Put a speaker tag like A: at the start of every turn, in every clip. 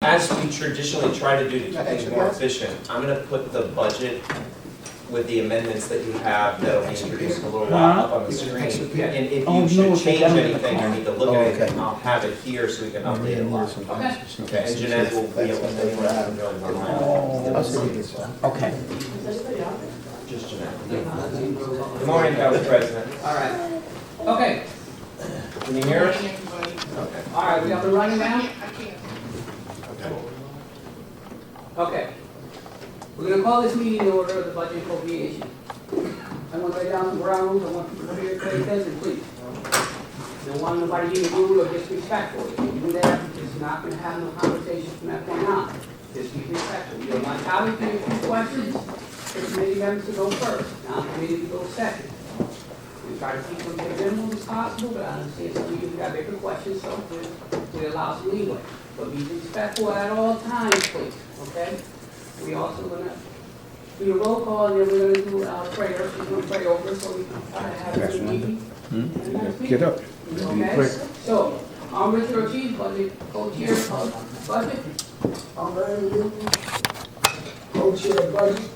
A: As we traditionally try to do to keep things more efficient, I'm gonna put the budget with the amendments that you have that'll be introduced in a little while up on the screen. And if you should change anything, you need to look at it, I'll have it here so we can update it live. Okay, and Jeanette will be able to take it out and go online.
B: Okay.
A: Just Jeanette. Good morning, Council President.
C: All right. Okay.
A: Can you hear us?
C: Okay. All right, we up and running now? Okay. We're going to call this meeting in order of the budget appropriation. I want to go down the ground rules. I want people to hear it, pay attention, please. Don't want nobody being rude or disrespectful. If you do that, it's not going to have no conversation from that point on. Just be respectful. You're not having to ask few questions. The committee members to go first. Now the committee to go second. We try to keep them as minimal as possible, but I understand some of you got bigger questions, so we allow some leeway. But be respectful at all times, please, okay? We also gonna do a roll call, and then we're gonna do our prayer. We're gonna pray over, so we can try to have a good meeting.
B: Get up.
C: Okay, so, I'm Richard Ortiz, budget, co-chair of budget.
D: I'm Larry Newton, co-chair of budget.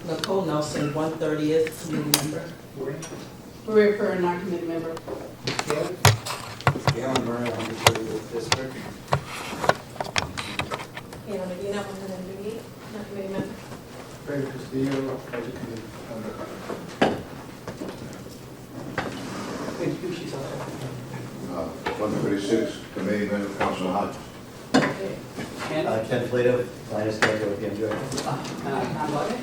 E: Nicole Nelson, 130th committee member.
C: Career for our committee member.
F: Galen Murray, 130th district.
E: Hannah Medina, 138, not committee member.
D: Fred Castillo, budget committee member.
C: Introduce yourself.
G: 136, committee member, Councilman Hodges.
C: Okay. And,
F: Ken Plato, finance director with the MJO.
C: Tom Budget,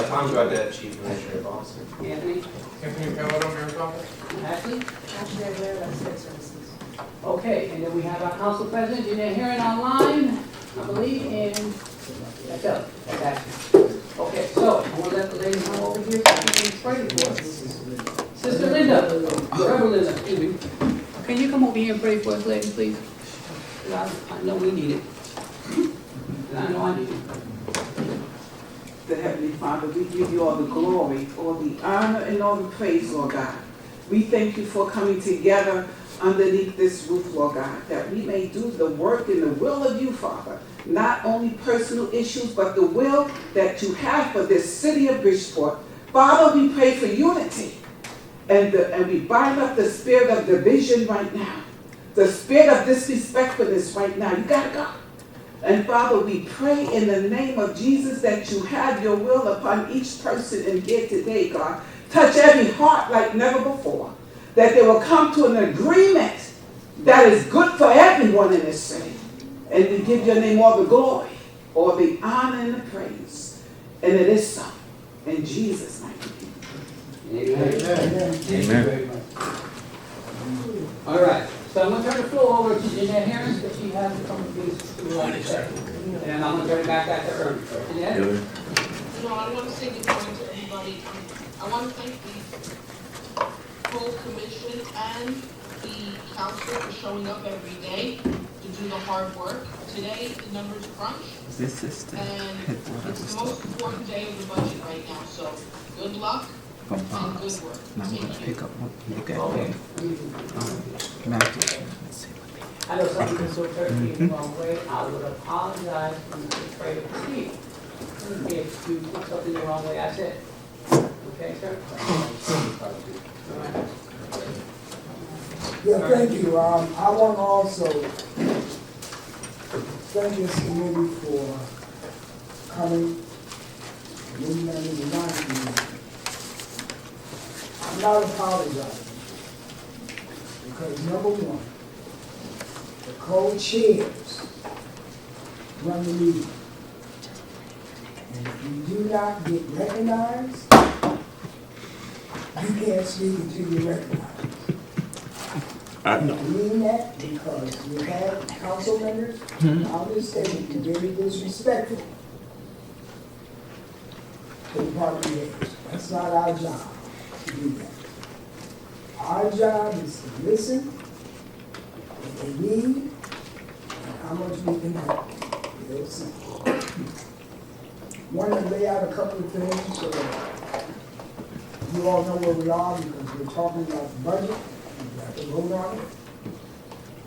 A: Tom Jugget, Chief Administrative Officer.
C: Anthony,
H: Anthony Pelleto, Mayor's Office.
C: Ashley.
E: Actually, I wear about state services.
C: Okay, and then we have our council president, Jeanette Herron online, I believe, and that's up, that's Ashley. Okay, so, I want to let the lady come over here, so she can pray for us. Sister Linda, Reverend Linda, excuse me, can you come over here and pray for us, lady, please? 'Cause I know we need it. And I know I need it.
I: The Heavenly Father, we give you all the glory, all the honor, and all the praise, Lord God. We thank you for coming together underneath this roof, Lord God, that we may do the work and the will of you, Father. Not only personal issues, but the will that you have for this city of Bridgeport. Father, we pray for unity, and we bind up the spirit of division right now, the spirit of disrespectfulness right now. You gotta go. And Father, we pray in the name of Jesus that you have your will upon each person in here today, God. Touch every heart like never before. That they will come to an agreement that is good for everyone in this city. And we give your name all the glory, all the honor and the praise. And it is so. In Jesus' name.
C: Amen.
B: Amen.
C: All right, so I'm gonna turn the floor over to Jeanette Herron, because she has some of these to say. And I'm gonna turn it back to her. Jeanette?
J: No, I want to say good morning to everybody. I want to thank the full commission and the council for showing up every day to do the hard work. Today, the numbers crunch,
B: This is the
J: and
B: headquarters
J: it's the most
B: stuff.
J: important day of the budget right now, so good luck
B: From
J: and
B: Bob's.
J: good work.
B: Now we're gonna
J: Thank you.
B: pick up what you get.
C: Okay.
B: Matthew. Let's see what they
C: I know some people so turkey the wrong way. I would apologize for the afraid of proceed. If you put something the wrong way, I said. Okay, sir? All right.
D: Yeah, thank you. I want to also thank this committee for coming, meeting and reminding me. I'm not apologizing, because number one, the co-chairs run the meeting. And if you do not get recognized, you can't speak until you're recognized. I mean that because you have council members on this stage who very disrespectful to the party leaders. That's not our job to do that. Our job is to listen what they need and how much we can help. Real simple. Want to lay out a couple of things so that you all know where we are, because we're talking about the budget. We have to vote on it.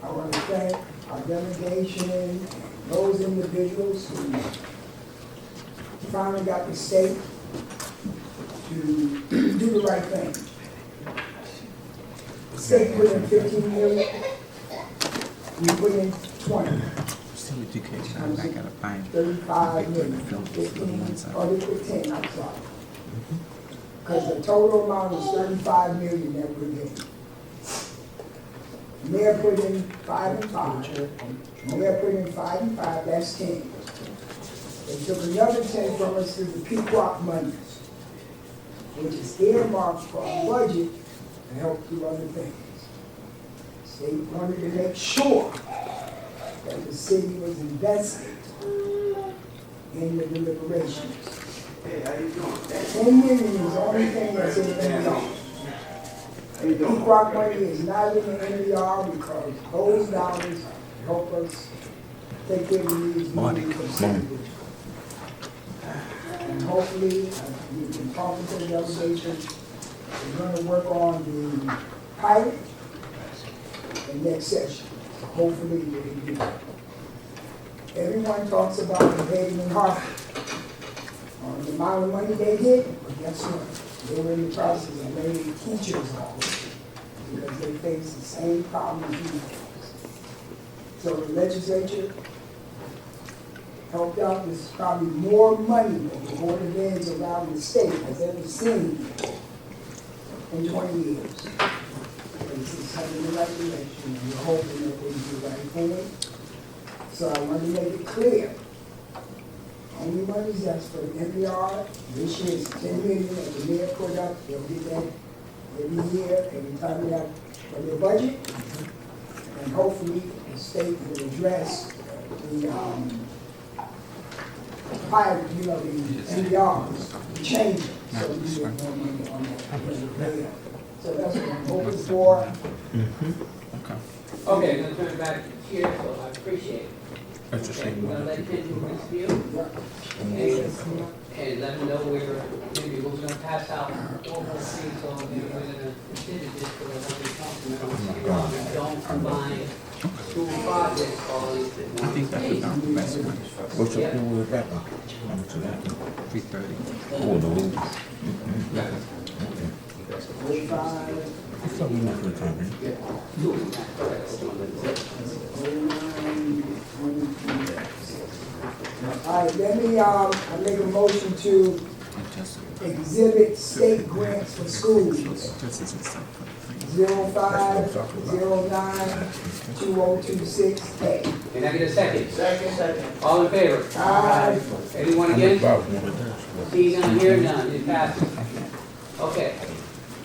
D: I want to thank our delegation and those individuals who finally got the state to do the right thing. The state put in 15 million, we put in 20.
B: See education, I gotta find
D: 35 million, 15, or they put 10, I'm sorry. Because the total amount is 35 million that we're getting. Mayor put in 5 and 5. Mayor put in 5 and 5, that's 10. They took another 10 from us through the Pequot money, which is earmarked for our budget to help do other things. They wanted to make sure that the city was invested in the deliberations.
I: Hey, how you doing?
D: That 10 million is the only thing that's in the NDR. The Pequot money is not in the NDR because those dollars help us take care of the needs of the city. And hopefully, we've been talking to the delegation, we're gonna work on the pilot the next session. Hopefully, we can do that. Everyone talks about the Hayden and Harvard, the amount of money they get, but guess what? They were in the process of letting teachers off because they face the same problem as you face. So the legislature helped out with probably more money than the Board of Eds around the state has ever seen in 20 years. This is heading in the right direction, and we're hoping that they do the right thing. So I want to make it clear. Only money that's for the NPR, this year is 10 million that the mayor put up, they'll get that every year, every time we have for their budget. And hopefully the state will address the pilot, the NPRs, change it, so we get more money on that. So that's what I'm hoping for.
C: Okay, I'm gonna turn it back to the chair, so I appreciate it.
B: That's the
C: Okay,
B: same
C: we're gonna
B: one.
C: let Ken do his view, and let him know where, maybe we're gonna pass out formal things, so maybe we're gonna consider this for the one we don't combine school projects on.
B: I think that's about the best one. What's your pool with that one? 330. Oh, the little. I thought we went for the time.
D: All right, let me, I make a motion to exhibit state grants for schools. 05092026A.
C: Can I get a second?
I: Second.
C: All in favor?
D: Aye.
C: Anyone against? See none, hear none, it passes. Okay.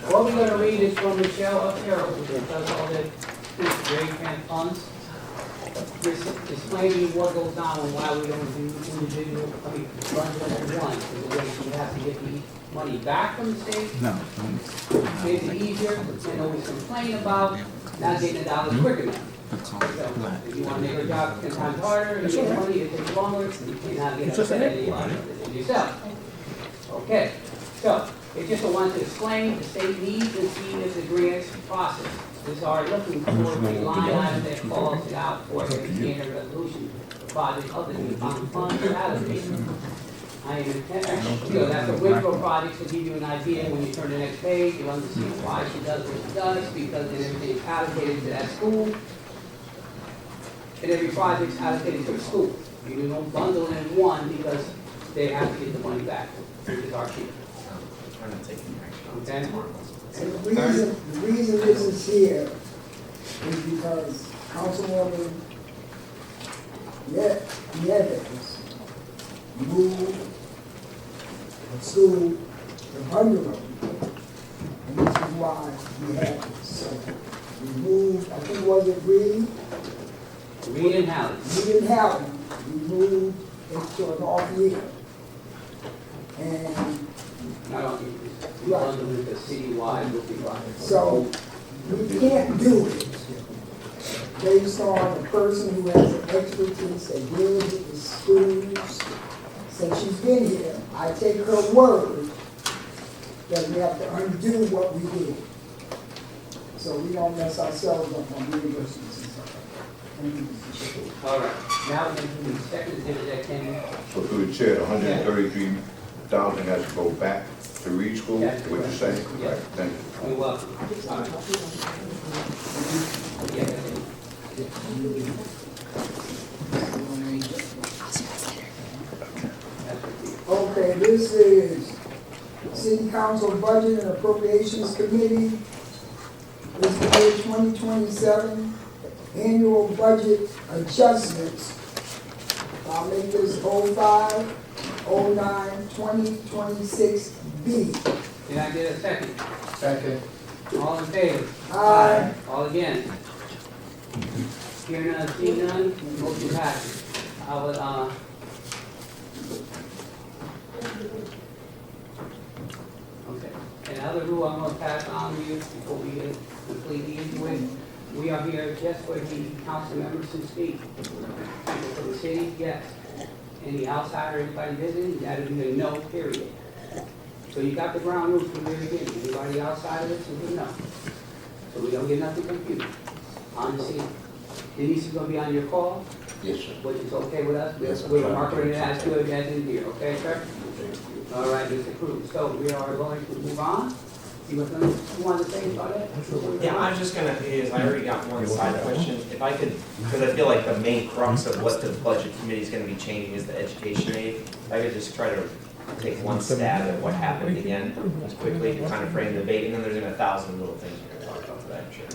C: What we're gonna read is from Michelle Otero, who does all the grade grant funds. Explaining what goes on and why we don't do individual, budget at once. Because we have to get the money back from the state,
B: No.
C: makes it easier, and always complain about not getting the dollars quick enough. So, if you wanna make your job 10 times harder, and get money, it takes longer, you cannot get it any longer than yourself. Okay, so, it's just a want to explain the state needs and see this as a grants process. This is already looking for the line item that calls it out for a standard resolution, the project of the new funds allocated. I am, that's a Winthrop project to give you an idea when you turn the next page, you'll understand why she does what she does, because then everything is allocated to that school. And every project's allocated to the school. You don't bundle in one because they have to get the money back, which is our key. Okay?
D: And the reason this is here is because Councilwoman Neves moved the school to Bungalow. And this is why we have this. So we moved, I think, was it Reed?
C: Read and Howard.
D: We didn't have them. We moved it to an off year. And
C: Not only, we bundle with the citywide looking project.
D: so we can't do it based on a person who has an expertise that deals with the schools. Since she's been here, I take her word that we have to undo what we did. so we don't mess ourselves up on reimbursements and stuff like that. Thank you.
C: All right, now we're going to the second exhibit that came in.
G: So through the chair, the $133,000 has to go back to Reed School,
C: Yes,
G: what you saying?
C: yes.
G: Right, thank you.
C: You're welcome. All right. Yeah, that's it.
D: Okay, this is City Council Budget and Appropriations Committee. This is 2027 Annual Budget Adjustments. I'll make this 05, 09, 2026B.
C: Can I get a second?
B: Second.
C: All in favor?
D: Aye.
C: All against? Hear none, see none, motion passes. I would, okay. And the other rule I'm gonna pass on to you before we get completely into it, we are here just for the council members to speak. For the city, yes. Any outsider, anybody visiting, that'll be a no, period. So you got the ground rules from the very beginning. Anybody outside of it, so we know. So we don't get nothing confused. On the scene. Denise is gonna be on your call,
B: Yes, sir.
C: which is okay with us.
B: Yes, sir.
C: We're marking it as good as in here, okay, sir? All right, Mr. Cruz. So we are going to move on. You want to say about it?
A: Yeah, I'm just gonna, because I already got one side question, if I could, because I feel like the main crux of what the budget committee is gonna be changing is the education aid. If I could just try to take one stab at what happened again, just quickly, to kind of frame the debate, and then there's 1,000 little things we're gonna talk about today, I'm sure.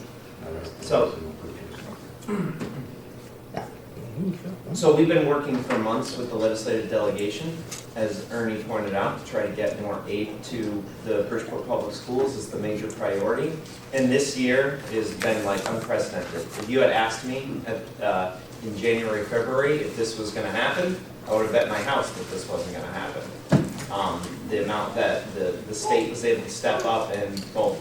A: So we've been working for months with the legislative delegation, as Ernie pointed out, to try to get more aid to the Bridgeport Public Schools is the major priority. And this year has been like unprecedented. If you had asked me in January, February, if this was gonna happen, I would have bet my house that this wasn't gonna happen. The amount that the state was able to step up, and both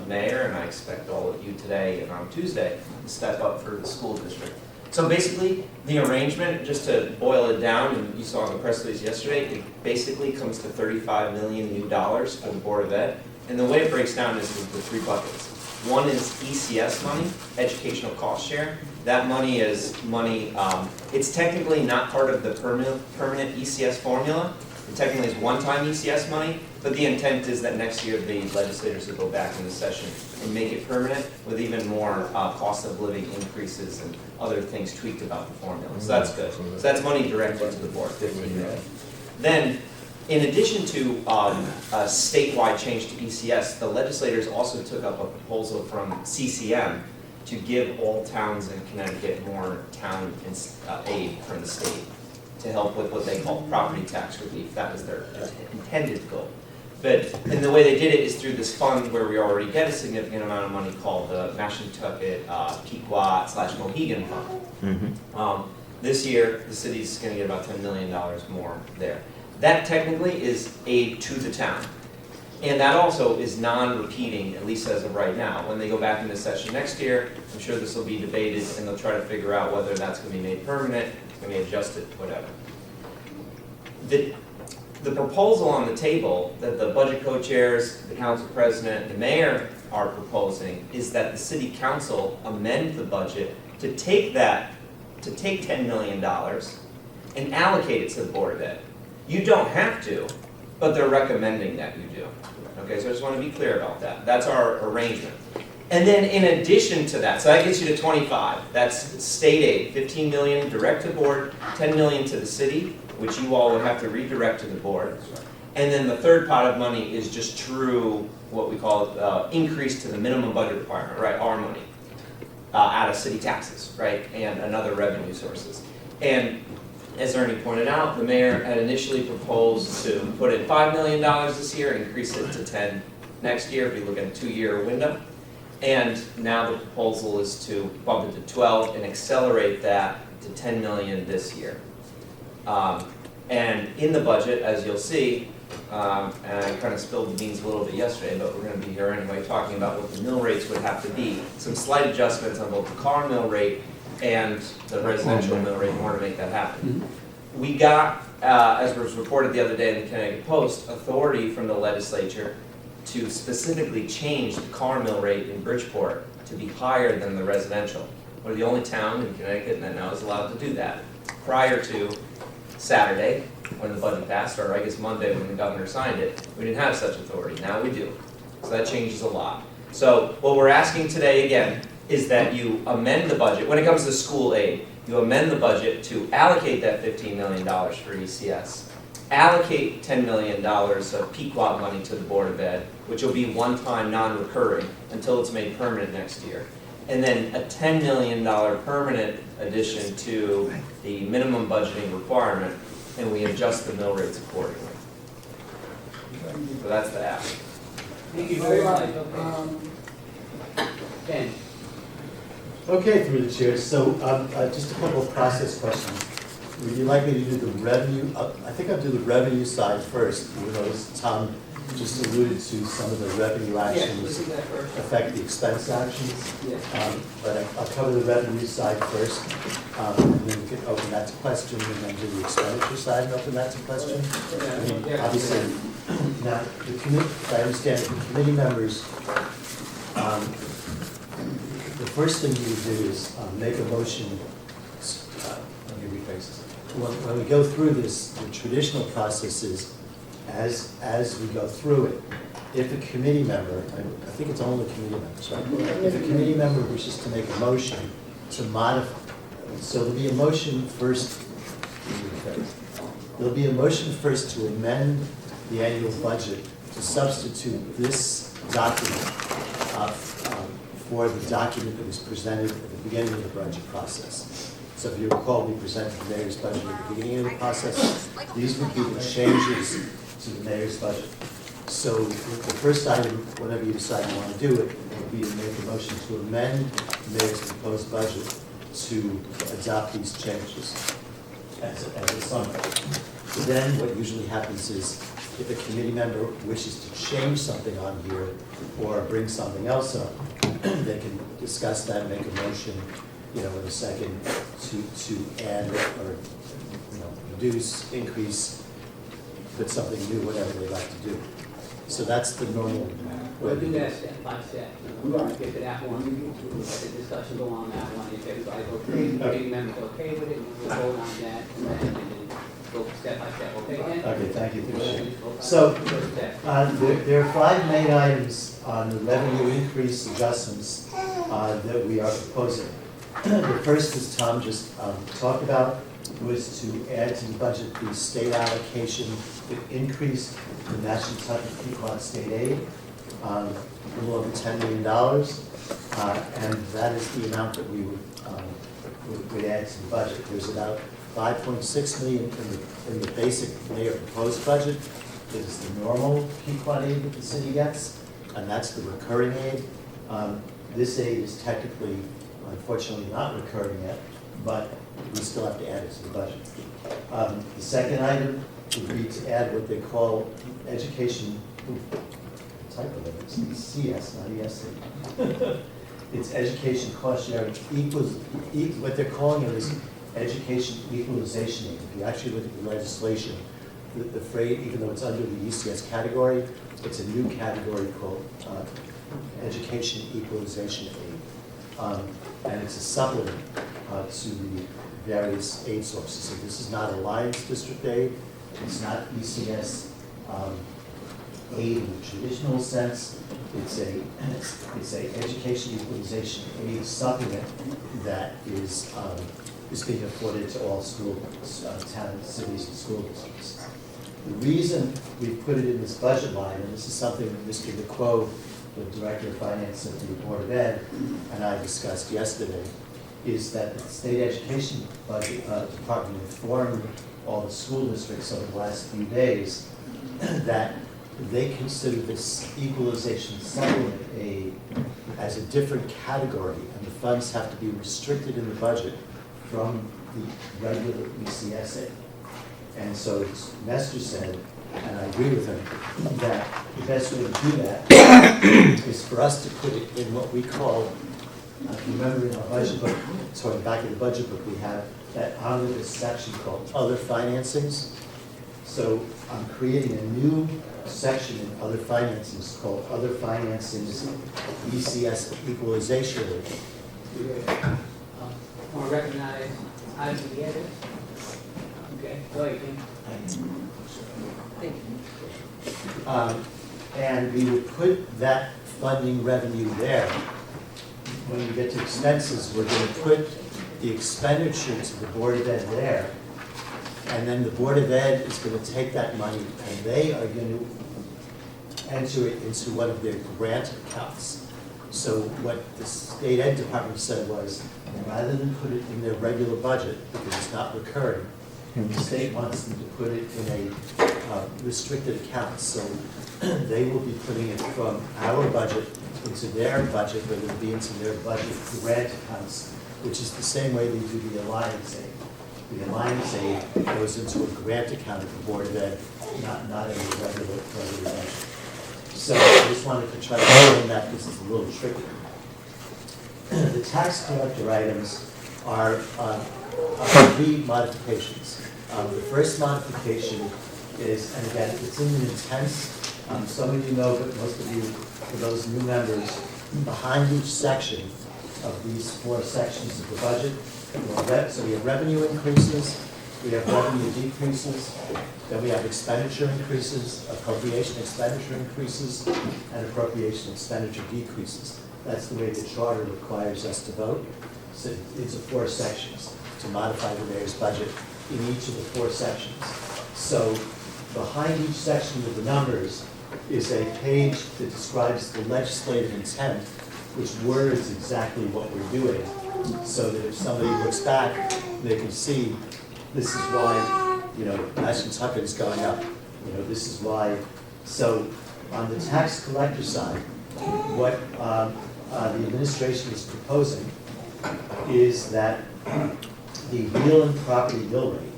A: Mayor and I expect all of you today and on Tuesday to step up for the school district. So basically, the arrangement, just to boil it down, and you saw in the press release yesterday, it basically comes to $35 million new dollars for the Board of Ed. And the way it breaks down is with the three buckets. One is ECS money, educational cost share. That money is money, it's technically not part of the permanent ECS formula. It technically is one-time ECS money, but the intent is that next year the legislators will go back into session and make it permanent with even more cost of living increases and other things tweaked about the formula. So that's good. So that's money directly to the board, $15 million. Then, in addition to a statewide change to ECS, the legislators also took up a proposal from CCM to give all towns in Connecticut more town aid from the state to help with what they call property tax relief. That was their intended goal. And the way they did it is through this fund where we already get a significant amount of money called the Mashantucket Pequot/Mohegan Fund. This year, the city's gonna get about $10 million more there. That technically is aid to the town. And that also is non-repeating, at least as of right now. When they go back into session next year, I'm sure this will be debated and they'll try to figure out whether that's gonna be made permanent, it's gonna be adjusted, whatever. The proposal on the table that the budget co-chairs, the council president, the mayor are proposing is that the city council amend the budget to take $10 million and allocate it to the Board of Ed. You don't have to, but they're recommending that you do. Okay, so I just want to be clear about that. That's our arrangement. And then in addition to that, so that gets you to 25. That's state aid, 15 million direct to board, 10 million to the city, which you all would have to redirect to the board. And then the third pot of money is just true, what we call increase to the minimum budget requirement, right, our money, out of city taxes, right, and other revenue sources. And as Ernie pointed out, the mayor had initially proposed to put in $5 million this year, increase it to 10 next year, if you look at a 2-year window. And now the proposal is to bump it to 12 and accelerate that to 10 million this year. And in the budget, as you'll see, and I kind of spilled the beans a little bit yesterday, but we're going to be here anyway talking about what the mill rates would have to be. Some slight adjustments on both the car mill rate and the residential mill rate in order to make that happen. We got, as was reported the other day in the Connecticut Post, authority from the legislature to specifically change the car mill rate in Bridgeport to be higher than the residential. We're the only town in Connecticut that now is allowed to do that. Prior to Saturday, when the budget passed, or I guess Monday when the governor signed it, we didn't have such authority. Now we do. So that changes a lot. So what we're asking today again is that you amend the budget. When it comes to school aid, you amend the budget to allocate that $15 million for ECS. Allocate $10 million of Pequot money to the Board of Ed, which will be one-time, non-recurring, until it's made permanent next year. And then a $10 million permanent addition to the minimum budgeting requirement, and we adjust the mill rates accordingly. So that's the ask.
C: Thank you very much. Ben?
K: Okay, through the chair, so just a couple of process questions. Would you like me to do the revenue, I think I'll do the revenue side first, even though as Tom just alluded to some of the revenue actions affect the expense actions. But I'll cover the revenue side first, and then we can open that to question, and then do the expenditure side and open that to question. I mean, obviously, now, the committee, if I understand it, the committee members, the first thing you do is make a motion. Let me rephrase this. When we go through this, the traditional process is, as we go through it, if a committee member, I think it's only committee members, right? If a committee member wishes to make a motion to modify, so there'll be a motion first. There'll be a motion first to amend the annual budget to substitute this document for the document that was presented at the beginning of the budget process. So if you recall, we presented the mayor's budget at the beginning of the process. These would be the changes to the mayor's budget. So the first item, whenever you decide you want to do it, would be to make a motion to amend the mayor's proposed budget to adopt these changes as a summary. So then what usually happens is, if a committee member wishes to change something on here or bring something else up, they can discuss that, make a motion, in a second to add or, reduce, increase, put something new, whatever they like to do. So that's the normal way.
C: We'll do that step by step. We're going to get to that one. We'll let the discussion go on that one. If everybody's okay, the committee members okay with it, we'll vote on that and then go step by step. Okay, Dan?
K: Okay, thank you. So there are 5 main items on the revenue increase adjustments that we are proposing. The first, as Tom just talked about, was to add to the budget the state allocation that increased the National Tucker Pequot State Aid, a little over $10 million, and that is the amount that we would add to the budget. There's about $5.6 million in the basic mayor proposed budget. Is the normal Pequot aid that the city gets, and that's the recurring aid. This aid is technically, unfortunately, not recurring yet, but we still have to add it to the budget. The second item would be to add what they call education, it's CS, not ESC. It's education cost sharing equals, what they're calling it is education equalization aid. If you actually look at the legislation, the phrase, even though it's under the ECS category, it's a new category called education equalization aid. And it's a supplement to the various aid sources. So this is not Alliance District aid, it's not ECS aid in the traditional sense. It's a education equalization aid supplement that is being afforded to all school towns, cities, and school districts. The reason we put it in this budget line, and this is something that Mr. DeQuo, the Director of Finance at the Board of Ed, and I discussed yesterday, is that the state education budget department informed all the school districts over the last few days that they consider this equalization supplement aid as a different category, and the funds have to be restricted in the budget from the regular ECS aid. And so Nestor said, and I agree with him, that the best way to do that is for us to put it in what we call, if you remember in our budget book, toward the back of the budget book, we have that omnibus section called other financings. So I'm creating a new section in other financings called Other Financings ECS Equalization Rate.
C: I want to recognize Ivy Evans. Okay, go ahead, Kim.
E: Thank you.
K: And we would put that funding revenue there. When we get to expenses, we're going to put the expenditure to the Board of Ed there. And then the Board of Ed is going to take that money and they are going to enter it into one of their grant accounts. So what the State Ed Department said was, rather than put it in their regular budget, because it's not recurring, the state wants them to put it in a restricted account. So they will be putting it from our budget into their budget, but it'll be into their budget grant accounts, which is the same way they do the Alliance Aid. The Alliance Aid goes into a grant account at the Board of Ed, not in the regular budget. So I just wanted to try to explain that because it's a little tricky. The tax collector items are three modifications. The first modification is, and again, it's in the intents. Some of you know, but most of you, for those new members, behind each section of these four sections of the budget, so we have revenue increases, we have revenue decreases, then we have expenditure increases, appropriation expenditure increases, and appropriation expenditure decreases. That's the way the charter requires us to vote. So it's four sections to modify the mayor's budget in each of the four sections. So behind each section of the numbers is a page that describes the legislative intent, which words exactly what we're doing, so that if somebody looks back, they can see this is why, Ashton Tucker is going up. This is why. So on the tax collector side, what the administration is proposing is that the real and property mill rate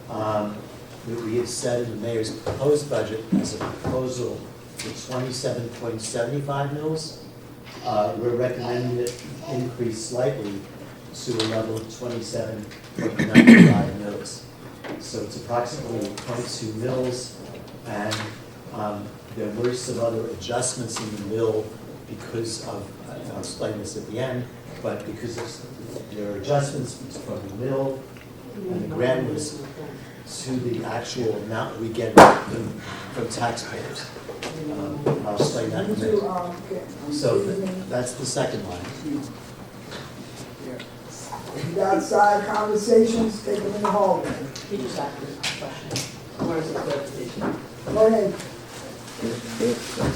K: that we have set in the mayor's proposed budget as a proposal for 27.75 mils. We're recommending it increase slightly to a level of 27.95 mils. So it's approximately 22 mils, and there were some other adjustments in the mill because of, I'll explain this at the end, but because there are adjustments from the mill and the granules to the actual amount we get from taxpayers. I'll explain that in a minute. So that's the second line.
D: If you got side conversations, take them in the hallway.
E: He just asked a question. Where's the clarification?
D: Go ahead.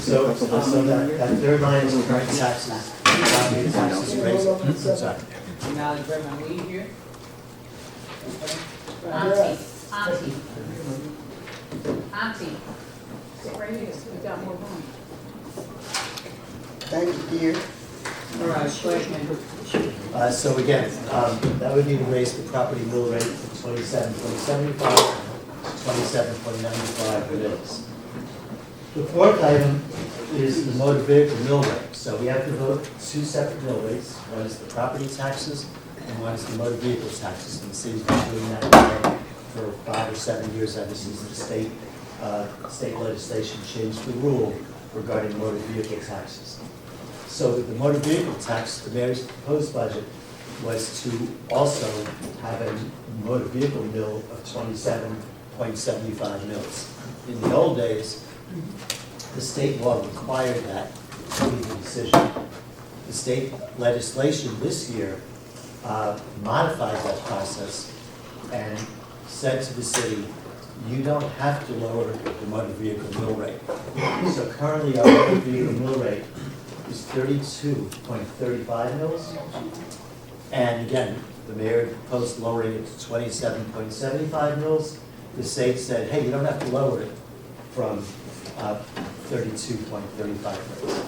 K: So that third line is current taxes, property taxes raising. Sorry.
C: Now, is Reverend Lee here?
E: Auntie. Sit right here, so we got more room.
D: Thank you, dear.
C: All right, question.
K: So again, that would be to raise the property mill rate from 27.75 to 27.95 mils. The fourth item is the motor vehicle mill rate. So we have to vote two separate mill rates. One is the property taxes and one is the motor vehicle taxes. And the city's been doing that for 5 or 7 years ever since the state legislation changed the rule regarding motor vehicle taxes. So with the motor vehicle tax, the mayor's proposed budget was to also have a motor vehicle mill of 27.75 mils. In the old days, the state law required that to be the decision. The state legislation this year modified that process and said to the city, you don't have to lower the motor vehicle mill rate. So currently our motor vehicle mill rate is 32.35 mils. And again, the mayor proposed lowering it to 27.75 mils. The state said, hey, you don't have to lower it from 32.35 mils.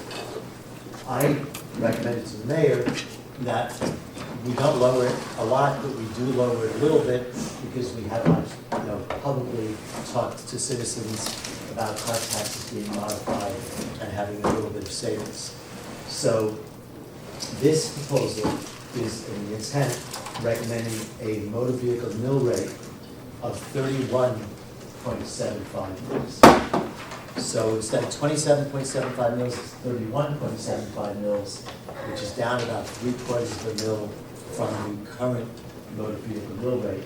K: I recommended to the mayor that we don't lower it a lot, but we do lower it a little bit because we have not, publicly talked to citizens about car taxes being modified and having a little bit of savings. So this proposal is in the intent recommending a motor vehicle mill rate of 31 31.75 mils. So instead of 27.75 mils, it's 31.75 mils, which is down about 3/4 of a mil from the current motor vehicle mill rate.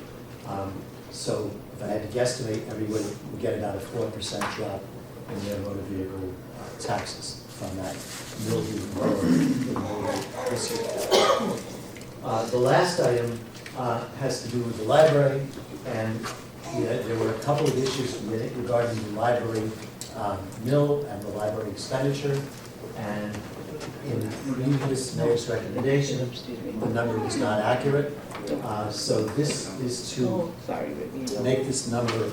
K: So if I had to guesstimate, everybody would get about a 4% drop in their motor vehicle taxes from that mill being lower than the mill rate this year. The last item has to do with the library, and there were a couple of issues regarding the library mill and the library expenditure, and in previous mayor's recommendation, the number was not accurate. So this is to make this number,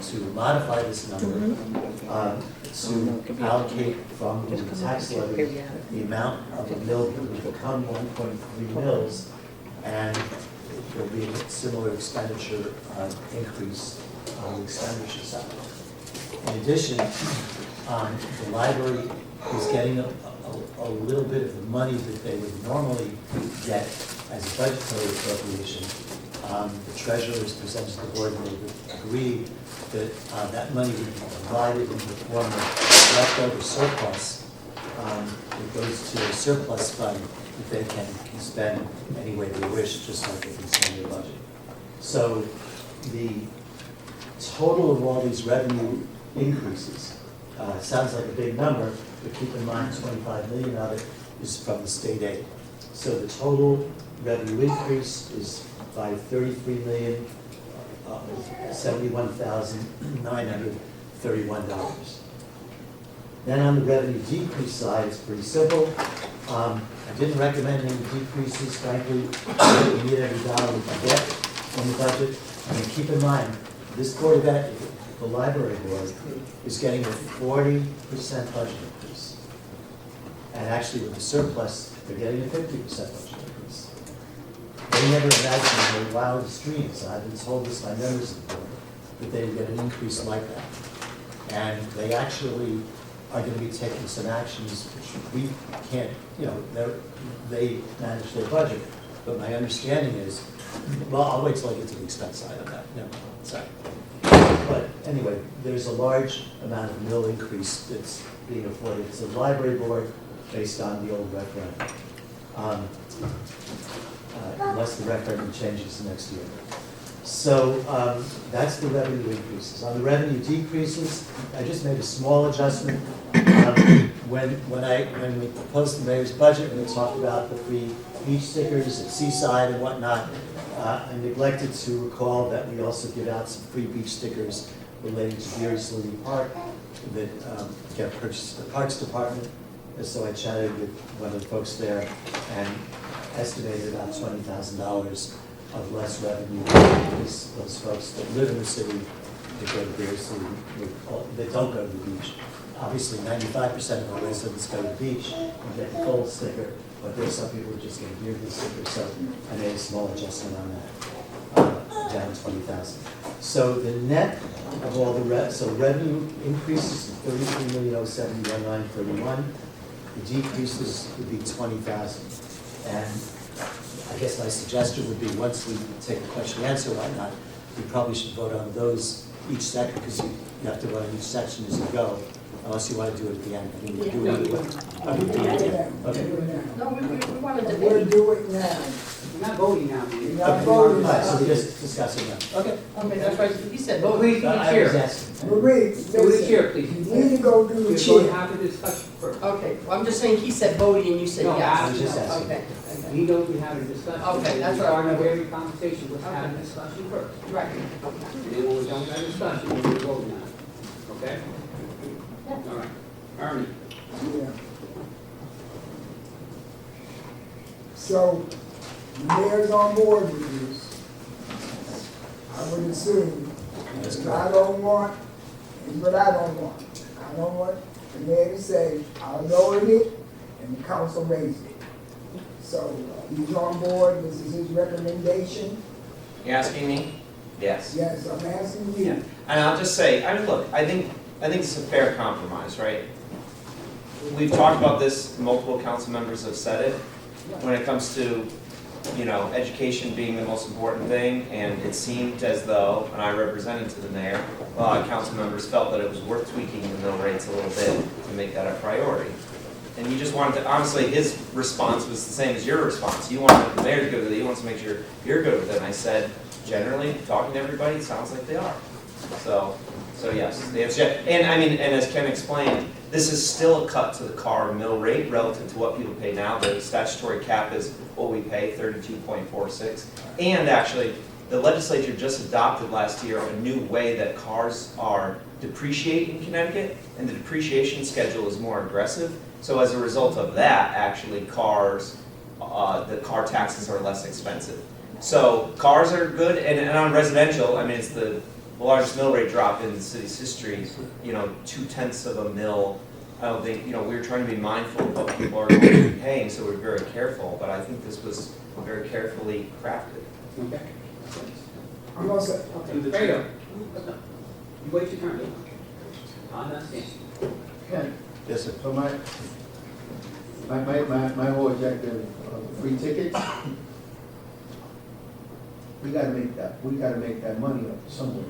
K: to modify this number, to allocate from the tax levy the amount of the mill that would become 1.3 mils, and there'll be a similar expenditure increase on the expenditure side. In addition, the library is getting a little bit of the money that they would normally get as a budgetary appropriation. The treasurer has presented to the board and they would agree that that money would be provided in the form of leftover surplus. It goes to a surplus fund that they can spend any way they wish, just like they can spend their budget. So the total of all these revenue increases sounds like a big number, but keep in mind 25 million of it is from the state aid. So the total revenue increase is by $33,071,931. Then on the revenue decrease side, it's pretty simple. I didn't recommend any decreases, frankly. We need every dollar we can get in the budget. And keep in mind, this Board of Ed, the library board, is getting a 40% budget increase. And actually with the surplus, they're getting a 50% budget increase. They never imagined in their wildest dreams, I've been told this by members of the board, that they would get an increase like that. And they actually are going to be taking some actions which we can't, they manage their budget. But my understanding is, well, I'll wait till I get to the expense side of that. No, sorry. But anyway, there's a large amount of mill increase that's being afforded to the library board based on the old referendum. Unless the referendum changes next year. So that's the revenue increases. On the revenue decreases, I just made a small adjustment. When we proposed the mayor's budget, we talked about the free beach stickers at Seaside and whatnot. I neglected to recall that we also give out some free beach stickers relating to Beardsley Park that get purchased at the Parks Department. And so I chatted with one of the folks there and estimated about $20,000 of less revenue for those folks that live in the city that go to Beardsley, that don't go to the beach. Obviously, 95% of our residents go to the beach and get the gold sticker, but there's some people who just get a Beardsley sticker, so I made a small adjustment on that, down 20,000. So the net of all the revenue increases is $33,071,931. The decreases would be 20,000. And I guess my suggestion would be, once we take the question and answer, whatnot, we probably should vote on those each section, because you have to vote on each section as you go, unless you want to do it at the end. I mean, we do it either way. Oh, we do it at the end. Okay.
E: No, we wanted to.
D: We'll do it now.
C: We're not voting now.
D: We're not voting
K: All right, so
D: now.
K: we're just discussing that. Okay.
E: Okay, that's right, he said,
C: Well,
E: vote.
C: please,
K: I was
C: chair.
K: asking.
D: Marie,
C: Go to the
D: listen,
C: chair, please.
D: you need to go do
C: We're
D: the
C: going to
D: chair.
C: have a discussion first.
E: Okay, well, I'm just saying, he said voting and you said
C: No,
E: yes.
K: I was just asking.
E: Okay,
C: We don't be having a discussion.
E: Okay, that's right.
C: Starting of every conversation, let's have a discussion first.
E: right.
C: And then when we're done with that discussion, we'll be voting on it. Okay? All right. Ernie?
D: Yeah. So, the mayor's on board with this. I would assume,
K: That's
D: what
K: correct.
D: I don't want is what I don't want. I don't want the mayor to say, I'll lower it, and the council raise it. So, he's on board, this is his recommendation.
A: You asking me? Yes.
D: Yes, I'm asking you.
A: Yeah. And I'll just say, look, I think it's a fair compromise, right? We've talked about this, multiple council members have said it. When it comes to you know, education being the most important thing, and it seemed as though, and I represented to the mayor, a lot of council members felt that it was worth tweaking the mill rates a little bit to make that a priority. And you just wanted to, honestly, his response was the same as your response. You wanted the mayor to go with it, he wants to make sure you're good with it. And I said, generally, talking to everybody, it sounds like they are. So yes, the answer, and I mean, and as Ken explained, this is still a cut to the car mill rate relative to what people pay now. The statutory cap is what we pay, 32.46. And actually, the legislature just adopted last year a new way that cars are depreciated in Connecticut, and the depreciation schedule is more aggressive. So as a result of that, actually cars, the car taxes are less expensive. So cars are good, and on residential, I mean, it's the largest mill rate drop in the city's history, you know, 0.2 of a mil. I don't think, you know, we were trying to be mindful of what people are going to be paying, so we're very careful, but I think this was very carefully crafted.
C: Okay.
D: I'm all set.
C: Okay, there you go. You wait your turn. I understand.
L: Ken,
K: Yes, sir.
L: so my whole objective of free tickets, we gotta make that money up somewhere.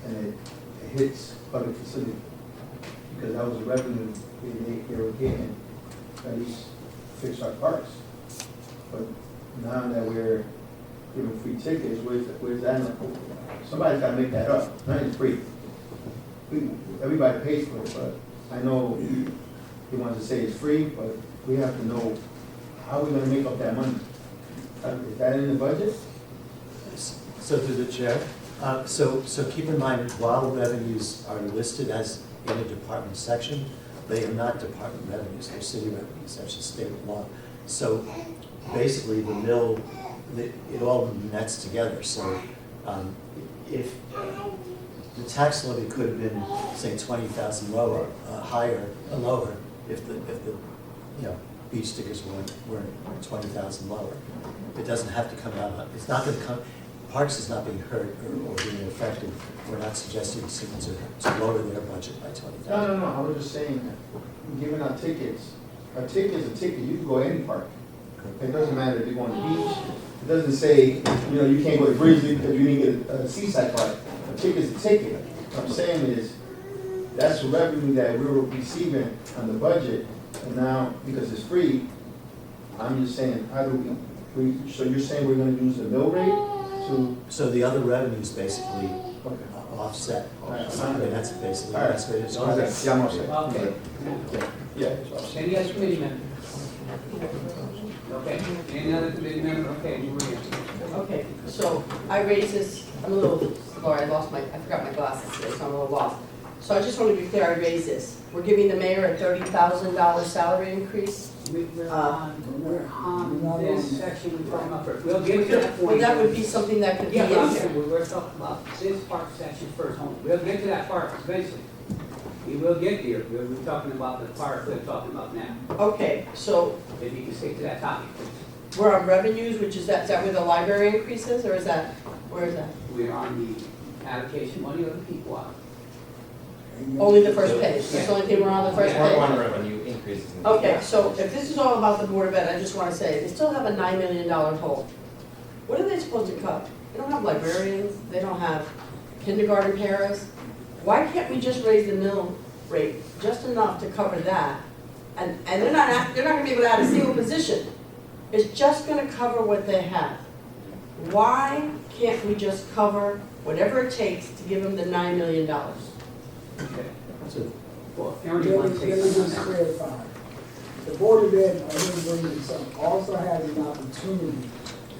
L: And it hits public facility, because that was the revenue they were getting, at least fix our parks. But now that we're giving free tickets, where's that? Somebody's gotta make that up. Nothing's free. Everybody pays for it, but I know he wants to say it's free, but we have to know how we're gonna make up that money. Is that in the budget?
K: So through the chair, so keep in mind, while revenues are listed as in a department section, they are not department revenues, they're city revenues, that's just state law. So basically, the mill, it all nets together. So if the tax levy could have been, say, 20,000 lower, higher, or lower, if the you know, beach stickers weren't 20,000 lower. It doesn't have to come out. It's not going to come. Parks is not being hurt or being affected. We're not suggesting to lower their budget by 20,000.
L: No. I was just saying, giving out tickets. A ticket is a ticket. You can go any park. It doesn't matter if you're going to the beach. It doesn't say, you know, you can't go to Grizzly because you didn't get a seaside park. A ticket is a ticket. What I'm saying is, that's revenue that we were receiving on the budget, and now, because it's free, I'm just saying, how do so you're saying we're gonna use the mill rate to?
K: So the other revenues basically offset. I mean, that's basically, that's what it's.
L: Yeah, I'm all set.
C: Okay.
L: Yeah.
C: Any other committee member? Okay, any other committee member? Okay, Maria.
E: Okay, so I raised this, I'm a little, Laura, I forgot my glasses today, so I'm a little lost. So I just want to be clear, I raised this. We're giving the mayor a $30,000 salary increase.
C: We're on this section we're talking about first. We'll get to that point.
E: Well, that would be something that could be in
C: Yeah,
E: here.
C: we're talking about this part section first only. We'll get to that part eventually. We will get there. We're talking about the part we're talking about now.
E: Okay, so
C: If you can stick to that topic, please.
E: we're on revenues, which is that where the library increases, or is that, where is that?
C: We're on the allocation money of the people out.
E: Only the first page, that's the only thing we're on the first
A: We're
E: page?
A: on revenue increases. in the
E: Okay,
A: tax.
E: so if this is all about the Board of Ed, I just want to say, they still have a $9 million hole. What are they supposed to cut? They don't have librarians, they don't have kindergarten paras. Why can't we just raise the mill rate just enough to cover that? And they're not gonna be able to add a single position. It's just gonna cover what they have. Why can't we just cover whatever it takes to give them the $9 million?
C: Okay.
K: So,
C: Well,
D: Let
C: Aaron,
D: me
C: you want to say
D: just
C: something?
D: clarify. The Board of Ed, I didn't bring this up, also has an opportunity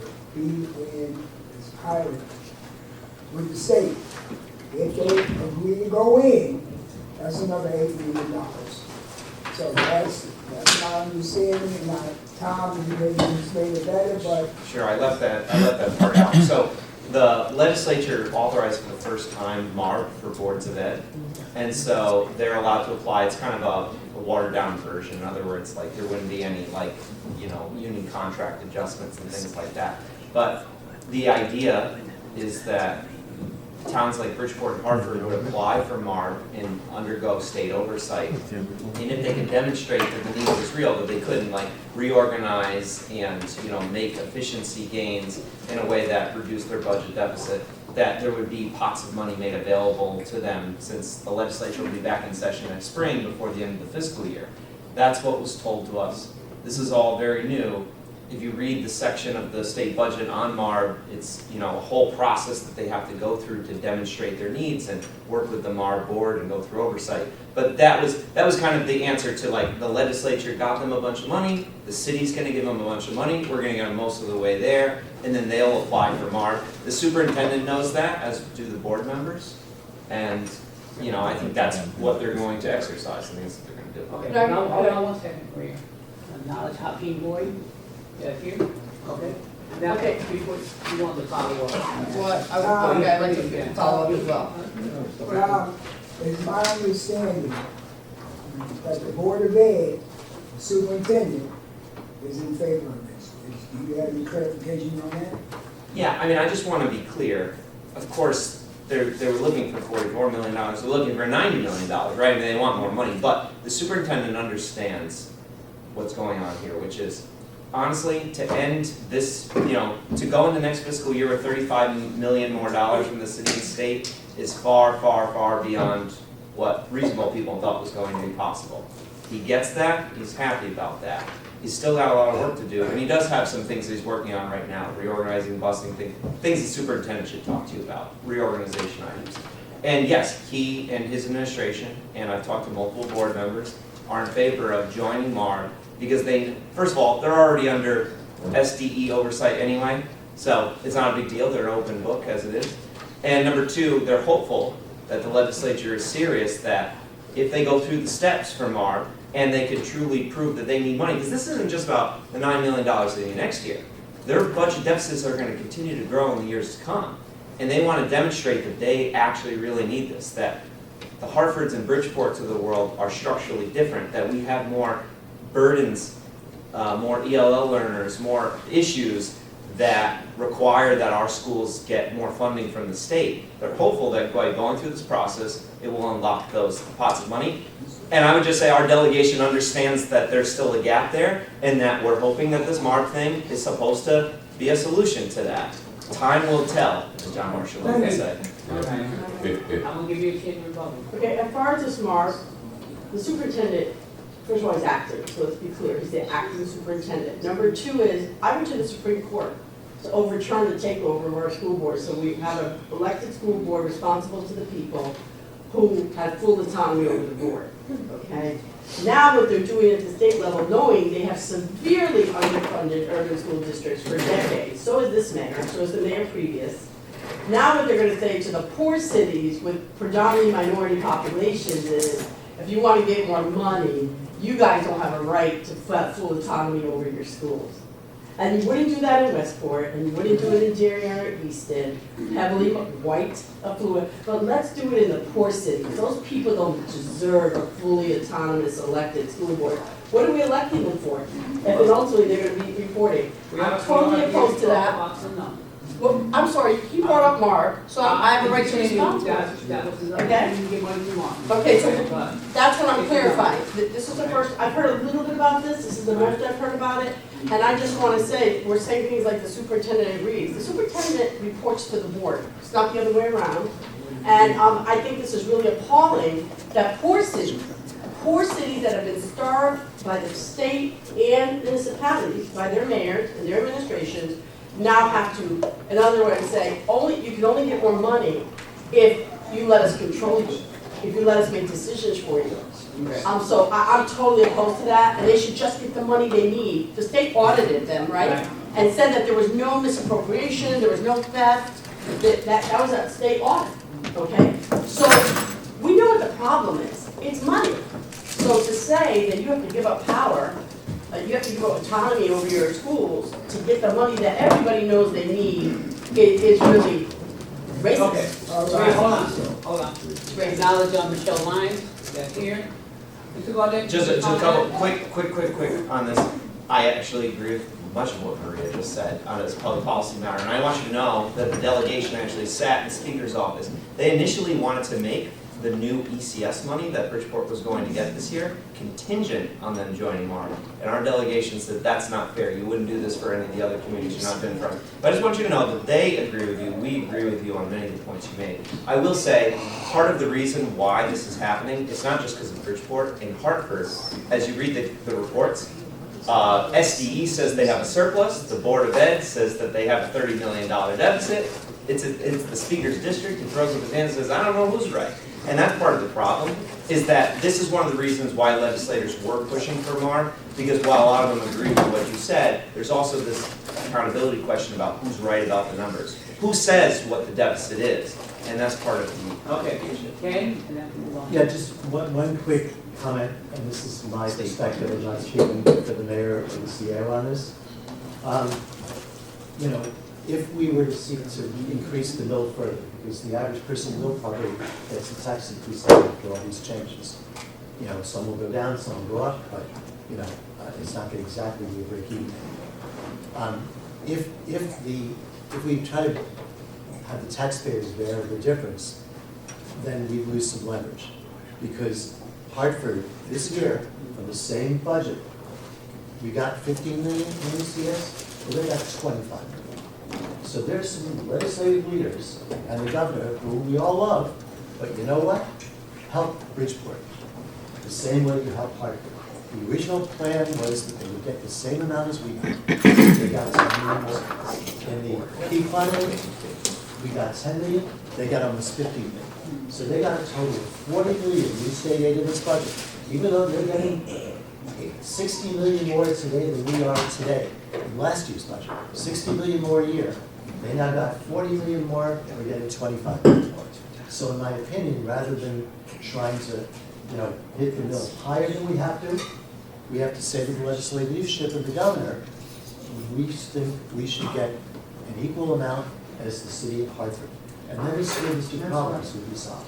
D: to be in this pilot with the state. If they agree to go in, that's another $8 million. So that's my understanding, and my Tom, you maybe explain it better, but
A: Sure, I left that part out. So the legislature authorized for the first time MARP for boards of ed. And so they're allowed to apply, it's kind of a watered down version. In other words, like there wouldn't be any like, you know, union contract adjustments and things like that. But the idea is that towns like Bridgeport and Hartford would apply for MARB and undergo state oversight. And if they can demonstrate that the need was real, that they couldn't like reorganize and, make efficiency gains in a way that reduced their budget deficit, that there would be pots of money made available to them since the legislature will be back in session next spring before the end of the fiscal year. That's what was told to us. This is all very new. If you read the section of the state budget on MARB, it's, a whole process that they have to go through to demonstrate their needs and work with the MARB board and go through oversight. But that was kind of the answer to like, the legislature got them a bunch of money, the city's gonna give them a bunch of money, we're gonna get them most of the way there, and then they'll apply for MARB. The superintendent knows that, as do the board members, and, I think that's what they're going to exercise, I think that's what they're gonna do.
C: Okay, now, hold on 1 second, Maria. Acknowledge Hakeem Boyd, that's here, okay? Now,
E: Okay.
C: before you want to follow up.
E: What, I'd like to follow up as well.
D: Well, it's my understanding that the Board of Ed, the superintendent, is in favor of this. Do you have any clarification on that?
A: Yeah, I just want to be clear. Of course, they were looking for $44 million. They're looking for $90 million, right? They want more money. But the superintendent understands what's going on here, which is, honestly, to end this, to go in the next fiscal year with $35 million more from the city and state is far, far, far beyond what reasonable people thought was going to be possible. He gets that. He's happy about that. He's still got a lot of work to do, and he does have some things he's working on right now, reorganizing, busing, things the superintendent should talk to you about, reorganization items. And yes, he and his administration, and I've talked to multiple board members, are in favor of joining MARB because first of all, they're already under SDE oversight anyway, so it's not a big deal, they're an open book as it is. And number two, they're hopeful that the legislature is serious that if they go through the steps for MARB, and they could truly prove that they need money, because this isn't just about the $9 million they need next year. Their budget deficits are going to continue to grow in the years to come, and they want to demonstrate that they actually really need this, that the Hartfords and Bridgeports of the world are structurally different, that we have more burdens, more ELL learners, more issues that require that our schools get more funding from the state. They're hopeful that by going through this process, it will unlock those pots of money. And I would just say our delegation understands that there's still a gap there, and that we're hoping that this MARB thing is supposed to be a solution to that. Time will tell, as John Marshall would say.
C: I'm gonna give you a chance to rebuttal.
E: Okay, as far as the SMART, the superintendent, first of all, he's acting, so let's be clear, he's the acting superintendent. Number two is, I went to the Supreme Court to overturn the takeover of our school board, so we have an elected school board responsible to the people who had full autonomy over the board, okay? Now what they're doing at the state level, knowing they have severely underfunded urban school districts for decades, so is this mayor, so is the mayor previous. Now what they're gonna say to the poor cities with predominantly minority populations is, if you wanna get more money, you guys don't have a right to full autonomy over your schools. And you wouldn't do that in Westport, and you wouldn't do it in Darien or Easton, heavily white, affluent, but let's do it in the poor cities. Those people don't deserve a fully autonomous elected school board. What are we electing them for? If and ultimately they're gonna be reporting. I'm totally opposed to that. Well, I'm sorry, you brought up Mark, so I have a right to respond to it. Okay?
C: You get what you want.
E: Okay, so that's what I'm clarifying. This is the first, I've heard a little bit about this is the most I've heard about it. And I just want to say, we're saying things like the superintendent agrees. The superintendent reports to the board. It's not the other way around. And I think this is really appalling that poor cities that have been starved by the state and municipalities, by their mayors and their administrations, now have to, in other words, say, you can only get more money if you let us control you, if you let us make decisions for you. So I'm totally opposed to that, and they should just get the money they need. The state audited them, right? And said that there was no misappropriation, there was no theft, that was a state audit, okay? So we know what the problem is. It's money. So to say that you have to give up power, you have to give up autonomy over your schools to get the money that everybody knows they need, is really racist.
C: Okay, all right, hold on. Acknowledge Michelle Lyons, that's here. Mr. Gaudet,
A: Just a couple, quick on this. I actually agree with much of what Maria just said on this public policy matter. And I want you to know that the delegation actually sat in the Speaker's office. They initially wanted to make the new ECS money that Bridgeport was going to get this year contingent on them joining MARC. And our delegation said that's not fair. You wouldn't do this for any of the other communities you're not doing for us. But I just want you to know that they agree with you. We agree with you on many of the points you made. I will say part of the reason why this is happening, it's not just because of Bridgeport. In Hartford, as you read the reports, SDE says they have a surplus. The Board of Ed says that they have a $30 million deficit. It's the Speaker's district. He throws up his hand and says, I don't know who's right. And that's part of the problem, is that this is one of the reasons why legislators were pushing for MAR, because while a lot of them agree with what you said, there's also this accountability question about who's right about the numbers. Who says what the deficit is? And that's part of the...
C: Okay, Ken, and then move on.
K: Yeah, just one quick comment, and this is my perspective, I'm not speaking for the mayor or the CEO on this. You know, if we were to seek to increase the mill further, because the average person will probably get some tax increase after all these changes. You know, some will go down, some will go up, but, you know, it's not going to exactly be a break even. If we try to have the taxpayers bear the difference, then we lose some leverage. Because Hartford, this year, from the same budget, we got 15 million in ECS, well, they got 25 million. So there's some legislative leaders and the governor, who we all love, but you know what? Help Bridgeport the same way you help Hartford. The original plan was that they would get the same amount as we did. They got 10 million more. In the key planning, we got 10 million, they got almost 15 million. So they got a total of 40 million in state aid in this budget, even though they're getting 60 million more today than we are today in last year's budget. 60 million more a year. They now got 40 million more, and we're getting 25 million more. So in my opinion, rather than trying to, you know, hit the mill higher than we have to say to the legislative leadership and the governor, we think we should get an equal amount as the city of Hartford. And then the two problems will be solved.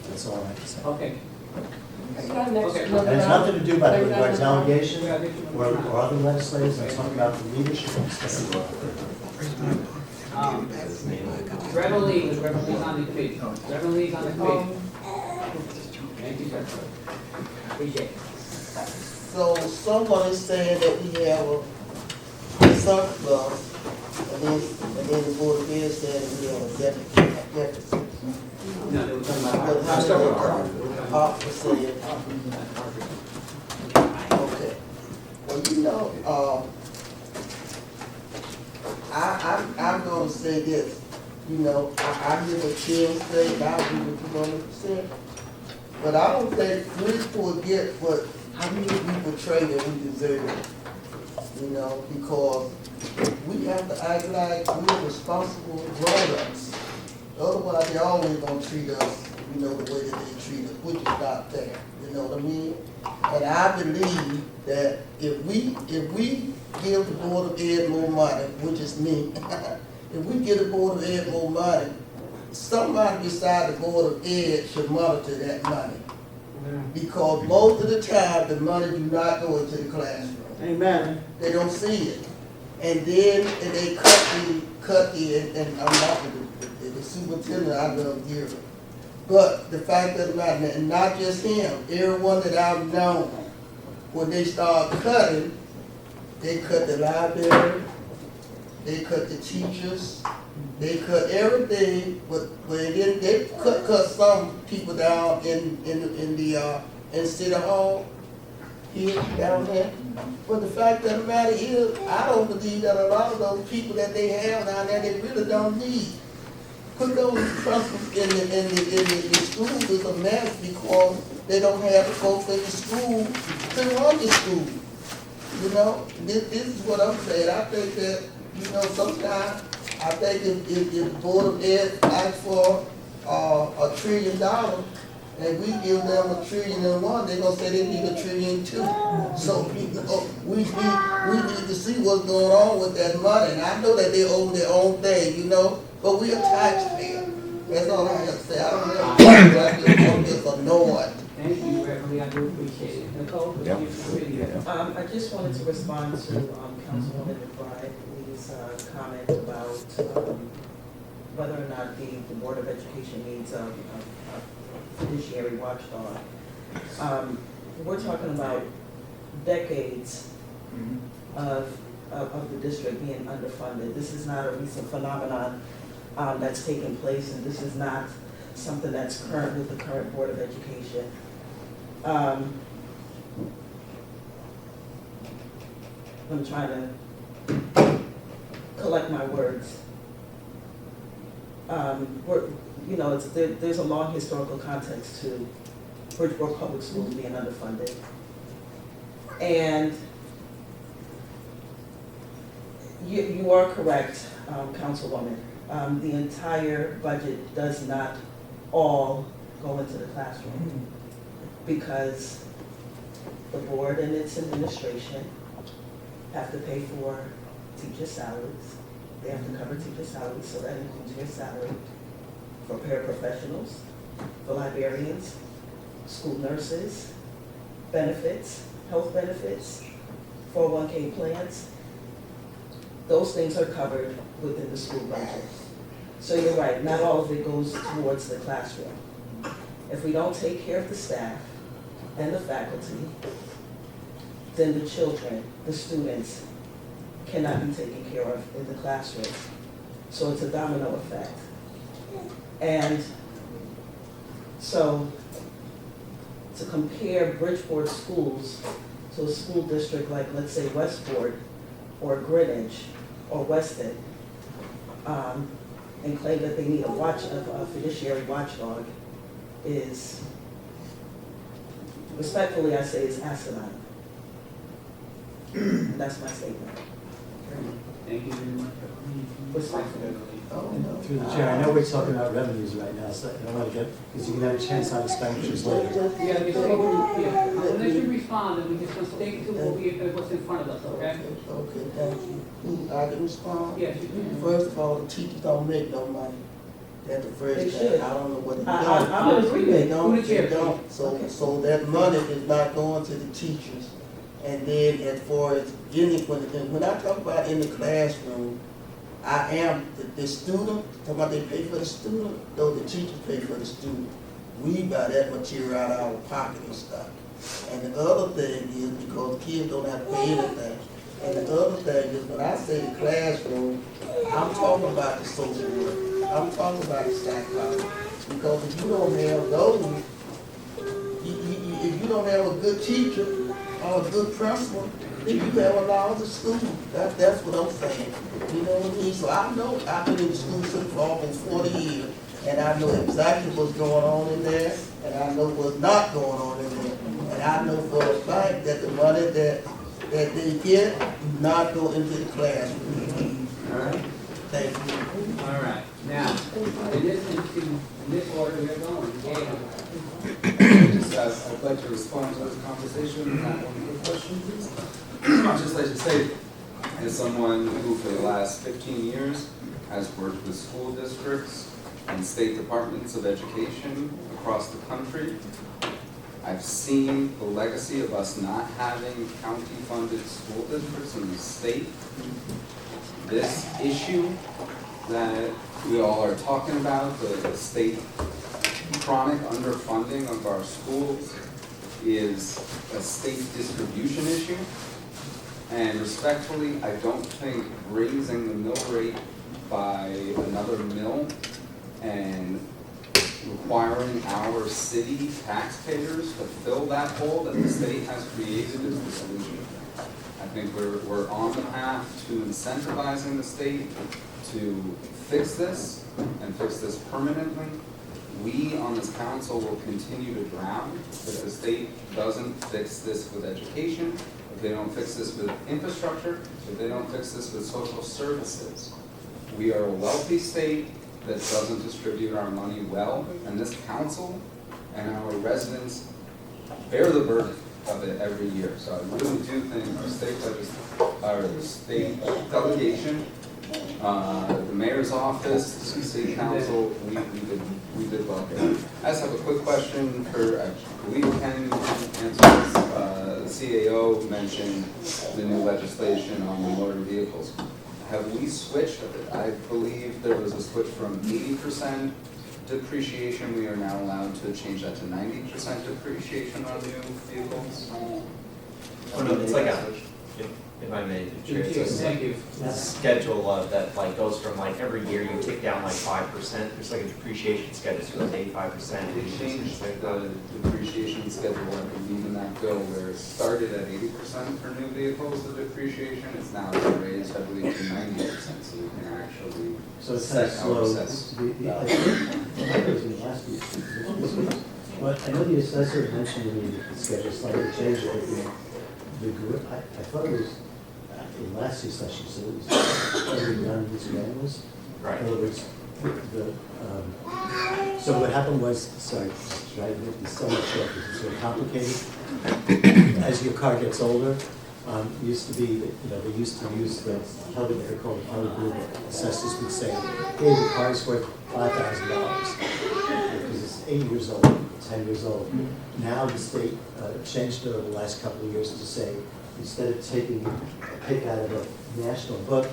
K: That's all I have to say.
C: Okay.
K: And it's nothing to do by the regards allegation or other legislators, I'm talking about the leadership of the state.
C: Reverend Lee's on the committee. Reverend Lee's on the committee. Thank you, sir. Appreciate it.
M: So someone is saying that we have a surplus, and then the board of ed said that we have a deficit.
C: No, they were talking about.
M: But how did Hartford say it? Okay. Well, you know, I'm gonna say this. You know, I hear what Tim say, and I agree with you 100%. But I don't think Bridgeport get what we portray that we deserve. You know, because we have to act like we're responsible grown-ups. Otherwise, they're always gonna treat us, you know, the way that they treat us, which is not fair. You know what I mean? And I believe that if we give the Board of Ed more money, which is me, if we give the Board of Ed more money, somebody beside the Board of Ed should monitor that money. Because most of the time, the money do not go into the classroom.
I: Amen.
M: They don't see it. And then they cut the, and I'm not the superintendent, I love Gary. But the fact of the matter, and not just him, everyone that I've known, when they start cutting, they cut the library, they cut the teachers, they cut everything, but then they cut some people down in City Hall, here, down there. But the fact of the matter is, I don't believe that a lot of those people that they have down there, they really don't need. Put those principals in the school is a mess because they don't have the folks in the school to run the school. You know, this is what I'm saying. I think that, you know, sometimes I think if the Board of Ed asks for $1 trillion and we give them $1.1 trillion, they're gonna say they need $1.2 trillion. So you know, we need to see what's going on with that money. And I know that they own their own thing, you know, but we are taxpayers. That's all I have to say. I don't know. I'm just annoyed.
C: Thank you, Beverly, I do appreciate it. Nicole, would
B: Yep.
C: you continue?
M: I just wanted to respond to Councilwoman McBride Lee's comment about whether or not the Board of Education needs a fiduciary watchdog. We're talking about decades of the district being underfunded. This is not a recent phenomenon that's taken place, and this is not something that's current with the current Board of Education. I'm trying to collect my words. There's a long historical context to Bridgeport Public Schools being underfunded. And you are correct, Councilwoman. The entire budget does not all go into the classroom because the board and its administration have to pay for teacher salaries. They have to cover teacher salaries, so that includes your salary, for paraprofessionals, for librarians, school nurses, benefits, health benefits, 401k plans. Those things are covered within the school budget. So you're right, not all of it goes towards the classroom. If we don't take care of the staff and the faculty, then the children, the students, cannot be taken care of in the classroom. So it's a domino effect. And so to compare Bridgeport schools to a school district like, let's say, Westport or Greenwich or Weston, and claim that they need a fiduciary watchdog is, respectfully I say, is asinine. And that's my statement.
C: Thank you very much.
M: Respectfully.
K: Through the chair, I know we're talking about revenues right now, so I don't want to get, because you can have a chance on expenditures later.
C: Yeah, unless you respond, then we just gonna stick to what's in front of us, okay?
M: Okay, thank you. I can respond?
C: Yes, you can.
M: First of all, the teachers don't make no money. That's the first
E: They
M: thing.
E: should.
M: I don't know what they
E: I'm
M: don't.
E: in agreement.
M: They don't,
C: Who the chair,
M: they don't. So that money is not going to the teachers. And then as far as when I talk about in the classroom, I am the student, talking about they pay for the student, though the teachers pay for the student. We buy that material out of our pocket and stuff. And the other thing is because kids don't have to pay anything. And the other thing is when I say the classroom, I'm talking about the social work. I'm talking about the psychology. Because if you don't have those, if you don't have a good teacher or a good principal, then you have a lousy school. That's what I'm saying. You know what I mean? So I know I've been in the school system for almost 40 years, and I know exactly what's going on in there, and I know what's not going on in there. And I know for a fact that the money that they get do not go into the classroom.
C: All right.
M: Thank you.
C: All right. Now, in this order we're going. Yeah.
N: I'd like to respond to this conversation. Not one quick question, please. I'd just like to say, as someone who for the last 15 years has worked with school districts and state departments of education across the country, I've seen the legacy of us not having county-funded school districts in the state. This issue that we all are talking about, the state chronic underfunding of our schools, is a state distribution issue. And respectfully, I don't think raising the mill rate by another mill and requiring our city taxpayers to fill that hole that the state has created is the solution. I think we're on the path to incentivizing the state to fix this and fix this permanently. We on this council will continue to drown if the state doesn't fix this with education, if they don't fix this with infrastructure, if they don't fix this with social services. We are a wealthy state that doesn't distribute our money well, and this council and our residents bear the burden of it every year. So I really do think our state delegation, the mayor's office, the city council, we did well here. I just have a quick question for believe Ken answered this. CAO mentioned the new legislation on motor vehicles. Have we switched? I believe there was a switch from 80% depreciation. We are now allowed to change that to 90% depreciation on new vehicles.
A: Oh, no, it's like if I may, Chair, it's like a schedule of that like goes from like every year you take down like 5%. There's like a depreciation schedule, so it's 85%.
N: They changed the depreciation schedule, I believe, in that bill where it started at 80% for new vehicles, the depreciation. It's now raised, I believe, to 90%, so we can actually
K: So it's kind of
N: set
K: slow.
N: our assess.
K: But I know the assessor mentioned in the schedule slightly changed it. I thought it was in last year's session, so it was already done in these manuals.
A: Right.
K: In other words, so what happened was, sorry, right, it's so much work, it's so complicated. As your car gets older, used to be, they used to use the, how did they call it, how the assessors would say, hey, the car's worth $5,000 because it's 8 years old, 10 years old. Now the state changed it over the last couple of years to say, instead of taking a pick out of a national book,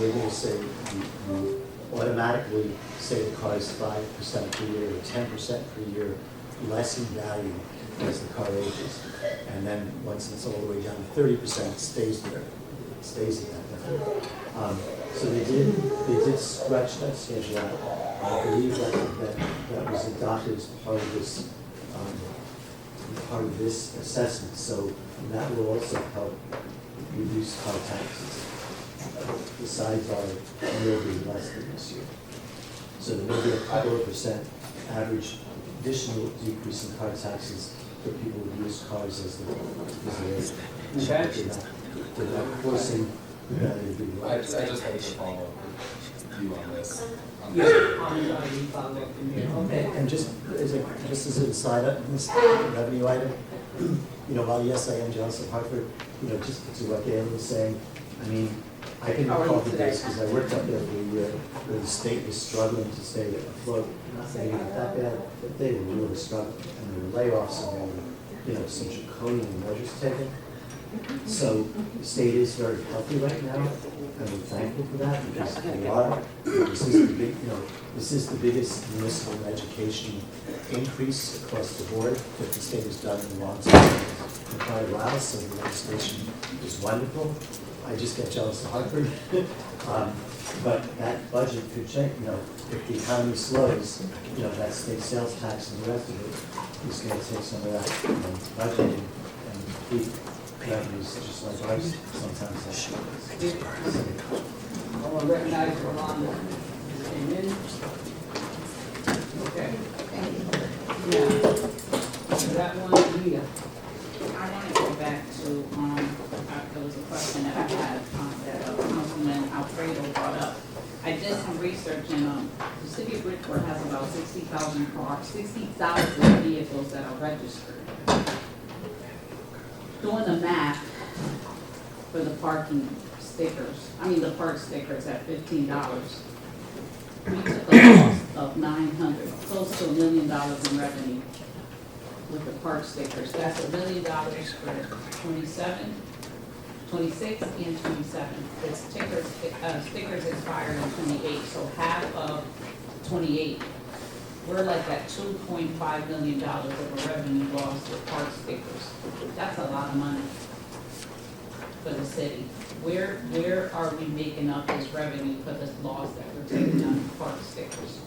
K: we're going to say you automatically say the car is 5% per year or 10% per year less in value as the car ages. And then once it's all the way down to 30%, it stays there. It stays in that value. So they did stretch that schedule out. I believe that was adopted as part of this assessment. So that will also help reduce car taxes. The sides will be less than this year. So there may be a couple of percent average additional decrease in car taxes for people with used cars as they're not forcing the value to be
N: I
K: low.
N: just had to follow up with you on this.
K: And just as an aside, this revenue item, while yes, I am jealous of Hartford, just to what Dan was saying, I mean, I can recall the days because I worked up there for a year where the state was struggling to stay afloat. Not saying it was that bad, but they were really struggling. And there were layoffs and there were, some draconian measures taken. So the state is very healthy right now, and we're thankful for that because they are. This is the biggest municipal education increase across the board that the state has done in a long time, in quite a while. So the legislation is wonderful. I just get jealous of Hartford. But that budget could change, if the economy slows, that state sales tax and the rest of it is going to take some of that budgeting and keep revenues just like ours sometimes.
C: I want to recognize Rolanda who came in. Okay. Yeah. That one, Rita.
O: I want to go back to, there was a question that I had, that Councilman Alfredo brought up. I did some research and, the city of Bridgeport has about 60,000 vehicles that are registered. Doing the math for the parking stickers, the park stickers at $15, we took a loss of 900, close to $1 million in revenue with the park stickers. That's $1 million for 27, 26, and 27. The stickers expired in 28, so half of 28. We're like at $2.5 million of a revenue loss with park stickers. That's a lot of money for the city. Where are we making up this revenue for this loss that we're taking on park stickers?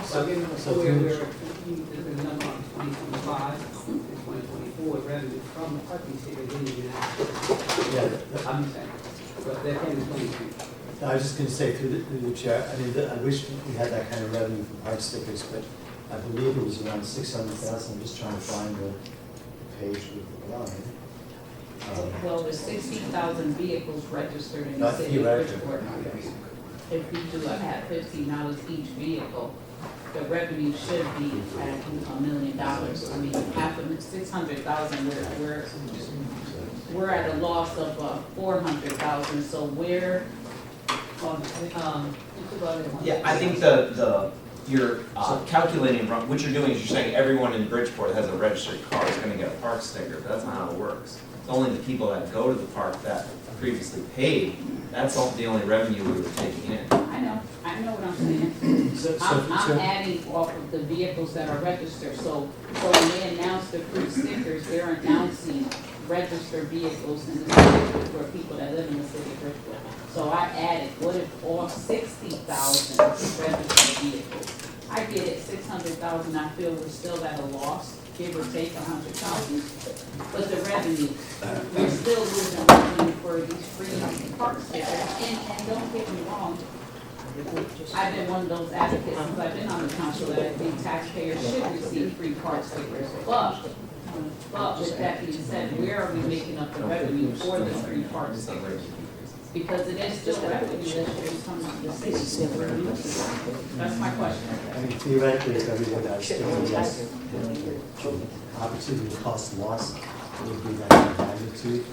C: So again, we're the number on 2025 and 2024 revenue from the parking sticker didn't even happen. I'm saying, but that came in 2023.
K: I was just going to say through the chair, I wish we had that kind of revenue from park stickers, but I believe it was around 600,000. I'm just trying to find the page with the line.
O: Well, there's 60,000 vehicles registered in the city of Bridgeport. If we do at $15 each vehicle, the revenue should be at $1 million. Half of 600,000, we're at a loss of 400,000. So where?
A: Yeah, I think the you're calculating, what you're doing is you're saying everyone in Bridgeport that has a registered car is gonna get a park sticker, but that's not how it works. It's only the people that go to the park that previously paid, that's the only revenue we were taking in.
O: I know what I'm saying.
K: So-
O: I'm adding off of the vehicles that are registered, so when they announce the free stickers, they're announcing registered vehicles in the city for people that live in the city of Bridgeport. So I added, what if all 60,000 registered vehicles? I get it, 600,000, I feel we're still at a loss, give or take 100,000. But the revenue, we're still losing revenue for these free park stickers. And don't get me wrong, I've been one of those advocates since I've been on the council that I think taxpayers should receive free park stickers. But with that being said, where are we making up the revenue for the free park stickers? Because it is still revenue that should be coming to the city. That's my question.
K: I mean, theoretically, if everyone got stickers, yes, the opportunity to cost loss would be that magnitude.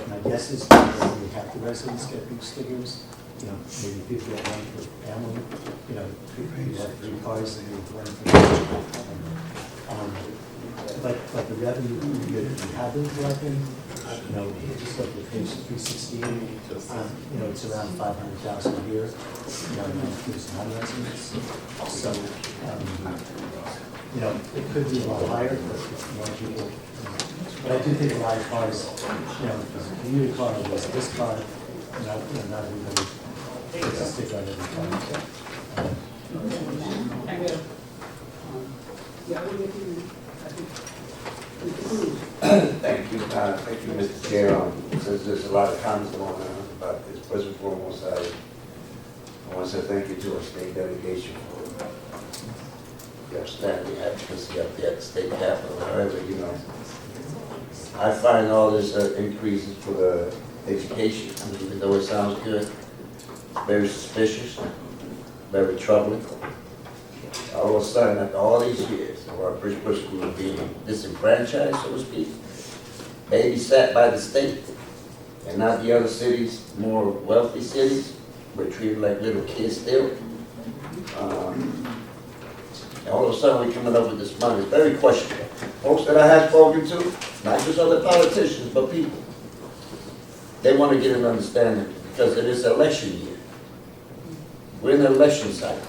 K: My guess is that only half the residents get these stickers. You know, maybe people get one for family, you know, you have 3 cars and you have one for but the revenue we have been collecting, you know, just like the page 316, you know, it's around 500,000 a year, you know, and that includes non-residents. So, you know, it could be a lot higher, but more people, but I do think a lot of cars, you know, the new car was this car, not everybody. It's a sticker on every car.
P: Thank you, Mr. Chair. Since there's a lot of comments going on about this, first and foremost, I want to say thank you to our state delegation for your standing advocacy up there at the state capitol. However, you know, I find all this increases for the education, I mean, even though it sounds good, very suspicious, very troubling. All of a sudden, after all these years of our Bridgeport school being disenfranchised, so to speak, babysat by the state, and not the other cities, more wealthy cities, we're treated like little kids still. And all of a sudden, we're coming up with this money. It's very questionable. Folks that I have spoken to, not just other politicians, but people, they want to get an understanding because it is election year. We're in the election cycle.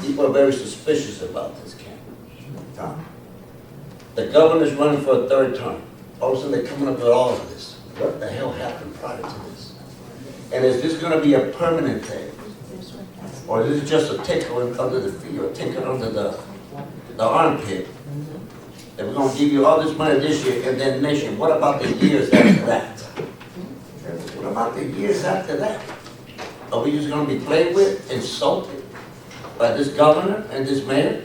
P: People are very suspicious about this campaign. The governor's running for a 3rd term. All of a sudden they're coming up with all of this. What the hell happened prior to this? And is this going to be a permanent thing? Or is this just a tickle under the feet or a tickle under the armpit? And we're going to give you all this money this year and then next year. What about the years after that? What about the years after that? Are we just going to be played with, insulted by this governor and this mayor?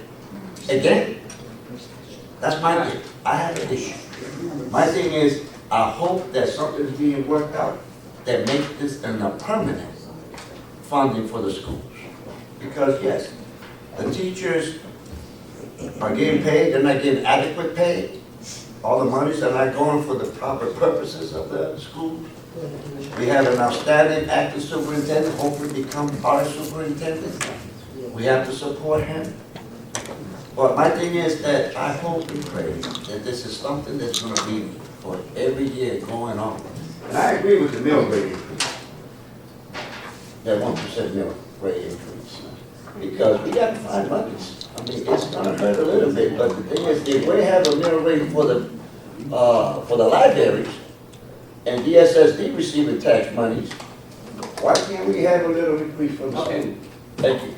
P: Again, that's my thing. I have an issue. My thing is, I hope that something is being worked out that makes this a permanent funding for the schools. Because yes, the teachers are getting paid, they're not getting adequate pay. All the monies are not going for the proper purposes of the schools. We have an outstanding acting superintendent, hopefully become our superintendent. We have to support him. But my thing is that I hope and pray that this is something that's going to be for every year going on. And I agree with the mill rate increase. That 1% mill rate increase. Because we got to find monies. I mean, it's going to hurt a little bit, but the thing is, if we have a mill rate for the libraries, and DSSD receiving tax monies, why can't we have a little increase for the school? Thank you.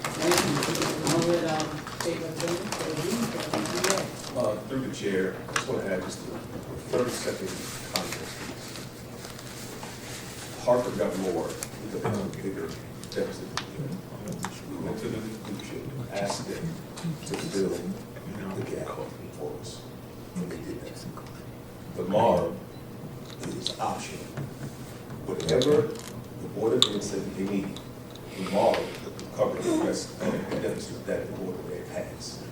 Q: Through the chair, I just want to add just a 30-second context. Hartford got more with a bigger deficit. We went to the leadership, asked them to fill the gap for us, and they did that. The MARB is optional. Whatever the Board of Ed said that they need, the MARB covered the rest of the deficit that the Board of Ed has.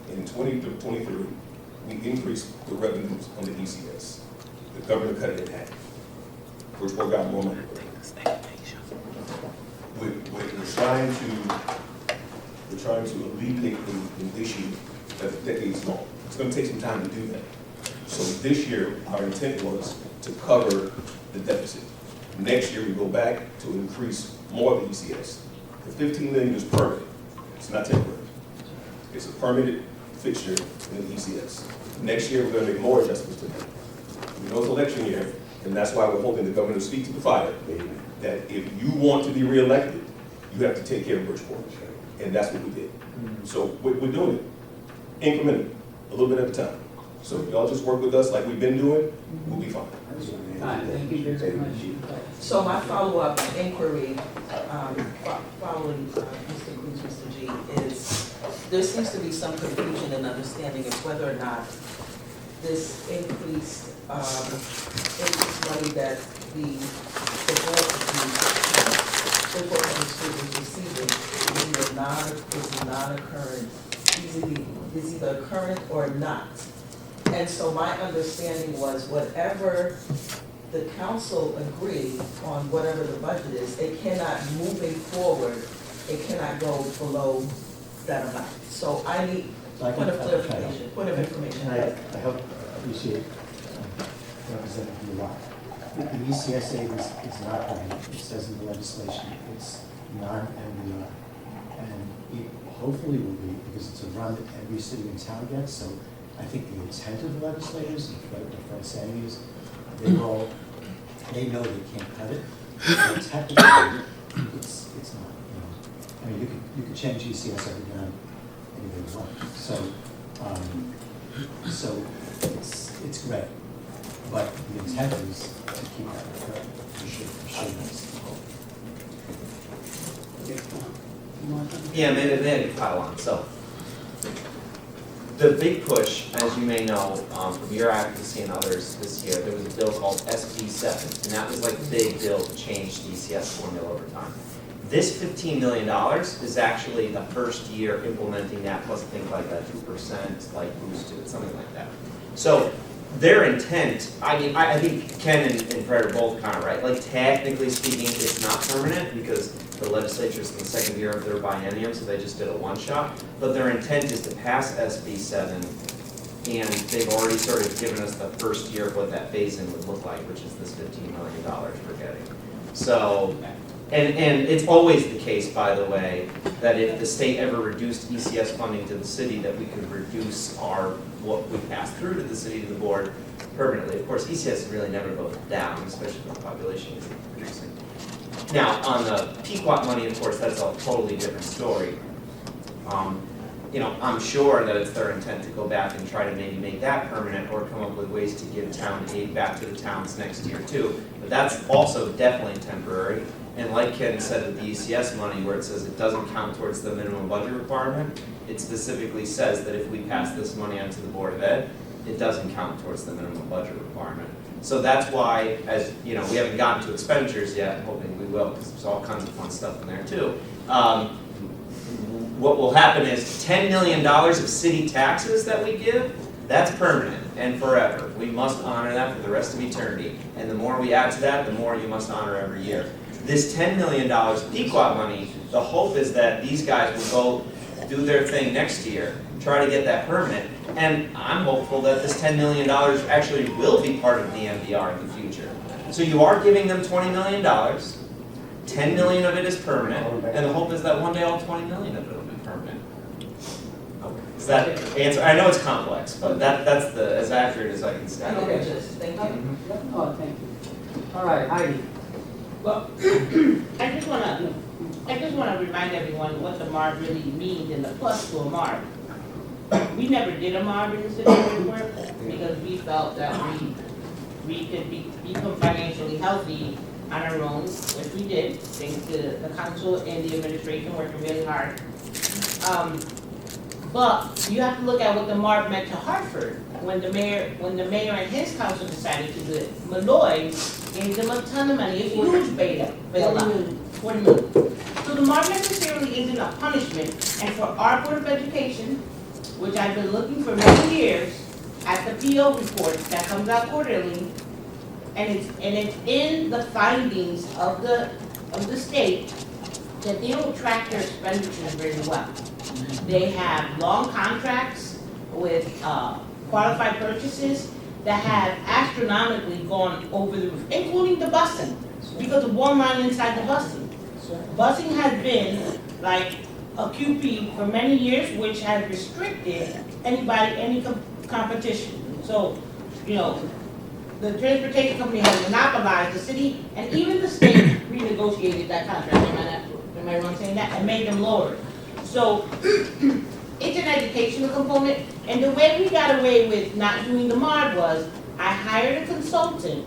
Q: In 2023, we increased the revenues on the ECS. The governor cut it in half. Bridgeport got more money. We're trying to We're trying to alleviate an issue that's decades long. It's gonna take some time to do that. So this year, our intent was to cover the deficit. Next year, we go back to increase more of the ECS. The 15 million is permanent, it's not temporary. It's a permanent fixture in the ECS. Next year, we're gonna make more adjustments to that. We know it's election year, and that's why we're holding the governor's feet to the fire, that if you want to be reelected, you have to take care of Bridgeport. And that's what we did. So we're doing it incrementally, a little bit at a time. So if y'all just work with us like we've been doing, we'll be fine.
C: Thank you very much.
R: So my follow-up inquiry, following Mr. Cruz, Mr. G, is there seems to be some confusion and understanding of whether or not this increased money that the board of students receiving is non-occurrent, is either current or not. And so my understanding was whatever the council agreed on, whatever the budget is, it cannot, moving forward, it cannot go below that amount. So I need point of clarification, point of information.
K: And I hope appreciate Representative Mullah. The ECS aid is not permanent. It says in the legislation it's non-MBR. And it hopefully will be, because it's a run that every city and town gets. So I think the intent of the legislators, and what Fred's saying is, they know they can't cut it. But technically, it's not, you know. I mean, you could change ECS every time anyway you want. So it's great. But the intent is to keep that recurring, for sure that's the hope.
A: Yeah, maybe pile on. So, the big push, as you may know, from your advocacy and others this year, there was a bill called SB7, and that was like the big bill to change the ECS formula over time. This $15 million is actually the first year implementing that, plus I think like a 2% like boost to it, something like that. So their intent, I mean, I think Ken and Fred are both kind of right. Like technically speaking, it's not permanent because the legislature's in the second year of their biennium, so they just did a one-shot. But their intent is to pass SB7, and they've already sort of given us the first year of what that phase-in would look like, which is this $15 million we're getting. So, and it's always the case, by the way, that if the state ever reduced ECS funding to the city, that we could reduce what we pass through to the city, to the board, permanently. Of course, ECS really never goes down, especially when the population is increasing. Now, on the Pequot money, of course, that's a totally different story. You know, I'm sure that it's their intent to go back and try to maybe make that permanent or come up with ways to give town aid back to the towns next year too. But that's also definitely temporary. And like Ken said with the ECS money, where it says it doesn't count towards the minimum budget requirement, it specifically says that if we pass this money onto the Board of Ed, it doesn't count towards the minimum budget requirement. So that's why, as you know, we haven't gotten to expenditures yet, I'm hoping we will, because there's all kinds of fun stuff in there too. What will happen is $10 million of city taxes that we give, that's permanent and forever. We must honor that for the rest of eternity. And the more we add to that, the more you must honor every year. This $10 million Pequot money, the hope is that these guys will go do their thing next year, try to get that permanent. And I'm hopeful that this $10 million actually will be part of the MDR in the future. So you are giving them $20 million, 10 million of it is permanent, and the hope is that one day all 20 million of it will be permanent. Okay. Is that answer? I know it's complex, but that's as accurate as I can say.
R: Okay, thank you.
C: Oh, thank you. All right, Heidi. Well,
O: I just wanna remind everyone what the MARB really means and the plus to a MARB. We never did a MARB in the city of Bridgeport because we felt that we could become financially healthy on our own, which we did, thanks to the council and the administration working really hard. But you have to look at what the MARB meant to Hartford when the mayor and his council decided to do it. Malloy gave them a ton of money, a huge bailout, $40 million. So the MARB necessarily isn't a punishment, and for our Board of Education, which I've been looking for many years at the PO report that comes out quarterly, and it's in the findings of the state that they don't track their expenditures very well.
S: They have long contracts with qualified purchases that have astronomically gone over the roof, including the busing, because of one line inside the busing. Busing has been like a QP for many years, which has restricted any competition. So, you know, the transportation company has monopolized the city, and even the state renegotiated that contract. Am I wrong saying that? And made them lower. So it's an educational component, and the way we got away with not doing the MARD was I hired a consultant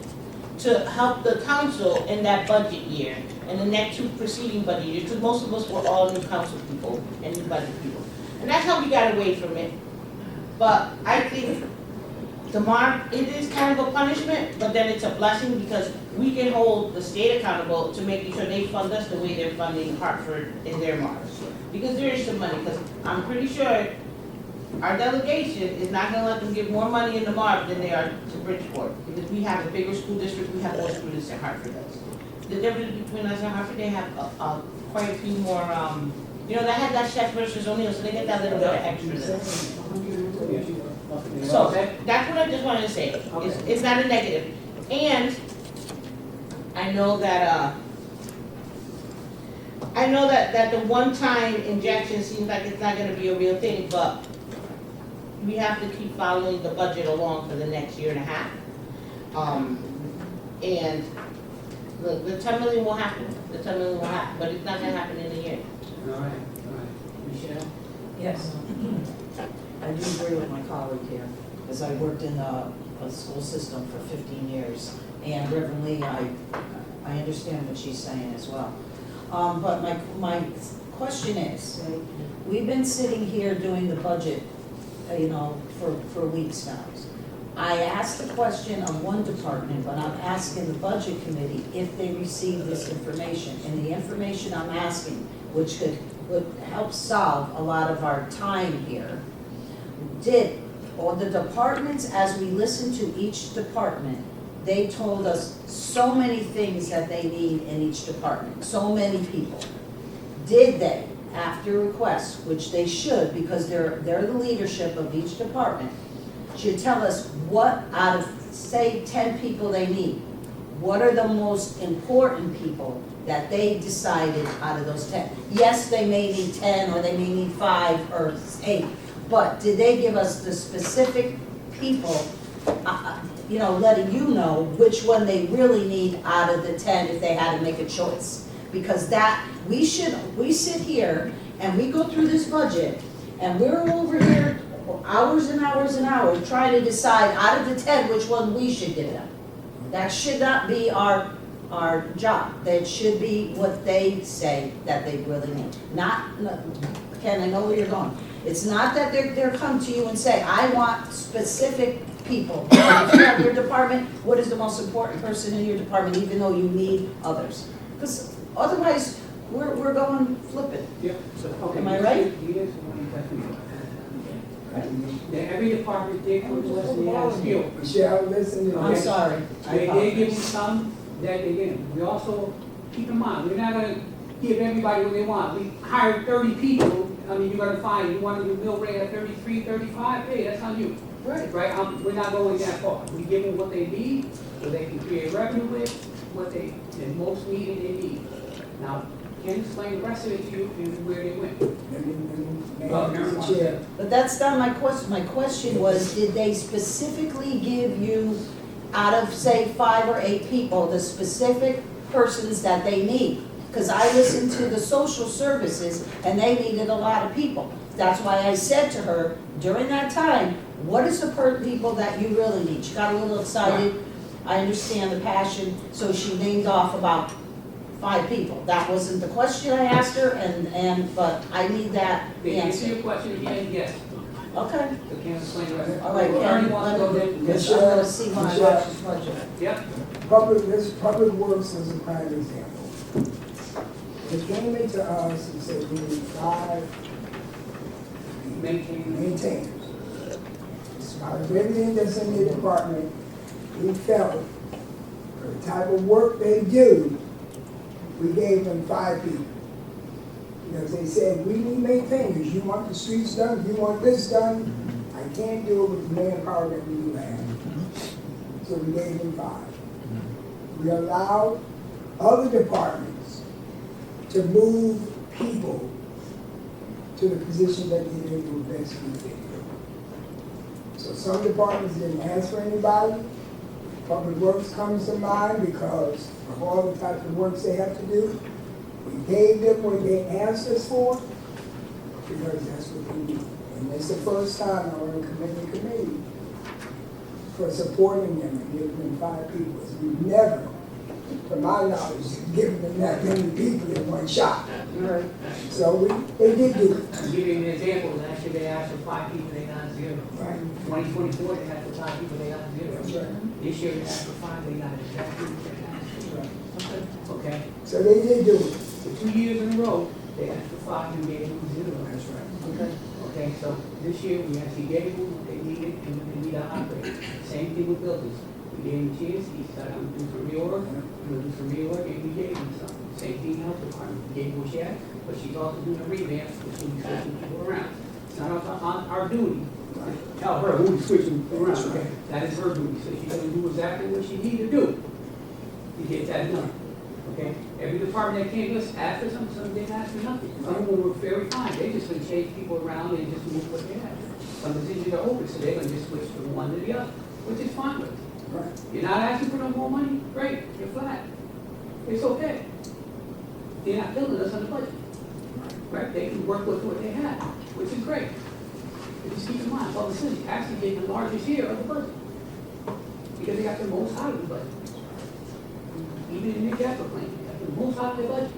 S: to help the council in that budget year and the next two preceding budget years, because most of us were all new council people and new budget people. And that's how we got away from it. But I think the MARD, it is kind of a punishment, but then it's a blessing because we can hold the state accountable to making sure they fund us the way they're funding Hartford in their MARD. Because there is some money, because I'm pretty sure our delegation is not gonna let them give more money in the MARD than they are to Bridgeport. Because we have a bigger school district, we have more students than Hartford does. The difference between us and Hartford, they have quite a few more, you know, they have that Chef versus O'Neill, so they get that little bit of extra. So, that's what I just wanted to say. It's not a negative. And I know that the one-time injection seems like it's not gonna be a real thing, but we have to keep following the budget along for the next year and a half. And the 10 million will happen, but it's not gonna happen in a year.
C: All right. Michelle?
T: Yes. I do agree with my colleague here, as I worked in a school system for 15 years. And Reverend Lee, I understand what she's saying as well. But my question is, we've been sitting here doing the budget, you know, for weeks now. I asked the question of one department, but I'm asking the budget committee if they received this information. And the information I'm asking, which would help solve a lot of our time here, did all the departments, as we listened to each department, they told us so many things that they need in each department, so many people. Did they, after requests, which they should, because they're the leadership of each department, should tell us what out of, say, 10 people they need, what are the most important people that they decided out of those 10? Yes, they may need 10, or they may need 5 or 8, but did they give us the specific people, you know, letting you know which one they really need out of the 10 if they had to make a choice? Because that, we sit here and we go through this budget and we're over here hours and hours and hours trying to decide out of the 10 which one we should give them. That should not be our job. That should be what they say that they really need. Ken, I know where you're going. It's not that they're come to you and say, I want specific people. If you have your department, what is the most important person in your department, even though you need others? Because otherwise, we're going flipping.
C: Yeah. Okay.
T: Am I right?
C: Yes. Every department, they come to us and they ask you.
D: Michelle, listen.
T: I'm sorry.
C: They give you some that they give. We also, keep in mind, we're not gonna give everybody what they want. We hired 30 people, I mean, you're gonna find, you want to do mill rate at 33, 35, hey, that's on you.
T: Right.
C: Right, we're not going that far. We give them what they need, so they can create revenue with, what they, the most needed they need. Now, can explain the rest of it to you and where they went.
T: But that's not my question. My question was, did they specifically give you, out of say 5 or 8 people, the specific persons that they need? Because I listened to the social services and they needed a lot of people. That's why I said to her during that time, what is the people that you really need? She got a little excited. I understand the passion, so she named off about 5 people. That wasn't the question I asked her, but I need that
C: They
T: answer.
C: answer your question again, yes.
T: Okay.
C: So can't explain the rest.
T: All right, Ken, I'm gonna see when I watch this budget.
C: Yep.
D: Public Works is a prime example. They came into us and said we need 5 maintainers. Out of everything that's in the department, we felt for the type of work they do, we gave them 5 people. Because they said, we need maintainers, you want the streets done, you want this done, I can't do it with the manpower that we do have. So we gave them 5. We allowed other departments to move people to the position that they didn't do best fit. So some departments didn't ask for anybody. Public Works comes to mind because of all the types of works they have to do. We gave them what they asked us for because that's what they need. And it's the first time I want to commend the committee for supporting them and giving them 5 people. We've never, to my knowledge, given them that many people in one shot.
C: Right.
D: So they did do it.
C: I'll give you an example. Last year they asked for 5 people, they got 0.
D: Right.
C: 2024, they asked for 5 people, they got 0.
D: That's right.
C: This year they asked for 5, they got exactly what they asked for.
D: Right.
C: Okay?
D: So they did do it.
C: So 2 years in a row, they asked for 5 and gave them 0.
D: That's right.
C: Okay? Okay, so this year we actually gave them what they needed and what they need to operate. Same thing with buildings. We gave him a chance, he started to do some reorg, and we gave him some. Same thing health department, we gave her what she had, but she's also doing a revamp, which will be switching people around. It's not on our duty to tell her who to switch them around, okay? That is her duty, so she's gonna do exactly what she needs to do to get that done, okay? Every department that came to us asked for something, some didn't ask for nothing. Some of them were very fine, they just gonna change people around and just move what they have. Some positions are open, so they're gonna just switch from one to the other, which is fine with us.
D: Right.
C: You're not asking for no more money? Great, you're flat. It's okay. They're not killing us on the budget. Right? They can work with what they have, which is great. But just keep in mind, Public City actually gave the largest share of the budget. Because they got the most out of the budget. Even in the capital plan, they got the most out of the budget.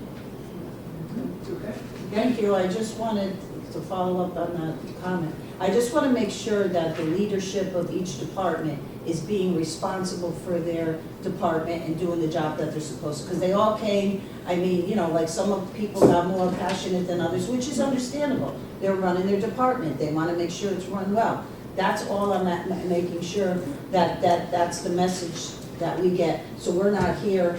C: Okay?
T: Thank you. I just wanted to follow up on that comment. I just want to make sure that the leadership of each department is being responsible for their department and doing the job that they're supposed to. Because they all came, I mean, you know, like some of people got more passionate than others, which is understandable. They're running their department. They want to make sure it's run well. That's all I'm at, making sure that that's the message that we get. So we're not here,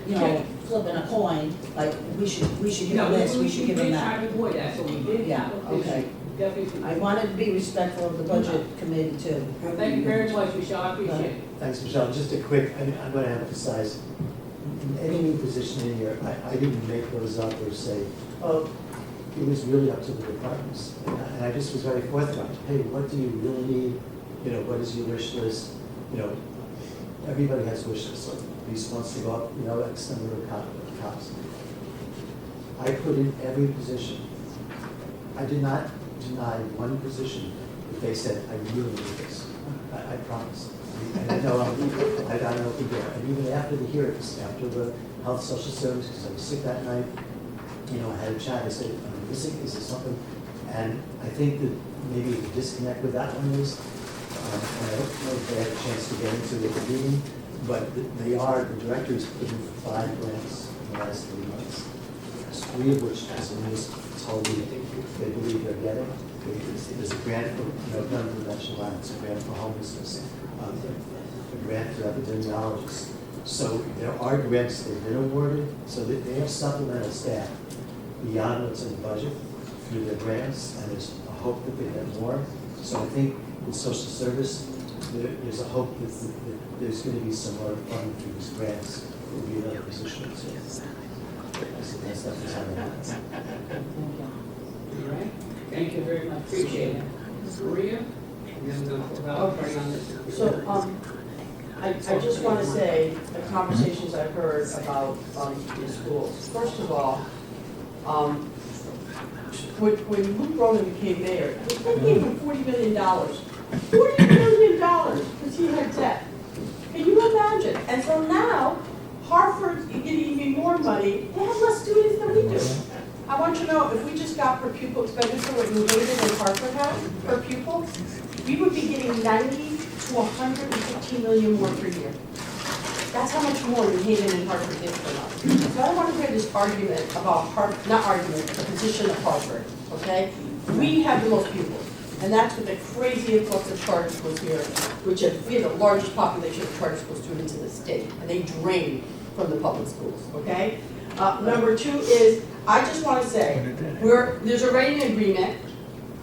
T: you know, flipping a coin, like we should give them this, we should give them that.
C: We tried to avoid that, so we did.
T: Yeah, okay.
C: Definitely.
T: I wanted to be respectful of the budget committee too.
C: Thank you very much, Michelle, I appreciate it.
K: Thanks, Michelle. Just a quick, I'm going to emphasize, in any new position in here, I didn't make those up or say, oh, it was really up to the departments. And I just was very forthright. Hey, what do you really need? You know, what is your wish list? You know, everybody has wish lists. Like, police wants to go up, you know, X number of cops. I put in every position. I did not deny one position if they said, I really need this. I promise. And I know I got an open door. And even after the hearings, after the health social service, because I was sick that night, you know, I had a chat. I said, I'm missing, is there something? And I think that maybe the disconnect with that one is, and I don't know if they had a chance to get into the meeting, but the directors put in 5 grants in the last 3 months. 3 of which, as the news told me, they believe they're getting. There's a grant for, you know, non-conventional violence, a grant for homelessness, a grant for epidemiologists. So there are grants that have been awarded, so that they have supplemental staff beyond what's in the budget through their grants, and there's a hope that they get more. So I think with social service, there's a hope that there's going to be some more funding through these grants. Will be another position. So that's how that happens.
C: All right, thank you very much, appreciate it. Maria?
E: So, I just want to say, the conversations I've heard about the schools. First of all, when Luke Roman became mayor, they gave him $40 million. $40 million, because he had debt. Can you imagine? And so now, Hartford's getting even more money. They have less students than we do. I want you to know, if we just got per pupil expenditure what New Haven and Hartford have per pupil, we would be getting 90 to 115 million more per year. That's how much more New Haven and Hartford did for us. So I don't want to hear this argument about not argument, the position of Hartford, okay? We have the most pupils, and that's with the crazy influx of charter schools here, which we have the largest population of charter school students in the state, and they drain from the public schools, okay? Number two is, I just wanna say, there's already an agreement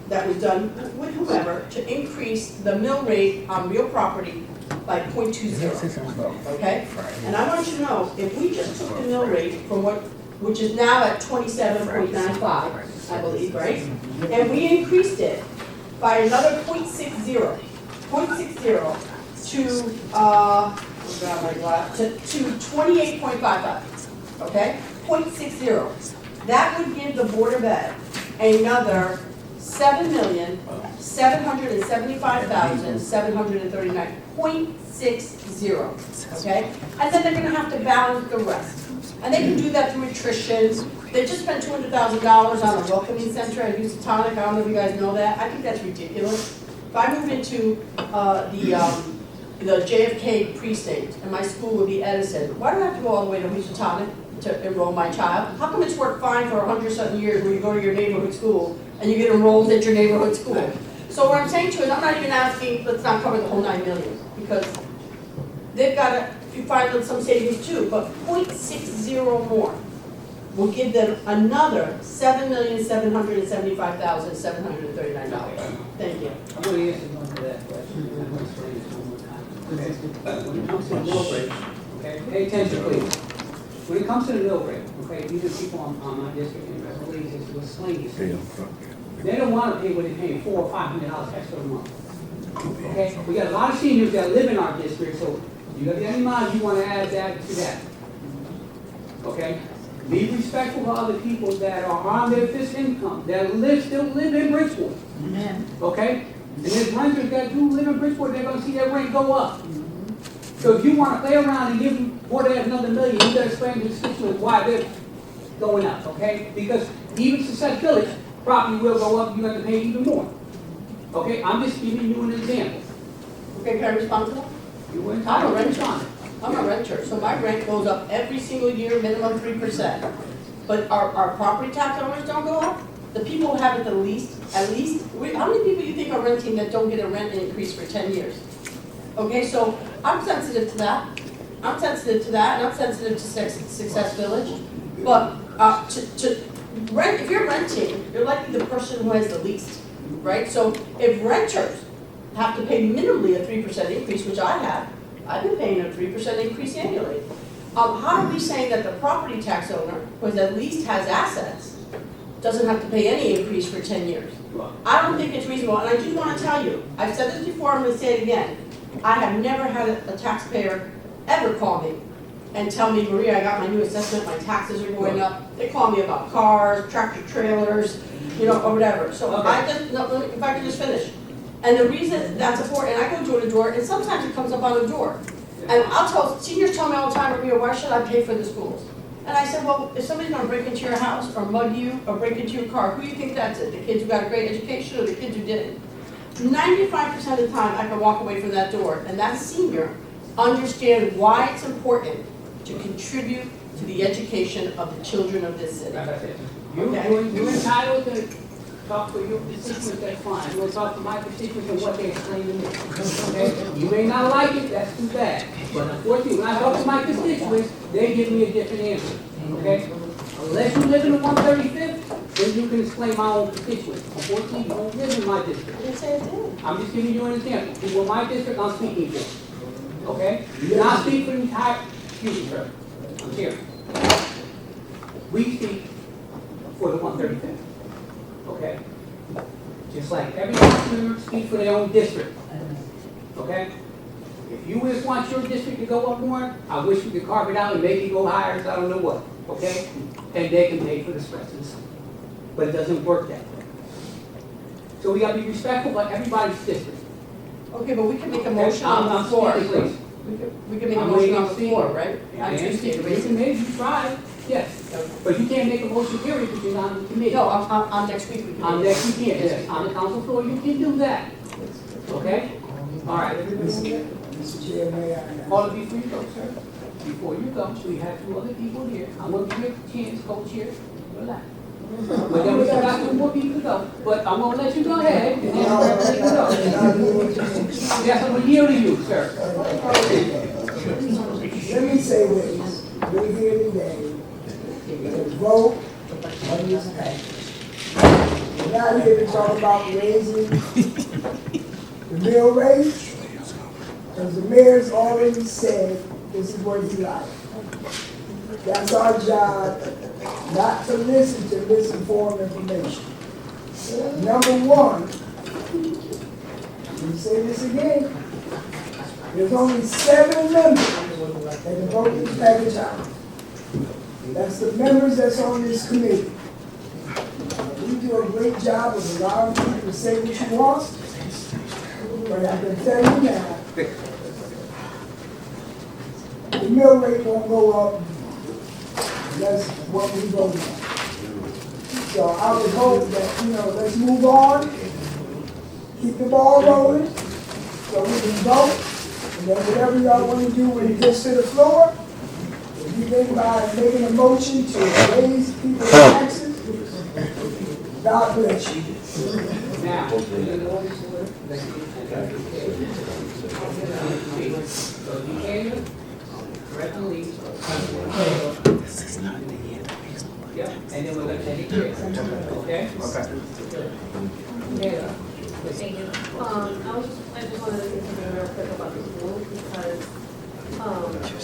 E: that was done with whoever to increase the mill rate on real property by 0.20, okay? And I want you to know, if we just took the mill rate from which is now at 27.95, I believe, right? And we increased it by another 0.60 to, to 28.55, okay? 0.60. That would give the Board of Ed another $7,755,739.60, okay? And then they're gonna have to balance the rest. And they can do that through attrition. They just spent $200,000 on a welcoming center at Housatonic. I don't know if you guys know that. I think that's ridiculous. If I move into the JFK precinct and my school would be Edison, why do I have to go all the way to Housatonic to enroll my child? How come it's worked fine for 100-something years when you go to your neighborhood school and you get enrolled at your neighborhood school? So what I'm saying to you is, I'm not even asking, let's not cover the whole $9 million, because they've got to, if you find some savings too, but 0.60 more will give them another $7,775,739. Thank you.
C: I'm going to answer one to that question. I'm going to explain it one more time. When it comes to the mill rate, okay, pay attention please. When it comes to the mill rate, okay, these are people on my district and Beverly Hills will explain this to you. They don't want to pay what they're paying, $400 or $500 extra a month. Okay, we got a lot of seniors that live in our district, so you got to get in mind you want to add that to that. Okay, be respectful of other people that are on their fixed income, that still live in Bridgeport.
T: Amen.
C: Okay, and there's renters that do live in Bridgeport, they're going to see their rent go up. So if you want to play around and give them more than another million, you got to explain to the constituents why they're going up, okay? Because even Success Village, property will go up, you have to pay even more. Okay, I'm just giving you an example.
E: Okay, can I respond to that? I'm a renter. I'm a renter, so my rent goes up every single year, minimum 3%. But our property tax owners don't go up? The people who have it the least, how many people do you think are renting that don't get a rent increase for 10 years? Okay, so I'm sensitive to that. I'm sensitive to that, and I'm sensitive to Success Village. But to rent, if you're renting, you're likely the person who has the least, right? So if renters have to pay minimally a 3% increase, which I have, I've been paying a 3% increase annually. How are we saying that the property tax owner, who at least has assets, doesn't have to pay any increase for 10 years? I don't think it's reasonable, and I just want to tell you, I've said this before, I'm going to say it again. I have never had a taxpayer ever call me and tell me, Maria, I got my new assessment, my taxes are going up. They call me about cars, tractor trailers, you know, or whatever. So if I could just finish. And the reason that's important, I go door to door, and sometimes it comes up on the door. And seniors tell me all the time, Maria, why should I pay for the schools? And I said, well, if somebody's gonna break into your house or mug you or break into your car, who do you think that's it? The kids who got a great education or the kids who didn't? 95% of the time, I can walk away from that door, and that senior understand why it's important to contribute to the education of the children of this city.
C: You're entitled to talk to your constituents, that's fine. You want to talk to my constituents and what they explain to me. Okay? You may not like it, that's too bad. But unfortunately, when I talk to my constituents, they give me a different answer. Okay? Unless you live in the 135th, then you can explain my own constituents. Unfortunately, you don't live in my district. I'm just giving you an example. People in my district, I'm speaking for. Okay? Not speak for the entire, excuse me, sir. I'm here. We speak for the 135th. Okay? Just like every councilman speaks for their own district. Okay? If you just want your district to go up more, I wish we could carve it out and make it go higher, so I don't know what. Okay? And they can pay for the stresses. But it doesn't work that way. So we gotta be respectful of everybody's district.
E: Okay, but we can make a motion on the floor. We can make a motion on the floor, right? On Tuesday,
C: Maybe you try, yes. But you can't make a motion period because you're not on the committee.
E: No, on next week we can.
C: On next week, yes. On the council floor, you can do that. Okay? All right.
D: Mr. Chair, may I?
C: All of you, before you go, sir. Before you go, we have two other people here. I'm going to give you a chance, co-chair. Relax. But then we still got two more people to go. But I'm going to let you go ahead, and then I'll let you go. Yes, I'm going to yield to you, sir.
D: Let me say this, we're here today to vote on this package. We're not here to talk about raising the mill rate, because the mayor's already said this is what he likes. That's our job, not to listen to misinformed information. Number one, let me say this again, there's only 7 members that can vote this package out. That's the members that's on this committee. We do a great job of allowing people to say what you want, but I can tell you now, the mill rate won't go up. That's what we vote on. So I would hope that, let's move on, keep the ball rolling, so we can vote, and then whatever y'all want to do when it gets to the floor, if you think about making a motion to raise people's taxes, God bless you.
C: Now, so you can correctly. Yep, and then we're gonna take it. Okay? Okay.
J: Yeah. Thank you. I just wanted to continue real quick about the schools because,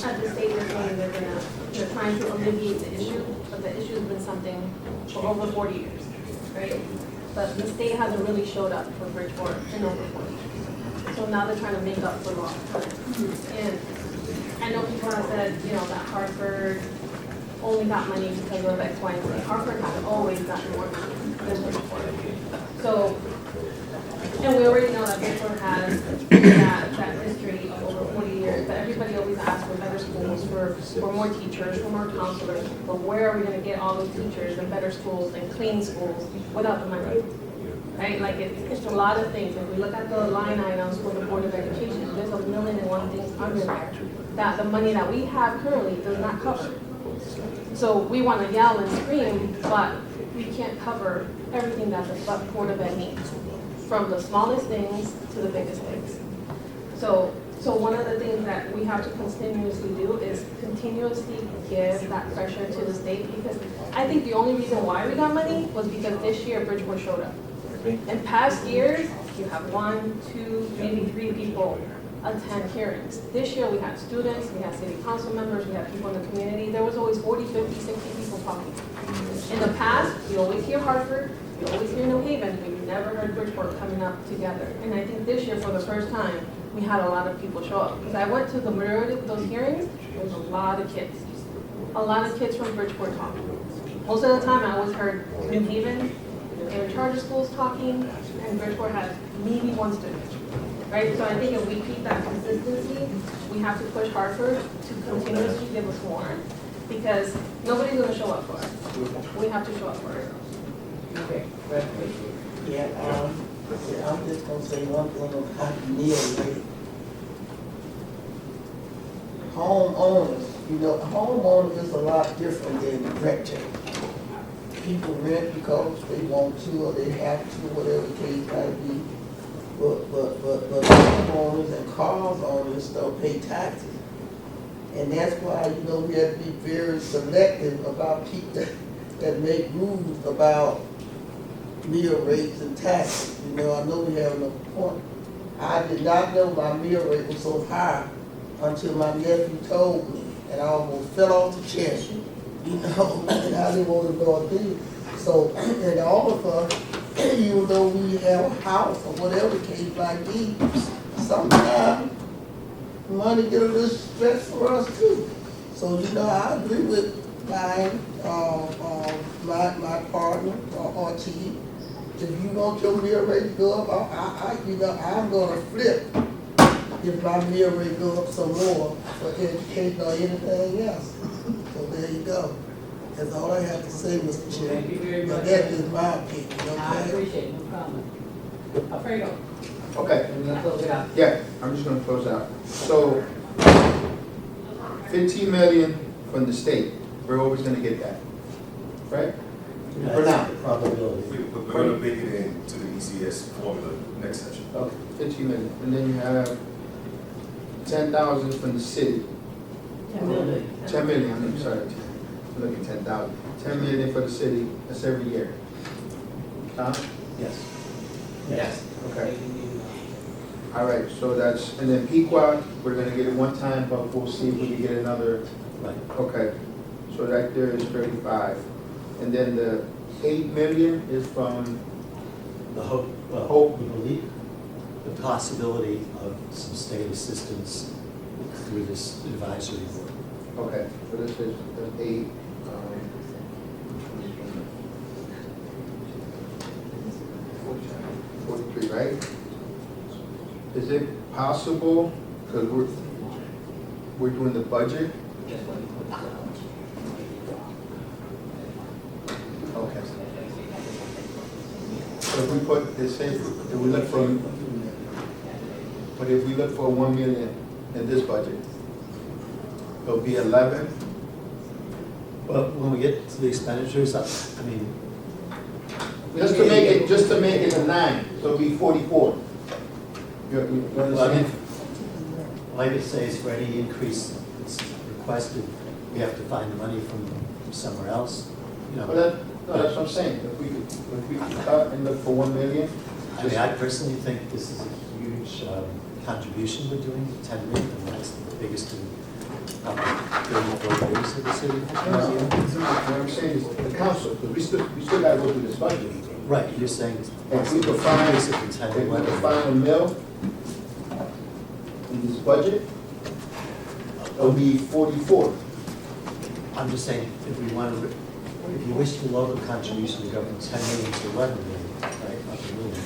J: at the state they're saying they're trying to alleviate the issue, but the issue has been something for over 40 years, right? But the state hasn't really showed up for Bridgeport in over 40 years. So now they're trying to make up for lost time. And I know people have said, that Hartford only got money because of X, Y, and Z. Hartford has always gotten more money than Bridgeport. So, and we already know that Bridgeport has that history of over 40 years, but everybody always asks for better schools, for more teachers, for more counselors, but where are we gonna get all those teachers and better schools and clean schools without the money? Right, like it's a lot of things. If we look at the line items for the Board of Education, there's 1,000,001 things under there that the money that we have currently does not cover. So we want to yell and scream, but we can't cover everything that the Board of Ed needs, from the smallest things to the biggest things. So one of the things that we have to continuously do is continuously give that pressure to the state, because I think the only reason why we got money was because this year Bridgeport showed up. In past years, you have 1, 2, maybe 3 people attend hearings. This year we had students, we had city council members, we had people in the community. There was always 40, 50, 60 people talking. In the past, you always hear Hartford, you always hear New Haven, but you never heard Bridgeport coming up together. And I think this year, for the first time, we had a lot of people show up. Because I went to the majority of those hearings, there was a lot of kids. A lot of kids from Bridgeport talking. Most of the time, I always heard New Haven, they were charter schools talking, and Bridgeport had maybe 1 student. Right, so I think if we keep that consistency, we have to push Hartford to continuously give us more, because nobody's gonna show up for us. We have to show up for ourselves.
C: Okay.
M: Yeah, I'm just gonna say one thing about the mill rate. Homeowners, homeowners is a lot different than renting. People rent because they want to or they have to, whatever the case might be. But homeowners and cars owners don't pay taxes. And that's why, we have to be very selective about people that make rules about meal rates and taxes. I know we have an point. I did not know my meal rate was so high until my nephew told me, and I almost fell off the chair. And I didn't want to go and do it. So, and all of us, even though we have a house or whatever the case might be, sometimes money get a little stressed for us too. So, I agree with my partner or team. If you want your meal rate to go up, I'm gonna flip if my meal rate go up some more for education or anything else. So there you go. That's all I have to say, Mr. Chair.
C: Thank you very much.
M: But that is my opinion, okay?
C: I appreciate it, no problem. Alfredo.
N: Okay.
C: And we're gonna close it out.
N: Yeah, I'm just gonna close out. So, 15 million from the state, we're always gonna get that, right? For now.
K: Probability.
Q: We're gonna make it into the ECS formula next session.
N: Okay, 15 million. And then you have 10,000 from the city.
E: 10 million.
N: 10 million, I'm sorry. From
L: look at 10,000. 10 million for the city, that's every year. Tom?
K: Yes.
A: Yes.
L: Okay. All right, so that's, and then Pequot, we're gonna get it one time, but we'll see if we can get another.
K: Right.
L: Okay, so right there is 35. And then the 8 million is from
K: The hope, well,
L: Hope.
K: we believe the possibility of some state assistance through this advisory board.
L: Okay, so this is the 8, 43, right? Is it possible, because we're doing the budget? Okay. So if we put this in, if we look for, but if we look for 1 million in this budget, it'll be 11.
K: Well, when we get to the expenditures, I mean,
L: Just to make it a 9, so it'll be 44. You understand?
K: like it says, for any increase that's requested, we have to find the money from somewhere else, you know.
L: Well, that's what I'm saying, if we could cut and look for 1 million.
K: I mean, I personally think this is a huge contribution we're doing, 10 million, and that's the biggest in 34 years of the city.
L: What I'm saying is the council, because we still gotta go through this budget.
K: Right, you're saying it's
L: If we could find,
K: increase it from 10
L: if
K: to
L: we
K: 11.
L: could find a mill in this budget, it'll be 44.
K: I'm just saying, if we want to, if you wish to lower the contribution to go from 10 million to 11 million, right, up a million,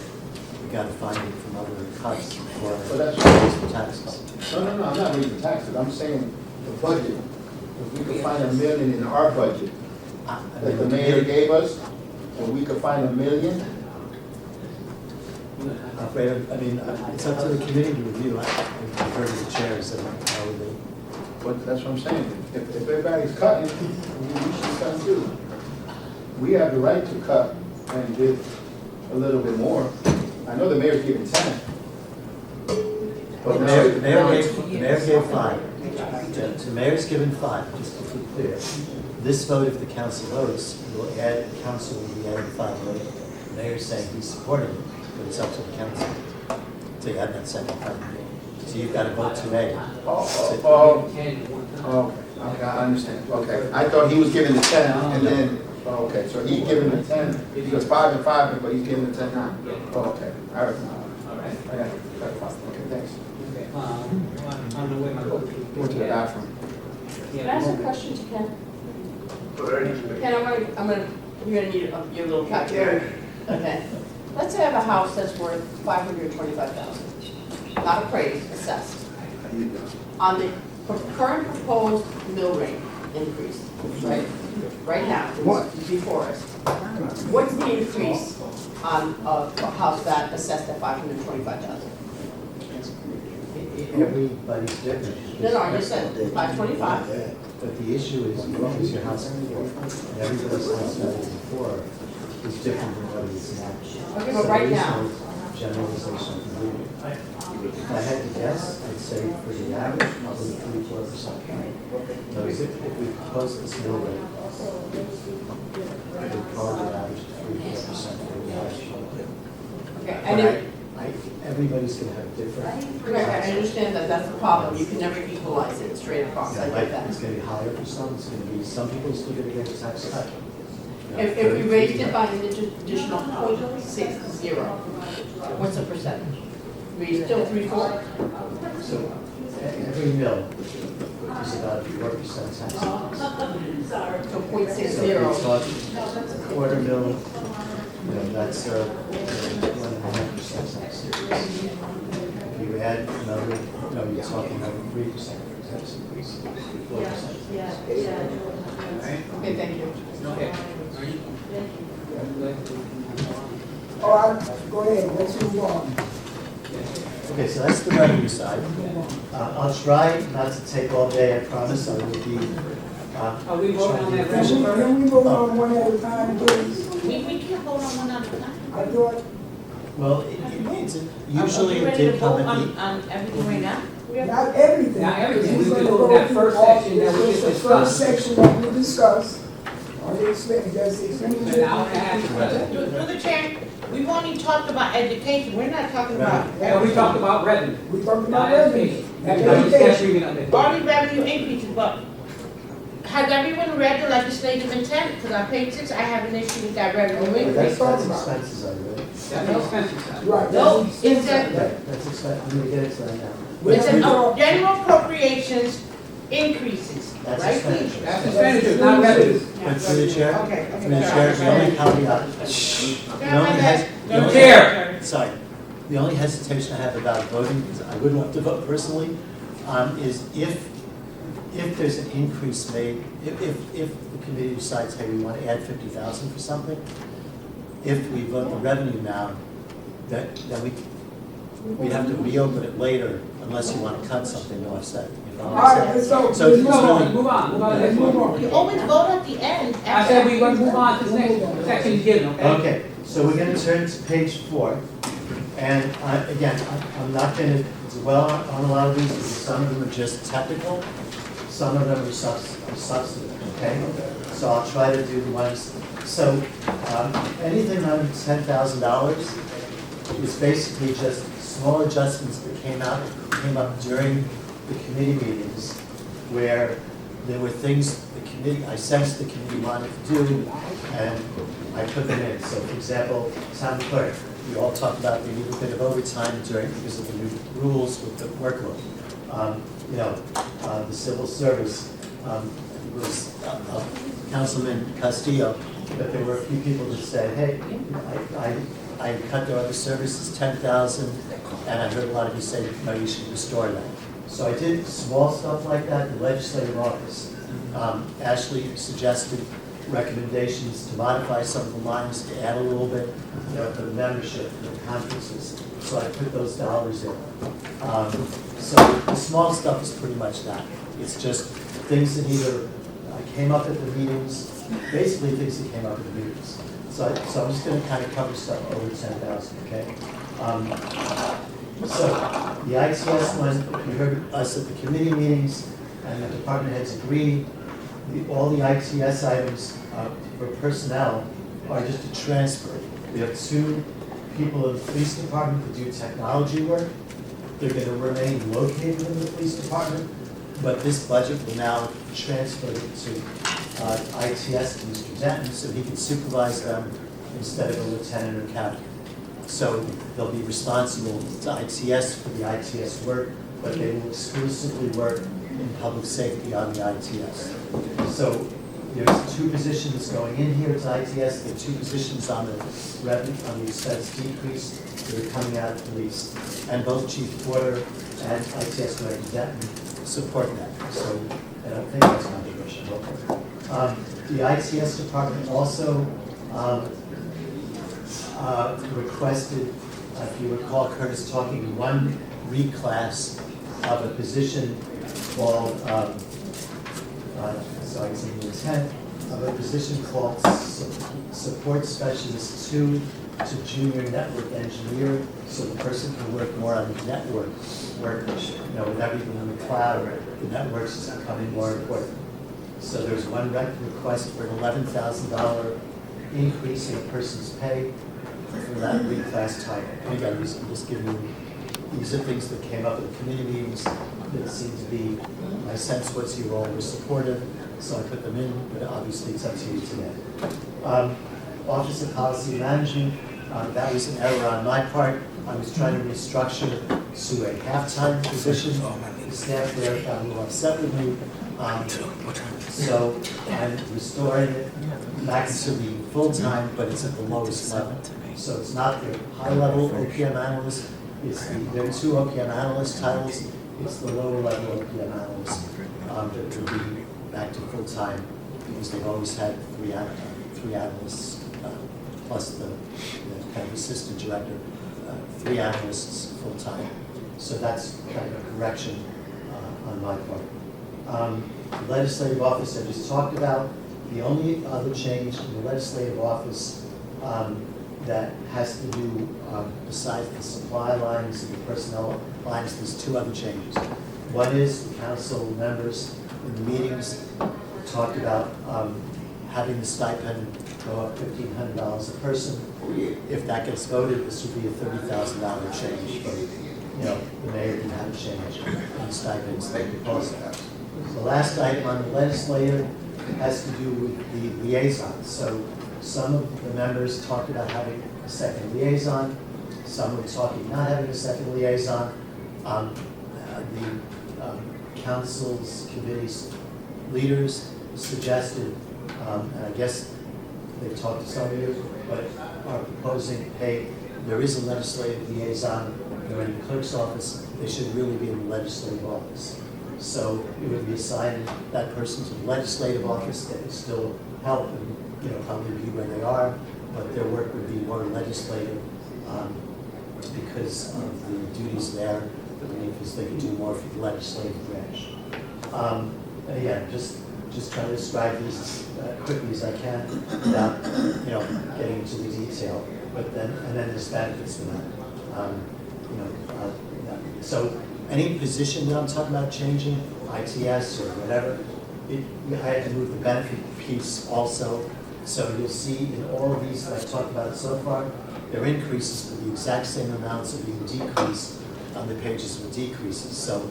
K: we got to find it from other cuts or
L: But that's-
K: raise the taxes.
L: No, I'm not raising taxes, I'm saying the budget. If we could find 1 million in our budget
K: I
L: that
K: mean,
L: the mayor gave us, and we could find 1 million,
K: I mean, it's up to the committee to review. I defer to the chairs and how they.
L: but that's what I'm saying. If everybody's cutting, we should cut too. We have the right to cut and give a little bit more. I know the mayor's giving 10. But now,
K: The mayor gave 5. The mayor's given 5, just to be clear. This vote, if the council votes, will add, the council will be adding 5 million. The mayor's saying he's supporting it, but it's up to the council to add that second 5 million. So you've got to vote to add.
L: Okay, I understand. Okay, I thought he was giving the 10 and then, okay, so he's giving the 10, he goes 5 and 5, but he's giving the 10 now. Oh, okay, all right. I got it. Okay, thanks.
C: On the way my coach.
L: Go to the bathroom.
E: Can I ask a question to Ken? Ken, you're gonna need your little calculator. Okay. Let's say I have a house that's worth $525,000, not appraised, assessed. On the current proposed mill rate increase, right now, before us, what's the increase on a house that assessed at $525,000?
K: Everybody's different.
E: No, you said 525.
K: But the issue is, what was your house before? And everybody's house value before is different than what it is now.
E: Okay, but right now.
K: So there is no generalization to do. If I had to guess, I'd say for the average, probably 3-4%. So if we propose this mill rate, it would probably average 3-4% for the average.
E: Okay, and
K: everybody's gonna have different.
E: Right, I understand that that's the problem, you can never equalize it straight across, I get that.
K: It's gonna be higher for some, it's gonna be, some people still gonna get a tax cut.
E: If we raised it by an additional 0.60, what's the percentage? We still 3/4?
K: So every mill is about 4% tax.
E: So 0.60.
K: So if we talk quarter mill, you know, that's 1.5% tax. If you add another, you know, you're talking about 3% tax increase, 4%.
E: Okay, thank you.
C: Okay.
D: All right, go ahead, let's move on.
K: Okay, so that's the revenue side. I'll try not to take all day, I promise. I will be.
C: Are we voting on that
D: Can we vote on one at a time, please?
S: We can't vote on one at a time.
D: I thought,
K: Well, usually it did come at the.
S: On everything right now?
D: not everything.
C: Not everything.
D: We're
C: We
D: gonna
C: can go
D: go
C: to that
D: through
C: first
D: all-
C: section that we
D: the
C: just
D: first
C: discussed.
D: section that we discussed, does the expenditure.
C: An hour and a half.
S: Through the chair, we've only talked about education, we're not talking about.
C: Yeah, we talked about revenue.
D: We talked about
C: Not
D: revenue.
C: education.
S: Only revenue increases, but has everyone read the legislative intent? Because on page 6, I have an issue with that revenue increase.
K: That's expenses, I read.
C: That's the expensive side.
D: Right.
S: No,
D: that's
S: it
D: expensive.
S: said,
K: That's expensive, I'm gonna get it to that now.
S: it said, general appropriations increases,
K: That's
S: right?
K: expenditures.
C: That's expenditures, not revenues.
K: But through the chair,
S: Okay,
K: through the chair, the only caveat,
C: Chair.
K: sorry, the only hesitation I have about voting, because I wouldn't want to vote personally, is if there's an increase made, if the committee decides, hey, we want to add 50,000 for something, if we vote the revenue now, then we'd have to reopen it later unless you want to cut something to offset. You know
D: All
K: what I'm
D: right,
K: saying?
D: let's go.
K: So
D: Let's
K: it's
D: move on.
K: really-
C: Move on,
D: Let's move on.
S: You always vote at the end.
C: I said we're gonna move on to the next section you're given, okay?
K: Okay, so we're going to turn to page 4. And again, I'm not going to dwell on a lot of these because some of them are just technical, some of them are substantive, okay? So I'll try to do the ones. So anything under $10,000 is basically just small adjustments that came up during the committee meetings where there were things the committee, I sensed the committee wanted to do, and I put them in. So for example, town clerk, we all talked about we need a bit of overtime because of the new rules with the workload. The civil service, it was Councilman Castillo, but there were a few people that said, hey, I cut their other services 10,000, and I heard a lot of you say, no, you should restore that. So I did small stuff like that in the legislative office. Ashley suggested recommendations to modify some of the lines, to add a little bit, for the membership, for the conferences. So I put those dollars in. So the small stuff is pretty much that. It's just things that either came up at the meetings, basically things that came up at the meetings. So I'm just going to kind of cover stuff over 10,000, okay? So the ITS one, you heard us at the committee meetings, and the department heads agreed. All the ITS items for personnel are just a transfer. We have 2 people in the police department that do technology work. They're going to remain located in the police department, but this budget will now transfer it to ITS to Mr. Denton so he can supervise them instead of a lieutenant or captain. So they'll be responsible to ITS for the ITS work, but they will exclusively work in public safety on the ITS. So there's 2 positions going in here to ITS, there are 2 positions on the revenue, on the expense decrease that are coming out of police. And both Chief Porter and ITS Director Denton support that. So I don't think that's controversial. The ITS department also requested, if you recall Curtis talking, 1 reclass of a position called, it's in the intent, of a position called Support Specialist 2 to Junior Network Engineer, so the person can work more on the network work, with everything on the cloud, the networks is becoming more important. So there's 1 request for an $11,000 increase in a person's pay for that reclass title. And again, I'm just giving you, these are things that came up at the committee meetings that seemed to be, my sense was you all were supportive, so I put them in, but obviously it's up to you today. Office of Policy Management, that was an error on my part. I was trying to restructure to a half-time position. The staff there got a little upset with me. So I'm restoring it back to the full-time, but it's at the lowest level. So it's not the high-level OPM analyst. There are 2 OPM analyst titles. It's the lower-level OPM analyst that will be back to full-time because they've always had 3 analysts plus the kind of assistant director, 3 analysts full-time. So that's kind of a correction on my part. The legislative office I just talked about. The only other change in the legislative office that has to do, besides the supply lines and the personnel lines, there's 2 other changes. One is the council members in the meetings talked about having the stipend go up $1,500 a person. If that gets voted, this would be a $30,000 change, but, the mayor can have a change in stipends they propose. The last item on the legislature has to do with the liaisons. So some of the members talked about having a second liaison, some were talking not having a second liaison. The council's committee's leaders suggested, and I guess they've talked to some of you, but are proposing, hey, there is a legislative liaison, they're in the clerk's office, they should really be in the legislative office. So it would be assigning that person to the legislative office, that would still help and, probably be where they are, but their work would be more legislative because of the duties there, because they can do more for the legislative branch. And again, just trying to describe these as quickly as I can without, getting into the detail. But then there's benefits to that. So any position that I'm talking about changing, ITS or whatever, I had to move the benefit piece also. So you'll see in all of these that I've talked about so far, there are increases, but the exact same amounts are being decreased on the pages with decreases. So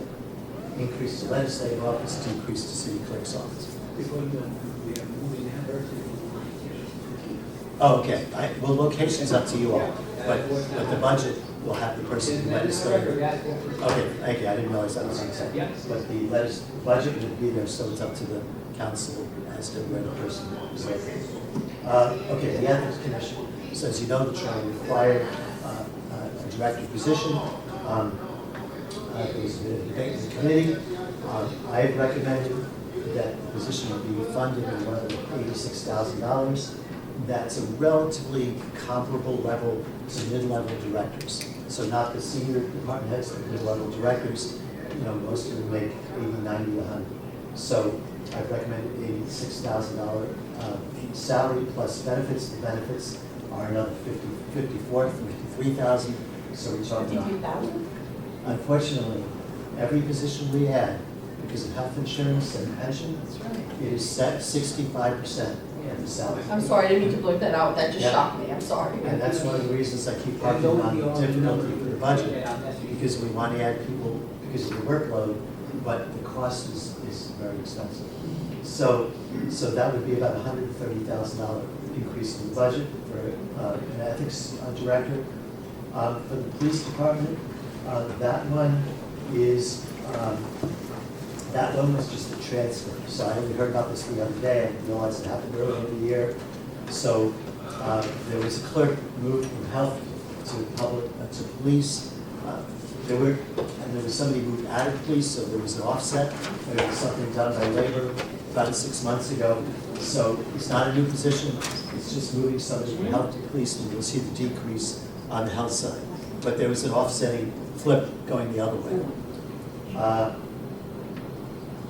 K: increase to legislative office, decrease to city clerk's office.
C: Before you go, we are moving number to.
K: Oh, okay. Well, location's up to you all, but the budget will have the person in legislative. Okay, thank you. I didn't realize that was on the second. But the budget would be there, so it's up to the council as to where the person is located. Okay, the Ethics Commission. So as you know, the charter required a director position. There was a bit of debate in the committee. I have recommended that the position would be funded at around $86,000. That's a relatively comparable level to mid-level directors. So not the senior department heads, but mid-level directors. Most of them make 80, 90, 100. So I've recommended $86,000 salary plus benefits. The benefits are another $53,000. So we're talking about.
E: $53,000?
K: Unfortunately, every position we add, because of health insurance and pension, it is set 65% of the salary.
E: I'm sorry, I didn't mean to blurt that out, that just
K: Yeah.
E: shocked me, I'm sorry.
K: And that's one of the reasons I keep talking about the difficulty for the budget, because we want to add people because of the workload, but the cost is very expensive. So that would be about $130,000 increase in the budget for an ethics director. For the police department, that one was just a transfer. So I only heard about this the other day. I didn't realize it happened earlier in the year. So there was a clerk moved from health to to police. There was somebody moved out of police, so there was an offset. There was something done by labor about 6 months ago. So it's not a new position. It's just moving somebody from health to police, and you'll see the decrease on the health side. But there was an offsetting flip going the other way.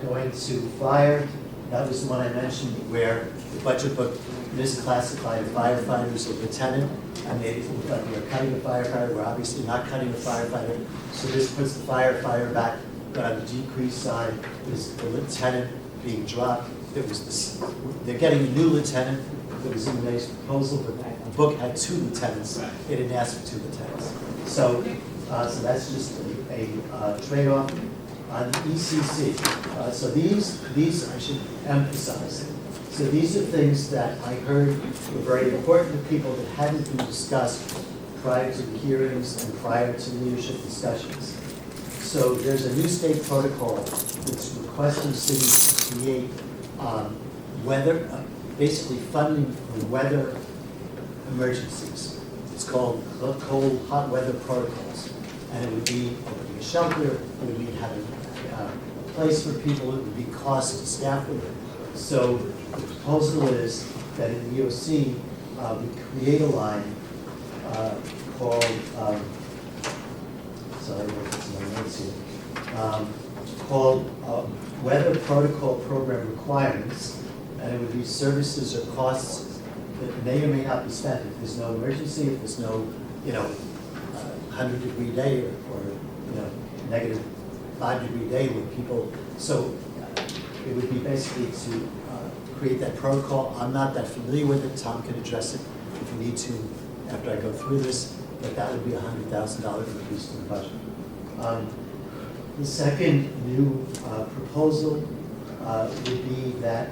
K: Going to fire, that was the one I mentioned where the budget book misclassified firefighters as lieutenant, and they looked like we were cutting the firefighter. We're obviously not cutting the firefighter. So this puts the firefighter back, but on the decrease side is the lieutenant being dropped. They're getting a new lieutenant that was in the mayor's proposal, but the book had 2 lieutenants. They didn't ask for 2 lieutenants. So that's just a trade-off. On the ECC, so these I should emphasize. So these are things that I heard were very important to people that hadn't been discussed prior to the hearings and prior to leadership discussions. So there's a new state protocol that's requesting cities to create basically funding for weather emergencies. It's called cold, hot weather protocols. And it would be a shelter, it would be having a place for people, it would be cost to staff with it. So the proposal is that in the EOC, we create a line called, sorry, what's my notes here, called Weather Protocol Program Requirements, and it would be services or costs that may or may not be spent if there's no emergency, if there's no, 100-degree day or -5-degree day where people, so it would be basically to create that protocol. I'm not that familiar with it. Tom can address it if you need to after I go through this, but that would be a $100,000 increase to the budget. The second new proposal would be that,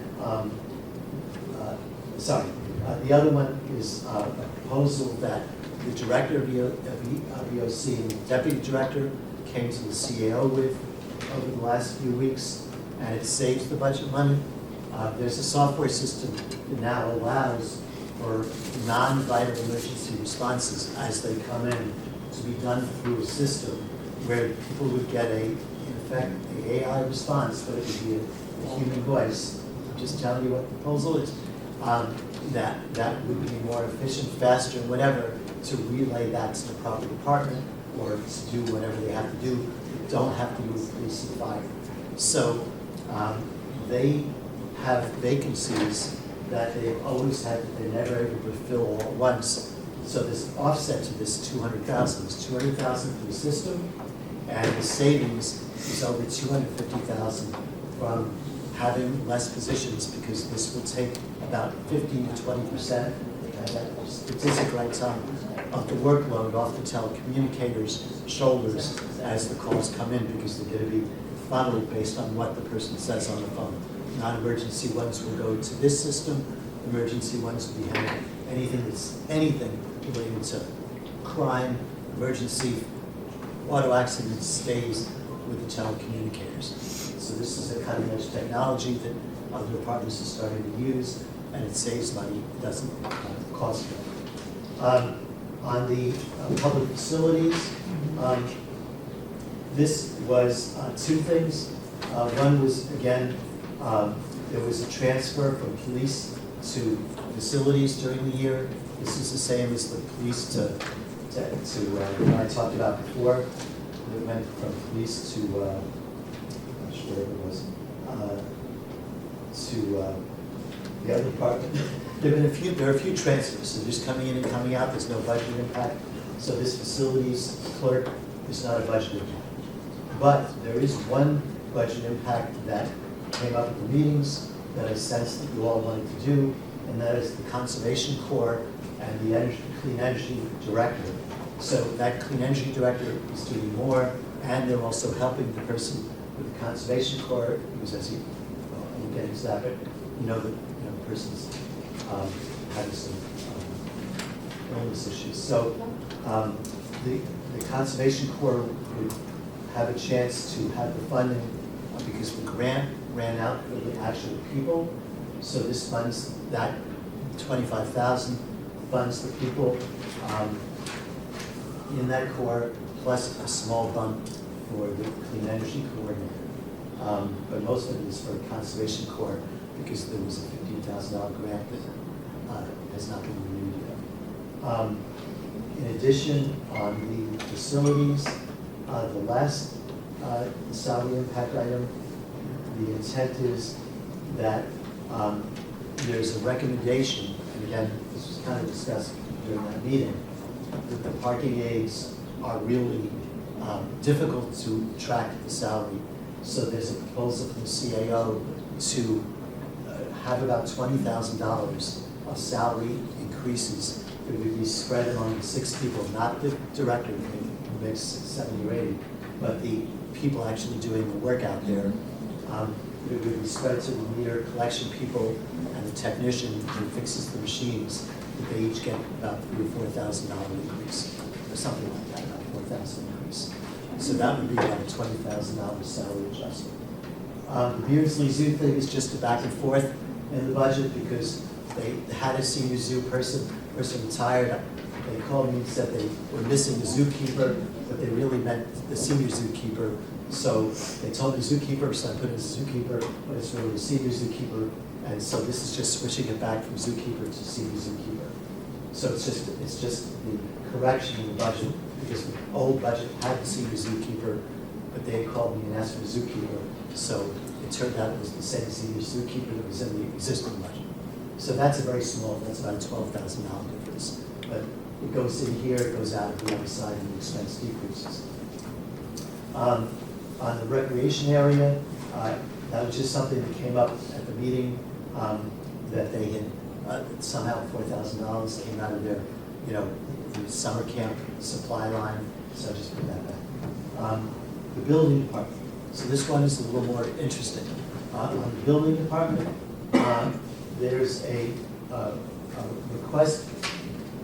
K: the other one is a proposal that the director of EOC and the deputy director came to the CAO with over the last few weeks, and it saves the budget money. There's a software system that now allows for non-vital emergency responses as they come in to be done through a system where people would get in effect, an AI response, but it would be a human voice. I'm just telling you what the proposal is. That would be more efficient, faster, whatever, to relay that to the proper department or to do whatever they have to do. They don't have to use police and fire. So they have vacancies that they've always had, that they're never able to fill all at once. So this offset to this 200,000 is 200,000 for the system, and the savings is over 250,000 from having less positions, because this will take about 15 to 20%, and that statistic right, Tom, of the workload off the telecommunicators' shoulders as the calls come in, because they're going to be funneled based on what the person says on the phone. Non-emergency ones will go to this system. Emergency ones will be handling anything related to crime, emergency, auto accidents stays with the telecommunicators. So this is a cutting-edge technology that other departments are starting to use, and it saves money. It doesn't cost money. On the public facilities, this was two things. One was, again, there was a transfer from police to facilities during the year. This is the same as the police to what I talked about before. It went from police to, I'm not sure where it was, to the other department. There are a few transfers, so just coming in and coming out, there's no budget impact. So this facilities clerk is not a budget impact. But there is one budget impact that came up at the meetings that I sensed that you all wanted to do, and that is the Conservation Corps and the Clean Energy Director. So that Clean Energy Director is doing more, and they're also helping the person with the Conservation Corps, because as I won't get into that, but the person's having some illness issues. So the Conservation Corps would have a chance to have the funding because the grant ran out for the actual people. So this funds that 25,000 funds the people in that corps, plus a small bump for the Clean Energy Coordinator. But most of it is for the Conservation Corps because there was a $15,000 grant that has not been renewed yet. In addition, on the facilities, the last salary impact item, the intent is that there's a recommendation, and again, this was kind of discussed during that meeting, that the parking aids are really difficult to track the salary. So there's a proposal from the CAO to have about $20,000 of salary increases. It would be spread among the 6 people, not the director who makes 70 or 80, but the people actually doing the work out there. It would be spread to the meter collection people and the technician who fixes the machines, that they each get about $3,000 or $4,000 increase, or something like that, about $4,000 increase. So that would be about a $20,000 salary adjustment. The Beardsley Zoo thing is just a back and forth in the budget because they had a senior zoo person retired. They called me and said they were missing the zookeeper, but they really meant the senior zookeeper. So they told me zookeeper, so I put in zookeeper, but it's really a senior zookeeper. And so this is just switching it back from zookeeper to senior zookeeper. So it's just the correction in the budget because the old budget had the senior zookeeper, but they called me and asked for a zookeeper. So it turned out it was the same senior zookeeper that was in the existing budget. So that's a very small, that's about a $12,000 difference. But it goes in here, it goes out of the other side, and the expense decreases. On the recreation area, that was just something that came up at the meeting that they had somehow $4,000 came out of their, summer camp supply line, so I just put that back. The building department, so this one is a little more interesting. On the building department, there's a request.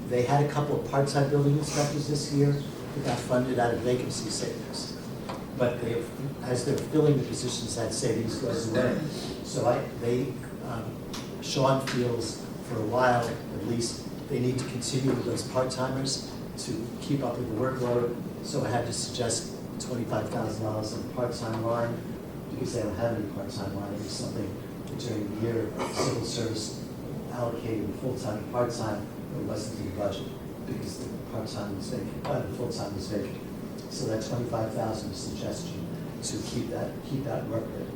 K: They had a couple of part-time building inspectors this year that got funded out of vacancy savings. But they, as they're filling the positions, that savings goes away. So Sean feels for a while, at least, they need to continue with those part-timers to keep up with the workload. So I had to suggest $25,000 in the part-time line, because they don't have any part-time line. It was something during the year, civil service allocated full-time and part-time, but it wasn't in the budget, because the part-time was vacant, the full-time was vacant. So that $25,000 is a suggestion to keep that work rate.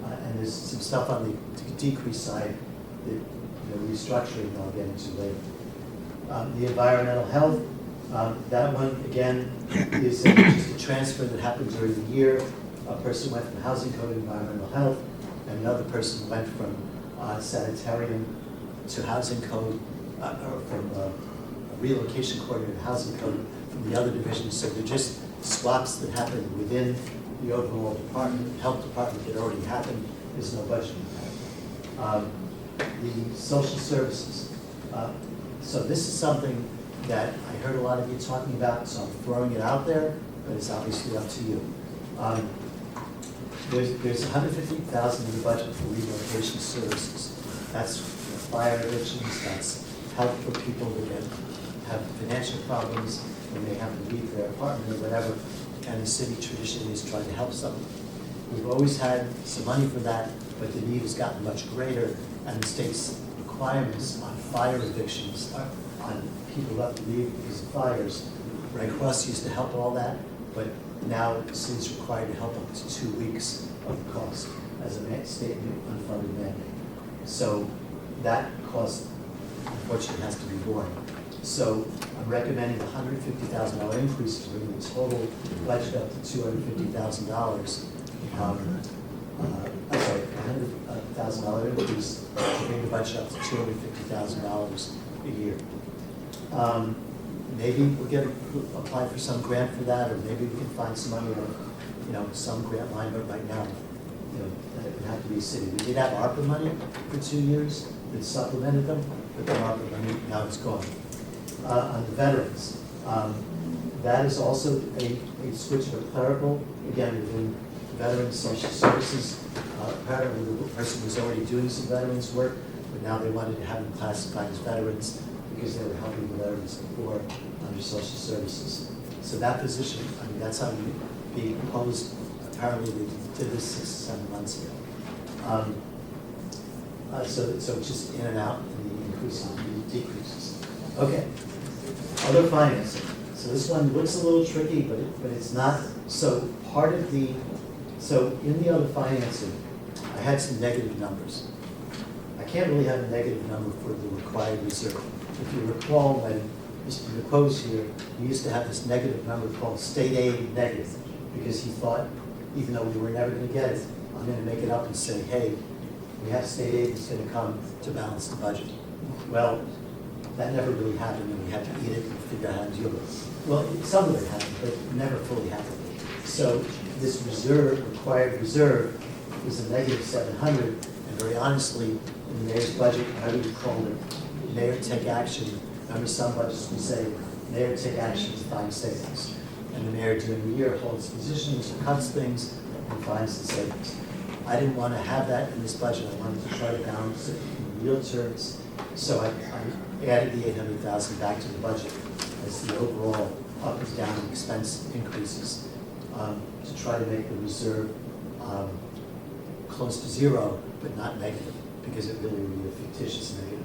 K: And there's some stuff on the decrease side, the restructuring I'll get into later. The environmental health, that one again is just a transfer that happened during the year. A person went from housing code to environmental health, and another person went from sanitarium to housing code, or from relocation coordinator to housing code from the other divisions. So they're just swaps that happen within the overall department, health department that already happened. There's no budget impact. The social services. So this is something that I heard a lot of you talking about, so I'm throwing it out there, but it's obviously up to you. There's $150,000 in the budget for relocation services. That's fire evictions, that's help for people that have financial problems when they have to leave their apartment or whatever, and the city traditionally has tried to help someone. We've always had some money for that, but the need has gotten much greater, and the state's requirements on fire evictions, on people who have to leave because of fires. Red Cross used to help all that, but now the city's required to help up to 2 weeks of the cost as a state unfunded mandate. So that cost, unfortunately, has to be borne. So I'm recommending a $150,000 increase to bring the total budget up to $250,000. I'm sorry, $100,000 increase to bring the budget up to $250,000 a year. Maybe we'll apply for some grant for that, or maybe we can find some money on, some grant line, but right now, it would have to be a city. We did have ARPA money for 2 years that supplemented them, but the ARPA money, now it's gone. On the veterans, that is also a switch for clerical, again, within veterans social services. Apparently the person was already doing some veterans work, but now they wanted to have them classified as veterans because they were helping the veterans before under social services. So that position, that's how you be proposed. Apparently we did this 6 or 7 months ago. So it's just in and out, and the increases and the decreases. Okay, other financing. So this one looks a little tricky, but it's not. So in the other financing, I had some negative numbers. I can't really have a negative number for the required reserve. If you recall, when Mr. McCoe's here, he used to have this negative number called state aid negative, because he thought, even though we were never going to get it, I'm going to make it up and say, hey, we have state aid that's going to come to balance the budget. Well, that never really happened, and we had to eat it and figure out how to deal with it. Well, some of it happened, but it never fully happened. So this required reserve, is a negative 700, and very honestly, in the mayor's budget, I would have called it mayor take action. Remember, some budgets would say, mayor take action to find savings. And the mayor during the year holds positions, cuts things, and finds the savings. I didn't want to have that in this budget. I wanted to try to balance it in real terms. So I added the $800,000 back to the budget as the overall up and down expense increases to try to make the reserve close to zero, but not negative, because it really would be a fictitious negative.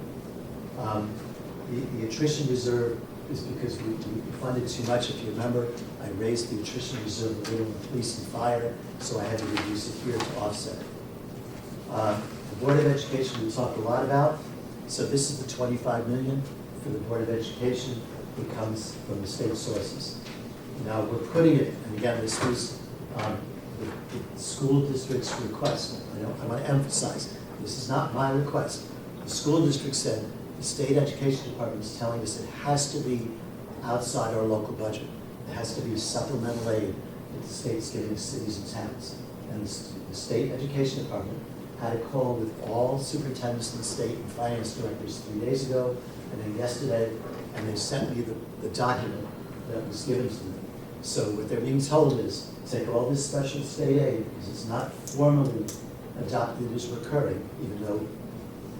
K: The attrition reserve is because we funded too much. If you remember, I raised the attrition reserve a little in police and fire, so I had to reduce it here to offset it. The Board of Education we talked a lot about. So this is the $25 million for the Board of Education. It comes from the state sources. Now we're putting it, and again, this was the school district's request, I want to emphasize, this is not my request. The school district said, the state education department is telling us it has to be outside our local budget. It has to be supplemental aid that the state's giving cities and towns. And the state education department had a call with all superintendents and state and finance directors 3 days ago, and then yesterday, and they sent me the document that was given to them. So what they're being told is, take all this special state aid, because it's not formally adopted as recurring, even though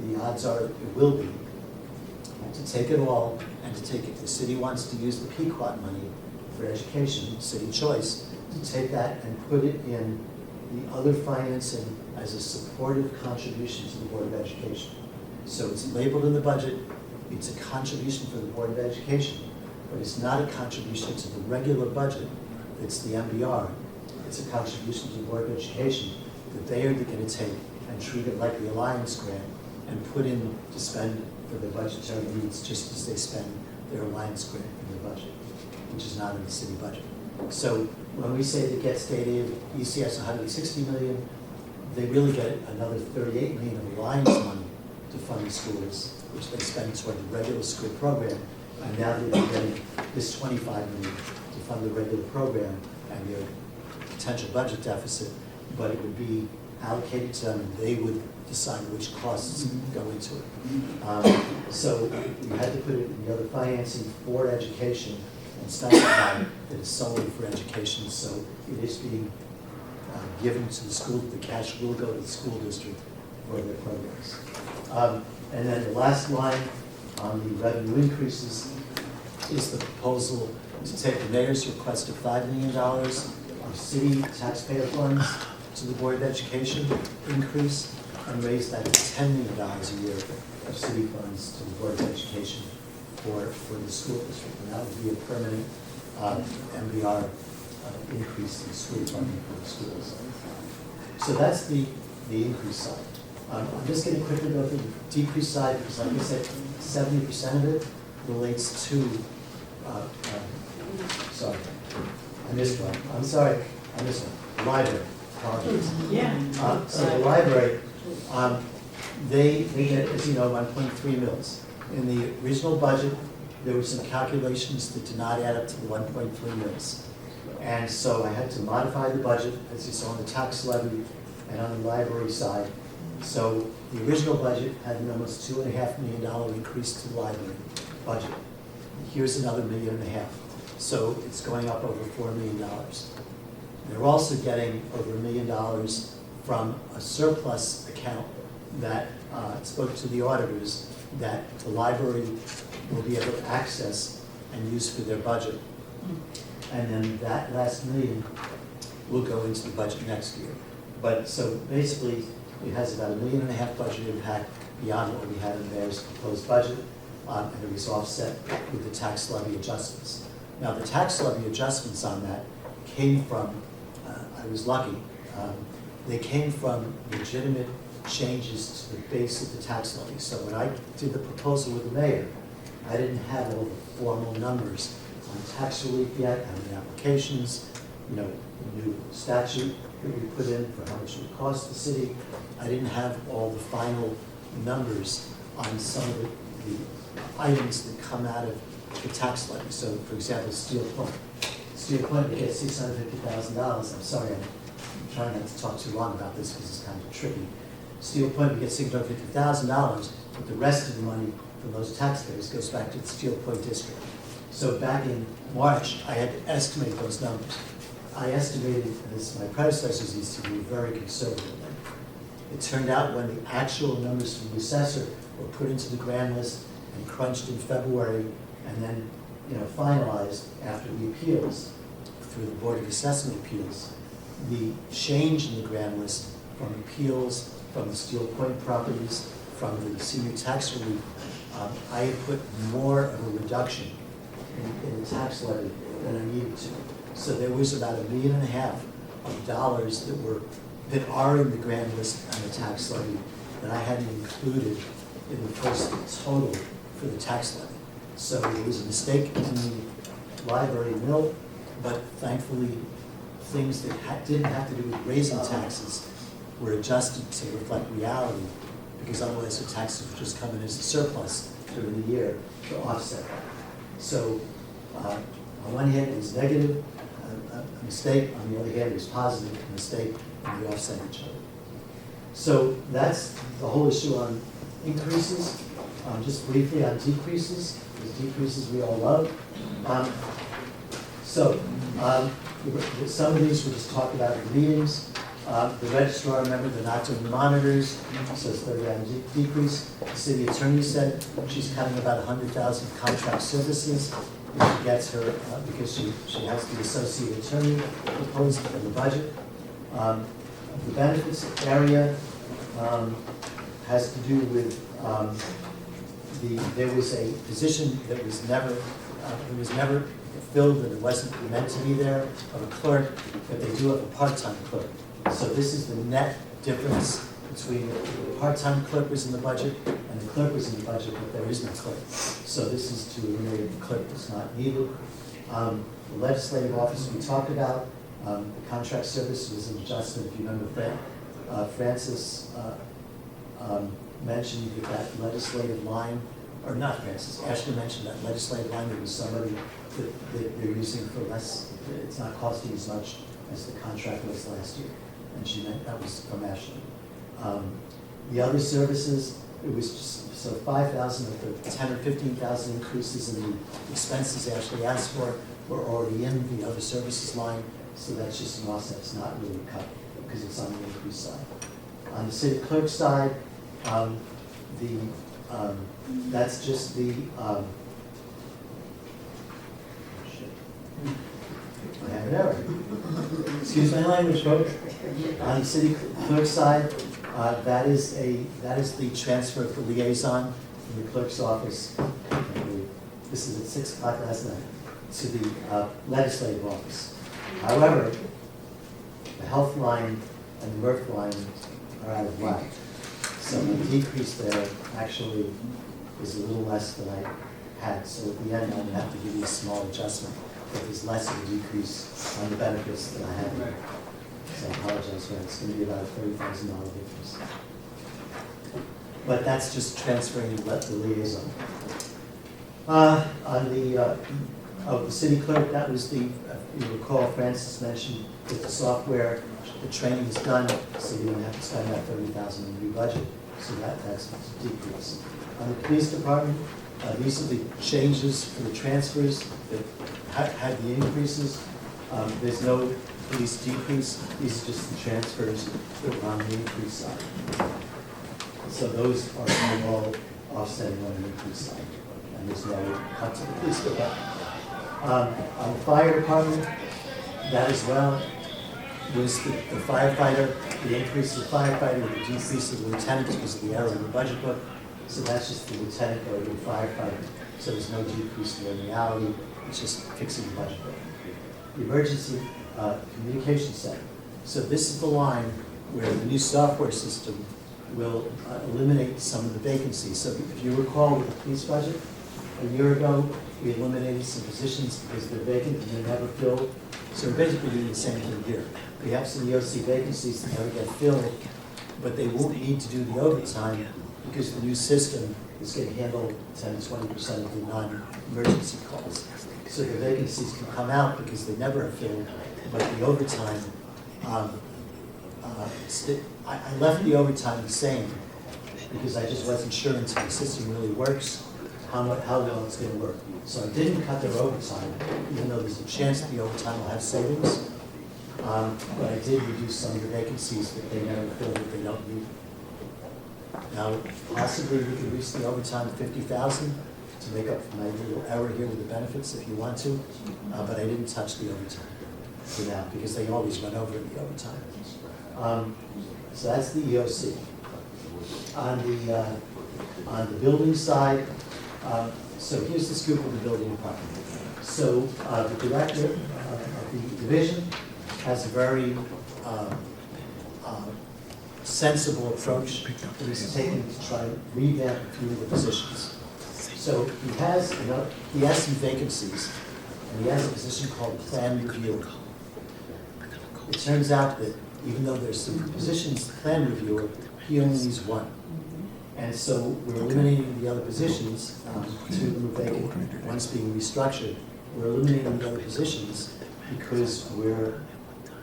K: the odds are it will be, to take it all and to take it. The city wants to use the Pequot money for education, city choice, to take that and put it in the other financing as a supportive contribution to the Board of Education. So it's labeled in the budget, it's a contribution for the Board of Education, but it's not a contribution to the regular budget, it's the MBR. It's a contribution to the Board of Education that they are going to take and treat it like the Alliance grant and put in to spend for their budgetary needs just as they spend their Alliance grant in their budget, which is not in the city budget. So when we say they get state aid, ECS 160 million, they really get another 38 million of Alliance money to fund the schools, which they spend toward the regular school program. And now they're getting this 25 million to fund the regular program and their potential budget deficit, but it would be allocated to them and they would decide which costs go into it. So we had to put it in the other financing for education and specify that it's solely for education, so it is being given to the school, the cash will go to the school district for their programs. And then the last line on the revenue increases is the proposal to take the mayor's request of $5 million of city taxpayer funds to the Board of Education increase and raise that to $10 million a year of city funds to the Board of Education for the school district. And that would be a permanent MBR increase in school funding for the schools. So that's the increase side. I'm just going to quickly go through the decrease side because, like I said, 70% of it relates to, sorry, I missed one. I'm sorry, I missed one. Library. Apologies.
T: Yeah.
K: So the library, they get, as you know, 1.3 mils. In the original budget, there were some calculations that did not add up to the 1.3 mils. And so I had to modify the budget, as you saw on the tax levy and on the library side. So the original budget had an almost $2.5 million increase to the library budget. Here's another $1.5 million. So it's going up over $4 million. They're also getting over $1 million from a surplus account that spoke to the auditors that the library will be able to access and use for their budget. And then that last $1 million will go into the budget next year. But so basically, it has about $1.5 million budget impact beyond what we had in the mayor's proposed budget, and it was offset with the tax levy adjustments. Now, the tax levy adjustments on that came from, I was lucky, they came from legitimate changes to the base of the tax levy. So when I did the proposal with the mayor, I didn't have all the formal numbers on tax relief yet, how many applications, you know, the new statute that we put in for how much it would cost the city. I didn't have all the final numbers on some of the items that come out of the tax levy. So, for example, Steel Point. Steel Point, we get $650,000. I'm sorry, I'm trying not to talk too long about this because it's kind of tricky. Steel Point, we get $650,000, but the rest of the money from those taxpayers goes back to the Steel Point district. So back in March, I had to estimate those numbers. I estimated, as my predecessors used to do, very conservatively. It turned out when the actual numbers from the assessor were put into the grand list and crunched in February and then, you know, finalized after the appeals through the Board of Assessment Appeals, the change in the grand list from appeals, from the Steel Point properties, from the senior tax relief, I had put more of a reduction in the tax levy than I needed to. So there was about $1.5 million of dollars that are in the grand list and the tax levy that I hadn't included in the first total for the tax levy. So there was a mistake in the library mill, but thankfully things that didn't have to do with raising taxes were adjusted to reflect reality, because otherwise the taxes would just come in as a surplus during the year to offset that. So on one hand, it was negative, a mistake. On the other hand, it was positive, a mistake, and we offset each other. So that's the whole issue on increases. Just briefly on decreases, because decreases we all love. Some of these we just talked about in meetings. The registrar, remember, they're not doing the monitors, so it's $30,000 decrease. The city attorney said she's cutting about 100,000 contract services, which gets her, because she has the associate attorney proposed in the budget. The benefits area has to do with there was a position that was never filled, and it wasn't meant to be there, of a clerk, but they do have a part-time clerk. So this is the net difference between the part-time clerk was in the budget and the clerk was in the budget, but there is no clerk. So this is to eliminate the clerk that's not needed. The legislative office we talked about, the contract service was an adjustment. If you remember, Francis mentioned that legislative line, or not Francis, Ashley mentioned that legislative line, there was somebody that they're using for less, it's not costing as much as the contract was last year. And she meant that was from Ashley. The other services, it was just, so 5,000 of the 10 or 15,000 increases in the expenses Ashley asked for were already in the other services line, so that's just an offset, it's not really a cut, because it's on the increase side. On the city clerk side, that's just the, I have an error. Excuse my language, folks. On the city clerk side, that is the transfer of the liaison from the clerk's office. This is at 6 o'clock last night, to the legislative office. However, the health line and the MRF line are out of whack. So the decrease there actually is a little less than I had. So at the end, I'm going to have to give you a small adjustment. But there's less of a decrease on the benefits than I had. So I apologize for that. It's going to be about a $30,000 difference. But that's just transferring the liaison. On the city clerk, that was the, you recall Francis mentioned that the software, the training is done, so you don't have to spend that $30,000 in the new budget. So that's a decrease. On the police department, these are the changes for the transfers that had the increases. There's no police decrease. These are just the transfers that were on the increase side. So those are all offsetting on the increase side. And there's no cut to the police department. On the fire department, that as well was the firefighter, the increase of the firefighter, the decrease of the lieutenant because of the error in the budget book. So that's just the lieutenant or the firefighter. So there's no decrease in the reality. It's just fixing the budget book. The emergency communication center. So this is the line where the new software system will eliminate some of the vacancies. So if you recall with the police budget, a year ago, we eliminated some positions because they're vacant and they're never filled. So we're basically doing the same thing here. We have some EOC vacancies that never get filled, but they won't need to do the overtime because the new system is going to handle 10 to 20% of the non-emergency calls. So the vacancies can come out because they never are filled, but the overtime, I left the overtime the same because I just wasn't sure until the system really works how well it's going to work. So I didn't cut their overtime, even though there's a chance that the overtime will have savings. But I did reduce some of the vacancies that they never fill that they don't need. Now, possibly we could reach the overtime of 50,000 to make up for my little error here with the benefits if you want to, but I didn't touch the overtime for now because they always run over the overtime. So that's the EOC. On the building side, so here's the scoop of the building department. So the director of the division has a very sensible approach that he's taking to try to revamp a few of the positions. So he has some vacancies, and he has a position called plan review. it turns out that even though there's some positions, plan reviewer, he only needs one. And so we're eliminating the other positions, two of them are vacant, one's being restructured. We're eliminating the other positions because we're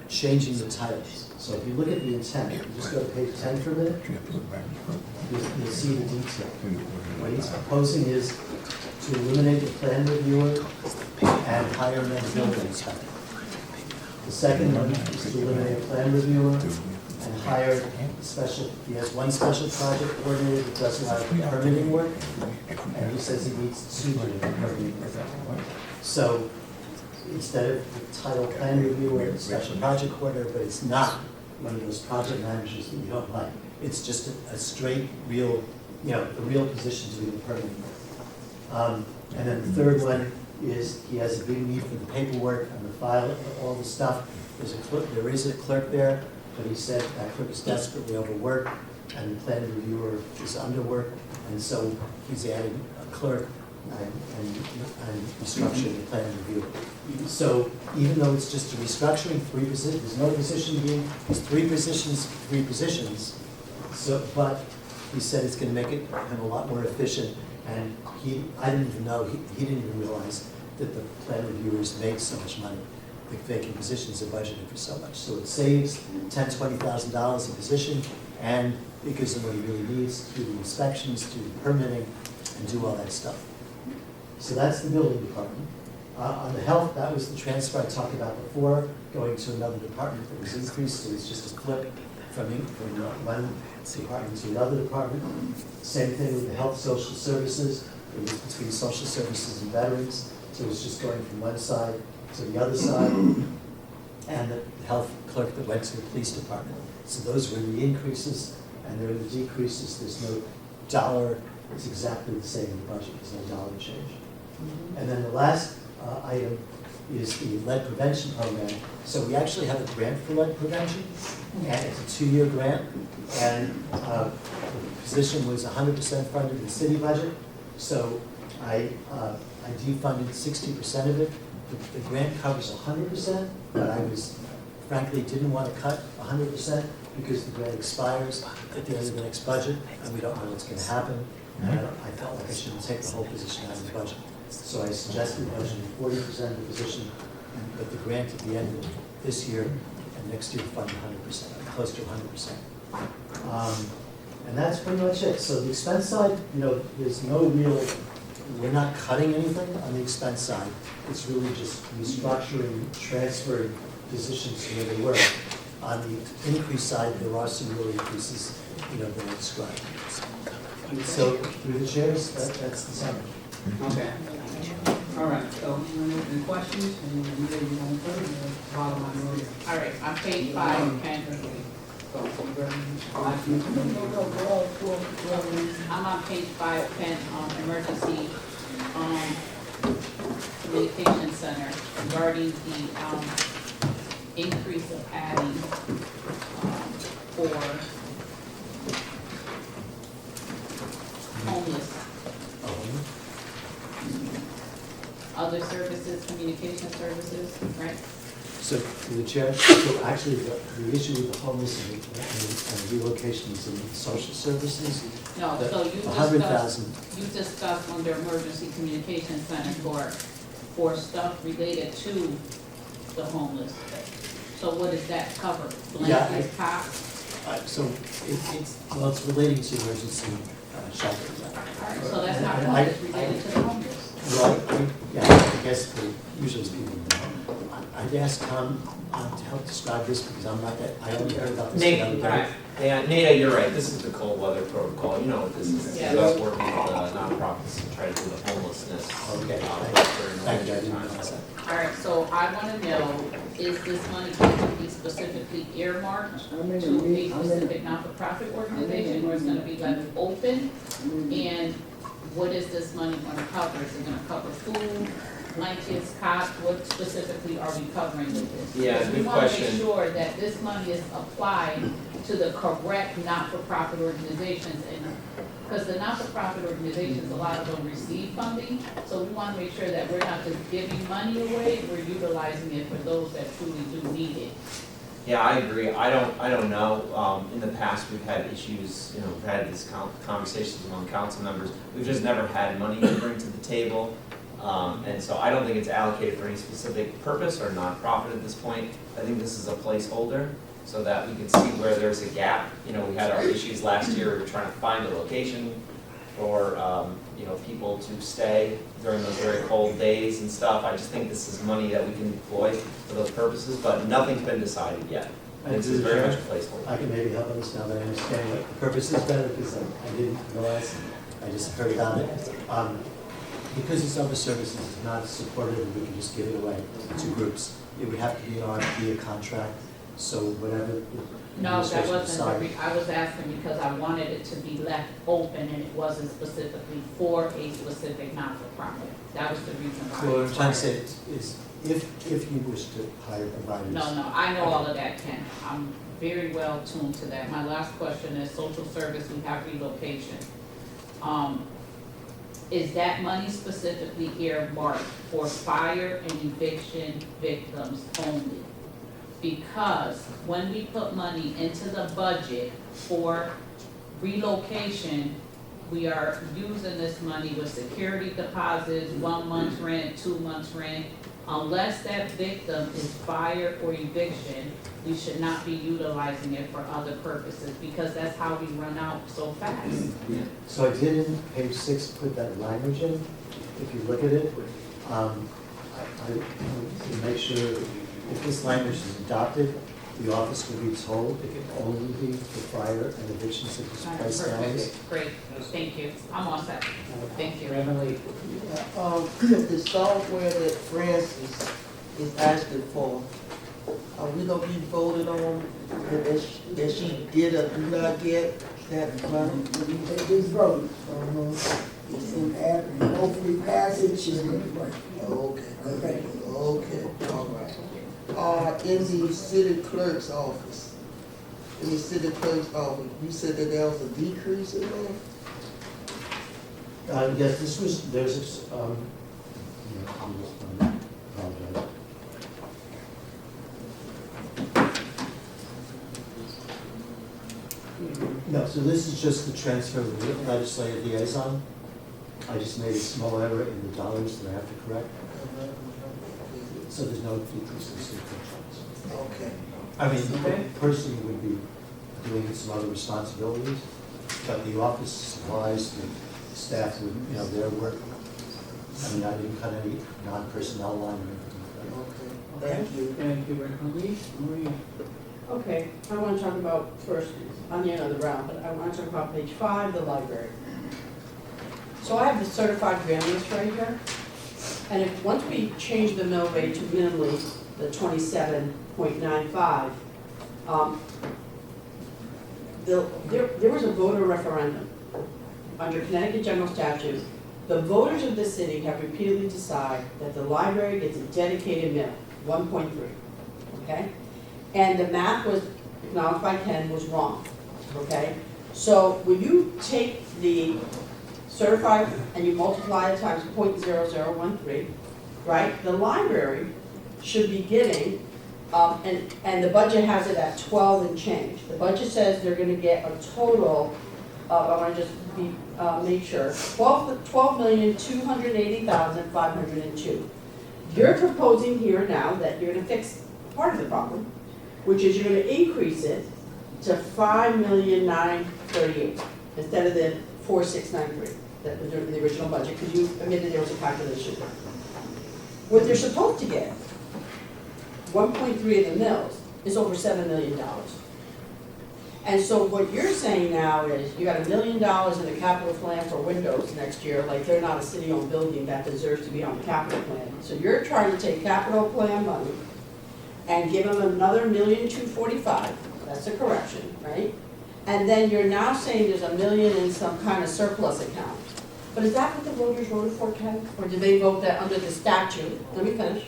K: changing the titles. So if you look at the intent, you just go to page 10 for a minute, you'll see the detail. What he's proposing is to eliminate the plan reviewer and hire another building inspector. The second one is to eliminate a plan reviewer and hire a special, he has one special project coordinator that does a lot of permitting work, and he says he needs two doing permitting work. So instead of the title plan reviewer, special project coordinator, but it's not one of those project managers that you don't like. It's just a straight, real, the real position to do the permitting work. And then the third one is he has a big need for the paperwork and the file, all the stuff. There is a clerk there, but he said that clerk is desperately overworked and the plan reviewer is underworked, and so he's adding a clerk and restructuring the plan reviewer. So even though it's just a restructuring, three positions, there's no position being, there's three positions. So, but he said it's going to make it him a lot more efficient. And I didn't even know, he didn't even realize that the plan reviewers made so much money. The vacant positions are budgeted for so much. So it saves $10,000, $20,000 a position, and it gives him what he really needs to do the inspections, do the permitting, and do all that stuff. So that's the building department. On the health, that was the transfer I talked about before, going to another department that was increased. So it's just a flip from one department to another department. Same thing with the health social services. It was between social services and veterans. So it was just going from one side to the other side. And the health clerk that went to the police department. So those were the increases, and there were the decreases. There's no dollar, it's exactly the same in the budget. There's no dollar change. And then the last item is the lead prevention program. So we actually have a grant for lead prevention, and it's a 2-year grant, and the position was 100% funded in the city budget. So I defunded 60% of it. The grant covers 100%, but I frankly didn't want to cut 100% because the grant expires at the end of the next budget, and we don't know what's going to happen. And I felt like I shouldn't take the whole position out of the budget. So I suggested budgeting 40% of the position, but the grant at the end of this year and next year fund 100%, close to 100%. And that's pretty much it. So the expense side, there's no real, we're not cutting anything on the expense side. It's really just restructuring, transferring positions to where they were. On the increase side, there are some real increases, that I described. So through the chairs, that's the summary.
C: Okay. All right, so any questions? And you want to put it bottom line.
O: All right, on page 5, Ken. I'm on page 5, Ken, emergency communication center regarding the increase of adding for homeless. Other services, communication services, right?
K: So through the chair, so actually the issue with the homeless and relocation is in social services.
O: No, so you discussed under emergency communication center for stuff related to the homeless. So what does that cover? Blankets, cots?
K: So it's relating to emergency shelter.
O: So that's not what is related to the homeless.
K: Well, I guess usually it's people. I'd ask Tom to help describe this because I'm not that, I only heard about this the other day.
A: Yeah, Nita, you're right, this is the cold weather protocol, you know what this is. This is us working with nonprofits to try to do the homelessness.
K: Okay,
A: Thank you.
K: I didn't realize that.
O: All right, so I want to know, is this money going to be specifically earmarked to a specific not-for-profit organization, or is it going to be left open? And what is this money going to cover? Is it going to cover food, blankets, cots? What specifically are we covering with this?
A: Yeah,
O: because
A: good
O: we want to
A: question.
O: make sure that this money is applied to the correct not-for-profit organizations, and because the not-for-profit organizations, a lot of them receive funding, so we want to make sure that we're not just giving money away, we're utilizing it for those that truly do need it.
A: Yeah, I agree. I don't know. In the past, we've had issues, we've had these conversations among council members. We've just never had money to bring to the table. And so I don't think it's allocated for any specific purpose or nonprofit at this point. I think this is a placeholder so that we can see where there's a gap. We had our issues last year. We were trying to find a location for, people to stay during those very cold days and stuff. I just think this is money that we can deploy for those purposes, but nothing's been decided yet. And this is very much a placeholder.
K: I can maybe help on this now that I understand what the purpose is better, because I didn't realize, I just heard about it. Because it's other services, it's not supported, and we can just give it away to groups. It would have to be an RFP, a contract, so whatever the
O: No, that
K: administration
O: wasn't,
K: decides.
O: I was asking because I wanted it to be left open and it wasn't specifically for a specific not-for-profit. That was the reason why.
K: Well, what I'm trying to say is, if you wish to hire providers.
O: No, I know all of that, Ken. I'm very well tuned to that. My last question is social service, we have relocation. Is that money specifically earmarked for fire and eviction victims only? Because when we put money into the budget for relocation, we are using this money with security deposits, 1 month's rent, 2 months' rent. Unless that victim is fire or eviction, we should not be utilizing it for other purposes, because that's how we run out so fast.
K: So I did in page 6 put that language in, if you look at it. I to make sure if this language is adopted, the office will be told it can only be for fire and eviction such as price salaries.
O: Perfect, great, thank you. I'm all set. Thank you.
M: The software that Francis is asking for, are we gonna be voted on that she did or do not get that money?
D: They just voted. And hopefully pass it, she's gonna work.
M: Okay, all right. In the city clerk's office, you said that there was a decrease in there?
K: Yes, there's apologize. No, so this is just the transfer of the legislative liaison. I just made a small error in the dollars that I have to correct. So there's no decrease in city clerk's office.
M: Okay.
K: I mean, the person would be doing some other responsibilities, but the office supplies, the staff would, their work. I mean, I didn't cut any non-personnel line or anything.
M: Thank you.
C: Thank you, Maria.
E: Okay, I want to talk about first, on the end of the round, but I want to talk about page 5, the library. So I have the certified grant list right here, and if, once we change the mill rate to minimally the 27.95, there was a voter referendum under Connecticut General Statute. The voters of the city have repeatedly decided that the library gets a dedicated mill, 1.3, okay? And the math was, acknowledged by Ken, was wrong, okay? So when you take the certified and you multiply it times 0.0013, right? The library should be getting, and the budget has it at 12 and change. The budget says they're gonna get a total of, I wanna just be, make sure, $12,280,502. You're proposing here now that you're gonna fix part of the problem, which is you're gonna increase it to $5,938,000 instead of the 4,693 that was in the original budget, because you admitted there was a calculation. What they're supposed to get, 1.3 of the mills, is over $7 million. And so what you're saying now is you got $1 million in the capital plan for windows next year, like they're not a city-owned building that deserves to be on the capital plan. So you're trying to take capital plan money and give them another $1,245,000, that's a correction, right? And then you're now saying there's $1 million in some kind of surplus account. But is that what the voters voted for, Ken? Or did they vote that under the statute? Let me finish.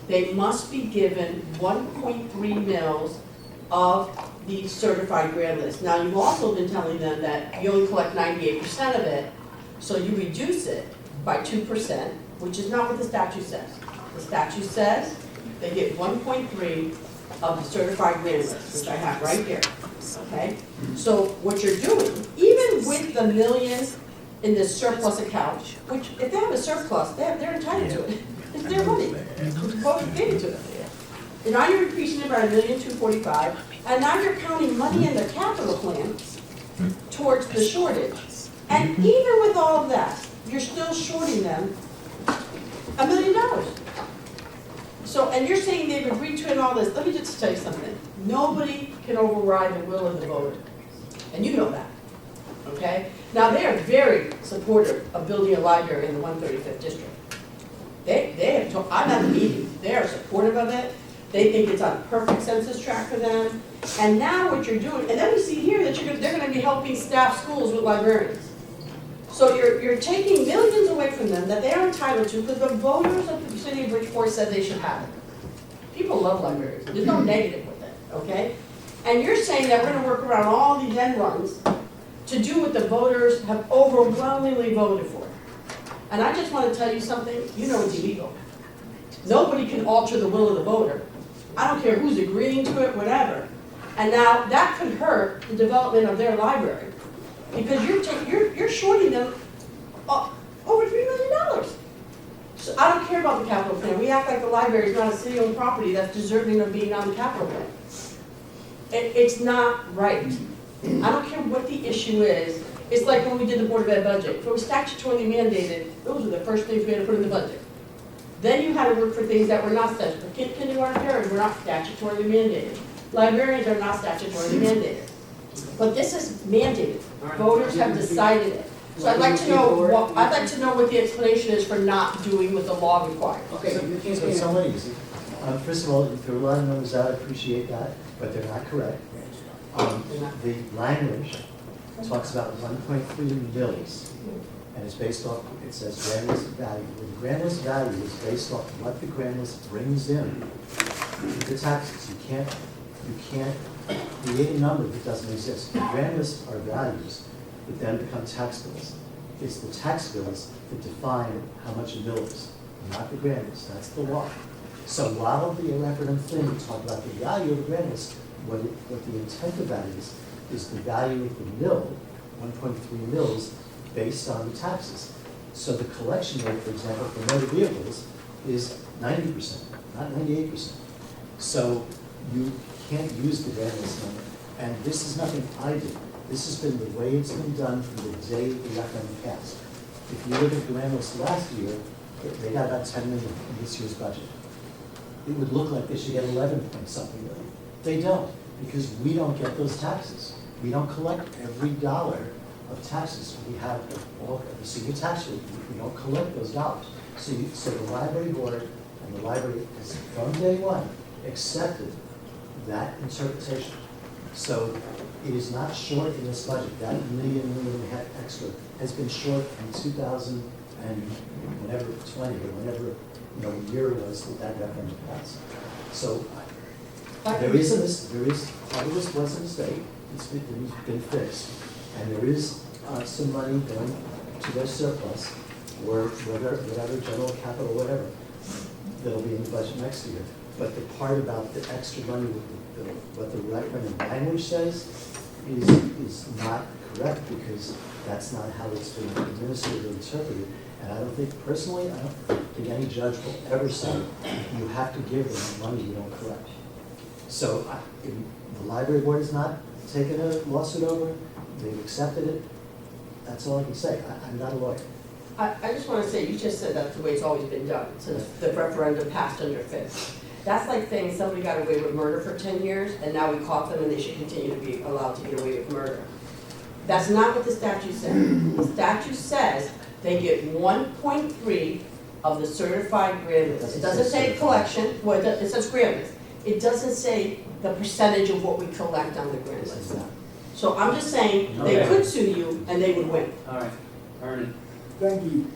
E: They must be given 1.3 mils of the certified grant list. Now, you've also been telling them that you only collect 98% of it, so you reduce it by 2%, which is not what the statute says. The statute says they get 1.3 of the certified grant list, which I have right here, okay? So what you're doing, even with the million in this surplus account, which if they have a surplus, they're entitled to it. It's their money. The voters gave it to them. And now you're increasing it by $1,245,000, and now you're counting money in the capital plan towards the shortage. And even with all of that, you're still shorting them $1 million. So, and you're saying they've agreed to it and all this. Let me just tell you something. Nobody can override the will of the voter. And you know that, okay? Now, they are very supportive of building a library in the 135th district. They have told, I'm at the meeting, they are supportive of it. They think it's on perfect census track for them. And now what you're doing, and then we see here that they're gonna be helping staff schools with librarians. So you're taking millions away from them that they are entitled to because the voters of the city of Bridgeport said they should have it. People love libraries. There's no negative with it, okay? And you're saying that we're gonna work around all these end runs to do what the voters have overwhelmingly voted for. And I just want to tell you something, you know it's illegal. Nobody can alter the will of the voter. I don't care who's agreeing to it, whatever. And now that could hurt the development of their library because you're shorting them over $3 million. So I don't care about the capital plan. We act like the library is not a city-owned property that's deserving of being on the capital plan. It's not right. I don't care what the issue is. It's like when we did the Board of Ed budget. If it was statutorily mandated, those were the first things we had to put in the budget. Then you had to work for things that were not statutory. Kindergarten parents were not statutorily mandated. Librarians are not statutorily mandated. But this is mandated. Voters have decided it. So I'd like to know what the explanation is for not doing what the law requires.
C: Okay, you can't
K: So it's somewhat easy. First of all, you threw a lot of numbers out, I appreciate that, but they're not correct. The language talks about 1.3 mils, and it's based off, it says grand list value. The grand list value is based off what the grand list brings in the taxes. You can't create a number that doesn't exist. The grand list are values that then become tax bills. It's the tax bills that define how much a mill is, not the grand list. That's the law. So while the referendum thing talk about the value of the grand list, what the intent of that is the value of the mill, 1.3 mils, based on the taxes. So the collection rate, for example, for motor vehicles is 90%, not 98%. So you can't use the grand list number. And this is nothing I did. This has been the way it's been done from the day the referendum passed. If you look at the grand list last year, they got about 10 million in this year's budget. It would look like they should get 11 point something million. They don't, because we don't get those taxes. We don't collect every dollar of taxes. We have all the senior tax rate. We don't collect those dollars. So the library board and the library has, from day one, accepted that interpretation. So it is not short in this budget. That million we had extra has been short in 2000 and whenever 20 or whenever year it was that referendum passed. So there is part of this was a mistake. It's been fixed, and there is some money going to their surplus or whatever general capital, whatever that'll be in the budget next year. But the part about the extra money with what the referendum language says is not correct because that's not how it's been administered or interpreted. And I don't think, personally, I don't think any judge will ever say you have to give them money you don't collect. So the library board has not taken a lawsuit over it. They've accepted it. That's all I can say. I'm not a lawyer.
E: I just want to say, you just said that's the way it's always been done since the referendum passed under Fifth. That's like saying somebody got away with murder for 10 years and now we caught them and they should continue to be allowed to get away with murder. That's not what the statute says. The statute says they get 1.3 of the certified grand list. It doesn't say collection, well, it says grand list. It doesn't say the percentage of what we collect on the grand list. So I'm just saying, they could sue you and they would win.
C: All right, Ernie.
D: Thank you.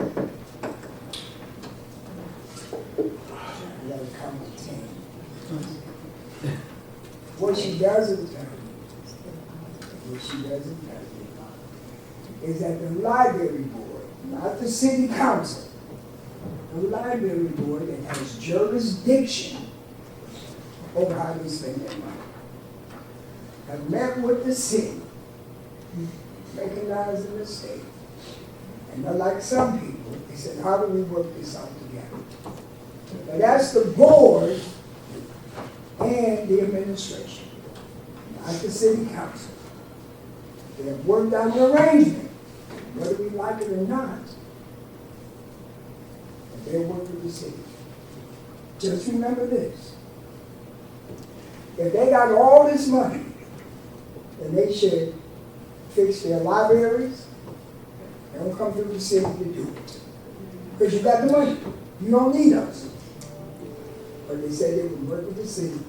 D: Another comment. What she doesn't tell you, is that the library board, not the city council, the library board that has jurisdiction over how they spend their money. Have met with the city, recognize the mistake. And unlike some people, they said, how do we work this out together? But that's the board and the administration, not the city council. They have worked out an arrangement, whether we like it or not, and they work with the city. Just remember this. If they got all this money, then they should fix their libraries. They don't come through the city to do it. Because you got the money. You don't need us. But they said they would work with the city.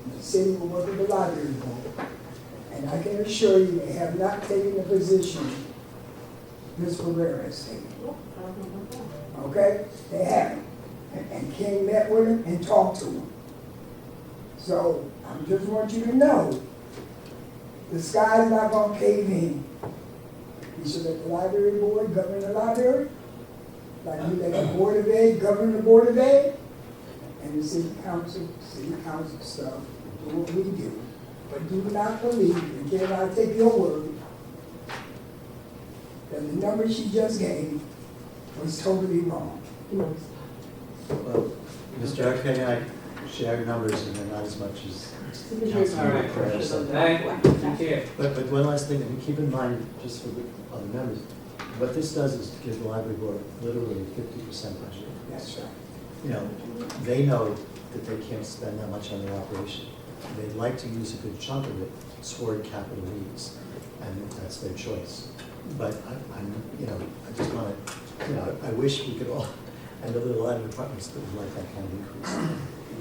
D: And the city will work with the library board. And I can assure you, they have not taken the position Ms. Ferreira has taken. Okay? They haven't. And King met with him and talked to him. So I just want you to know, the sky's not going to cave in. You should let the library board govern the library, like you let the board of ed govern the board of ed, and the city council stuff, do what we do. But do not believe, and cannot take your word, that the number she just gave was totally wrong.
K: Well, Mr. Arcane and I share numbers and they're not as much as
C: Councilman Ferrer said.
K: But one last thing, and keep in mind, just for the other members, what this does is give the library board literally 50% budget.
D: That's right.
K: You know, they know that they can't spend that much on their operation. They'd like to use a good chunk of it toward capital needs, and that's their choice. But I'm, you know, I just want to, you know, I wish we could all, I know there are a lot of departments that would like that kind of increase.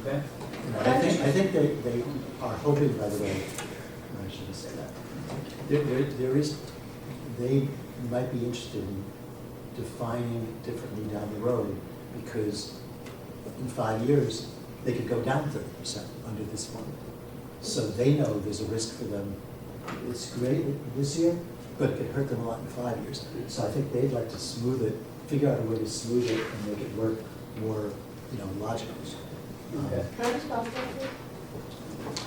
C: Okay.
K: You know, I think they are hoping, by the way, I shouldn't say that. There is, they might be interested in defining differently down the road, because in 5 years, they could go down 30% under this fund. So they know there's a risk for them. It's great this year, but it could hurt them a lot in 5 years. So I think they'd like to smooth it, figure out a way to smooth it and make it work more, you know, logically.
C: Okay.
E: Can I just stop that?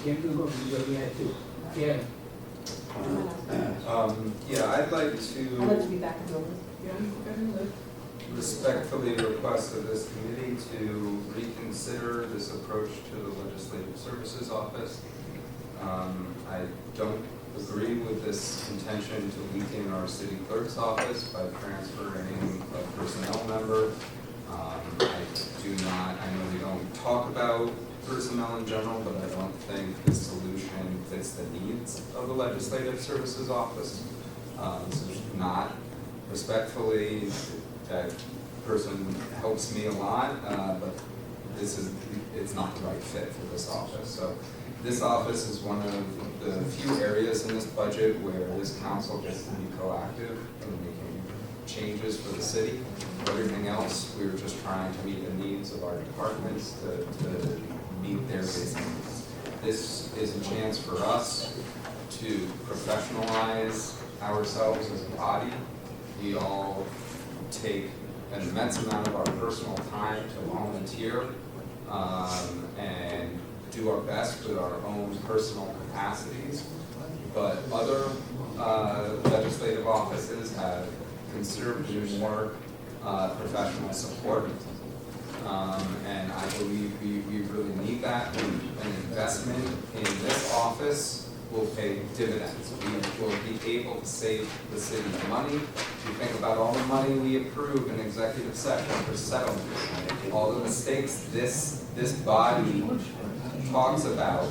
C: Yeah, you go, you had to. Yeah.
N: Yeah, I'd like to.
E: I'd like to be back in the office.
N: Respectfully request of this committee to reconsider this approach to the Legislative Services Office. I don't agree with this intention to weaken our city clerk's office by transferring a personnel member. I know we don't talk about personnel in general, but I don't think this solution fits the needs of the Legislative Services Office. This is not, respectfully, that person helps me a lot, but it's not the right fit for this office. So this office is one of the few areas in this budget where this council gets to be proactive in making changes for the city. For everything else, we were just trying to meet the needs of our departments to meet their business. This is a chance for us to professionalize ourselves as a body. We all take an immense amount of our personal time to volunteer and do our best with our own personal capacities. But other legislative offices have considerably more professional support. And I believe we really need that. An investment in this office will pay dividends. We will be able to save the city money. If you think about all the money we approve in executive session for settlements, all the mistakes this body talks about,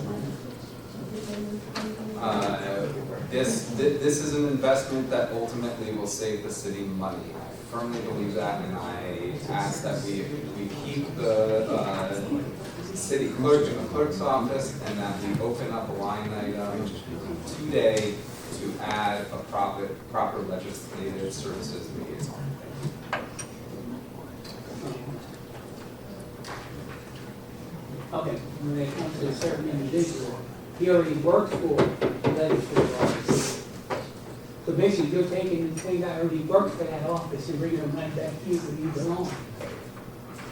N: this is an investment that ultimately will save the city money. I firmly believe that, and I ask that we keep the city clerk in the clerk's office, and that we open up a line item today to add a proper legislative services liaison.
C: Okay, when it comes to a certain individual, he already works for the legislative office. So basically, you're taking the thing that already works for that office and bringing them right back here where you belong.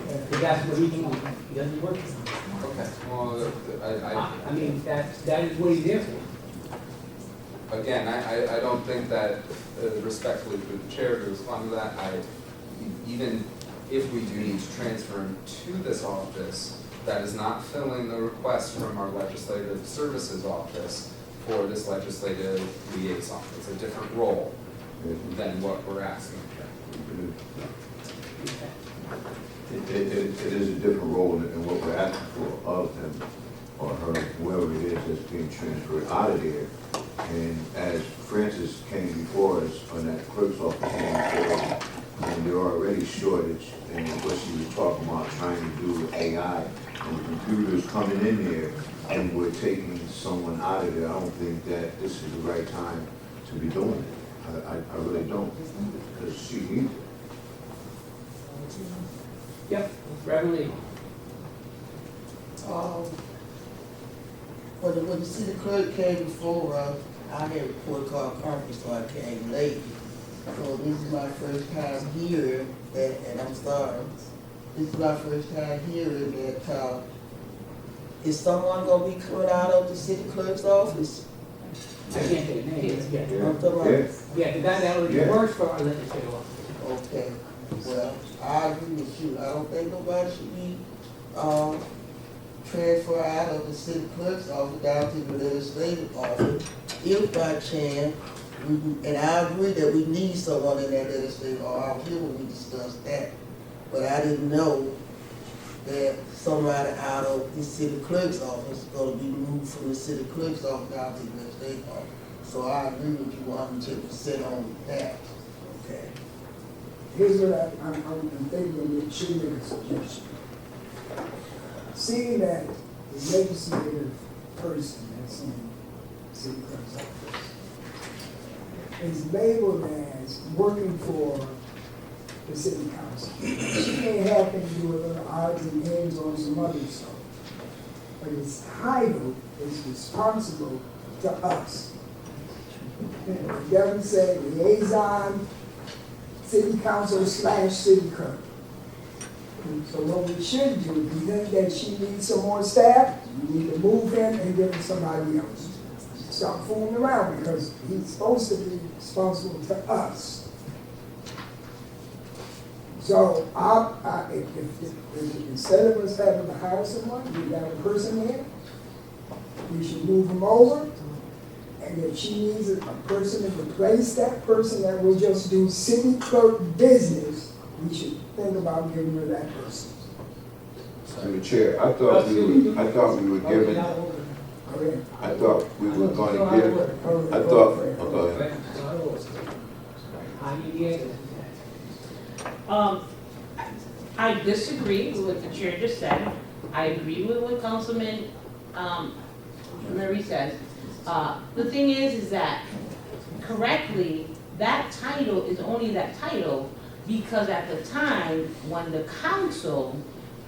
C: Because that's what he wants. He doesn't work for them.
N: Okay, well,
C: I mean, that is what he's there for.
N: again, I don't think that, respectfully for the chair to respond to that, even if we do need to transfer him to this office, that is not filling the request from our legislative services office for this legislative liaison. It's a different role than what we're asking here.
G: It is a different role than what we're asking for of him or her, whoever it is that's being transferred out of there. And as Francis came before us on that clerk's office came before us, and there are already shortage, and what she was talking about trying to do with AI and the computers coming in there, and we're taking someone out of there. I don't think that this is the right time to be doing it. I really don't, because she needs it.
C: Yep, Reverend Lee.
M: When the city clerk came before us, I had a report card conference, so I came late. So this is my first time hearing that, and I'm sorry, this is my first time hearing that, is someone gonna be coming out of the city clerk's office?
C: I can't say names, yeah.
M: I'm talking about-
C: Yeah, the guy that already works for our legislative office.
M: Okay, well, I agree with you. I don't think nobody should be, transferred out of the city clerk's office down to the legislative office. If by chance, and I agree that we need someone in that legislative office. I was here when we discussed that. But I didn't know that somebody out of the city clerk's office is gonna be moved from the city clerk's office down to the legislative office. So I agree with you 110% on that. Okay.
D: Here's what I'm thinking, we should make a suggestion. Seeing that the legislative person that's in city clerk's office is labeled as working for the city council. She may happen to do a little odds and ends on some other stuff, but its title is responsible to us. It doesn't say liaison, city council / city clerk. So what we should do, if you think that she needs some more staff, you need to move him and give him somebody else. Stop fooling around, because he's supposed to be responsible to us. So if instead of us having to hire someone, we got a person here, we should move him over. And if she needs a person to replace that person that will just do city clerk business, we should think about giving her that person.
G: To the chair, I thought we were giving, I thought we were going to give, I thought, okay.
S: I disagree with what the chair just said. I agree with what Councilman Murray says. The thing is that correctly, that title is only that title because at the time when the council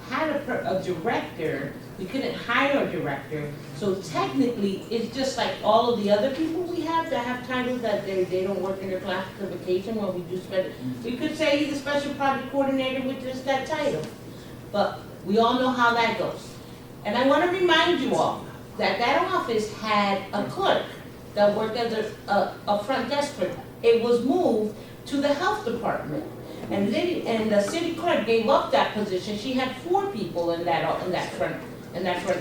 S: had a director, we couldn't hire a director. So technically, it's just like all of the other people we have that have titles that they don't work in their classification when we do special. We could say he's a special project coordinator with just that title. But we all know how that goes. And I want to remind you all that that office had a clerk that worked as a front desk clerk. It was moved to the health department. And the city clerk gave up that position. She had 4 people in that front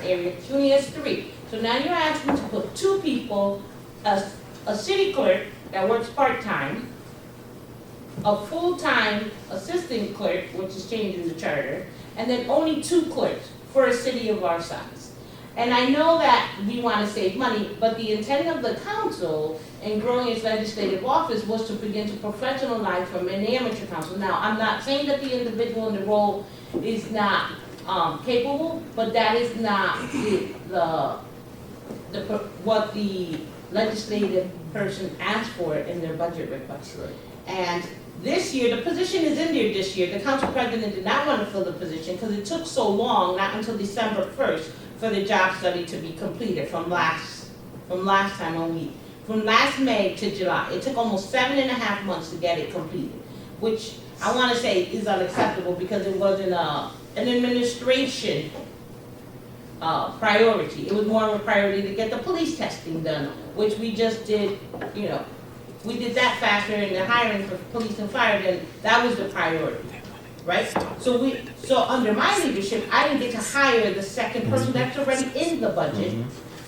S: area. She only has 3. So now you're asking to put 2 people, a city clerk that works part-time, a full-time assistant clerk, which is changing the charter, and then only 2 clerks for a city of our size. And I know that we want to save money, but the intent of the council in growing its legislative office was to begin to professionalize from an amateur council. Now, I'm not saying that the individual in the role is not capable, but that is not what the legislative person asked for in their budget request.
G: Right.
S: And this year, the position is in there this year. The council president did not want to fill the position because it took so long, not until December 1st, for the job study to be completed from last May to July. It took almost 7.5 months to get it completed, which I want to say is unacceptable because it wasn't an administration priority. It was more of a priority to get the police testing done, which we just did, you know, we did that faster in the hiring for police and fire, then that was the priority, right? So under my leadership, I didn't get to hire the second person that's already in the budget,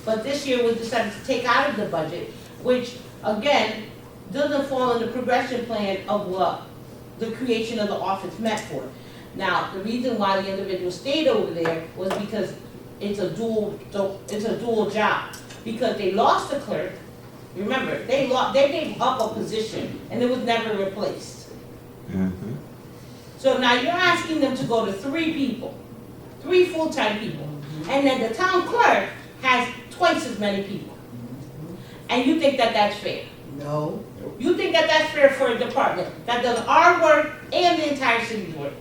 S: but this year we decided to take out of the budget, which again, doesn't fall in the progression plan of what the creation of the office meant for. Now, the reason why the individual stayed over there was because it's a dual job. Because they lost the clerk, remember, they gave up a position and it was never replaced. So now you're asking them to go to 3 people, 3 full-time people, and then the town clerk has twice as many people. And you think that that's fair?
M: No.
S: You think that that's fair for a department that does our work and the entire city's work?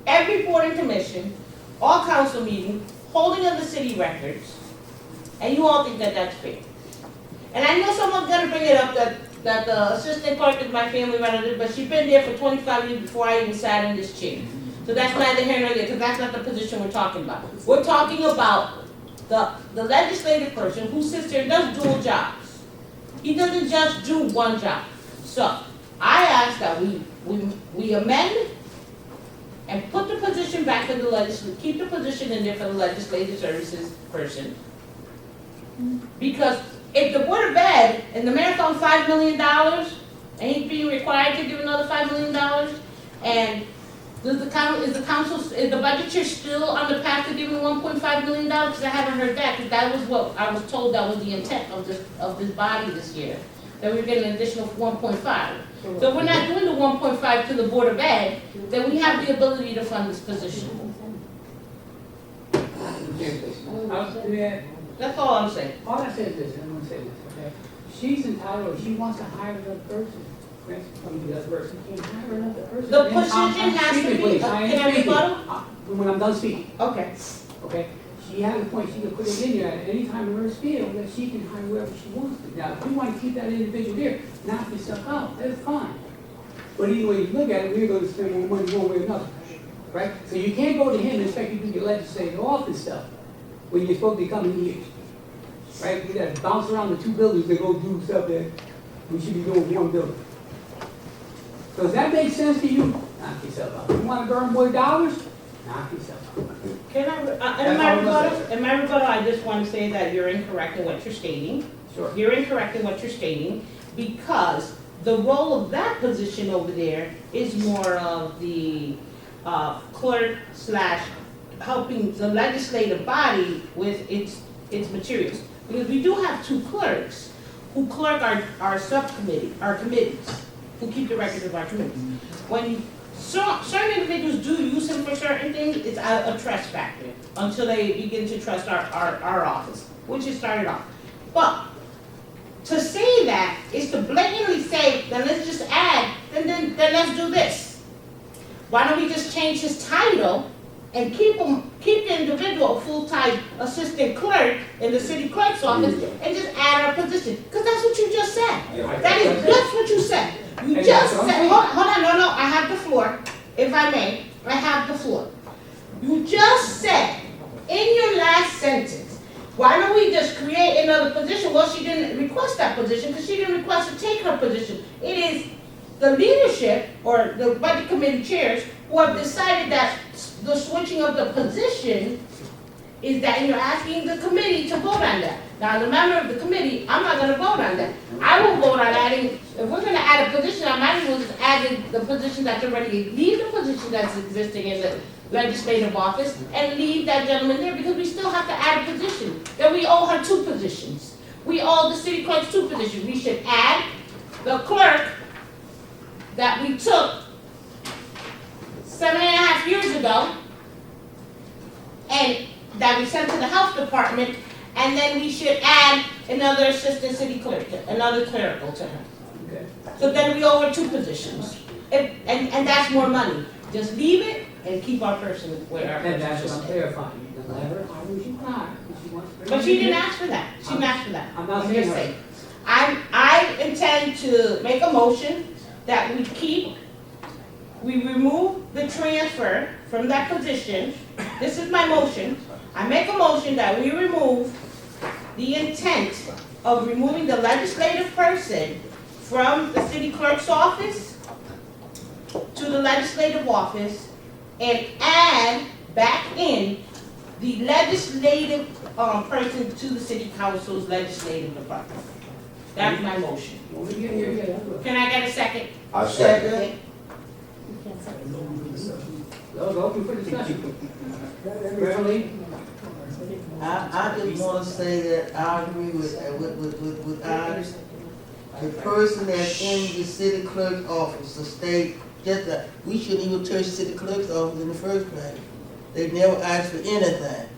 S: Every board and commission, all council meetings, holding of the city records, and you all think that that's fair. And I know someone's gonna bring it up that the assistant clerk is my family relative, but she's been there for 25 years before I even sat in this chair. So that's neither here nor there, because that's not the position we're talking about. We're talking about the legislative person who sits there and does dual jobs. He doesn't just do one job. So I ask that we amend and put the position back in the legislature, keep the position in there for the legislative services person. Because if the Board of Ed and the mayor found $5 million, and he's being required to give another $5 million, and is the budget chair still on the path to giving $1.5 million? Because I haven't heard that, because that was what I was told that was the intent of this body this year, that we're getting an additional 1.5. So if we're not doing the 1.5 to the Board of Ed, then we have the ability to fund this position. That's all I'm saying.
C: All I said is this, and I'm gonna say this, okay? She's entitled, if she wants to hire another person, the other person can't hire another person.
S: The position has to be, can I rebuttal?
C: When I'm done speaking.
S: Okay.
C: Okay? She has a point, she can put it in there at any time in her scale, that she can hire whoever she wants to. Now, if you want to keep that individual there, knock yourself out, that's fine. But either way you look at it, we're gonna spend more money one way or another, right? So you can't go to him and expect you to do your legislative office stuff when you're supposed to be coming here, right? You gotta bounce around the 2 buildings and go do stuff that we should be doing one building. So does that make sense to you? Knock yourself out. You wanna burn more dollars? Knock yourself out.
S: Can I, in my rebuttal, I just want to say that you're incorrect in what you're stating.
C: Sure.
S: You're incorrect in what you're stating, because the role of that position over there is more of the clerk / helping the legislative body with its materials. Because we do have 2 clerks who clerk our subcommittee, our committees, who keep the records of our committees. When certain individuals do use him for certain things, it's a trust factor until they begin to trust our office, which is started off. But to say that is to blatantly say, then let's just add, then let's do this. Why don't we just change his title and keep the individual a full-time assistant clerk in the city clerk's office and just add our position? Because that's what you just said. That's what you said. You just said, hold on, no, I have the floor, if I may, I have the floor. You just said, in your last sentence, why don't we just create another position? Well, she didn't request that position because she didn't request to take her position. It is the leadership or the budget committee chairs who have decided that the switching of the position is that you're asking the committee to vote on that. Now, as a member of the committee, I'm not going to vote on that. I will vote on adding, if we're going to add a position, I might as well just add the position that's already, leave the position that's existing in the legislative office and leave that gentleman there, because we still have to add a position. Then we owe her 2 positions. We owe the city clerks 2 positions. We should add the clerk that we took 7.5 years ago and that we sent to the health department, and then we should add another assistant city clerk, another clerical to her.
C: Okay.
S: So then we owe her 2 positions. And that's more money. Just leave it and keep our person where our person
C: And that's
S: should
C: what I'm
S: stay.
C: clarifying. You can let her hire who she wants. She wants to bring
S: But
C: it
S: she
C: in
S: didn't
C: here.
S: ask for that. She didn't ask for that.
C: I'm not
S: I'm
C: saying
S: just
C: her.
S: saying. I intend to make a motion that we keep we remove the transfer from that position. This is my motion. I make a motion that we remove the intent of removing the legislative person from the city clerk's office to the legislative office and add back in the legislative person to the city council's legislative department. That's my motion. Can I get a second?
G: I second.
C: Open for discussion. Beverly?
M: I just want to say that I agree with ours. The person that's in the city clerk's office, the state, just that, we shouldn't even touch the city clerk's office in the first place. They never asked for anything.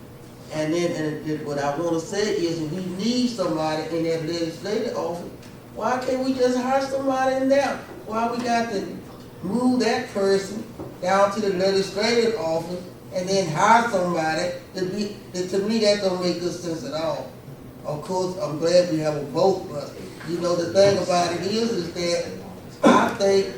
M: And then what I want to say is, if we need somebody in that legislative office, why can't we just hire somebody in there? Why we got to move that person down to the legislative office and then hire somebody to me, that don't make good sense at all. Of course, I'm glad we have a vote, but you know, the thing about it is that I think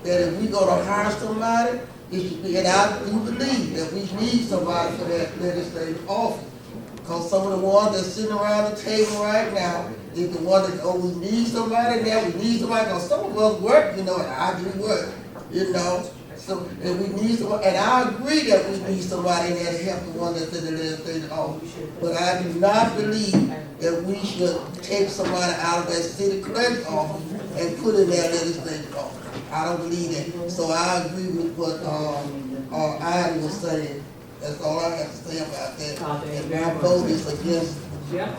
M: that if we're gonna hire somebody, it should be, and I do believe that we need somebody for that legislative office. Because some of the ones that's sitting around the table right now is the one that, oh, we need somebody there, we need somebody, because some of us work, you know, and I do work, you know. So, and we need somebody, and I agree that we need somebody in there to help the one that's in the legislative office. But I do not believe that we should take somebody out of that city clerk's office and put in that legislative office. I don't believe that. So I agree with what Ida was saying. That's all I have to say about that. And my vote is against.
C: Yeah.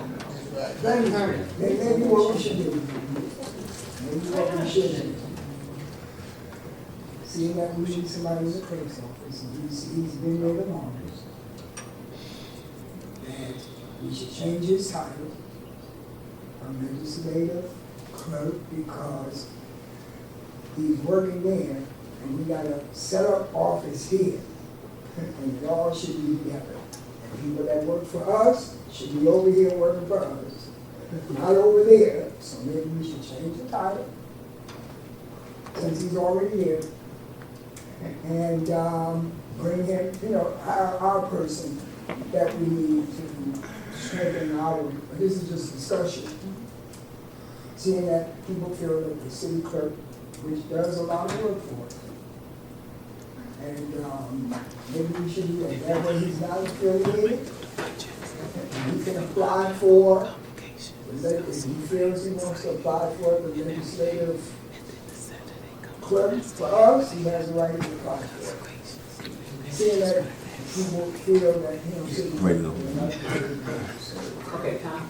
D: Thank you. Maybe what we should do. Maybe what we should do. Seeing that we need somebody in the clerk's office, and he's been there the longest, that we should change his title from legislative clerk, because he's working there, and we got a set up office here, and it all should be together. And people that work for us should be over here working for us, not over there. So maybe we should change the title, since he's already here, and bring him, you know, our person that we need to strengthen our, but this is just discussion. Seeing that people feel that the city clerk, which does a lot of work for us, and maybe we should do that. That way he's not affiliated, and he can apply for, if he feels he wants to apply for the legislative clerk for us, he has the right to apply for it. Seeing that people feel that, you know,
C: Okay, Tom?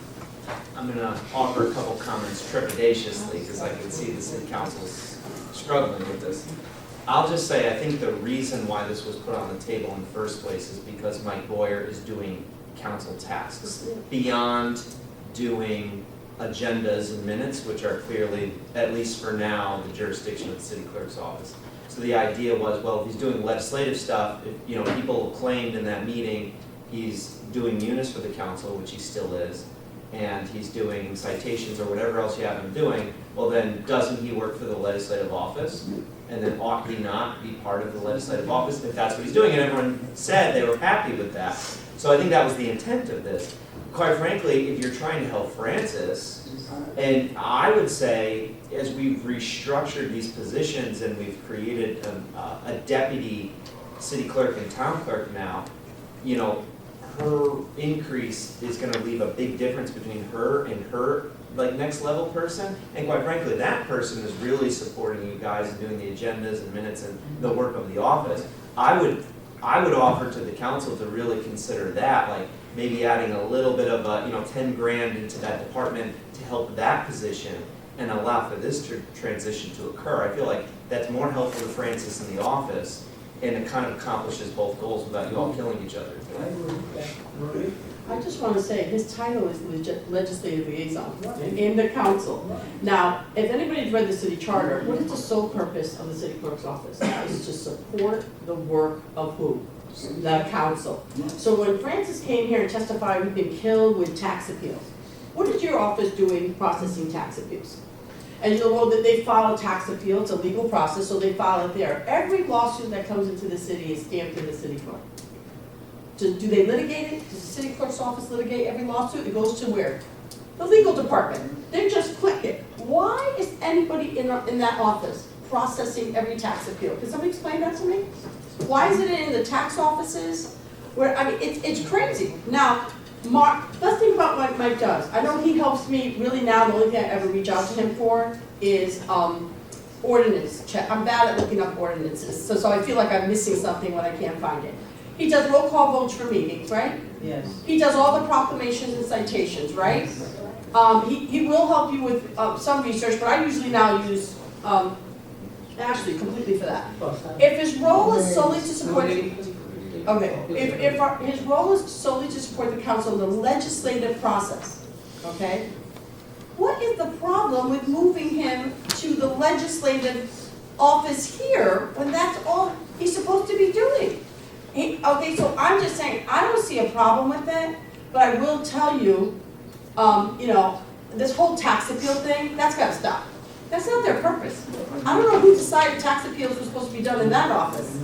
A: I'm gonna offer a couple comments trepidatiously, because I can see the city council's struggling with this. I'll just say, I think the reason why this was put on the table in the first place is because Mike Boyer is doing council tasks beyond doing agendas and minutes, which are clearly, at least for now, the jurisdiction of the city clerk's office. So the idea was, well, if he's doing legislative stuff, if, you know, people claimed in that meeting he's doing munis for the council, which he still is, and he's doing citations or whatever else you have him doing, well then, doesn't he work for the legislative office? And then ought he not be part of the legislative office if that's what he's doing? And everyone said they were happy with that. So I think that was the intent of this. Quite frankly, if you're trying to help Francis, and I would say, as we've restructured these positions and we've created a deputy city clerk and town clerk now, you know, her increase is gonna leave a big difference between her and her, like, next level person. And quite frankly, that person is really supporting you guys and doing the agendas and minutes and the work of the office. I would offer to the council to really consider that, like, maybe adding a little bit of a, you know, 10 grand into that department to help that position and allow for this transition to occur. I feel like that's more helpful to Francis in the office, and it kind of accomplishes both goals without you all killing each other.
E: I just want to say, his title is legislative liaison in the council. Now, if anybody's read the city charter, what is the sole purpose of the city clerk's office? It's to support the work of who? The council. So when Francis came here and testified, we've been killed with tax appeals. What is your office doing processing tax appeals? And you know that they file a tax appeal, it's a legal process, so they file it there. Every lawsuit that comes into the city is stamped in the city clerk. Do they litigate it? Does the city clerk's office litigate every lawsuit? It goes to where? The legal department. They just click it. Why is anybody in that office processing every tax appeal? Can somebody explain that to me? Why is it in the tax offices? Where, I mean, it's crazy. Now, Mark, let's think about what Mike does. I know he helps me really now, the only thing I ever reach out to him for is ordinance check. I'm bad at looking up ordinances, so I feel like I'm missing something when I can't find it. He does roll call votes for meetings, right?
T: Yes.
E: He does all the proclamations and citations, right? He will help you with some research, but I usually now use Ashley completely for that. If his role is solely to support his role is solely to support the council in the legislative process, okay? What is the problem with moving him to the legislative office here when that's all he's supposed to be doing? Okay, so I'm just saying, I don't see a problem with that, but I will tell you, you know, this whole tax appeal thing, that's gotta stop. That's not their purpose. I don't know who decided tax appeals were supposed to be done in that office,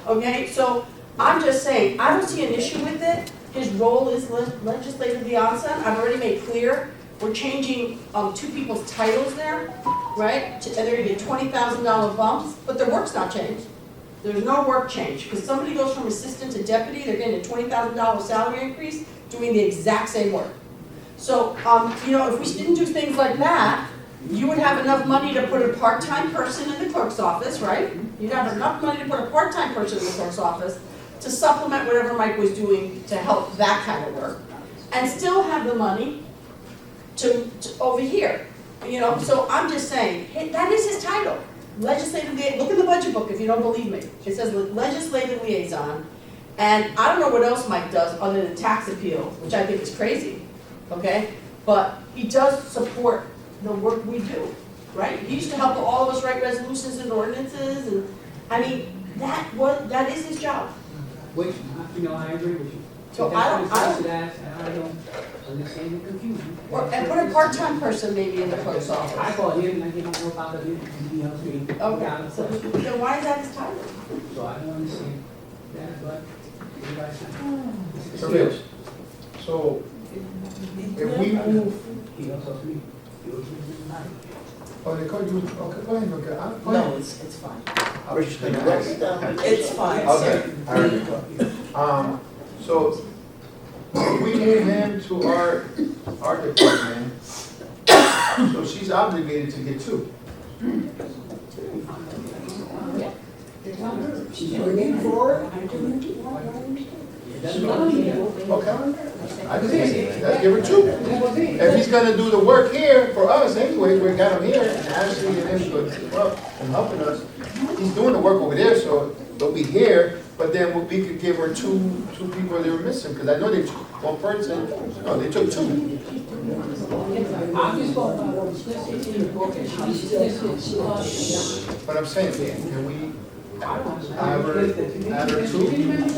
E: okay? So I'm just saying, I don't see an issue with it. His role is legislative liaison. I've already made clear, we're changing two people's titles there, right? And they're gonna get $20,000 bumps, but their work's not changed. There's no work change, because somebody goes from assistant to deputy, they're getting a $20,000 salary increase, doing the exact same work. So, you know, if we didn't do things like that, you would have enough money to put a part-time person in the clerk's office, right? You'd have enough money to put a part-time person in the clerk's office to supplement whatever Mike was doing to help that kind of work, and still have the money to over here, you know? So I'm just saying, hey, that is his title. Legislative liaison, look in the budget book if you don't believe me. It says legislative liaison, and I don't know what else Mike does other than tax appeal, which I think is crazy, okay? But he does support the work we do, right? He used to help all of us write resolutions and ordinances, and I mean, that is his job.
C: Which, you know, I agree with you.
E: So
C: That's
E: I
C: what I don't understand the confusion.
E: And put a part-time person maybe in the clerk's office.
C: I call him and I get my work out of him, he helps me.
E: Okay, so then why is that his title?
C: So I don't understand that, but everybody's saying.
L: So Rich, so if we move,
C: He also me.
L: oh, they call you, okay, go ahead, okay.
T: No, it's fine.
L: It's
T: It's fine,
L: Okay,
T: sir.
L: all right. So if we move him to our department, so she's obligated to get two.
D: She's bringing forward.
L: Okay, I just, let's give her two. If he's gonna do the work here for us anyway, we got him here, and Ashley and him good, well, and helping us. He's doing the work over there, so they'll be here, but then we could give her two people that were missing, because I know they took one person, no, they took two.
C: I'm just going by what it's in the book, and she's
L: But I'm saying, can we have her two?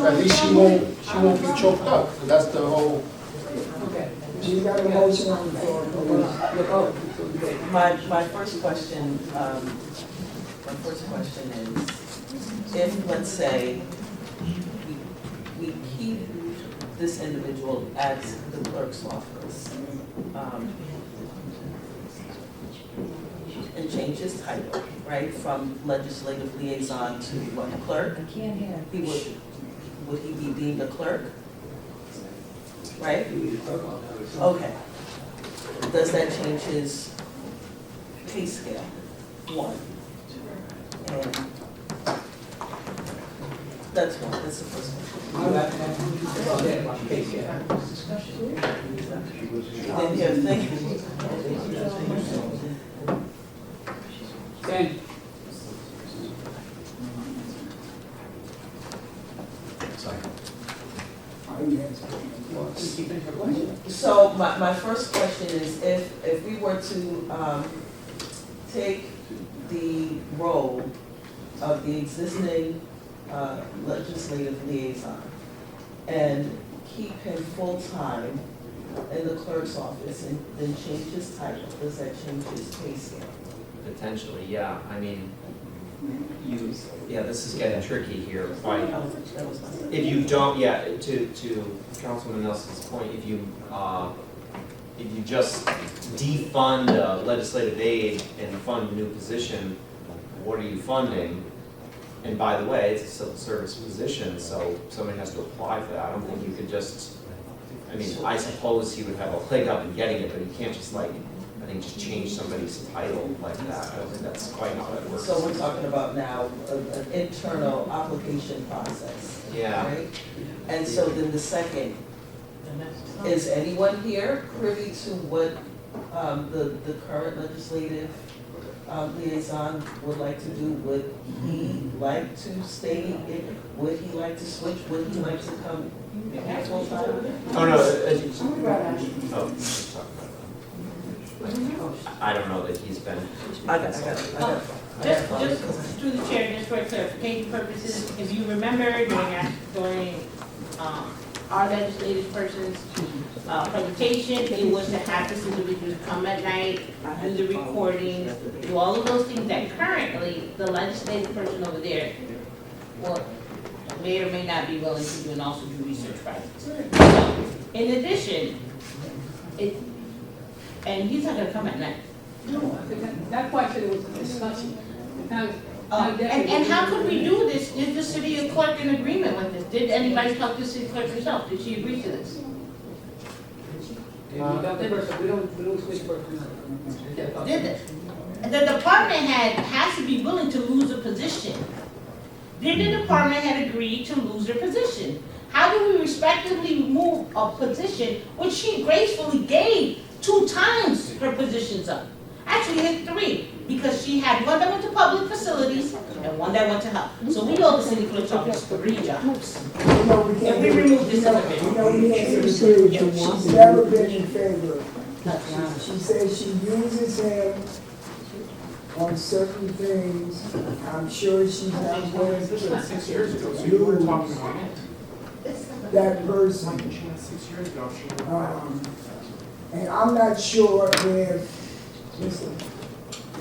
L: At least she won't be choked up, 'cause that's the whole.
D: She's got a motion on the floor.
T: My first question is, if, let's say, we keep this individual at the clerk's office, and change his title, right, from legislative liaison to what, clerk? Would he be deemed a clerk? Right? Okay. Does that change his pay scale? One. And that's the first one.
C: You have to have about that, about the case, yeah.
T: Then you have thank you.
C: Then,
T: So my first question is, if we were to take the role of the existing legislative liaison and keep him full-time in the clerk's office and then change his title, does that change his pay scale?
A: Potentially, yeah, I mean, this is getting tricky here. If you don't, to Councilman Nelson's point, if you just defund legislative aid and fund a new position, what are you funding? And by the way, it's a civil service position, so somebody has to apply for that. I don't think you could just, I mean, I suppose he would have a leg up in getting it, but he can't just just change somebody's title like that. I don't think that's quite how that works.
R: So we're talking about now an internal application process.
A: Yeah.
R: Right? And so then the second, is anyone here privy to what the current legislative liaison would like to do? Would he like to stay in? Would he like to switch? Would he like to come full time?
A: Oh, no. I don't know that he's been.
R: I got it.
S: Just through the chair, just for clarification purposes, if you remember during our legislative person's presentation, it was to have this individual come at night, do the recording, do all of those things that currently the legislative person over there may or may not be willing to do, and also do research projects. So, in addition, and he's not gonna come at night.
C: No, I think that question was a discussion.
S: And how could we do this? Did the city clerk in agreement with this? Did anybody talk to the city clerk herself? Did she agree to this?
C: We don't switch personnel.
S: The department head has to be willing to lose a position. Did the department head agree to lose their position? How do we respectively move a position which she gracefully gave 2 times her positions up? Actually, it's 3, because she had one that went to public facilities and one that went to health. So we owe the city clerk's office 3 jobs. And we remove this individual.
D: She's never been in favor. She says she uses him on certain things. I'm sure she's not willing to
H: 6 years ago, so you weren't talking about
D: that person.
H: 6 years ago,
D: And I'm not sure if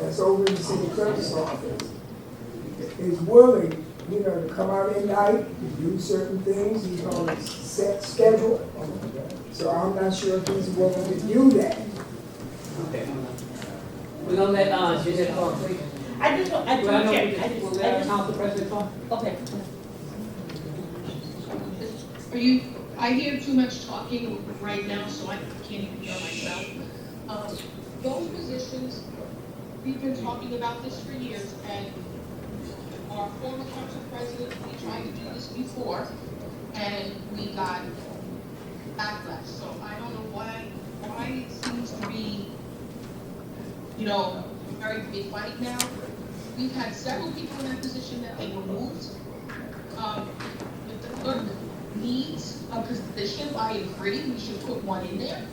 D: that's over in the city clerk's office is willing, to come out at night, do certain things. He's on a set schedule. So I'm not sure if he's willing to do that.
C: Okay. We're gonna let Jeanette talk, please.
S: I just
C: We'll let Council President talk.
S: Okay.
J: I hear too much talking right now, so I can't even hear myself. Those positions, we've been talking about this for years, and our former council president, we tried to do this before, and we got backlash. So I don't know why it seems to be, a very big fight now. We've had several people in that position that they removed. If the clerk needs a position, I agree, we should put one in there.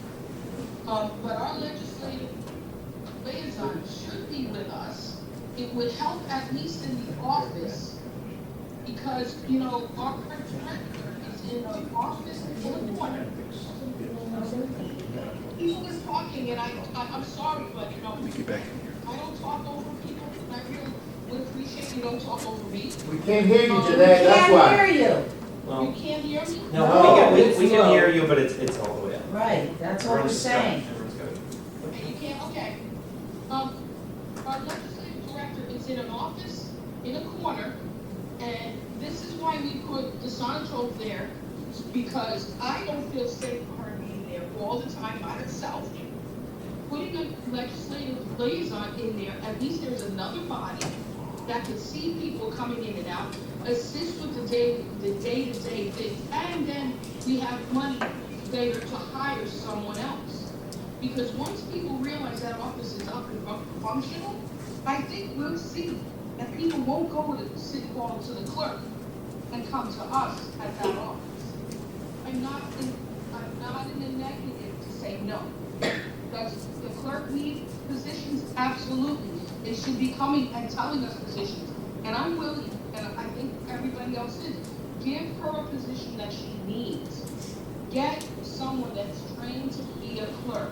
J: But our legislative liaison should be with us. It would help at least in the office, because, our current director is in the office in the corner. People is talking, and I'm sorry, but, I don't talk over people, and I really would appreciate you don't talk over me.
B: We can't hear you, Jeanette, that's why.
E: We can't hear you.
A: Well,
J: You can't hear me?
A: no, we can hear you, but it's all the way up.
T: Right, that's what we're saying.
A: Everyone's got it.
J: You can't, okay. Our legislative director is in an office in a corner, and this is why we put DeSanto there, because I don't feel safe for her being there all the time by herself. Putting a legislative liaison in there, at least there's another body that can see people coming in and out, assist with the day-to-day things, and then we have money later to hire someone else. Because once people realize that office is up and functional, I think we'll see that people won't go to the city hall to the clerk and come to us at that office. I'm not in a negative to say no. Does the clerk need positions? Absolutely. They should be coming and telling us positions. And I'm willing, and I think everybody else is, give her a position that she needs. Get someone that's trained to be a clerk.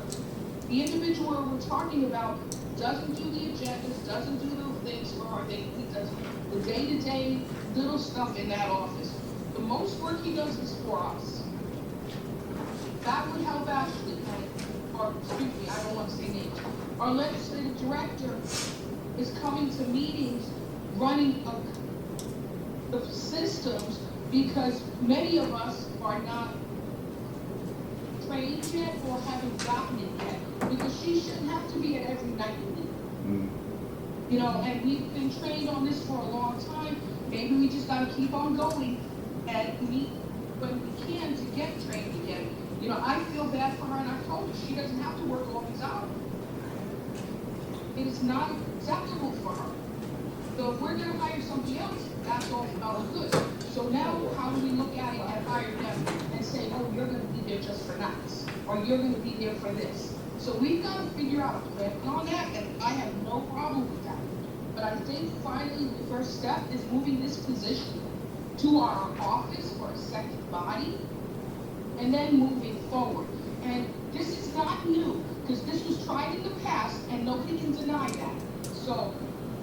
J: The individual we're talking about doesn't do the agendas, doesn't do the things for our day, he does the day-to-day little stuff in that office. The most work he does is for us. That would help Ashley, or, excuse me, I don't want to say names. Our legislative director is coming to meetings, running the systems, because many of us are not trained yet or haven't gotten it yet, because she shouldn't have to be at every night meeting. You know, and we've been trained on this for a long time. Maybe we just gotta keep on going and meet when we can to get trained again. You know, I feel bad for her, and I told her she doesn't have to work all these hours. It is not acceptable for her. So if we're gonna hire somebody else, that's all good. So now, how do we look at it and hire them and say, oh, you're gonna be there just for nights, or you're gonna be there for this? So we've got to figure out a plan on that, and I have no problem with that. But I think finally the first step is moving this position to our office or a second body, and then moving forward. And this is not new, because this was tried in the past, and nobody can deny that. So,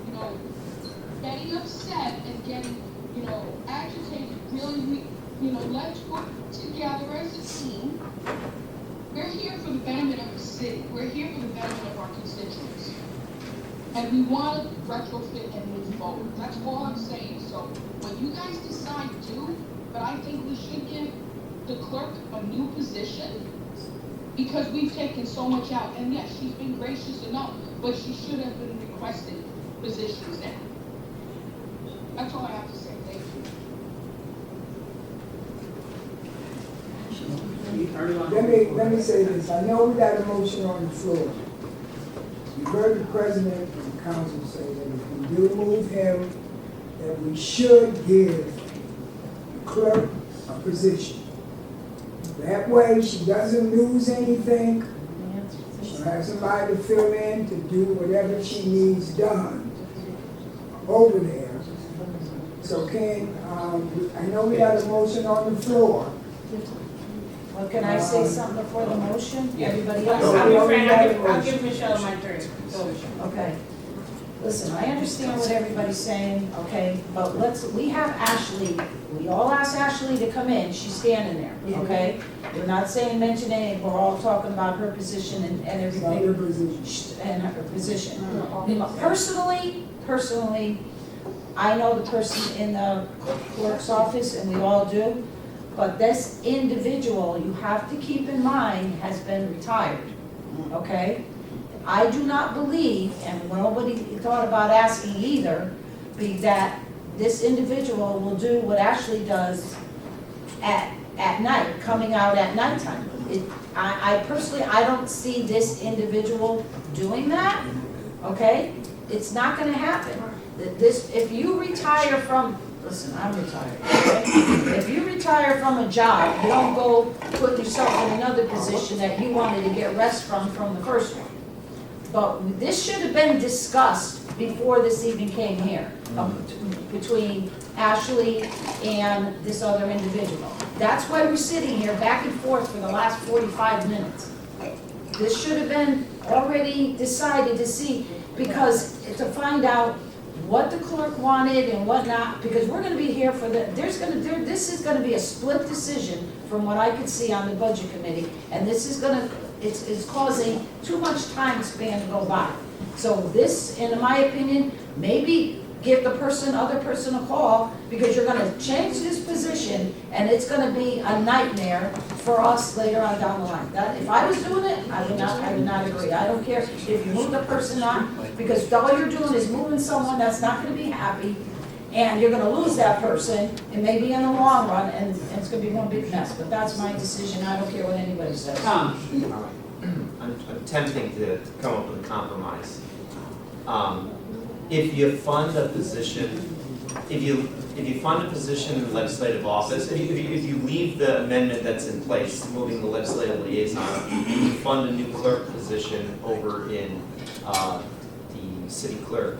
J: you know, getting upset and getting, you know, agitated, really, you know, let's work together as a team. We're here for the betterment of the city. We're here for the betterment of our constituents. And we want to retrofit and move forward. That's all I'm saying. So what you guys decide to do, but I think we should give the clerk a new position, because we've taken so much out. And yes, she's been gracious enough, but she should have been requesting positions now. That's all I have to say. Thank you.
D: Let me say this. I know we got a motion on the floor. You heard the president and the council say that if we do move him, that we should give the clerk a position. That way she doesn't lose anything. She'll have somebody to fill in to do whatever she needs done over there. So I know we got a motion on the floor.
T: Well, can I say something before the motion?
S: Yeah.
T: Everybody else?
S: I'll give Michelle my turn.
T: Okay. Listen, I understand what everybody's saying, okay, but we have Ashley, we all asked Ashley to come in, she's standing there, okay? We're not saying mention any, we're all talking about her position and everything. And her position. Personally, I know the person in the clerk's office, and we all do, but this individual, you have to keep in mind, has been retired, okay? I do not believe, and nobody thought about asking either, be that this individual will do what Ashley does at night, coming out at nighttime. I personally, I don't see this individual doing that, okay? It's not gonna happen. If you retire from, listen, I'm retired, okay? If you retire from a job, you don't go put yourself in another position that you wanted to get rest from the first one. But this should have been discussed before this even came here, between Ashley and this other individual. That's why we're sitting here back and forth for the last 45 minutes. This should have been already decided to see, because to find out what the clerk wanted and what not, because we're gonna be here for this is gonna be a split decision from what I could see on the budget committee, and this is gonna, it's causing too much time span to go by. So this, in my opinion, maybe give the other person a call, because you're gonna change this position, and it's gonna be a nightmare for us later on down the line. If I was doing it, I would not agree. I don't care if you move the person on, because all you're doing is moving someone that's not gonna be happy, and you're gonna lose that person, and maybe in the long run, and it's gonna be one big mess. But that's my decision. I don't care what anybody says.
A: I'm attempting to come up with a compromise. If you fund a position, if you fund a position in the legislative office, if you leave the amendment that's in place, moving the legislative liaison, you fund a new clerk position over in the city clerk,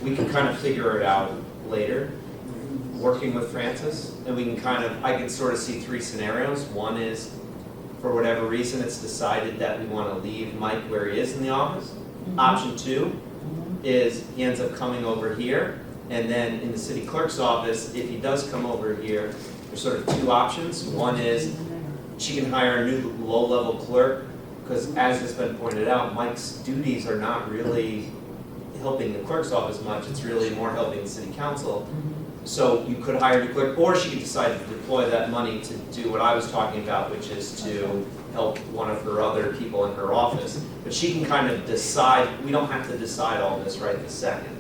A: we can kind of figure it out later, working with Francis, and we can I can sort of see three scenarios. One is, for whatever reason, it's decided that we want to leave Mike where he is in the office, Option 2 is he ends up coming over here, and then in the city clerk's office, if he does come over here, there's sort of 2 options. One is she can hire a new low-level clerk, because as has been pointed out, Mike's duties are not really helping the clerk's office much, it's really more helping the city council. So you could hire a new clerk, or she could decide to deploy that money to do what I was talking about, which is to help one of her other people in her office. But she can kind of decide, we don't have to decide all this right this second.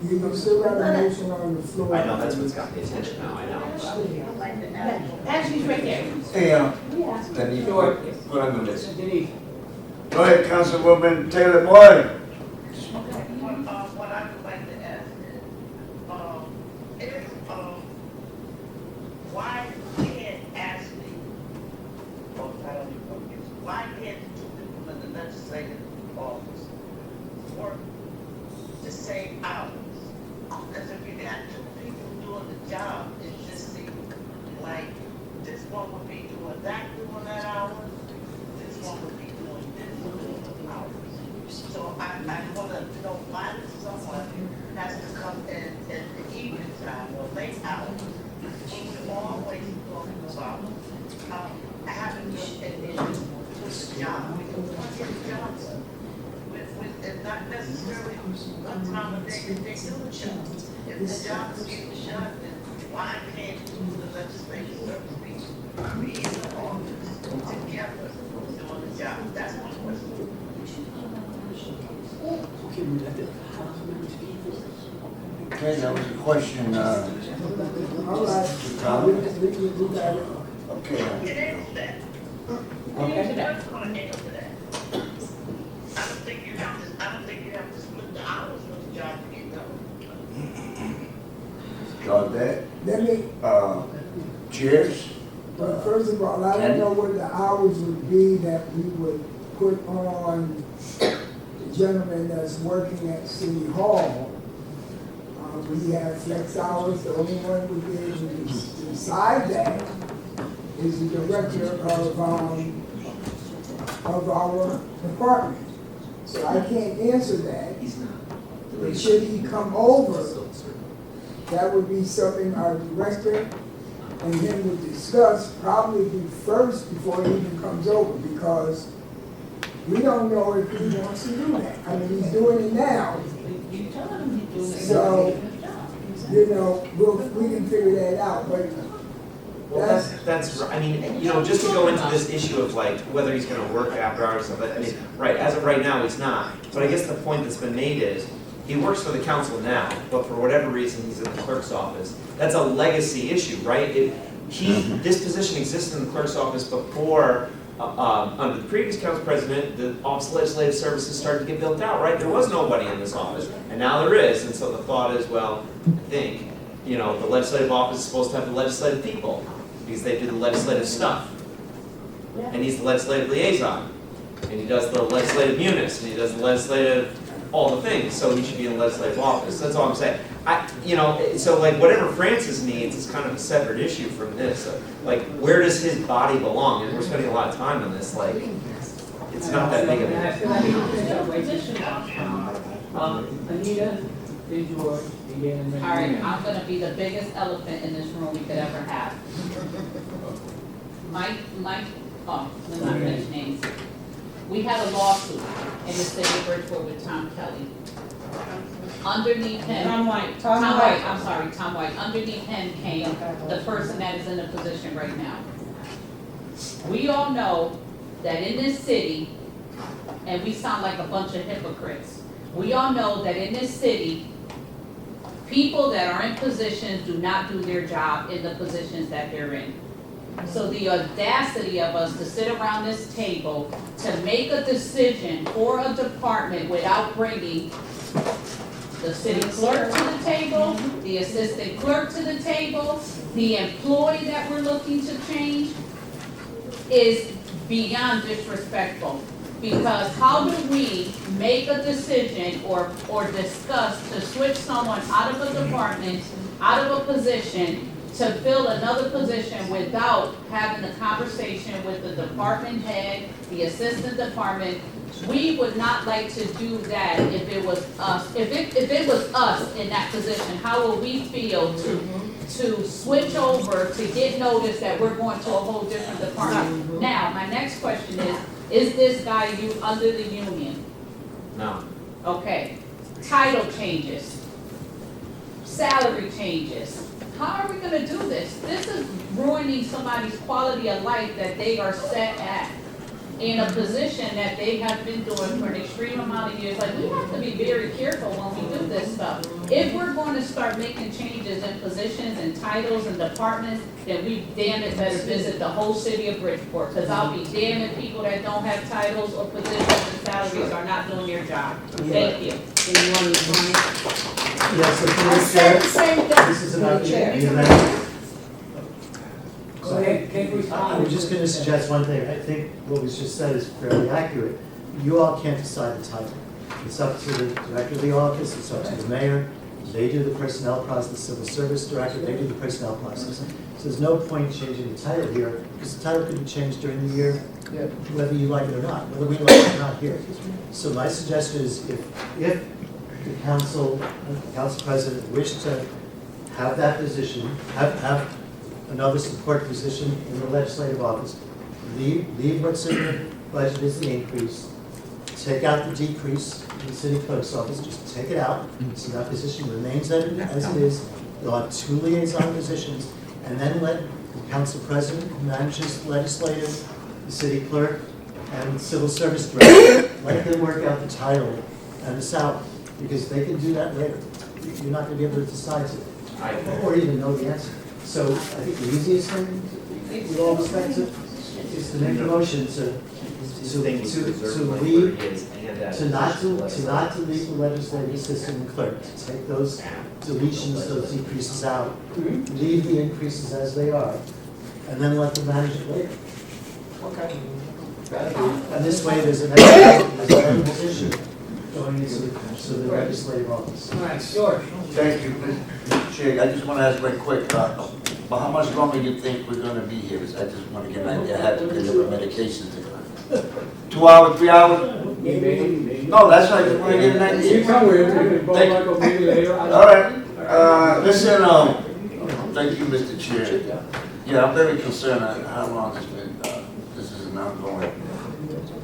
D: You still got a motion on the floor.
A: I know, that's what's got the attention now, I know.
S: Ashley's right there.
P: Hey, Denise,
C: Sure.
P: go ahead with this.
C: Denise.
P: Go ahead, Councilwoman Taylor Boyd.
J: What I would like to ask is, why can't Ashley, why can't the 2 people in the legislative office work the same hours? Because if you got 2 people doing the job, it just seems like this one would be doing that hour, this one would be doing this hour. So I want to know why someone has to come in the evening time or late hours. We're always talking about having to this job. Because once the job it's not necessarily what time of day that they do the job. If the job is getting shut, then why can't the legislative service people be in the office together doing the job? That's my question.
P: Okay, that was a question,
D: All right.
P: Tom?
D: We got it.
P: Okay.
C: Okay.
J: I don't think you have to split the hours with the job to get done.
P: Got that?
D: Let me,
P: Cheers?
D: first of all, I don't know what the hours would be that we would put on the gentleman that's working at City Hall. We have flex hours, the only one would be able to decide that is the director of our department. So I can't answer that. But should he come over, that would be something our director and him would discuss, probably first before he even comes over, because we don't know if he wants to do that. I mean, he's doing it now. So, you know, we can figure that out, but
A: Well, that's, I mean, you know, just to go into this issue of like, whether he's gonna work after hours, but I mean, right, as of right now, he's not. But I guess the point that's been made is, he works for the council now, but for whatever reason, he's in the clerk's office. That's a legacy issue, right? This position existed in the clerk's office before, under the previous council president, the Office of Legislative Services started to get built out, right? There was nobody in this office, and now there is, and so the thought is, well, I think, you know, the legislative office is supposed to have the legislative people, because they do the legislative stuff. And he's the legislative liaison, and he does the legislative munis, and he does the legislative, all the things, so he should be in the legislative office, that's all I'm saying. You know, so like whatever Francis needs is kind of a separate issue from this, like where does his body belong, and we're spending a lot of time on this, like, it's not that big of a
C: Anita, is yours.
O: All right, I'm gonna be the biggest elephant in this room we could ever have. Mike, oh, let's not mention names. We had a lawsuit in the city of Bridgeport with Tom Kelly. Underneath him.
S: Tom White.
O: Tom White. Underneath him came the person that is in the position right now. We all know that in this city, and we sound like a bunch of hypocrites, we all know that in this city, people that are in positions do not do their job in the positions that they're in. So the audacity of us to sit around this table to make a decision for a department without bringing the city clerk to the table, the assistant clerk to the table, the employee that we're looking to change, is beyond disrespectful. Because how do we make a decision or discuss to switch someone out of a department, out of a position, to fill another position without having a conversation with the department head, the assistant department. We would not like to do that if it was us. If it was us in that position, how would we feel to switch over, to get notice that we're going to a whole different department? Now, my next question is this guy under the union?
A: No.
O: Okay. Title changes, salary changes. How are we gonna do this? This is ruining somebody's quality of life that they are set at in a position that they have been doing for an extreme amount of years. Like, we have to be very careful when we do this stuff. If we're going to start making changes in positions and titles and departments, then we damn it better visit the whole city of Bridgeport, because I'll be damned if people that don't have titles or positions and salaries are not doing their job. Thank you.
K: Yes, so
D: I said the same thing.
K: this is about the
D: Chair.
K: amendment.
C: Go ahead, can you respond?
K: I'm just gonna suggest one thing. I think what was just said is fairly accurate. You all can't decide the title. It's up to the director of the office, it's up to the mayor. They do the personnel process, the civil service director, they do the personnel process. So there's no point changing the title here, because the title could be changed during the year, whether you like it or not, whether we like it or not here. So my suggestion is if the council president wished to have that position, have another support position in the legislative office, leave what's in the budget as the increase, take out the decrease in the city clerk's office, just take it out, so that position remains as it is. You'll have 2 liaison positions, and then let the council president, who manages the legislative, the city clerk, and the civil service director, let them work out the title and the salary, because they can do that later. You're not gonna be able to decide it, or even know the answer. So I think the easiest thing, with all respect, is to make a motion to leave, to not to leave the legislative assistant and clerk, to take those deletions, those decreases out, leave the increases as they are, and then let them manage it later.
C: Okay.
K: And this way, there's an extra position going into the legislative office.
C: All right, George.
P: Thank you, Mr. Chair. I just want to ask very quick, but how much longer you think we're going to be here? I just want to get an idea. I had to deliver medication to 2 hours, 3 hours?
C: Maybe.
P: No, that's not, I just want to get an idea.
C: You come with it,
P: Thank you.
C: maybe later.
P: All right, listen, thank you, Mr. Chair. Yeah, I'm very concerned at how long this been, this is an ongoing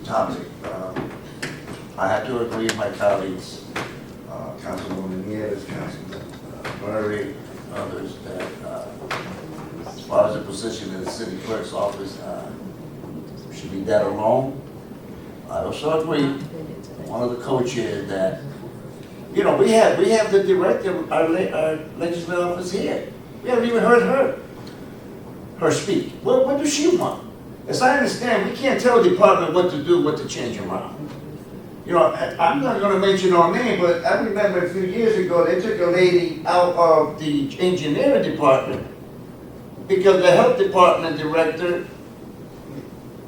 P: topic. I have to agree with my colleagues, Councilwoman Nieves, Councilman Murray, others, that as far as the position in the city clerk's office, should be that alone. I also agree, one of the co-chairs, that, you know, we have the director of our legislative office here. We haven't even heard her speak. What does she want? As I understand, we can't tell the department what to do, what to change around. You know, I'm not going to mention her name, but I remember a few years ago, they took a lady out of the engineering department because the health department director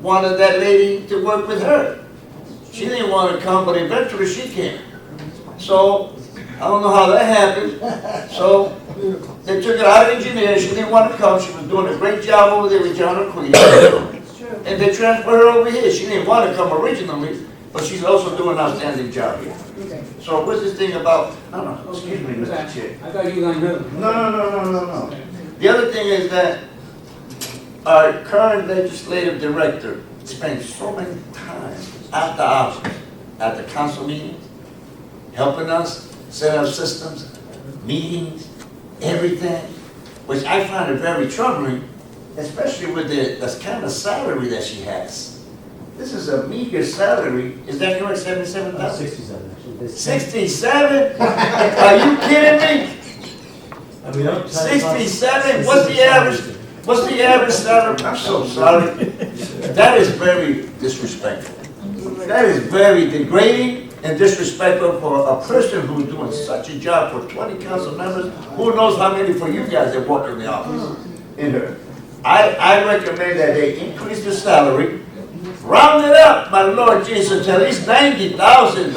P: wanted that lady to work with her. She didn't want to come, but eventually she came. So, I don't know how that happened. So, they took her out of engineering. She didn't want to come. She was doing a great job over there with John O'Queen. And they transferred her over here. She didn't want to come originally, but she's also doing an outstanding job here. So what's this thing about, no, excuse me, Mr. Chair.
C: I thought you were going to.
P: No. The other thing is that our current legislative director spends so many times after hours at the council meetings, helping us set up systems, meetings, everything, which I find it very troubling, especially with the kind of salary that she has. This is a meager salary. Is that correct? 77,000?
K: 67, actually.
P: 67? Are you kidding me? 67? What's the average? What's the average salary? I'm so sorry. That is very disrespectful. That is very degrading and disrespectful for a person who's doing such a job for 20 council members. Who knows how many for you guys that work in the office in her. I recommend that they increase the salary, round it up, my Lord Jesus, to at least $90,000.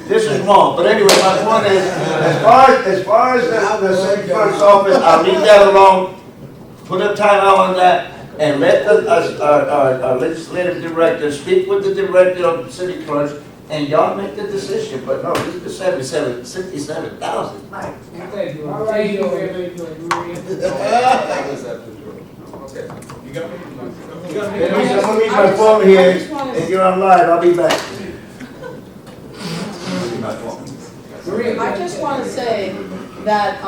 P: This is wrong, but anyway, my point is, as far as the city clerk's office, I'll leave that alone. Put a timeout on that, and let our legislative director speak with the director of the city clerks, and y'all make the decision, but no, this is 67,000.
C: Thank you. Thank you very much, Maria.
N: That was at the door. Okay.
Q: You got me?
P: I'm gonna leave my phone here, and you're online, I'll be back.
C: Maria,
E: I just want to say that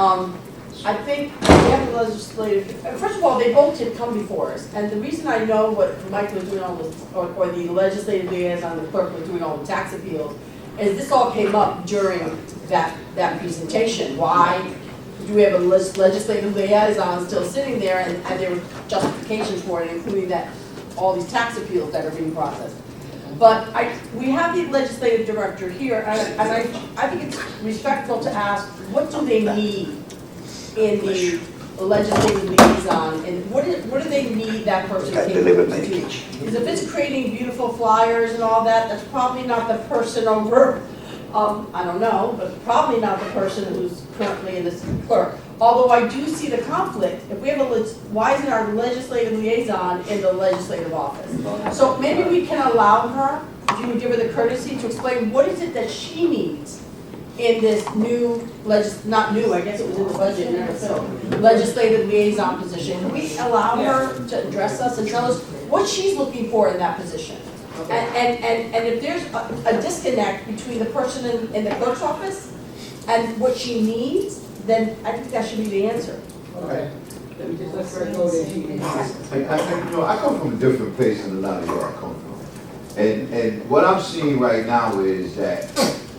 E: I think we have the legislative, first of all, they both did come before us. And the reason I know what Mike was doing on the, or the legislative liaison, the clerk was doing all the tax appeals, is this all came up during that presentation. Why do we have a legislative liaison still sitting there, and there were justifications for it, including that all these tax appeals that are being processed. But we have the legislative director here, and I think it's respectful to ask, what do they need in the legislative liaison, and what do they need that person to do? Because if it's creating beautiful flyers and all that, that's probably not the person over, I don't know, but probably not the person who's currently in this clerk. Although I do see the conflict, if we have why isn't our legislative liaison in the legislative office? So maybe we can allow her, if you would give her the courtesy to explain what is it that she needs in this new, not new, I guess it was in the budget, never filled, legislative liaison position. Can we allow her to address us and tell us what she's looking for in that position? And if there's a disconnect between the person in the clerk's office and what she needs, then I think that should be the answer.
C: Okay. Let me just let her go there.
G: I come from a different place than a lot of y'all come from. And what I'm seeing right now is that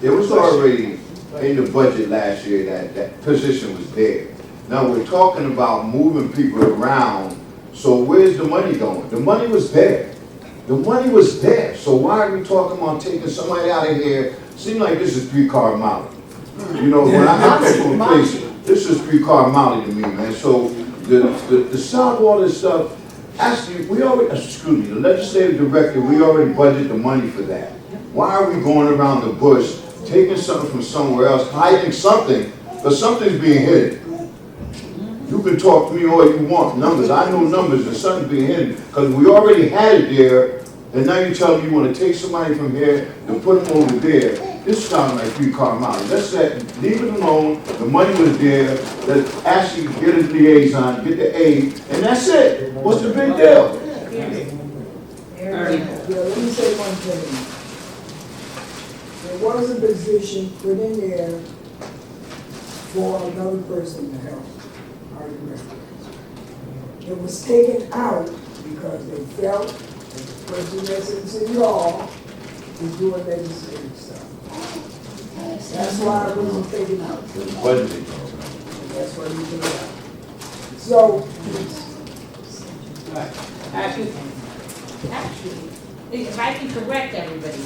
G: it was already in the budget last year that position was there. Now we're talking about moving people around, so where's the money going? The money was there. The money was there, so why are we talking about taking somebody out of here? Seems like this is 3-car Molly. You know, when I come from a place, this is 3-car Molly to me, man. So the solve all this stuff, actually, the legislative director, we already budgeted the money for that. Why are we going around the bush, taking something from somewhere else, hiding something, but something's being hidden? You can talk to me all you want, numbers. I know numbers, and something's being hidden, because we already had it there, and now you're telling me you want to take somebody from here and put them over there. This sounds like 3-car Molly. Let's leave it alone. The money was there. Let's actually get a liaison, get the aid, and that's it. What's the big deal?
D: Let me say one thing. There was a position put in there for another person to help. I remember. It was taken out because they felt that the person that's in City Hall is doing legislative stuff. That's why it wasn't taken out. That's why we took it out. So,
S: Actually, if I can correct everybody,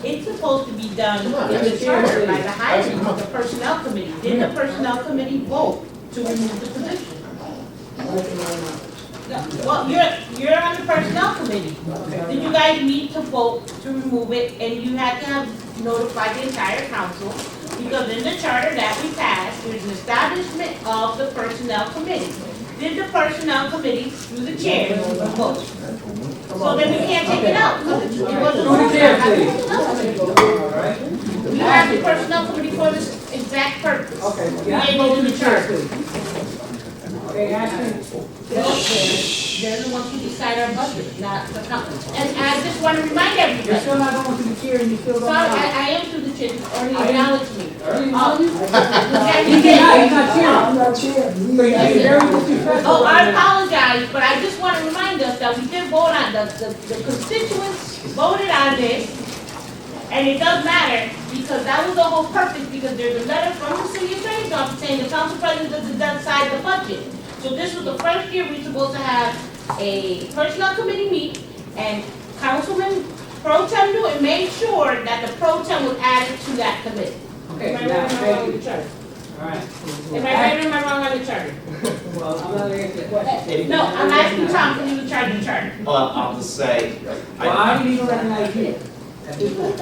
S: it's supposed to be done in the charter by the hiring of the personnel committee. Did the personnel committee vote to remove the position? Well, you're on the personnel committee. Did you guys need to vote to remove it, and you had to have notified the entire council? Because in the charter that we passed, there's an establishment of the personnel committee. Did the personnel committee, through the chair, vote? So then we can't take it out, because it wasn't. We have the personnel committee for this exact purpose.
C: Okay.
S: We ain't going to the charter.
C: Okay, Ashley.
S: They're the ones who decide our budget, not the council. And I just want to remind everybody.
C: You're still not going to the chair and you still don't.
S: Sorry, I am through the chair, or he acknowledged me.
C: I'm not chair.
D: I'm not chair.
S: Oh, I apologize, but I just want to remind us that we did vote on, the constituents voted on this, and it does matter, because that was the whole purpose, because there's a letter from the city attorney's office saying the council president doesn't decide the budget. So this was the first year we were supposed to have a personnel committee meet, and Councilman Pro Tem Newton made sure that the Pro Tem was added to that committee.
C: Okay,
S: Am I right or wrong on the charter?
C: All right.
S: Am I right or am I wrong on the charter?
C: Well, I'm not answering the question.
S: No, I'm asking Tom, can you charge the charter?
A: Well, I'll just say,
C: Well, I didn't even recognize you. at this point.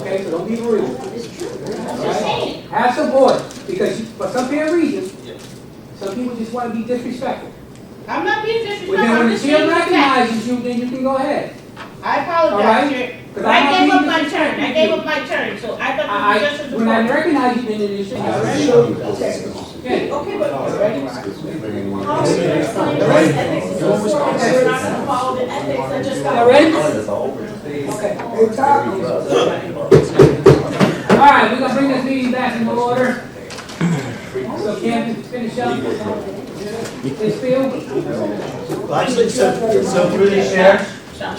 C: Okay, so don't be rude.
E: It's true.
C: All right? Have some order, because for some fair reason, some people just want to be disrespectful.
S: I'm not being
C: Well,
S: disrespectful,
C: then
S: I'm
C: when the
S: just
C: chair
S: being respectful.
C: recognizes you, then you can go ahead.
S: I
C: All
S: apologize,
C: right.
S: Chair.
C: Because
S: But I
C: I'm
S: gave
C: not
S: up my
C: being
S: turn, I gave up my turn, so I thought this was just a
C: When I
S: support.
C: recognize you, then it is.
E: Okay, but
C: All right.
E: how are we gonna explain the ethics is so important that we're not gonna follow the ethics that just got?
C: All ready? Okay.
D: Hey, Tom,
C: All right, we're gonna bring this meeting back into order. So Cam, finish up this field.
K: Well, actually, so through the chair, Tom,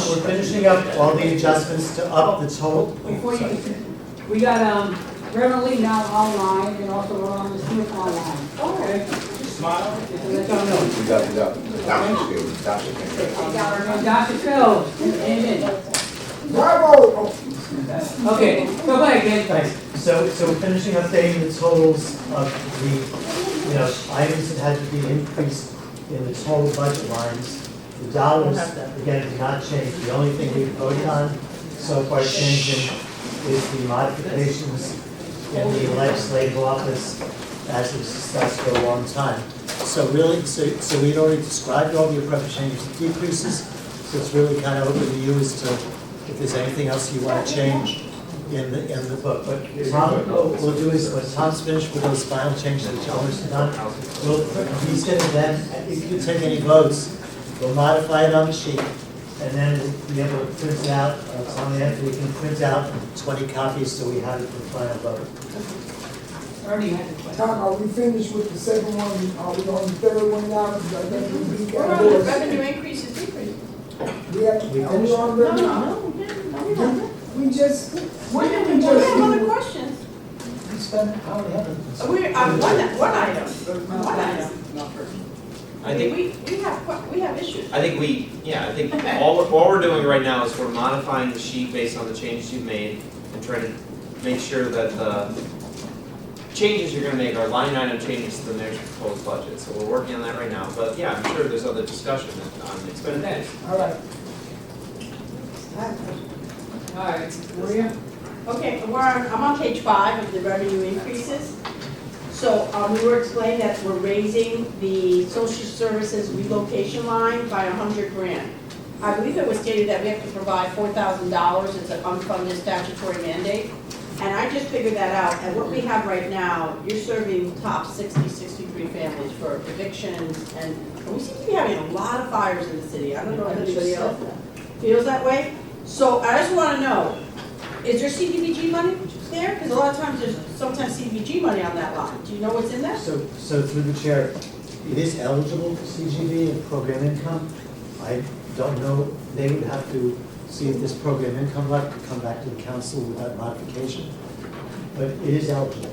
K: we're finishing up all the adjustments to up the total.
C: Before you, we got, Reverend Lee now online, and also we're on the Smith online. Okay? Smile. Just to let y'all know.
G: We got Dr. King.
C: And Dr. Phil, amen.
D: bravo.
C: Okay, so go ahead, Ken.
K: Thanks. So we're finishing updating the totals of the, items that had to be increased in the total budget lines. The dollars, again, did not change. The only thing we voted on so far changing is the modifications in the legislative office as was discussed for a long time. So really, so we'd already described all the appropriate changes and decreases. So it's really kind of open to you as to if there's anything else you want to change in the book. But Tom, what we'll do is, when Tom's finished with those final changes that Chalmers has done, he's going to then, if you take any votes, we'll modify it on the sheet, and then we'll be able to print it out, Tommy Anthony can print out 20 copies so we have it for the final vote.
D: Tom, are we finished with the second one? Are we on the third one now? Because I think we beat
E: We're
D: that
E: on the
D: horse.
E: revenue increases, decreases.
D: Are we on revenue? We just, what did we
E: We
D: just
E: have other
D: do?
E: questions.
K: We spent how many haven't?
E: We're on one item, one item.
A: I think,
E: We have issues.
A: I think all we're doing right now is we're modifying the sheet based on the changes you've made and trying to make sure that the changes you're gonna make are line item changes to the next proposed budget. So we're working on that right now, but yeah, I'm sure there's other discussion on expenditures.
D: All right.
C: All right, Maria?
E: Okay, I'm on page 5 of the revenue increases. So we were explaining that we're raising the social services relocation line by $100,000. I believe it was stated that we have to provide $4,000. It's an unfunded statutory mandate. And I just figured that out. And what we have right now, you're serving top 60, 63 families for evictions. And we seem to be having a lot of fires in the city. I don't know if anybody else feels that way. So I just want to know, is there CDBG money there? Because a lot of times there's sometimes CDBG money on that line. Do you know what's in there?
K: So through the chair, it is eligible for CGB and program income. I don't know, they would have to see if this program income left could come back to the council without modification, but it is eligible.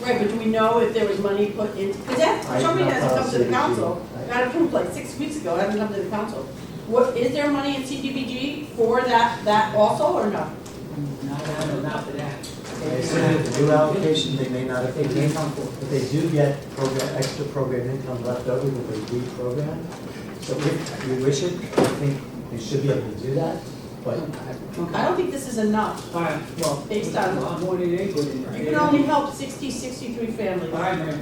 E: Right, but do we know if there was money put in? Because that, somebody hasn't come to the council. Got approved like 6 weeks ago, hasn't come to the council. What, is there money in CDBG for that also, or no?
C: Not for that.
K: They said with the new allocation, they may not have taken income, but they do get extra program income left over that they reprogram. So if you wish it, I think they should be able to do that, but.
E: I don't think this is enough.
C: All right, well,
E: Based on,
C: more than they put in there.
E: you can only help 60, 63 families.
C: All right, man.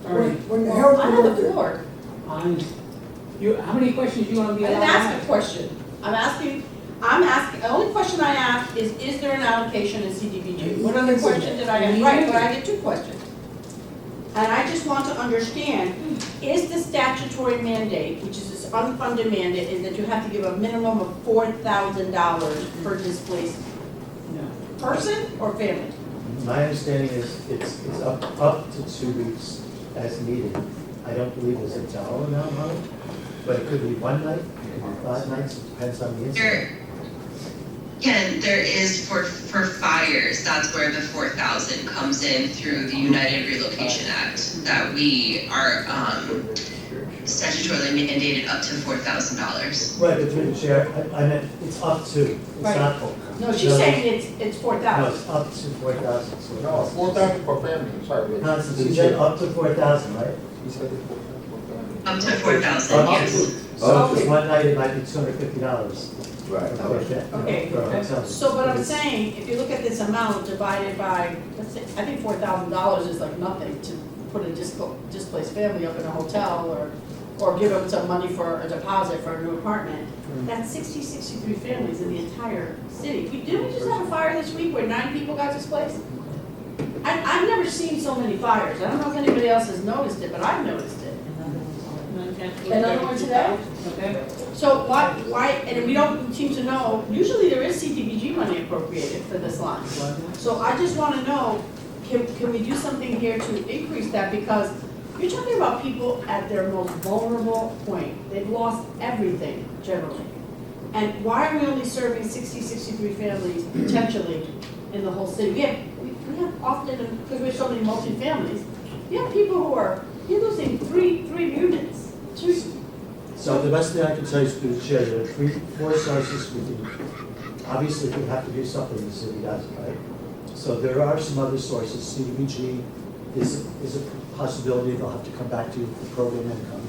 C: All right.
D: When the health
E: I have the
D: director,
E: floor.
C: How many questions you want to be
E: I
C: allowed
E: didn't
C: to
E: ask
C: ask?
E: a question. I'm asking, the only question I asked is there an allocation in CDBG? What other question did I ask? Right, but I get 2 questions. And I just want to understand, is the statutory mandate, which is this unfunded mandate, is that you have to give a minimum of $4,000 per displaced person or family?
K: My understanding is it's up to 2 weeks as needed. I don't believe there's a dollar amount on it, but it could be 1 night, it could be 5 nights, it depends on the incident.
U: Ken, there is for fires, that's where the 4,000 comes in through the United Relocation Act, that we are statutorily mandated up to $4,000.
K: Right, but through the chair, I meant it's up to, it's
E: Right.
K: not full.
E: No, she's saying it's
K: No,
E: 4,000.
K: it's up to 4,000. So
B: No, 4,000 per family, sorry.
K: Constance, you said up to 4,000, right?
B: He said it's 4,000.
U: Up to 4,000,
K: Up to.
U: yes.
K: So if it's 1 night, it might be $250.
G: Right.
E: Okay, so but I'm saying, if you look at this amount divided by, let's say, I think $4,000 is like nothing to put a displaced family up in a hotel or give them some money for a deposit for a new apartment. That's 63 families in the entire city. Didn't we just have a fire this week where 9 people got displaced? I've never seen so many fires. I don't know if anybody else has noticed it, but I've noticed it. Another one today?
C: Okay.
E: So why, and we don't seem to know, usually there is CDBG money appropriated for this line. So I just want to know, can we do something here to increase that? Because you're talking about people at their most vulnerable point. They've lost everything generally. And why are we only serving 63 families potentially in the whole city? We have often, because we have so many multi-families, we have people who are, you're losing three units.
K: So the best thing I can tell you is through the chair, there are 4 sources we can, obviously if we have to do something, the city does, right? So there are some other sources. CDBG is a possibility. They'll have to come back to you for program income.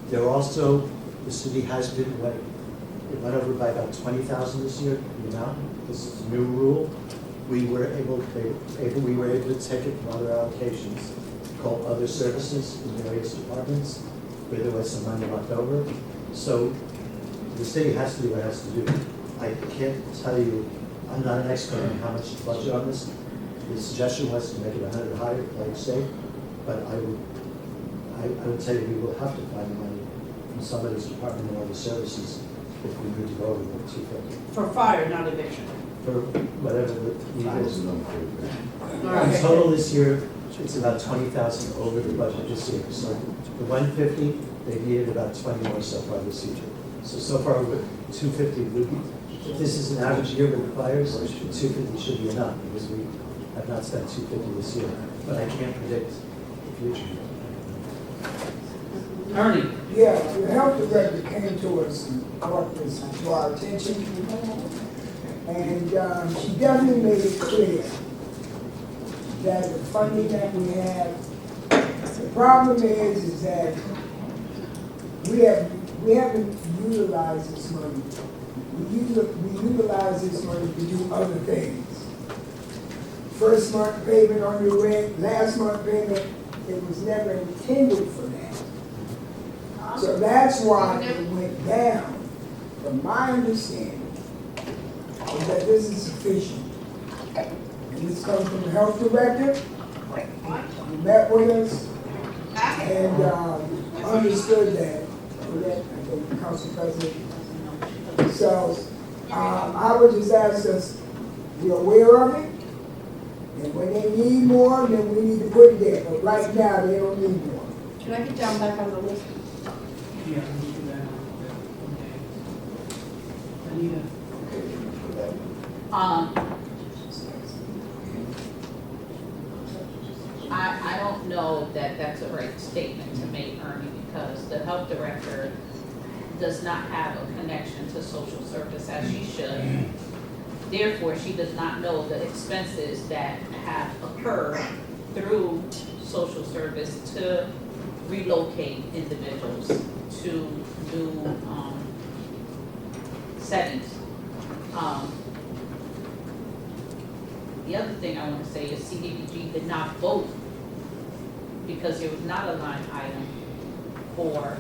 K: There are also, the city has been, it went over by about 20,000 this year, the amount. This is a new rule. We were able to take it from other allocations called other services in various departments where there was some money left over. So the city has to do what it has to do. I can't tell you, I'm not an expert on how much to budget on this. The suggestion was to make it 100 higher, like say, but I would say we will have to find money from somebody's department or other services if we need to go over the 250.
E: For fire, not eviction.
K: For whatever the need is.
E: Right.
K: In total this year, it's about 20,000 over the budget this year. So the 150, they needed about 20 more so far this year. So far, with 250 would be, if this is an average year with the fires, 250 should be enough because we have not spent 250 this year. But I can't predict the future.
C: Ernie?
D: Yeah, the health director came to us and brought this to our attention. And she definitely made it clear that the funding that we have, the problem is that we haven't utilized this money. We utilize this money to do other things. First month payment on your rent, last month payment, it was never intended for that. So that's why it went down. From my understanding, is that this is sufficient. And this comes from the health director. He met with us and understood that. I think the council president. So I would just ask us, we're aware of it. And when they need more, then we need to put it there. But right now, they don't need more.
E: Can I get down back on the list?
C: Yeah, we do that. Okay. Anita?
O: I don't know that that's a right statement to make, Ernie, because the health director does not have a connection to social service as she should. Therefore, she does not know the expenses that have occurred through social service to relocate individuals to new settings. The other thing I want to say is CDBG did not vote because there was not a line item for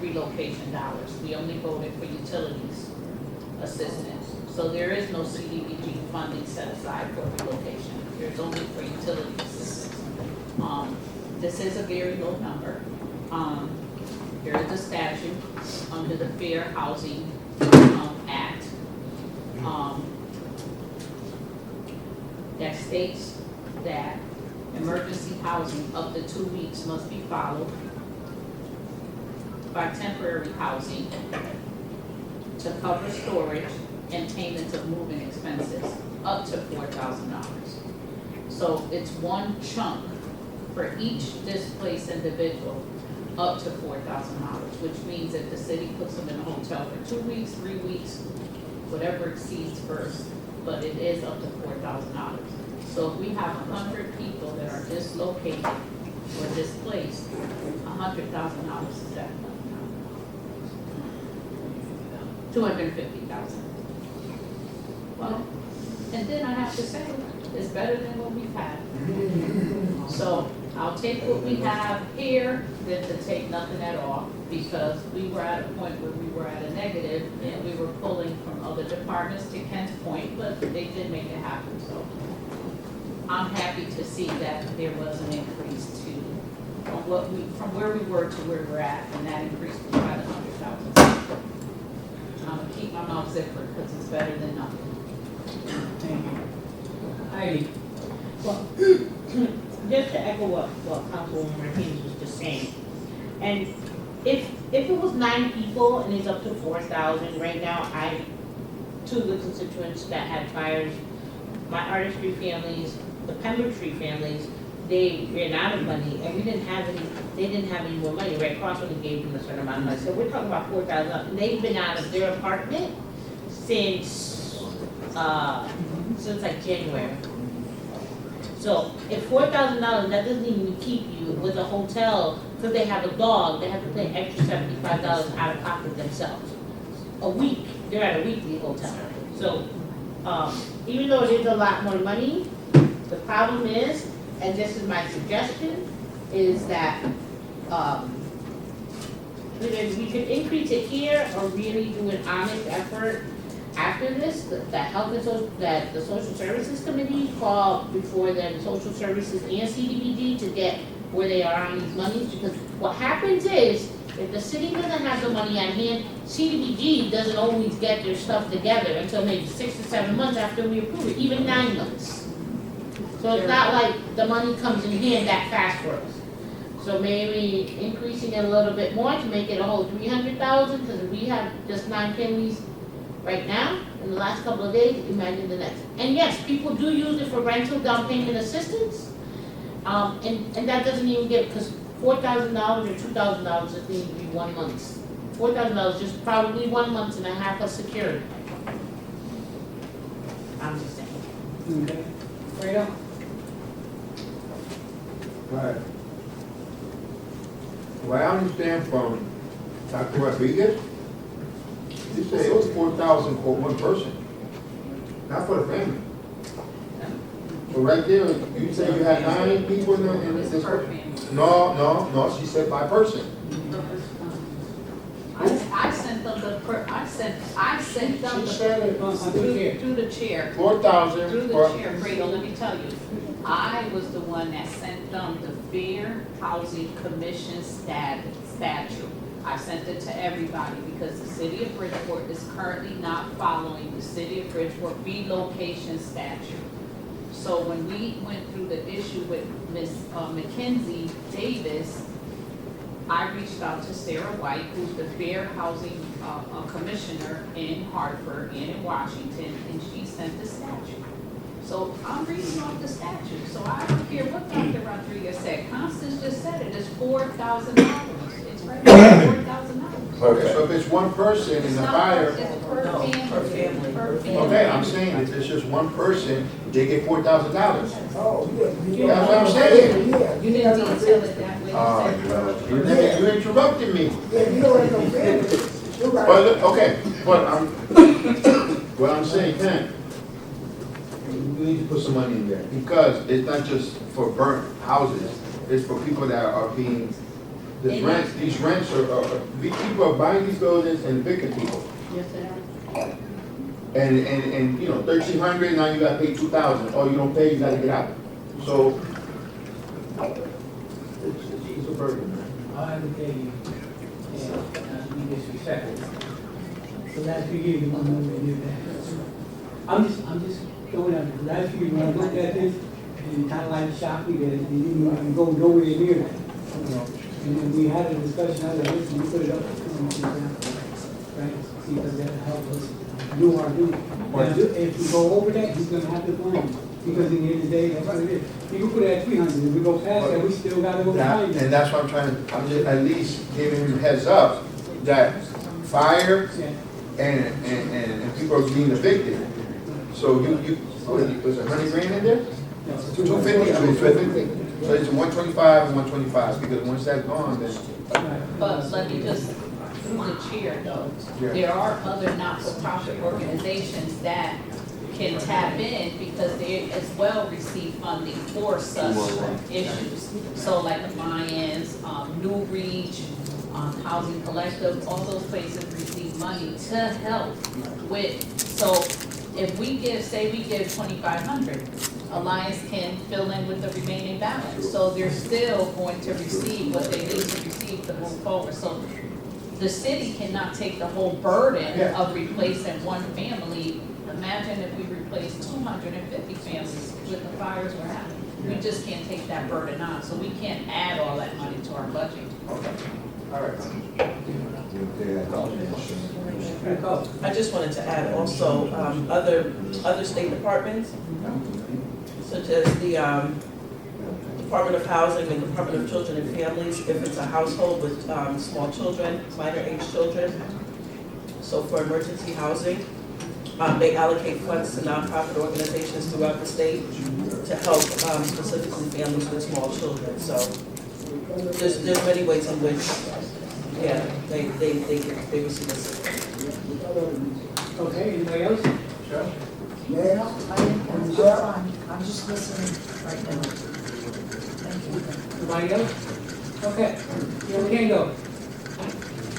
O: relocation dollars. We only voted for utilities assistance. So there is no CDBG funding set aside for relocation. There's only for utility assistance. This is a very low number. There is a statute under the Fair Housing Act that states that emergency housing up to 2 weeks must be followed by temporary housing to cover storage and payments of moving expenses up to $4,000. So it's one chunk for each displaced individual up to $4,000, which means that the city puts them in a hotel for 2 weeks, 3 weeks, whatever exceeds first, but it is up to $4,000. So if we have 100 people that are dislocated or displaced, $100,000 is that. 250,000. Well, and then I have to say, it's better than what we've had. So I'll take what we have here than to take nothing at all, because we were at a point where we were at a negative and we were pulling from other departments, to Ken's point, but they did make it happen, so. I'm happy to see that there was an increase to, from where we were to where we're at, and that increase was by the 100,000. I'm gonna keep my mouth zippered, because it's better than nothing.
C: Thank you. Heidi?
S: Well, just to echo what Councilwoman Martinez was just saying, and if it was 9 people and it's up to 4,000, right now, two of the constituents that had fires, my artistry families, the Pembroke Tree families, they ran out of money, and they didn't have any more money. Red Cross only gave them a certain amount of money, so we're talking about 4,000, and they've been out of their apartment since like January. So if $4,000, that doesn't even keep you with a hotel, because they have a dog, they have to pay extra $75 out of pocket themselves. A week, they're at a weekly hotel. So even though it is a lot more money, the problem is, and this is my suggestion, is that either we could increase it here or really do an honest effort after this, that the Social Services Committee call before the Social Services and CDBG to get where they are on these monies, because what happens is, if the city doesn't have the money at hand, CDBG doesn't always get their stuff together until maybe 6 to 7 months after we approve it, even 9 months. So it's not like the money comes in hand that fast for us. So maybe increasing it a little bit more to make it a whole 300,000, because we have just 9 families right now, in the last couple of days, imagine the next. And yes, people do use it for rental down payment assistance, and that doesn't even get, because $4,000 or $2,000 doesn't need to be 1 month. $4,000 is just probably 1 month and a half of security. I'm just saying.
C: Okay. Fredo?
B: Right. What I understand from Dr. Rodriguez, you say it was 4,000 for one person, not for the family. So right there, you say you had 9 people in this. No, she said by person.
O: I sent them through the chair.
B: 4,000.
O: Through the chair, Fredo, let me tell you, I was the one that sent them the Fair Housing Commission statute. I sent it to everybody because the city of Bridgeport is currently not following the city of Bridgeport relocation statute. So when we went through the issue with Ms. Mackenzie Davis, I reached out to Sarah White, who's the Fair Housing Commissioner in Hartford and in Washington, and she sent the statute. So I'm reading off the statute, so I don't care what Dr. Rodriguez said. Constance just said it is $4,000. It's right there, $4,000.
B: Okay, so if it's one person in the fire.
O: It's per family.
B: Okay, I'm saying if it's just one person, they get $4,000.
D: Oh, yeah.
B: That's what I'm saying.
D: Yeah.
O: You didn't detail it that way.
B: You interrupted me.
D: Yeah, you don't have no family. You're right.
B: But, okay, but what I'm saying, Ken, we need to put some money in there, because it's not just for burnt houses, it's for people that are being, these rents are people are buying these buildings and evicting people.
O: Yes, they are.
B: And you know, 1,300, now you gotta pay 2,000, or you don't pay, you gotta get out. So, it's a burden, man.
C: I'll have to tell you, yeah, not to be disrespectful. The last few years, you want to do that. I'm just throwing out, the last few years, when I looked at this, and it kind of like shocked me that it didn't even go nowhere near that. You know, and then we had a discussion, I said, listen, we put it up, right? See, because that'll help us do our duty. Now, if we go over that, he's gonna have to fine, because in the end of the day, that's what it is. You can put it at 300, if we go past that, we still gotta go find it.
B: And that's what I'm just at least giving him a heads up, that fire and people are being evicted. So was it 100 grand in there? 250. So it's 125 and 125, because once that's gone, then.
O: But let me just through the chair though, there are other not-for-profit organizations that can tap in because they as well receive funding for such issues. So like the Lions, New Reach, Housing Collective, all those places receive money to help with, so if we give, say we give 2,500, Alliance can fill in with the remaining balance. So they're still going to receive what they need to receive to move forward. So the city cannot take the whole burden of replacing one family. Imagine if we replaced 250 families with the fires we're having. We just can't take that burden on, so we can't add all that money to our budget.
A: All right.
R: I just wanted to add also, other state departments, such as the Department of Housing and Department of Children and Families, if it's a household with small children, minor age children. So for emergency housing, they allocate funds to nonprofit organizations throughout the state to help specifically families with small children. So there's many ways in which, yeah, they receive assistance.
C: Okay, anybody else? Sure.
D: Yeah,
T: I'm just listening right now. Thank you.
C: Anybody else? Okay, here we can go.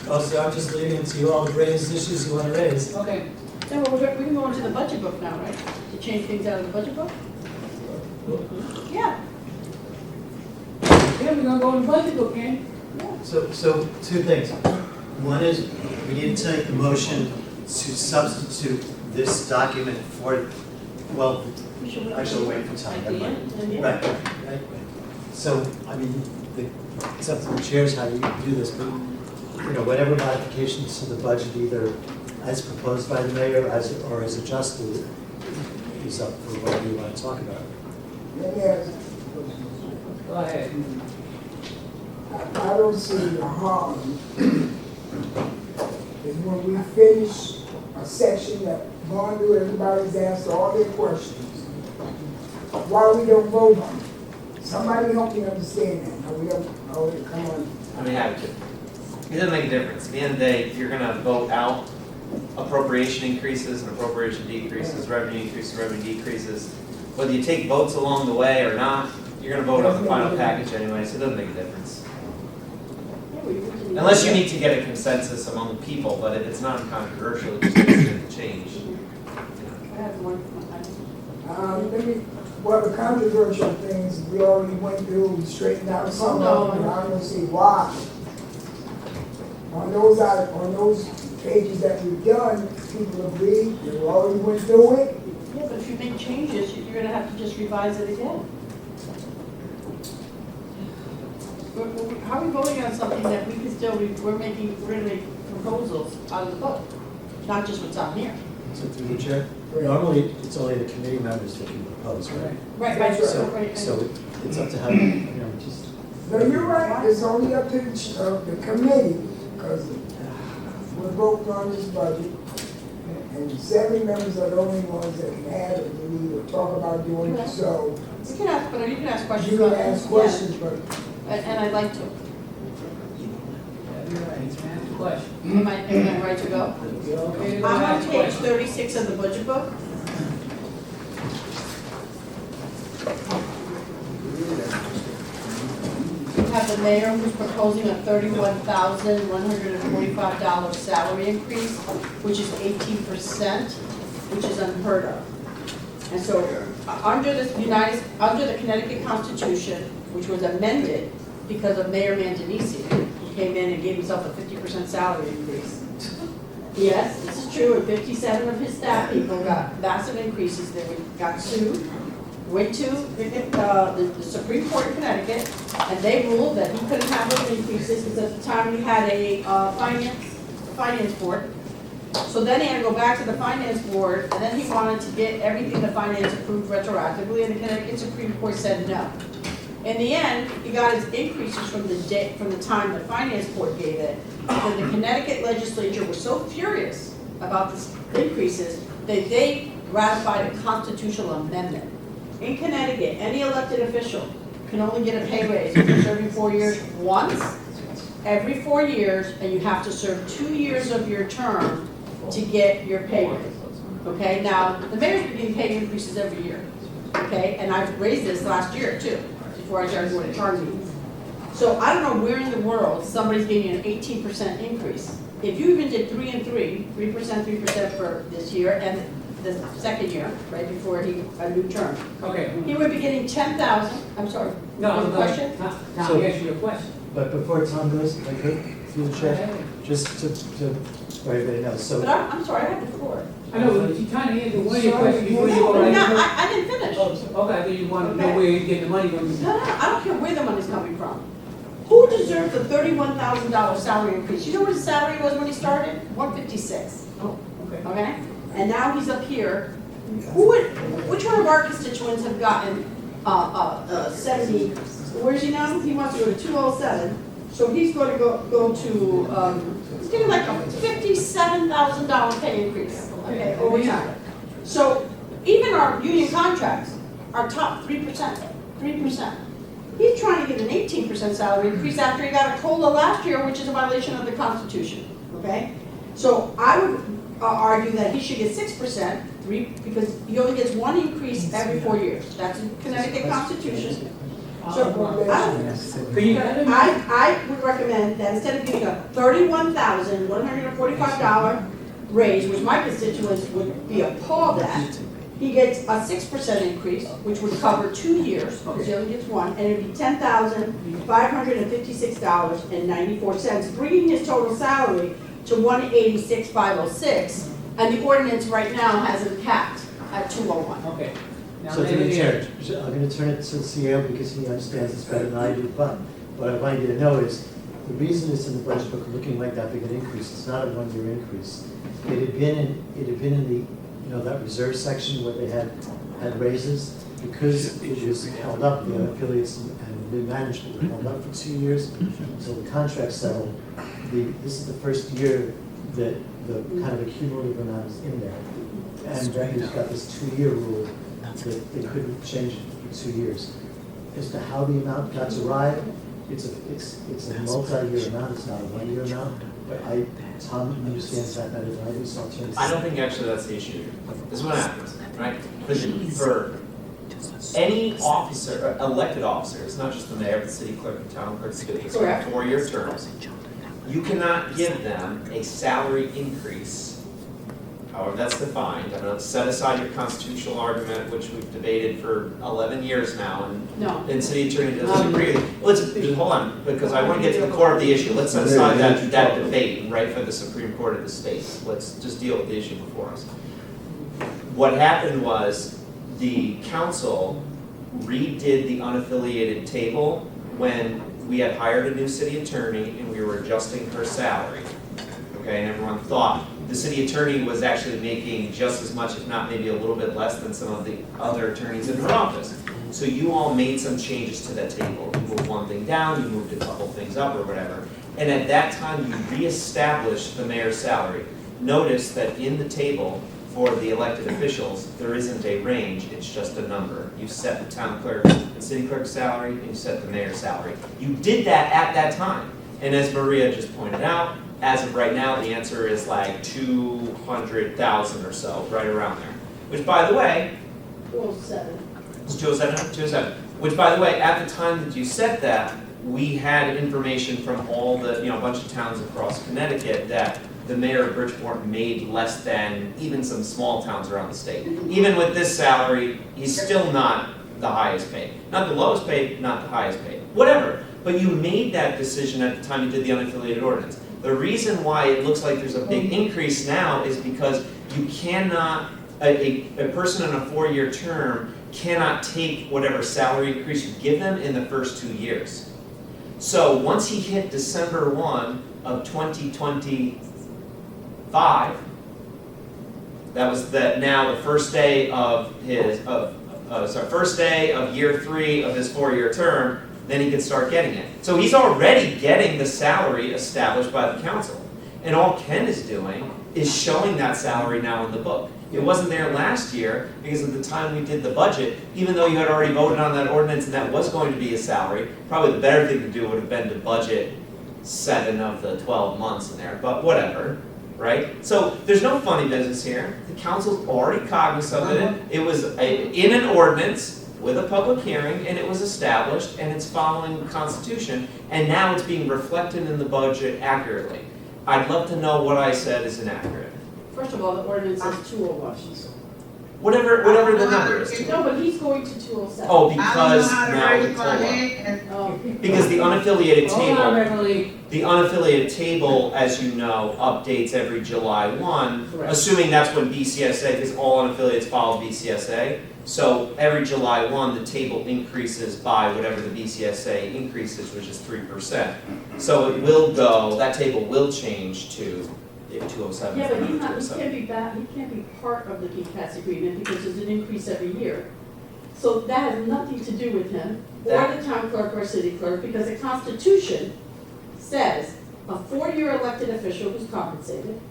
K: Also, I'm just leaving it to you all to raise issues you want to raise.
C: Okay.
E: Yeah, well, we can go into the budget book now, right? To change things out of the budget book? Yeah.
C: Yeah, we're gonna go in the budget book, Ken.
K: So two things. One is, we need to take the motion to substitute this document for, well, actually wait for time. Never mind. Right. So, I mean, it's up to the chairs how you do this, but, you know, whatever modifications to the budget, either as proposed by the mayor or as adjusted, is up for whatever you want to talk about.
D: let me ask,
C: Go ahead.
D: I don't see the harm is when we finish a section that gone through, everybody's asked all their questions. Why we don't vote on it? Somebody help me understand that. How we don't, come on.
A: I mean, it doesn't make a difference. At the end of the day, you're gonna vote out appropriation increases and appropriation decreases, revenue increases, revenue decreases. Whether you take votes along the way or not, you're gonna vote on the final package anyway, so it doesn't make a difference. Unless you need to get a consensus among people, but if it's non-controversial, it just doesn't change.
D: Well, the controversial things, we already went through, we straightened out some of them, and I don't see why. On those pages that we've done, people agree, we already went through it.
E: Yeah, but if you make changes, you're gonna have to just revise it again. How are we voting on something that we can still, we're gonna make proposals out of the book, not just what's on here?
K: So through the chair, normally it's only the committee members that can propose, right?
E: Right.
K: So it's up to how, you know, just.
D: No, you're right, it's only up to the committee, because we're voting on this budget, and 7 members are the only ones that can add it, we need to talk about doing it, so.
E: You can ask questions.
D: You can ask questions, but.
E: And I'd like to.
C: Question.
E: Am I right to go? I'm on page 36 of the budget book. We have the mayor who's proposing a $31,145 salary increase, which is 18%, which is unheard of. And so, under the Connecticut Constitution, which was amended because of Mayor Mandanisi, who came in and gave himself a 50% salary increase. Yes, this is true, and 57 of his staff people got massive increases. They got sued, went to the Supreme Court in Connecticut, and they ruled that he couldn't have those increases because at the time we had a finance board. So then he had to go back to the finance board, and then he wanted to get everything the finance approved retroactively, and the Connecticut Supreme Court said no. In the end, he got his increases from the time the finance board gave it, because the Connecticut legislature was so furious about the increases that they ratified a constitutional amendment. In Connecticut, any elected official can only get a pay raise if they're serving 4 years once, every 4 years, and you have to serve 2 years of your term to get your pay raise. Okay, now, the mayor's been getting pay increases every year, okay? And I've raised this last year too, before I started going to charge meetings. So I don't know where in the world somebody's getting an 18% increase. If you even did 3 and 3, 3% for this year and the second year, right before a new term.
C: Okay.
E: He would be getting 10,000, I'm sorry.
C: No,
E: One question?
C: now
K: So-
C: answer your question.
K: But before Tom goes, if I could, through the chair, just to, let everybody know, so.
E: But I'm sorry, I have the floor.
C: I know, but you kind of answered one of your questions before you
E: No,
C: go right
E: no,
C: into it.
E: I didn't finish.
C: Okay, I think you want to know
E: Okay.
C: where you're getting the money from.
E: No, I don't care where the money's coming from. Who deserved the $31,000 salary increase? You know what his salary was when he started? $156.
C: Oh, okay.
E: Okay? And now he's up here. Which one of our constituents have gotten 70? Where's he now? He wants to go to 207. So he's going to go to he's getting like a $57,000 pay increase. Okay, over time. So even our union contracts are top 3%. 3%. He's trying to get an 18% salary increase after he got a COLA last year, which is a violation of the Constitution, okay? So I would argue that he should get 6%, because he only gets one increase every 4 years. That's in Connecticut Constitution. So I would recommend that instead of giving a $31,145 raise, which my constituents would be appalled at, he gets a 6% increase, which would cover 2 years, because he only gets one, and it'd be $10,556.94, bringing his total salary to $186,506, and the ordinance right now has it capped at $201.
C: Okay. Now,
K: So through the chair, I'm going to turn it to the CEO because he understands this better than I do, but what I want you to know is, the reason it's in the budget book looking like that big an increase, it's not a one-year increase. It had been in the, that reserve section where they had raises, because it was held up, the affiliates and new management were held up for 2 years until the contract settled. This is the first year that the kind of a cumulative amount is in there. And then you've got this 2-year rule that they couldn't change it for 2 years. As to how the amount got arrived, it's a multi-year amount, it's not a 1-year amount, but Tom understands that better than I do, so I'll turn it to
A: I don't think actually that's the issue. This is what happens, right? For any officer, elected officer, it's not just the mayor, the city clerk, the town clerk, it's for 4-year terms. You cannot give them a salary increase, however that's defined. I'm going to set aside your constitutional argument, which we've debated for 11 years now, and city attorney doesn't agree. Let's just hold on, because I want to get to the core of the issue. Let's set aside that debate, right, for the Supreme Court of the state. Let's just deal with the issue before us. What happened was the council redid the unaffiliated table when we had hired a new city attorney and we were adjusting her salary. Okay, and everyone thought the city attorney was actually making just as much, if not maybe a little bit less than some of the other attorneys in her office. So you all made some changes to that table. You moved one thing down, you moved a couple things up or whatever. And at that time, you reestablished the mayor's salary. Notice that in the table for the elected officials, there isn't a range, it's just a number. You set the town clerk and city clerk's salary, and you set the mayor's salary. You did that at that time. And as Maria just pointed out, as of right now, the answer is like 200,000 or so, right around there. Which, by the way,
E: 207.
A: it's 207. Which, by the way, at the time that you said that, we had information from all the, a bunch of towns across Connecticut that the mayor of Bridgeport made less than even some small towns around the state. Even with this salary, he's still not the highest paid. Not the lowest paid, not the highest paid. Whatever. But you made that decision at the time you did the unaffiliated ordinance. The reason why it looks like there's a big increase now is because you cannot, a person in a 4-year term cannot take whatever salary increase you give them in the first 2 years. So once he hit December 1 of 2025, that was now the first day of first day of year 3 of his 4-year term, then he could start getting it. So he's already getting the salary established by the council. And all Ken is doing is showing that salary now in the book. It wasn't there last year because at the time we did the budget, even though you had already voted on that ordinance and that was going to be a salary, probably the better thing to do would have been to budget 7 of the 12 months in there, but whatever, right? So there's no funny business here. The council's already cognizant of it. It was in an ordinance with a public hearing, and it was established, and it's following the Constitution, and now it's being reflected in the budget accurately. I'd love to know what I said is inaccurate.
E: First of all, the ordinance says 201.
A: Whatever the number is.
E: No, but he's going to 207.
A: Oh, because now the COLA.
E: Oh.
A: Because the unaffiliated
C: Hold on,
A: table,
C: Beverly.
A: the unaffiliated table, as you know, updates every July 1,
E: Correct.
A: assuming that's when BCSA, because all unaffiliates follow BCSA. So every July 1, the table increases by whatever the BCSA increases, which is 3%. So it will go, that table will change to 207.
E: Yeah, but he
A: 207.
E: can't be part of the PCAS agreement because there's an increase every year. So that has nothing to do with him, or the town clerk or city clerk, because the Constitution says a 4-year elected official who's compensated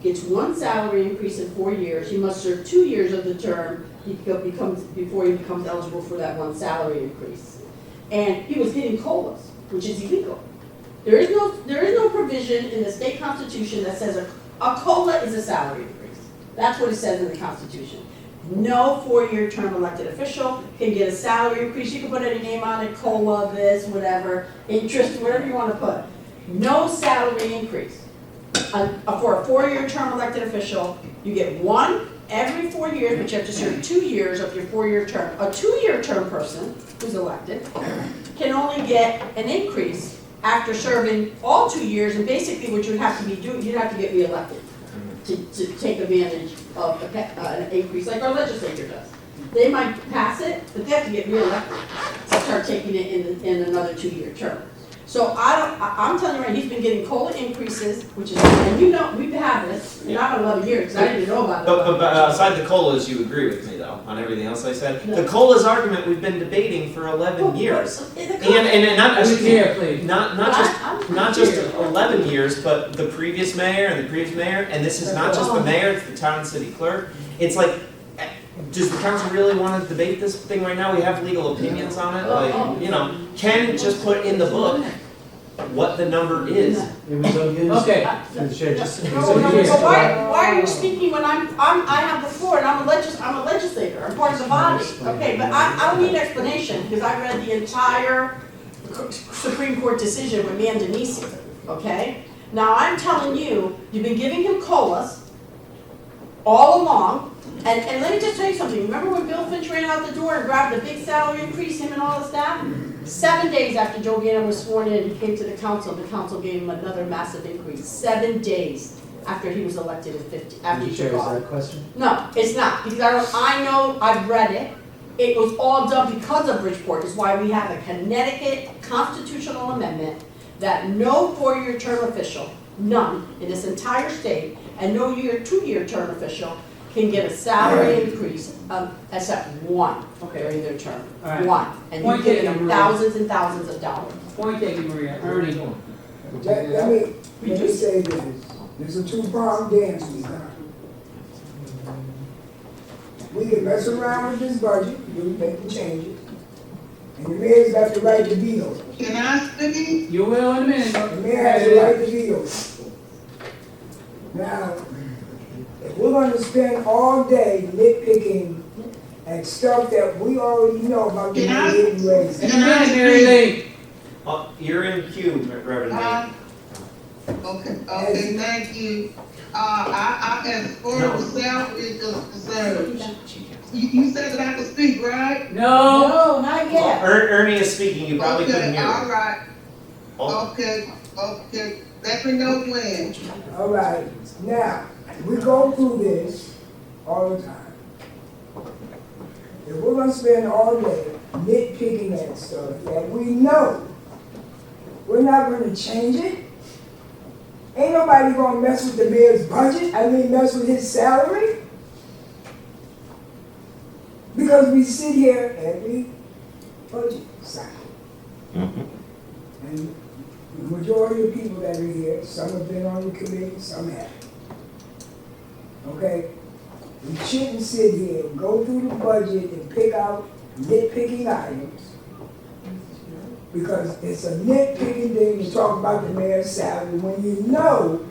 E: gets 1 salary increase in 4 years. He must serve 2 years of the term before he becomes eligible for that 1 salary increase. And he was getting COLAs, which is illegal. There is no provision in the state constitution that says a COLA is a salary increase. That's what it says in the Constitution. No 4-year term elected official can get a salary increase. You can put any name on it, COLA, this, whatever, interest, whatever you want to put. No salary increase. For a 4-year term elected official, you get 1 every 4 years, but you have to serve 2 years of your 4-year term. A 2-year term person who's elected can only get an increase after serving all 2 years, and basically what you'd have to be doing, you'd have to get reelected to take advantage of an increase like our legislature does. They might pass it, but they have to get reelected to start taking it in another 2-year term. So I'm telling you right, he's been getting COLA increases, which is, and you know, we've had this, not 11 years, because I didn't know about it.
A: But aside the COLAs, you agree with me though, on everything else I said?
E: No.
A: The COLAs argument we've been debating for 11 years. And not,
C: Let me hear, please.
A: not just 11 years, but the previous mayor and the previous mayor, and this is not just the mayor, it's the town and city clerk. It's like, does the council really want to debate this thing right now? We have legal opinions on it, like, you know, Ken just put in the book what the number is.
K: It was unused.
C: Okay.
K: Through the chair, just.
E: No, but why are you speaking when I have the floor and I'm a legislator, I'm part of the body, okay? But I don't need explanation because I read the entire Supreme Court decision with Mandanisi, okay? Now I'm telling you, you've been giving him COLAs all along, and let me just tell you something. Remember when Bill Finch ran out the door and grabbed a big salary increase, him and all the staff? 7 days after Joe Gannon was sworn in, he came to the council gave him another massive increase. 7 days after he was elected in 50, after he took
K: Is
E: off.
K: that a question?
E: No, it's not, because I know, I've read it. It was all done because of Bridgeport, is why we have a Connecticut constitutional amendment that no 4-year term official, none in this entire state, and no 2-year term official can get a salary increase except 1 during their term.
C: All right.
E: 1. And
C: Point
E: you're giving
C: taken,
E: them
C: Maria.
E: thousands and thousands of dollars.
C: Point taken, Maria. Ernie.
D: Let me say this. There's a 2-pronged dance we got. We can mess around with this budget, make the changes, and the mayor's got the right to veto it.
I: Can I speak?
C: You will in a minute.
D: The mayor has the right to veto it. Now, if we're gonna spend all day nitpicking at stuff that we already know about the getting raised.
C: In a minute, Mary Lee.
A: You're in queue, Reverend Lee.
I: Okay, thank you. As far as salary is concerned, you said that I could speak, right?
C: No,
E: not yet.
A: Ernie is speaking, you probably couldn't hear.
I: All right.
A: Oh.
I: Okay, let me know when.
D: All right, now, we go through this all the time. If we're gonna spend all day nitpicking at stuff that we know, we're not gonna change it. Ain't nobody gonna mess with the mayor's budget, mess with his salary. Because we sit here every budget cycle. And the majority of people that are here, some have been on the committee, some haven't. Okay? We shouldn't sit here and go through the budget and pick out nitpicking items Because it's a nitpicking thing to talk about the mayor's salary when you know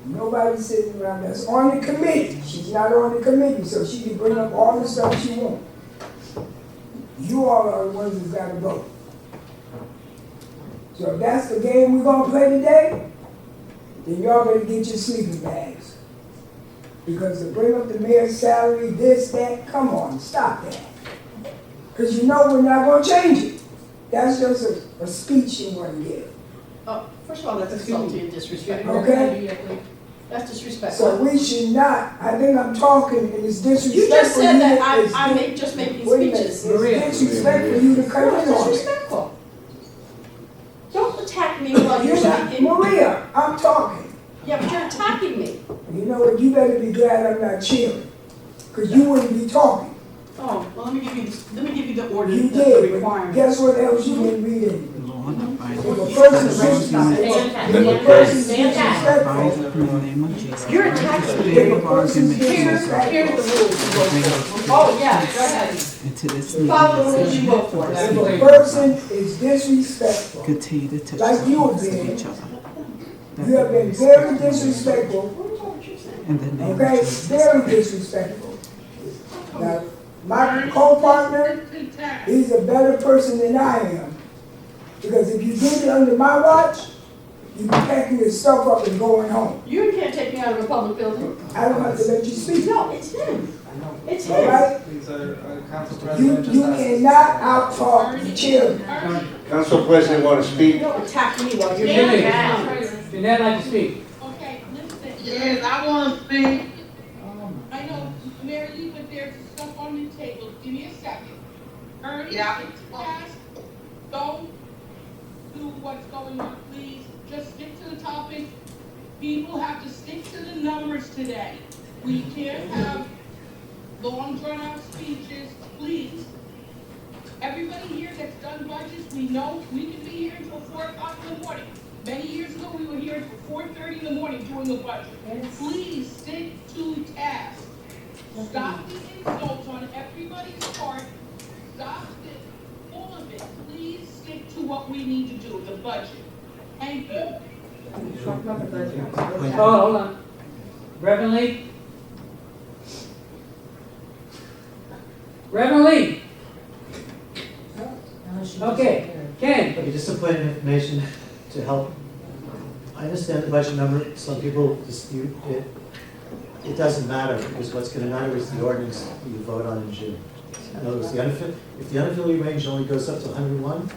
D: nobody's sitting around that's on the committee. She's not on the committee, so she can bring up all the stuff she wants. You all are the ones who's got to vote. So if that's the game we're gonna play today, then y'all better get your sleeping bags. Because to bring up the mayor's salary, this, that, come on, stop that. Because you know we're not gonna change it. That's just a speech you want to give.
E: First of all, that's insulting and disrespectful.
D: Okay?
E: That's disrespectful.
D: So we should not, I think I'm talking, and it's disrespectful.
E: You just said that
D: it's
E: I'm just making
D: wait a minute,
E: speeches.
D: It's disrespectful for you to cut
E: No,
D: in
E: it's
D: on it.
E: disrespectful. Don't attack me while you're speaking.
D: Maria, I'm talking.
E: Yeah, but you're attacking me.
D: You know what, you better be glad I'm not cheering. Because you wouldn't be talking.
E: Oh, well, let me give you the order,
D: You
E: the
D: did, but
E: requirements.
D: guess what else you didn't read in? If a person's disrespectful,
E: You're attacking me.
D: if a person's
E: Here's
D: disrespectful,
E: the rules you vote for. Oh, yeah, go ahead. Follow the rules you vote for.
D: if a person is disrespectful,
R: Continue to
D: like you have been, you have been very disrespectful, okay, very disrespectful. Now, my co-partner, he's a better person than I am. Because if you did it under my watch, you'd be packing your stuff up and going home.
E: You can't take me out of a public building.
D: I don't have to let you speak.
E: No, it's him. It's
D: All
E: him.
D: right? You cannot out-talk the chairman.
P: Council President want to speak?
E: You don't attack me while you're
C: Jeanette,
E: doing
C: Jeanette like to speak.
J: Okay, listen.
U: Yes, I want to speak.
J: I know, Mary Lee, but there's stuff on the table. Give me a second. Ernie,
U: Yeah.
J: it's fast. Don't do what's going on, please. Just stick to the topic. People have to stick to the numbers today. We can't have long drawn out speeches, please. Everybody here that's done budgets, we know we can be here until 4 o'clock in the morning. Many years ago, we were here until 4:30 in the morning doing a budget. Please stick to task. Stop the insults on everybody's part. Stop all of it. Please stick to what we need to do, the budget. Thank you.
C: Oh, hold on. Reverend Lee? Reverend Lee? Okay, Ken?
K: Okay, just some point of information to help. I understand the budget number, some people dispute it. It doesn't matter, because what's gonna matter is the ordinance that you vote on in June. In other words, if the unaffiliated range only goes up to 101,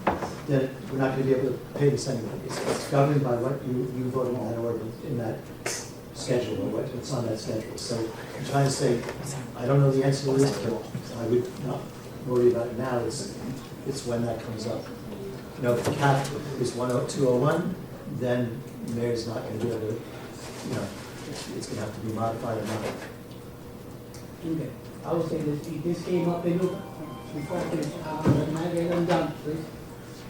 K: then we're not gonna be able to pay this anyway. It's governed by what you voted on that ordinance, in that schedule, or what's on that schedule. So I'm trying to say, I don't know the answer to this, but I would not worry about it now. It's when that comes up. You know, if the cap is 201, then the mayor's not gonna be able to, you know, it's gonna have to be modified or not.
C: Okay, I will say this came up in November, before I finish, can I get them done, please?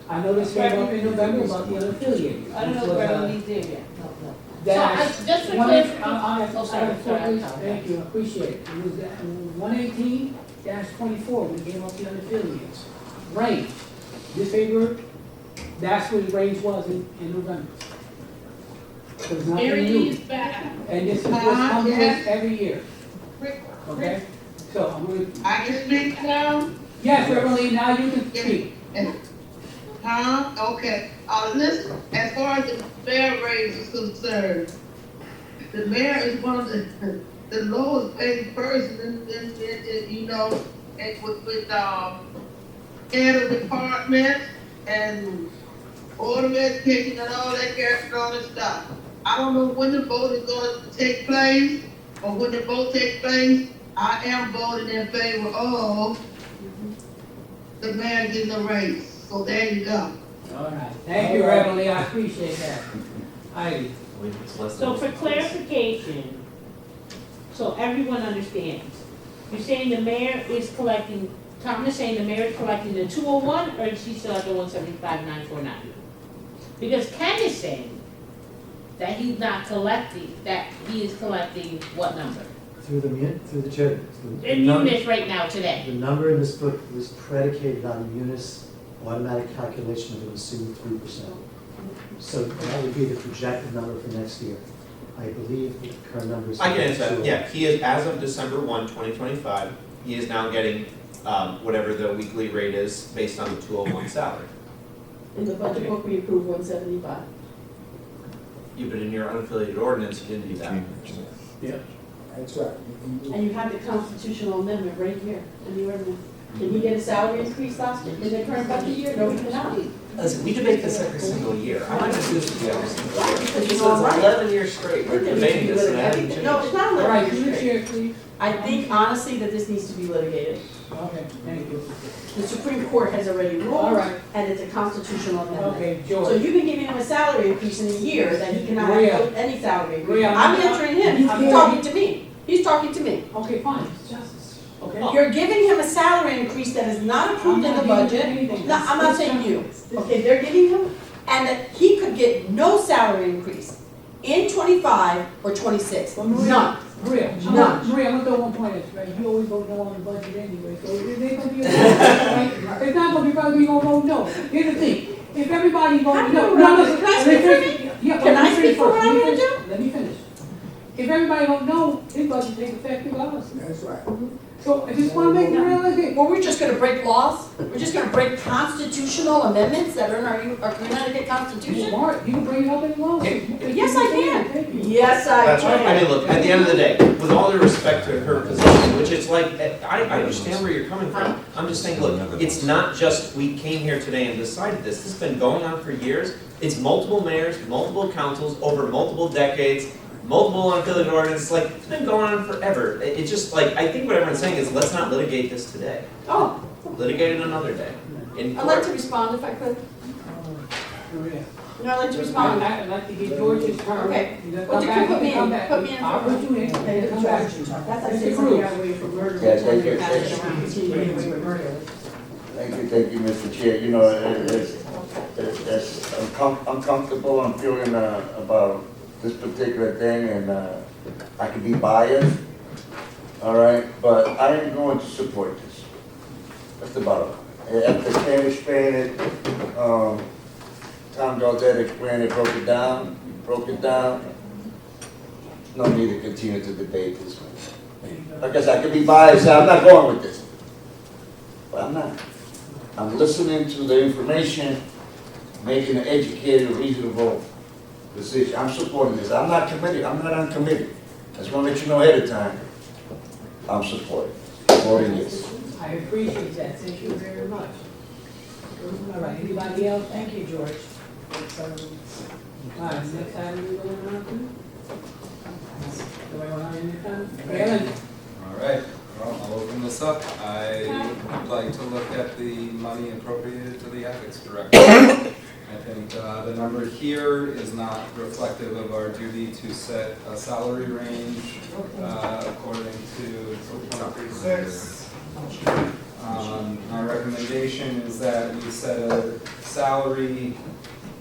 C: I know this came up in November about the unaffiliated.
E: I don't know where the lead there yet. No.
C: Dash,
O: just for
C: one-
O: clarification.
C: I'm
O: Sorry.
C: please. Thank you, I appreciate it. It was 118-24, we came up the unaffiliated. Range, this February, that's what the range was in November. So it's nothing
J: Mary Lee
C: new.
J: is back.
C: And this comes to us
U: Yes.
C: every year, okay? So I'm gonna,
U: I can speak now?
C: yes, Reverend Lee, now you can speak.
U: Okay. Listen, as far as the mayor raise is concerned, the mayor is one of the lowest paid person in you know, and with head of department and board of education and all that and all that stuff. I don't know when the vote is gonna take place, or when the vote takes place. I am voting in favor of the mayor getting a raise. So there you go.
C: All right, thank you, Reverend Lee, I appreciate that. Heidi.
S: So for clarification, so everyone understands, you're saying the mayor is collecting, Tom is saying the mayor is collecting the 201, or is he still at the 175,949? Because Ken is saying that he's not collecting, that he is collecting what number?
K: Through the chair.
S: In Munis right now, today.
K: The number in this book was predicated on Munis automatic calculation of assumed 3%. So that would be the projected number for next year. I believe the current number is.
A: I can answer that, yeah, he is, as of December 1, 2025, he is now getting whatever the weekly rate is based on the 201 salary.
E: In the budget book, we approved 175.
A: Yeah, but in your unaffiliated ordinance, you didn't do that.
D: Yeah. That's right.
E: And you have the constitutional amendment right here in the ordinance. Did he get a salary increase last year, in the current budget year? No, he did not.
A: Listen, we debate this every single year. I'm not gonna do this with you every single year.
E: Because
A: This is
E: you're all right.
A: 11 years straight, we're debating this and it hasn't changed.
E: No, it's not
C: All right,
E: litigated.
C: through the chair, please.
E: I think honestly that this needs to be litigated.
C: Okay, thank you.
E: The Supreme Court has already
C: All
E: ruled,
C: right.
E: and it's a constitutional amendment.
C: Okay,
E: So
C: George.
E: you've been giving him a salary increase in a year that he cannot
C: Maria.
E: have any salary increase.
C: Maria,
E: I'm answering him, he's
C: I'm-
E: talking to me. He's talking to me.
C: Okay, fine, it's justice, okay?
E: You're giving him a salary increase that is not approved in the
C: I'm not
E: budget.
C: giving him anything.
E: No, I'm not saying you. Okay, they're giving him, and that he could get no salary increase in 25 or 26.
C: Well, Maria-
E: None.
C: Maria,
E: None.
C: Maria, I'm gonna throw one point at you, right? You always vote no on the budget anyway, so it ain't gonna be a vote, right? It's not gonna be probably gonna vote no. Here's the thing, if everybody
E: How
C: votes
E: do
C: no.
E: you
C: No,
E: know?
C: listen,
E: Can I
C: let
E: speak
C: me
E: for
C: finish.
E: me?
C: Yeah,
E: Can
C: let
E: I
C: me
E: speak
C: finish
E: for
C: first.
E: what I'm
C: Let me
E: gonna
C: finish. Let me finish. If everybody vote no, his budget takes effect regardless.
D: That's right.
C: So I just wanna make it realistic.
E: Well, we're just gonna break laws? We're just gonna break constitutional amendments that are in our Connecticut Constitution?
C: Mark, you can bring it up in law.
E: Yes, I can. Yes, I
A: That's right. I
E: can.
A: mean, look, at the end of the day, with all due respect to her position, which it's like, I understand where you're coming from. I'm just saying, look, it's not just we came here today and decided this. This has been going on for years. It's multiple mayors, multiple councils, over multiple decades, multiple unaffiliated ordinances. Like, it's been going on forever. It's just like, I think what everyone's saying is, let's not litigate this today.
E: Oh,
A: Litigate it another day. In
E: I'd like
A: court.
E: to respond if I could.
C: Maria.
E: No, I'd like to respond.
C: I'd like to get George's turn.
E: Okay.
C: You gotta
E: Well,
C: come
E: you
C: back,
E: can put me
C: come
E: in,
C: back.
E: put me in.
C: I'll put you in.
E: Okay,
C: Come back.
E: That's I
C: Mr.
E: said something
C: Cruz.
E: got away from murder.
P: Yeah, thank you.
E: Passing around, continuing to get away with murder.
P: Thank you, Mr. Chair. You know, I'm comfortable, I'm feeling about this particular thing, and I could be biased, all right, but I am going to support this. That's the bottom line. After Ken explained it, Tom Gaudette explained it, broke it down. No need to continue to debate this one. Like I said, I could be biased, I'm not going with this, but I'm not. I'm listening to the information, making an educated, reasonable decision. I'm supporting this. I'm not committed. I'm not uncommitted. I just want to let you know ahead of time. I'm supporting. Voting yes.
C: I appreciate that, thank you very much. All right, anybody else?
T: Thank you, George.
C: All right, next item we're going on to? Do I want to any time? Ellen?
N: All right, well, I'll open this up. I would like to look at the money appropriated to the ethics director. I think the number here is not reflective of our duty to set a salary range according to 236. My recommendation is that we set a salary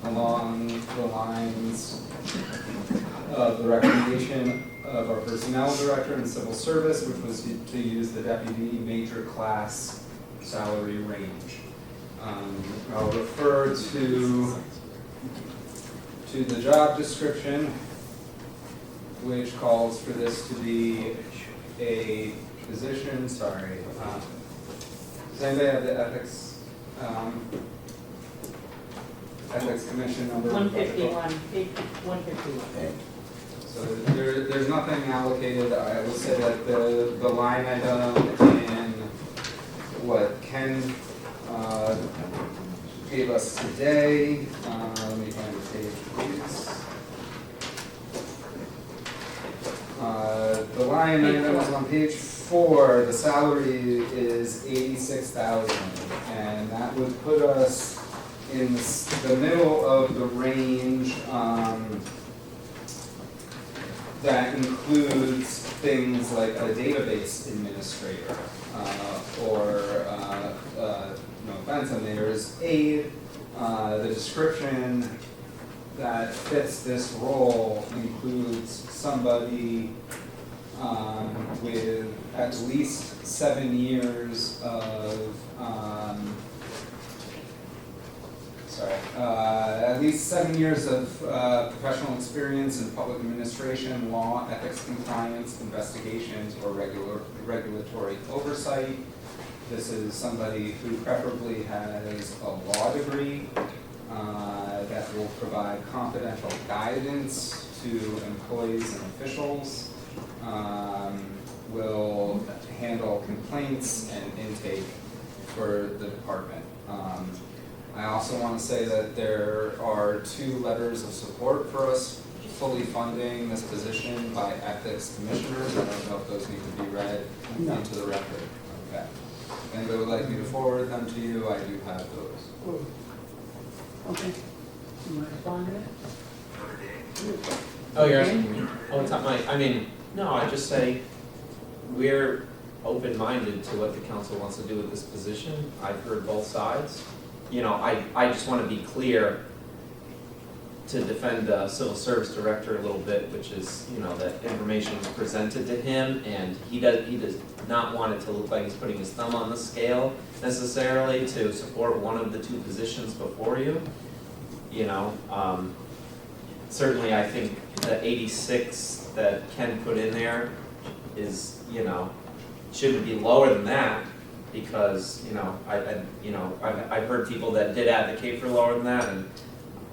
N: along the lines of the recommendation of our personnel director and civil service, which was to use the deputy major class salary range. I'll refer to the job description, which calls for this to be a position, sorry. Does anybody have the ethics, ethics commission number?
O: 151, 151.
N: So there's nothing allocated. I will say that the line item in what Ken gave us today, let me find the page, please. The line item is on page 4. The salary is $86,000, and that would put us in the middle of the range. That includes things like a database administrator, or no offense, and there's aid. The description that fits this role includes somebody with at least 7 years of at least 7 years of professional experience in public administration, law, ethics compliance, investigations, or regulatory oversight. This is somebody who preferably has a law degree that will provide confidential guidance to employees and officials, will handle complaints and intake for the department. I also want to say that there are 2 letters of support for us fully funding this position by ethics commissioners. I don't know if those need to be read into the record. Okay. If anybody would like me to forward them to you, I do have those.
C: Okay. You want to respond to that?
A: Oh, you're asking me? Oh, it's not my, I mean, no, I just say, we're open-minded to what the council wants to do with this position. I've heard both sides. You know, I just want to be clear to defend the civil service director a little bit, which is, you know, that information was presented to him, and he does not want it to look like he's putting his thumb on the scale necessarily to support one of the 2 positions before you. You know, certainly I think the 86 that Ken put in there is, you know, shouldn't be lower than that, because, you know, I've heard people that did advocate for lower than that, and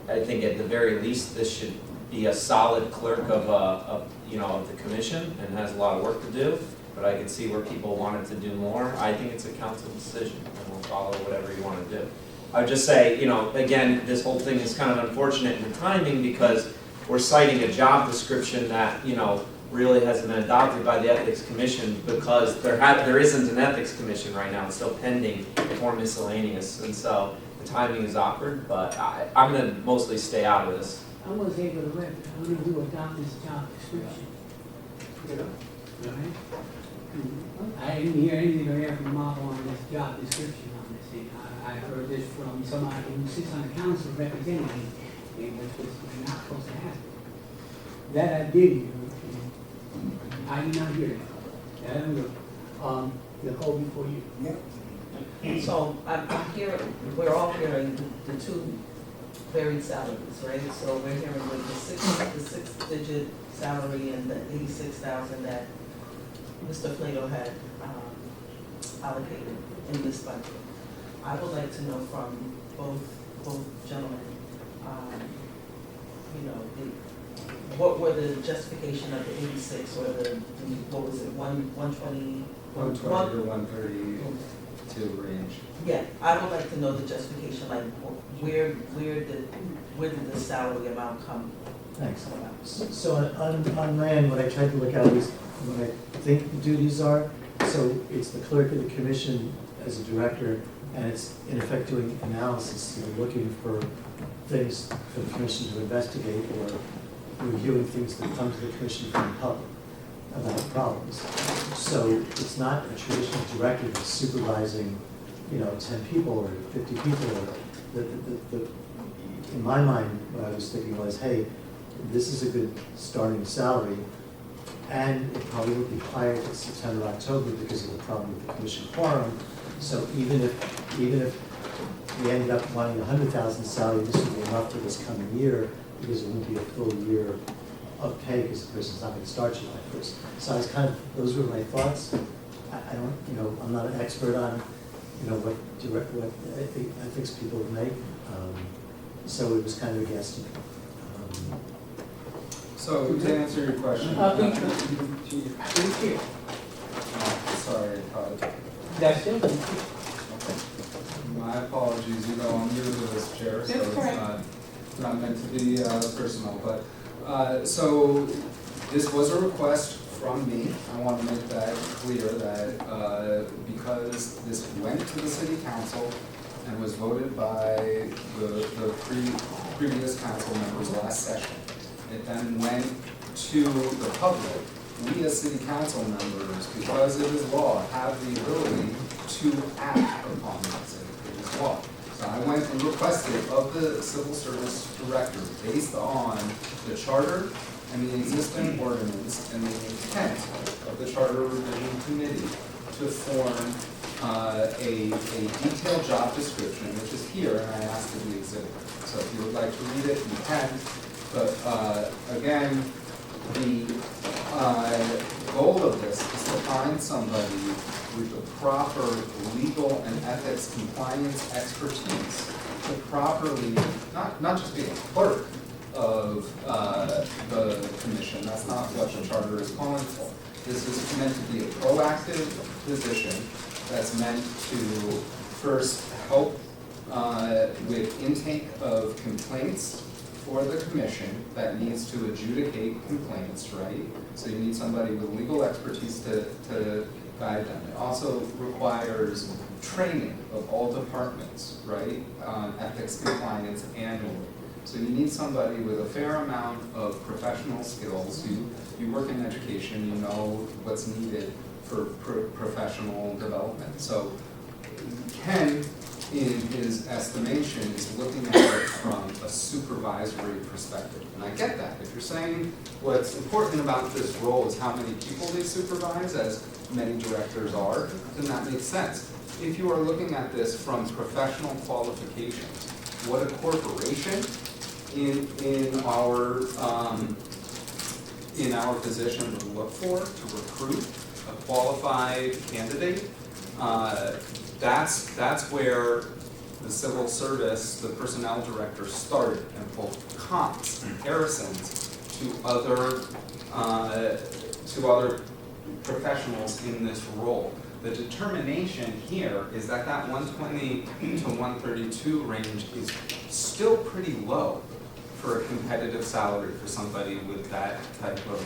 A: I think at the very least this should be a solid clerk of you know, of the commission, and has a lot of work to do. But I can see where people wanted to do more. I think it's a council decision, and we'll follow whatever you want to do. I would just say, you know, again, this whole thing is kind of unfortunate in the timing, because we're citing a job description that, you know, really hasn't been adopted by the Ethics Commission, because there isn't an Ethics Commission right now. It's still pending for miscellaneous, and so the timing is awkward, but I'm going to mostly stay out of this.
C: I want to say for the record, I don't know who adopted this job description. You know? All right? I didn't hear anything or hear from Mark on this job description on this thing. I heard this from somebody who sits on the council representing me, and which was not supposed to happen. That I did hear. I did not hear that. I don't know. Nicole, before you.
R: And so I'm hearing, we're all hearing the 2 varied salaries, right? So we're hearing with the 6-digit salary and the 86,000 that Mr. Plato had allocated in this budget. I would like to know from both gentlemen, you know, what were the justification of the 86, or what was it, 120?
N: 120 to 132 range.
R: Yeah, I would like to know the justification, like where did the salary amount come?
K: Thanks. So on my end, what I tried to look at was what I think the duties are. So it's the clerk of the commission as a director, and it's in effect doing analysis, you know, looking for things for the commission to investigate, or reviewing things that come to the commission from the public about problems. So it's not a traditional director that's supervising, you know, 10 people or 50 people. Or in my mind, what I was thinking was, hey, this is a good starting salary, and it probably would be higher in September, October because of the problem with the commission quorum. So even if we ended up wanting 100,000 salary, this would be enough for this coming year, because it won't be a full year of pay, because the person's not going to start July 1st. So I was kind of, those were my thoughts. I don't, you know, I'm not an expert on, you know, what ethics people would make. So it was kind of a guesstimate.
N: So to answer your question. Sorry,
C: That's still good.
N: my apologies, you know, I'm new to this chair, so it's not meant to be personal, but so this was a request from me. I want to make that clear that because this went to the city council and was voted by the previous council members last session, it then went to the public. We as city council members, because it is law, have the ability to act upon this, it is law. So I went and requested of the civil service director, based on the charter and the existing ordinance and the intent of the charter revision committee, to form a detailed job description, which is here, and I asked to be exhibited. So if you would like to read it, you can. But again, the goal of this is to find somebody with the proper legal and ethics compliance expertise to properly, not just be a clerk of the commission, that's not what the charter is calling for. This is meant to be a proactive position that's meant to first help with intake of complaints for the commission that needs to adjudicate complaints, right? So you need somebody with legal expertise to guide them. It also requires training of all departments, right? Ethics compliance annually. So you need somebody with a fair amount of professional skills. You work in education, you know what's needed for professional development. So Ken, in his estimation, is looking at it from a supervisory perspective. And I get that. If you're saying what's important about this role is how many people they supervise, as many directors are, then that makes sense. If you are looking at this from professional qualifications, what a corporation in our position would look for to recruit a qualified candidate, that's where the civil service, the personnel director started and pulled comps, comparisons to other professionals in this role. The determination here is that 120 to 132 range is still pretty low for a competitive salary for somebody with that type of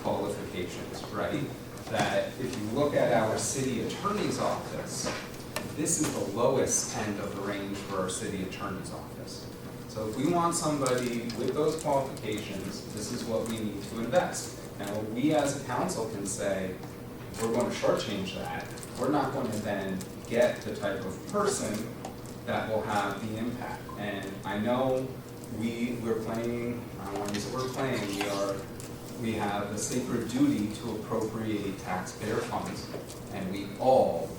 N: qualifications, right? That if you look at our city attorney's office, this is the lowest end of the range for our city attorney's office. So if we want somebody with those qualifications, this is what we need to invest. Now, we as a council can say, we're going to shortchange that. We're not going to then get the type of person that will have the impact. And I know we're playing, I don't want to use the word playing, we have a sacred duty to appropriate taxpayer funds. And we all,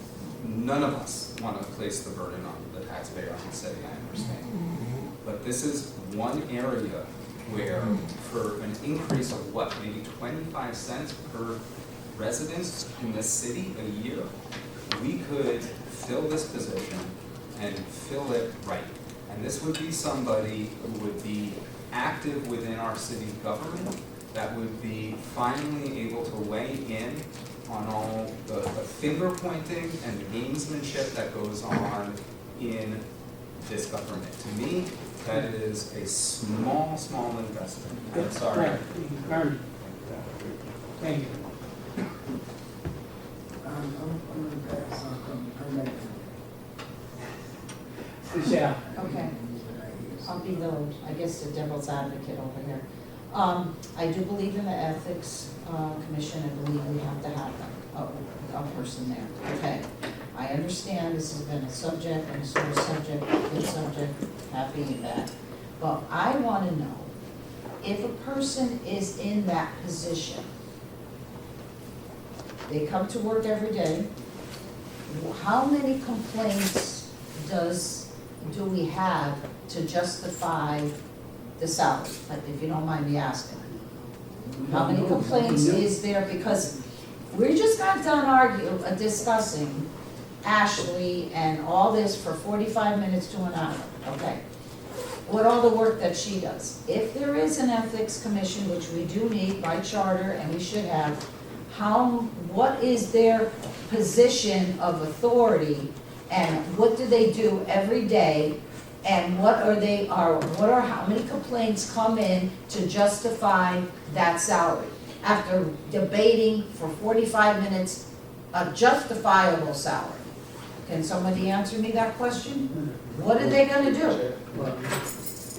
N: none of us want to place the burden on the taxpayer on the city, I understand. But this is one area where for an increase of what, maybe 25 cents per resident in this city a year, we could fill this position and fill it right. And this would be somebody who would be active within our city government, that would be finally able to weigh in on all the finger pointing and the gamesmanship that goes on in this government. To me, that is a small investment. I'm sorry.
C: Thank you.
D: I'm gonna pass, I'm back.
C: Michelle.
T: Okay. I'll be I guess the devil's advocate over here. I do believe in the ethics commission. I believe we have to have a person there. Okay. I understand this has been a subject and a sore subject, a good subject, happy and bad. But I want to know, if a person is in that position, they come to work every day, how many complaints do we have to justify the salary, like, if you don't mind me asking? How many complaints is there? Because we just got done discussing Ashley and all this for 45 minutes to an hour, okay? With all the work that she does. If there is an ethics commission, which we do need by charter and we should have, what is their position of authority and what do they do every day? And how many complaints come in to justify that salary? After debating for 45 minutes, a justifiable salary. Can somebody answer me that question? What are they gonna do?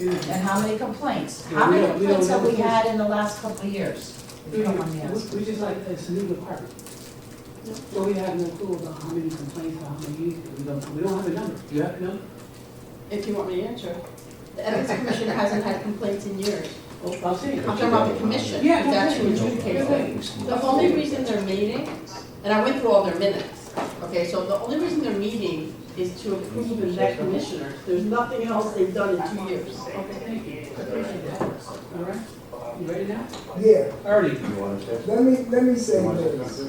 T: And how many complaints? How many complaints have we had in the last couple of years? If you don't mind me asking.
C: We just like, it's a new department. So we have no clue about how many complaints, how many, we don't have a number. Do you have a number?
E: If you want me to answer, the Ethics Commission hasn't had complaints in years.
C: Oh, I'll see.
E: I'm talking about the commission,
C: Yeah,
E: that's who adjudicates things. The only reason they're meeting, and I went through all their minutes, Okay, so the only reason they're meeting is to approve and elect commissioners. There's nothing else they've done in 2 years.
C: Okay, thank you. I appreciate that. All right, you ready now?
D: Yeah,
C: Already.
D: let me say this.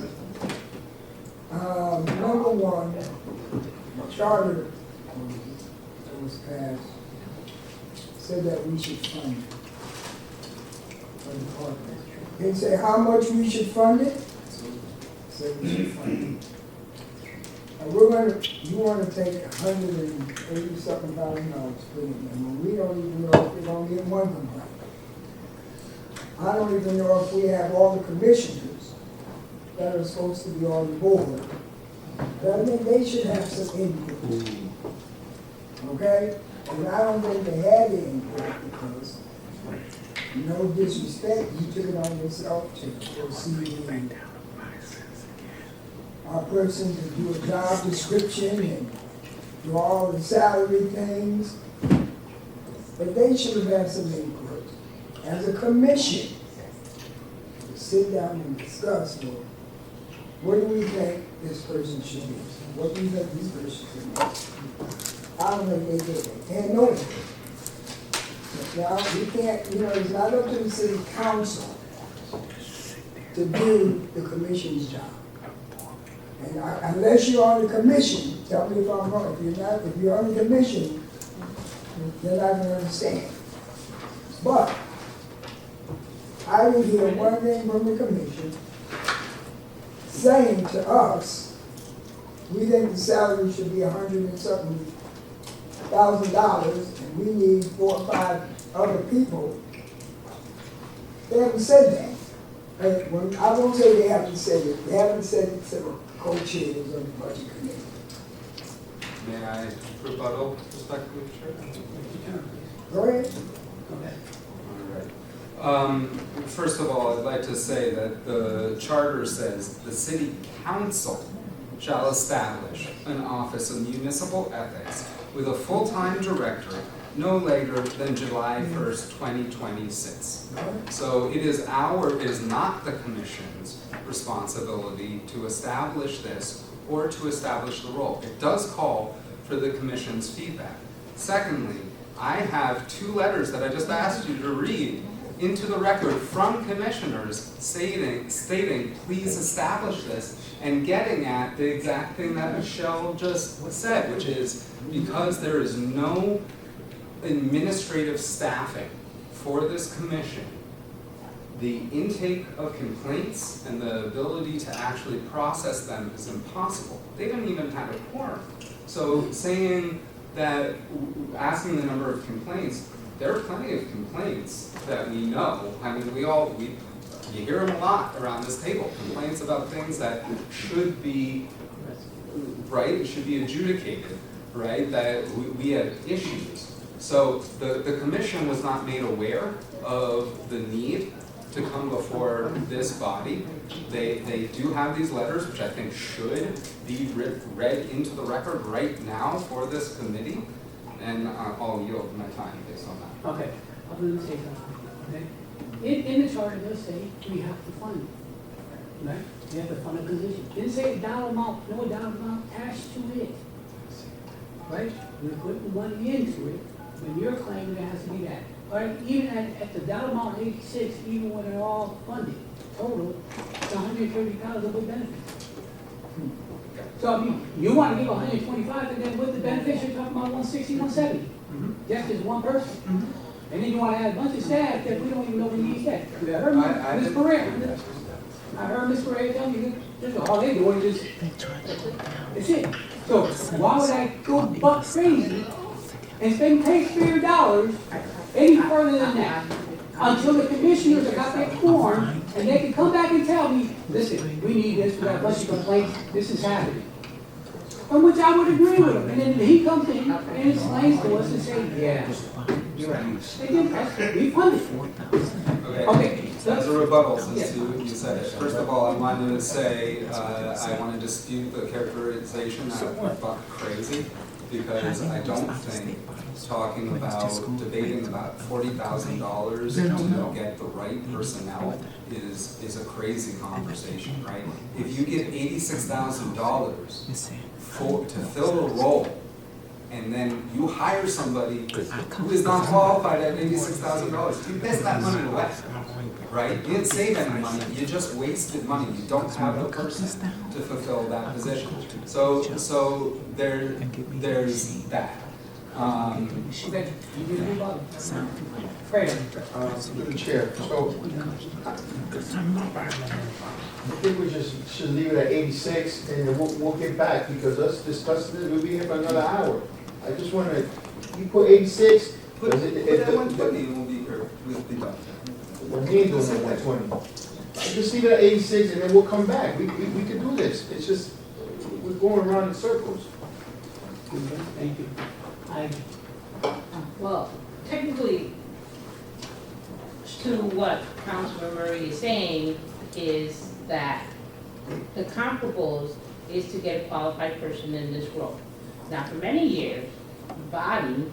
D: Number one, the charter that was passed said that we should fund it. For the park. Didn't say how much we should fund it, said we should fund it. And you wanna take $180-something thousand, put it in, and we don't even know if we're gonna get one complaint. I don't even know if we have all the commissioners that are supposed to be on the board. But I think they should have some input. Okay? And I don't think they had the input because, no disrespect, you took it on yourself to proceed our person to do a job description and do all the salary things. But they should have had some input. As a commission, to sit down and discuss, well, what do we think this person should be? What do you think this person should be? I don't think they did it. They had no input. Now, we can't, it's not up to the city council to do the commission's job. And unless you're on the commission, tell me if I'm wrong. If you're on the commission, you're not gonna understand. But I didn't hear one thing from the commission saying to us, we think the salary should be $100 and something thousand, and we need 4 or 5 other people. They haven't said that. I won't say they haven't said it. They haven't said it to the co-chairs of the budget committee.
N: May I rebuttal respectfully, Chair?
D: Go ahead.
N: All right. First of all, I'd like to say that the charter says the city council shall establish an office of municipal ethics with a full-time director no later than July 1st, 2026. So it is not the commission's responsibility to establish this or to establish the role. It does call for the commission's feedback. Secondly, I have 2 letters that I just asked you to read into the record from commissioners stating, please establish this, and getting at the exact thing that Michelle just said, which is because there is no administrative staffing for this commission, the intake of complaints and the ability to actually process them is impossible. They don't even have a quorum. So saying that, asking the number of complaints, there are plenty of complaints that we know. I mean, you hear them a lot around this table, complaints about things that should be, right, should be adjudicated, right, that we have issues. So the commission was not made aware of the need to come before this body. They do have these letters, which I think should be read into the record right now for this committee, and I'll yield my time based on that.
C: Okay, I'm gonna say something, okay? In the charter, it does say we have to fund it, right? We have to fund a position. It didn't say a dollar amount, no dollar amount attached to it, right? We're putting money into it, when you're claiming there has to be that. All right, even at the dollar amount 86, even when they're all funded, total, it's 130,000 with benefits. So I mean, you want to give 125, and then with the benefits, you're talking about 160, 170. That's just one person. And then you want to add a bunch of staff that we don't even know we need staff. I heard Ms. Pereira. I heard Ms. Pereira tell me that all they doing is that's it. So why would I go buck crazy and spend taxpayer dollars any further than that until the commissioners have got that quorum and they can come back and tell me, listen, we need this, we got a bunch of complaints, this is happening. From which I would agree with him. And then he comes in and explains to us and says, yeah, you're right. They did that. We funded it. Okay.
N: As a rebuttal, since you said it, first of all, I wanted to say I want to dispute the characterization that we're buck crazy. because I don't think talking about, debating about $40,000 to get the right personnel is a crazy conversation, right? If you give $86,000 to fill a role, and then you hire somebody who is not qualified at $86,000, you piss that money away, right? You didn't save any money, you just wasted money. You don't have the person to fulfill that position. So there's that.
C: Okay, you do the bottom.
B: To the chair, so I think we just should leave it at 86 and then we'll get back because us discussing this, we'll be here for another hour. I just want to, you put 86,
N: Put
B: does it,
N: that 120 and we'll be done.
B: Well, he ain't doing that 120. Just leave it at 86 and then we'll come back. We can do this. It's just, we're going around in circles.
C: Thank you.
O: Well, technically, to what Councilman Murray is saying is that the comparables is to get a qualified person in this role. Now, for many years, the body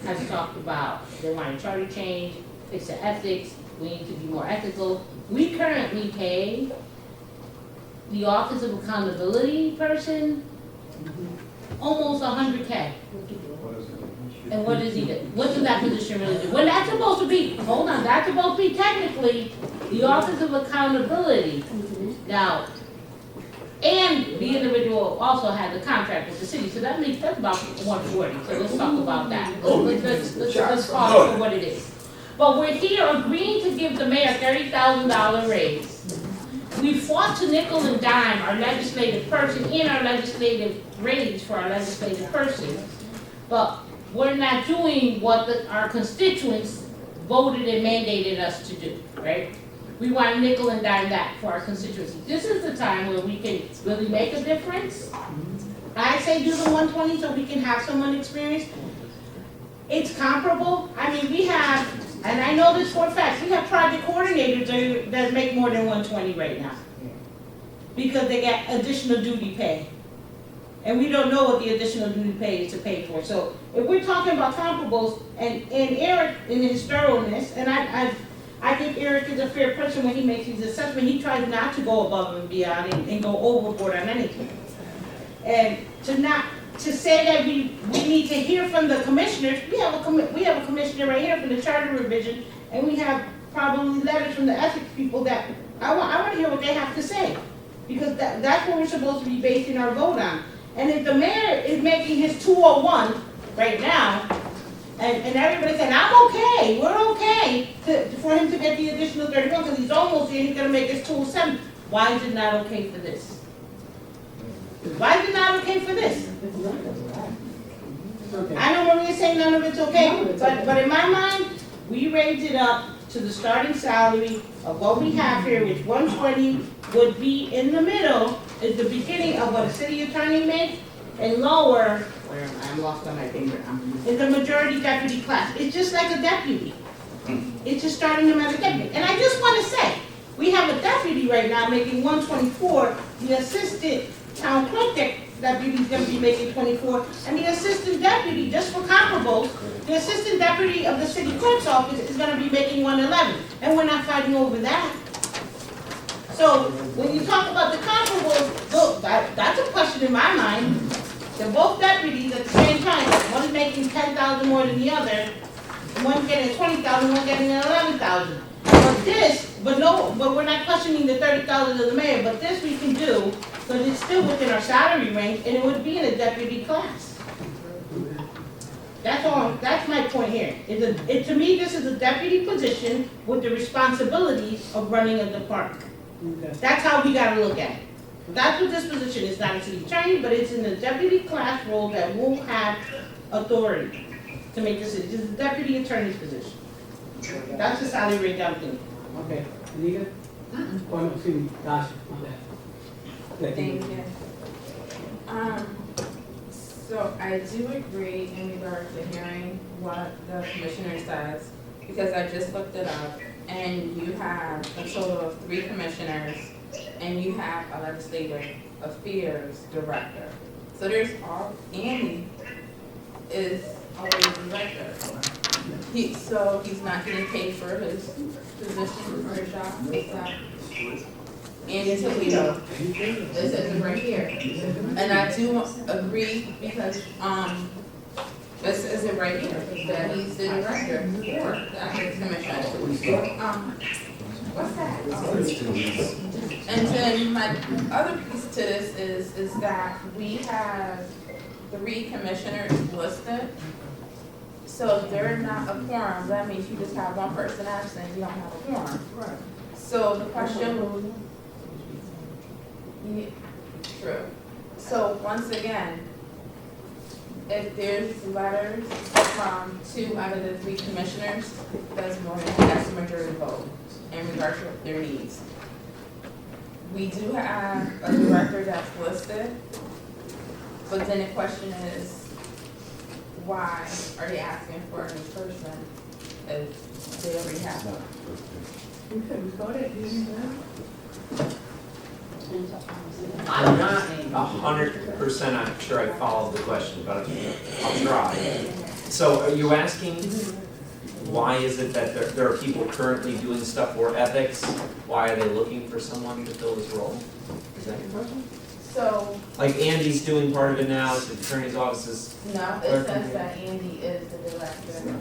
O: has talked about they want a charter change, fix the ethics, we need to be more ethical. We currently pay the Office of Accountability person almost $100K. And what does he do? What does that position really do? Well, that's supposed to be, hold on, that's supposed to be technically the Office of Accountability. Now, and the individual also has a contract with the city, so that's about 140. So let's talk about that. Let's call it for what it is. But we're here agreeing to give the mayor $30,000 raise. We fought to nickel and dime our legislative person in our legislative raise for our legislative person, but we're not doing what our constituents voted and mandated us to do, right? We want to nickel and dime that for our constituency. This is the time where we can really make a difference. I say do the 120 so we can have someone experienced. It's comparable. I mean, we have, and I know this for a fact, we have project coordinators that make more than 120 right now because they get additional duty pay. And we don't know what the additional duty pay is to pay for. So if we're talking about comparables, and Eric in his thoroughness, and I think Eric is a fair person when he makes his assessment, he tries not to go above and beyond and go overboard on anything. And to say that we need to hear from the commissioners, we have a commissioner right here from the charter revision, and we have probably letters from the ethics people that I want to hear what they have to say. Because that's what we're supposed to be basing our vote on. And if the mayor is making his 201 right now, and everybody's saying, I'm okay, we're okay for him to get the additional 31 because he's almost there, he's going to make his 207. Why is it not okay for this? Why is it not okay for this? I know Maria's saying none of it's okay, but in my mind, we raised it up to the starting salary of what we have here, which 120 would be in the middle, is the beginning of what a city attorney makes, and lower, where am I? I'm lost on my finger. In the majority deputy class. It's just like a deputy. It's just starting them as a deputy. And I just want to say, we have a deputy right now making 124, the assistant town clerk deputy is going to be making 24, and the assistant deputy, just for comparables, the assistant deputy of the city clerk's office is going to be making 111, and we're not fighting over that. So when you talk about the comparables, look, that's a question in my mind. They're both deputies at the same time. One's making 10,000 more than the other. One's getting 20,000, one's getting 11,000. But we're not questioning the 30,000 of the mayor. But this we can do because it's still within our salary range, and it would be in a deputy class. That's all. That's my point here. To me, this is a deputy position with the responsibilities of running a department. Okay. That's how we got to look at it. That's what this position is. Not a city attorney, but it's in the deputy class role that won't have authority to make decisions. It's a deputy attorney's position. That's the salary range I'm thinking.
C: Okay. Anita? Oh, no, excuse me. Gosh, my bad.
F: Thank you. So I do agree in regards to hearing what the commissioner says, because I just looked it up, and you have a total of 3 commissioners, and you have a legislative affairs director. So there's Andy is already the director. He's not getting paid for his position for his job. It's not. Andy Toledo. It says it right here. And I do agree because, it says it right here, that he's the director for the Ethics Commission. What's that? And then my other piece to this is that we have 3 commissioners listed. So if they're not a quorum, that means you just have one person absent, you don't have a quorum.
D: Right.
F: So the question, true. So once again, if there's letters from 2 out of the 3 commissioners, that's the majority vote in regards to their needs. We do have a director that's listed, but then the question is, why are they asking for a new person if they already have one?
A: I'm not 100% sure I followed the question, but I'll try. So are you asking, why is it that there are people currently doing stuff for ethics? Why are they looking for someone to fill this role? Is that your question?
F: So,
A: like Andy's doing part of it now, the attorney's office is.
F: no, it says that Andy is the director.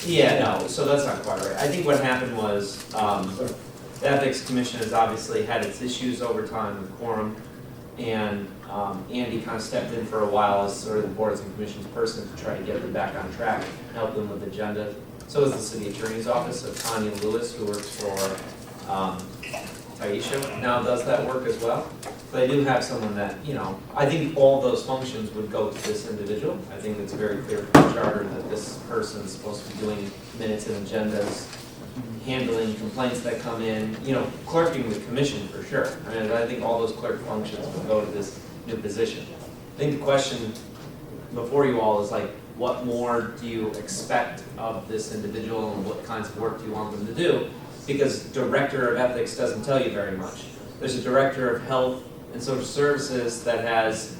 A: Yeah, no, so that's not quite right. I think what happened was, the Ethics Commission has obviously had its issues over time with quorum, and Andy kind of stepped in for a while as sort of the boards and commissions person to try to get them back on track, help them with agenda. So is the city attorney's office, so Tanya Lewis, who works for Taisha, now does that work as well. So they do have someone that, I think all those functions would go to this individual. I think it's very clear from the charter that this person is supposed to be doing minutes and agendas, handling complaints that come in, clerking the commission for sure. I mean, I think all those clerk functions would go to this new position. I think the question before you all is like, what more do you expect of this individual and what kinds of work do you want them to do? Because director of ethics doesn't tell you very much. There's a director of health and social services that has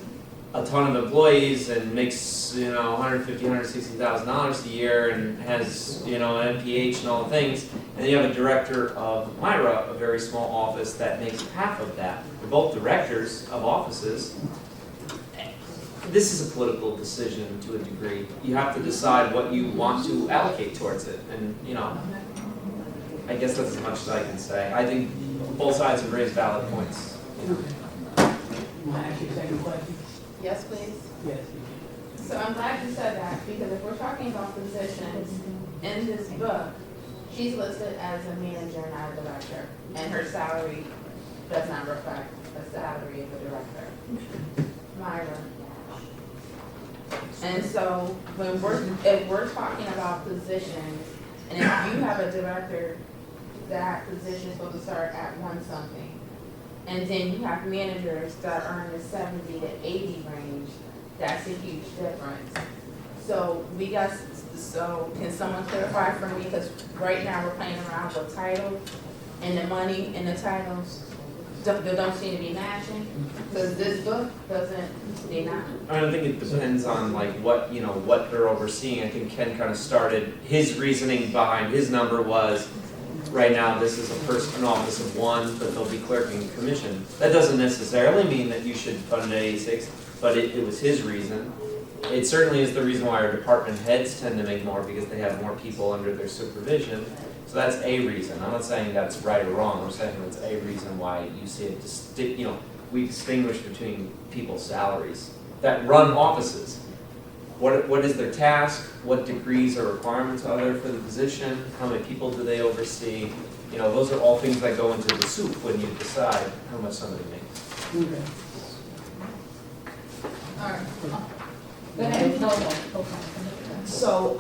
A: a ton of employees and makes, $150,000, $160,000 a year and has, an MPH and all the things. And then you have a director of Myra, a very small office that makes half of that. They're both directors of offices. This is a political decision to a degree. You have to decide what you want to allocate towards it. And, I guess that's as much as I can say. I think both sides have raised valid points.
C: Want to ask you a second question?
F: Yes, please.
C: Yes.
F: So I'm glad you said that, because if we're talking about positions in this book, she's listed as a manager, not a director, and her salary does not reflect the salary of a director. Myra. And so if we're talking about positions, and if you have a director, that position is supposed to start at 1 something. And then you have managers that are in the 70 to 80 range, that's a huge difference. So can someone clarify for me, because right now we're playing around with titles, and the money in the titles, they don't seem to be matching, because this book doesn't, they not.
A: I don't think it depends on what they're overseeing. I think Ken kind of started, his reasoning behind his number was, right now this is an office of 1, but they'll be clerking commission. That doesn't necessarily mean that you should fund it at 86, but it was his reason. It certainly is the reason why our department heads tend to make more, because they have more people under their supervision. So that's a reason. I'm not saying that's right or wrong. I'm saying that's a reason why you see it. We distinguish between people's salaries that run offices. What is their task? What degrees or requirements are there for the position? How many people do they oversee? Those are all things that go into the soup when you decide how much somebody makes.
C: Okay.
F: All right. Go ahead.
R: So,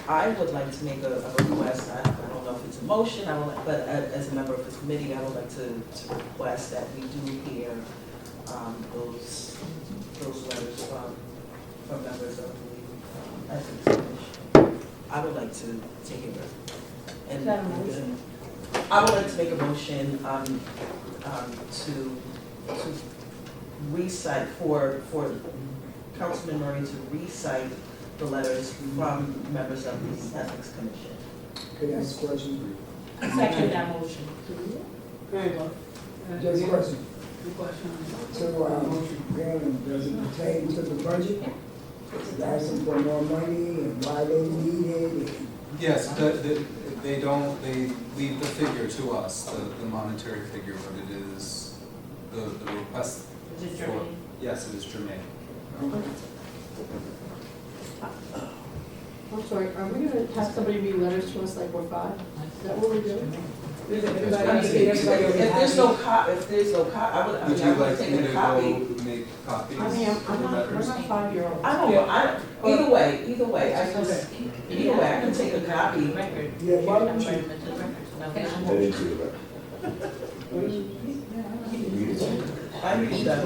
R: I would like to make a request. I don't know if it's a motion, but as a member of the committee, I would like to request that we do hear those letters from members of the Ethics Commission. I would like to take it. And I would like to make a motion, to recite, for Councilman Murray to recite the letters from members of the Ethics Commission.
D: Could I ask a question?
S: I second that motion.
C: Very well.
D: Just a question.
C: Good question.
D: So, Graham, does it pertain to the budget? Is it asking for more money and why they need it?
N: Yes, they don't, they leave the figure to us, the monetary figure, but it is the request.
S: Is it
N: for-
S: germane?
N: Yes, it is germane.
E: I'm sorry, are we gonna have somebody read letters to us like we're five? Is that what we're doing?
R: If there's no I would,
N: Would you
R: I would
N: like
R: take
N: me
R: a
N: to
R: copy.
N: go make copies
E: I mean,
N: of
E: I'm
N: the
E: not, we're
N: letters?
E: not 5-year-olds.
R: Either way, I can take a copy.
S: Record.
D: Yeah, why don't you?
S: To the record, so that we know.
P: That is it, right?
R: I read that.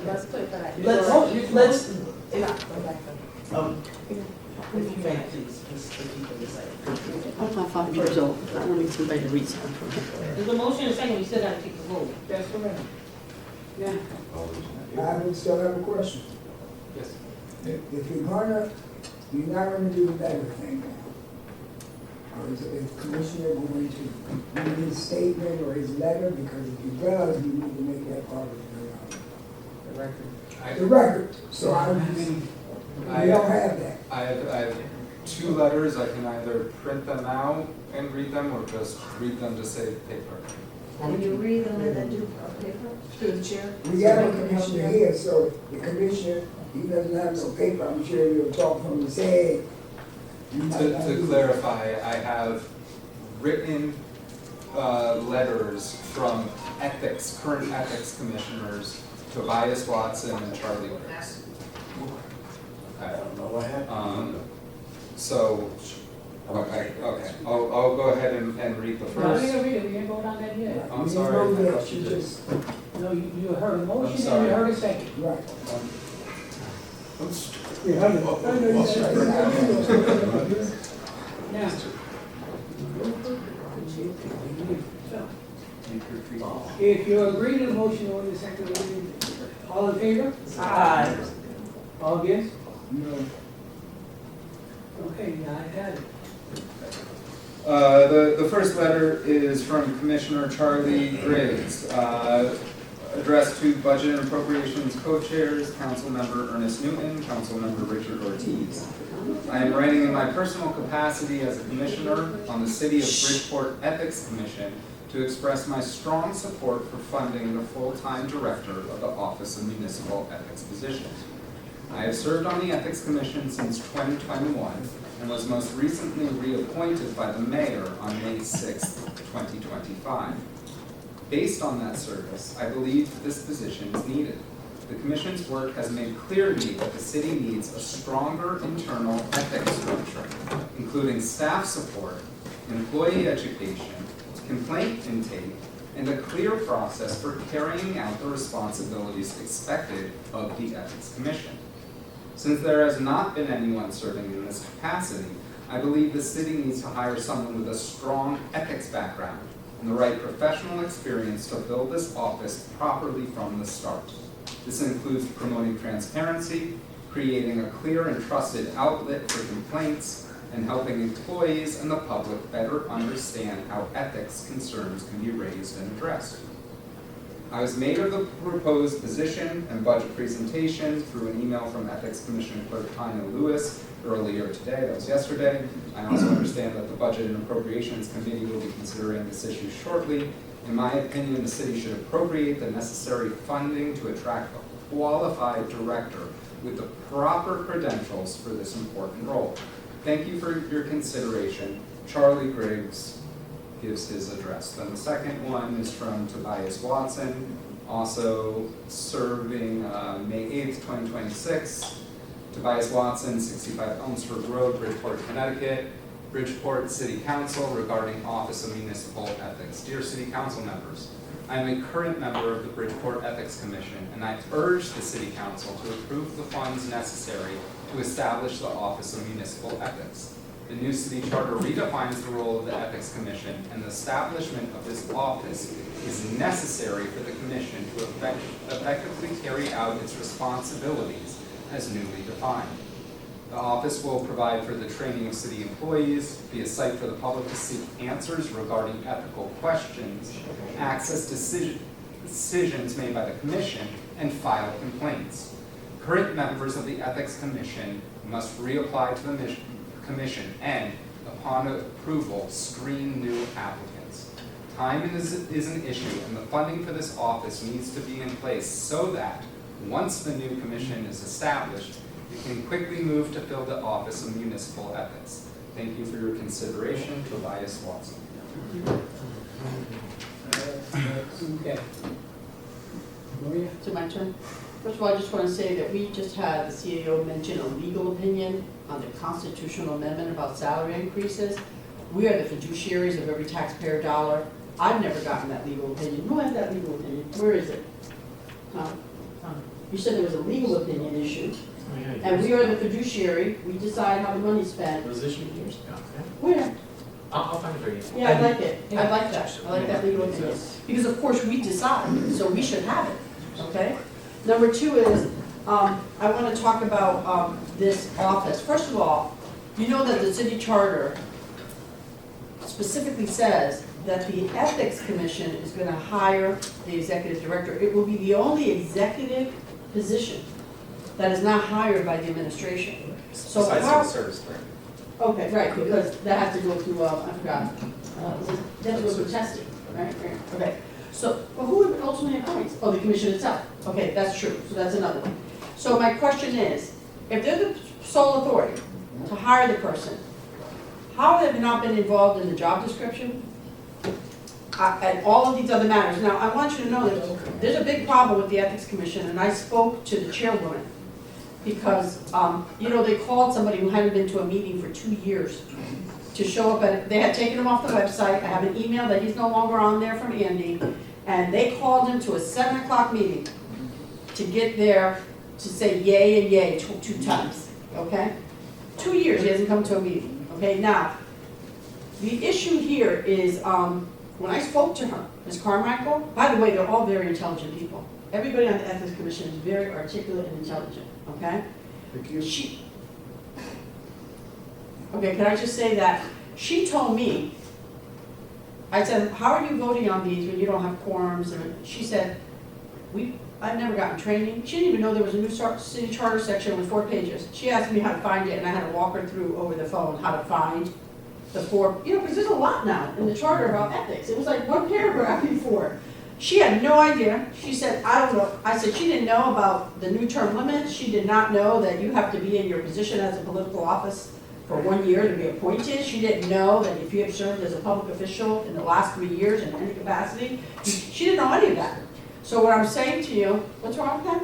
E: That's good, but I.
R: Let's, if you may, please, if you can recite.
E: I'm not 5 years old, I don't need somebody to read something for me.
S: There's a motion and a second, we still gotta take the vote.
C: That's correct. Yeah.
D: I would still have a question.
N: Yes.
D: If you're not gonna do the letter thing now, or is the commissioner going to read his statement or his letter? Because if he does, you need to make that part of
C: The record.
D: the record. So we don't have that.
N: I have two letters, I can either print them out and read them, or just read them to save paper.
E: Can you read them and then do paper through the chair?
D: We got a commissioner here, so the commissioner, he doesn't have no paper, I'm sure he'll talk from his head.
N: To clarify, I have written letters from current ethics commissioners, Tobias Watson and Charlie Wicks.
P: I don't know what happened.
N: So, okay, I'll go ahead and read the
C: No, we
N: first.
C: didn't read it, we didn't vote on that yet.
N: I'm sorry. I thought
D: She
N: you did.
D: just,
C: No, you heard a motion and you
N: sorry.
C: heard a second.
D: right.
C: Now. If you agree to the motion on the second reading, all in favor?
R: Aye.
C: All against?
D: No.
C: Okay, now I have it.
N: The first letter is from Commissioner Charlie Griggs, addressed to Budget and Appropriations co-chairs, Councilmember Ernest Newton, Councilmember Richard Ortiz. I am writing in my personal capacity as a commissioner on the City of Bridgeport Ethics Commission to express my strong support for funding the full-time director of the Office of Municipal Ethics position. I have served on the Ethics Commission since 2021 and was most recently reappointed by the mayor on May 6, 2025. Based on that service, I believe that this position is needed. The Commission's work has made clear to me that the city needs a stronger internal ethics structure, including staff support, employee education, complaint intake, and a clear process for carrying out the responsibilities expected of the Ethics Commission. Since there has not been anyone serving in this capacity, I believe the city needs to hire someone with a strong ethics background and the right professional experience to fill this office properly from the start. This includes promoting transparency, creating a clear and trusted outlet for complaints, and helping employees and the public better understand how ethics concerns can be raised and addressed. I was made of the proposed position and budget presentation through an email from Ethics Commission Clerk Tanya Lewis earlier today, that was yesterday. I also understand that the Budget and Appropriations Committee will be considering this issue shortly. In my opinion, the city should appropriate the necessary funding to attract a qualified director with the proper credentials for this important role. Thank you for your consideration. Charlie Griggs gives his address. Then the second one is from Tobias Watson, also serving May 8th, 2026. Tobias Watson, 65 Elmsford Road, Bridgeport, Connecticut. Bridgeport City Council regarding Office of Municipal Ethics. Dear City Council members, I am a current member of the Bridgeport Ethics Commission, and I urge the City Council to approve the funds necessary to establish the Office of Municipal Ethics. The new city charter redefines the role of the Ethics Commission, and the establishment of this office is necessary for the commission to effectively carry out its responsibilities as newly defined. The office will provide for the training of city employees, be a site for the public to seek answers regarding ethical questions, access decisions made by the commission, and file complaints. Current members of the Ethics Commission must reapply to the commission and, upon approval, screen new applicants. Time is an issue, and the funding for this office needs to be in place so that, once the new commission is established, it can quickly move to fill the office of municipal ethics. Thank you for your consideration. Tobias Watson.
C: Okay. Maria?
E: To my turn. First of all, I just want to say that we just had the CAO mention a legal opinion on the constitutional amendment about salary increases. We are the fiduciaries of every taxpayer dollar. I've never gotten that legal opinion. Who has that legal opinion? Where is it? You said there was a legal opinion issued. And we are the fiduciary. We decide how the money's spent.
A: It was issued years ago.
E: Where?
A: I'll find it for you.
E: Yeah, I like it. I like that. I like that legal opinion. Because of course we decide, so we should have it, okay? Number two is, I want to talk about this office. First of all, you know that the city charter specifically says that the Ethics Commission is going to hire the executive director. It will be the only executive position that is not hired by the administration. So
A: Besides
E: how,
A: civil service, right?
E: okay, right, because that has to go through, I forgot, that has to go through testing, right? Okay, so, well, who would ultimately appoints? Oh, the commission itself. Okay, that's true, so that's another one. So my question is, if they're the sole authority to hire the person, how have they not been involved in the job description? And all of these other matters. Now, I want you to know that there's a big problem with the Ethics Commission, and I spoke to the chairwoman because, you know, they called somebody who hadn't been to a meeting for 2 years to show up at, they had taken him off the website. I have an email that he's no longer on there from Andy, and they called him to a 7 o'clock meeting to get there to say yay and yay two times, okay? 2 years, he hasn't come to a meeting, okay? Now, the issue here is, when I spoke to her, Ms. Carmichael, by the way, they're all very intelligent people. Everybody on the Ethics Commission is very articulate and intelligent, okay?
L: Thank you.
E: Okay, can I just say that she told me, I said, how are you voting on these when you don't have quorums? And she said, I've never gotten training. She didn't even know there was a new city charter section with 4 pages. She asked me how to find it, and I had to walk her through over the phone how to find the 4, you know, because there's a lot now in the charter about ethics. It was like 1 paragraph before. She had no idea. She said, I don't know. I said, she didn't know about the new term limits. She did not know that you have to be in your position as a political office for 1 year to be appointed. She didn't know that if you have served as a public official in the last 3 years in any capacity. She didn't know any of that. So what I'm saying to you, what's wrong with that?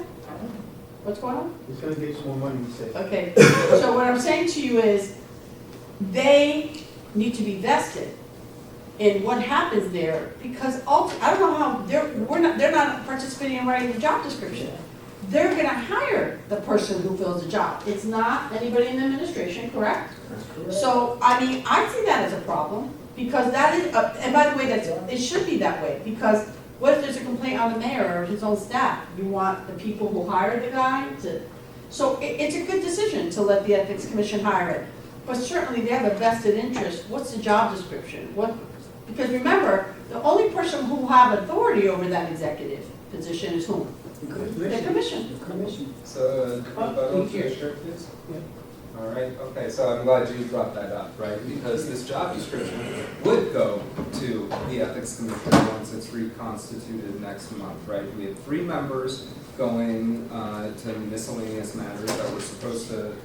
E: What's going on?
L: He's gonna get some more money, he said.
E: Okay, so what I'm saying to you is, they need to be vested in what happens there, because I don't know how, they're not participating in writing the job description. They're gonna hire the person who fills the job. It's not anybody in the administration, correct? So, I mean, I see that as a problem, because that is, and by the way, it should be that way, because what if there's a complaint on the mayor or his own staff? You want the people who hired the guy to, so it's a good decision to let the Ethics Commission hire it. But certainly they have a vested interest. What's the job description? Because remember, the only person who will have authority over that executive position is whom? The commission.
D: The commission.
N: So, Chair, please? All right, okay, so I'm glad you brought that up, right? Because this job description would go to the Ethics Commission once it's reconstituted next month, right? We have 3 members going to miscellaneous matters that were supposed to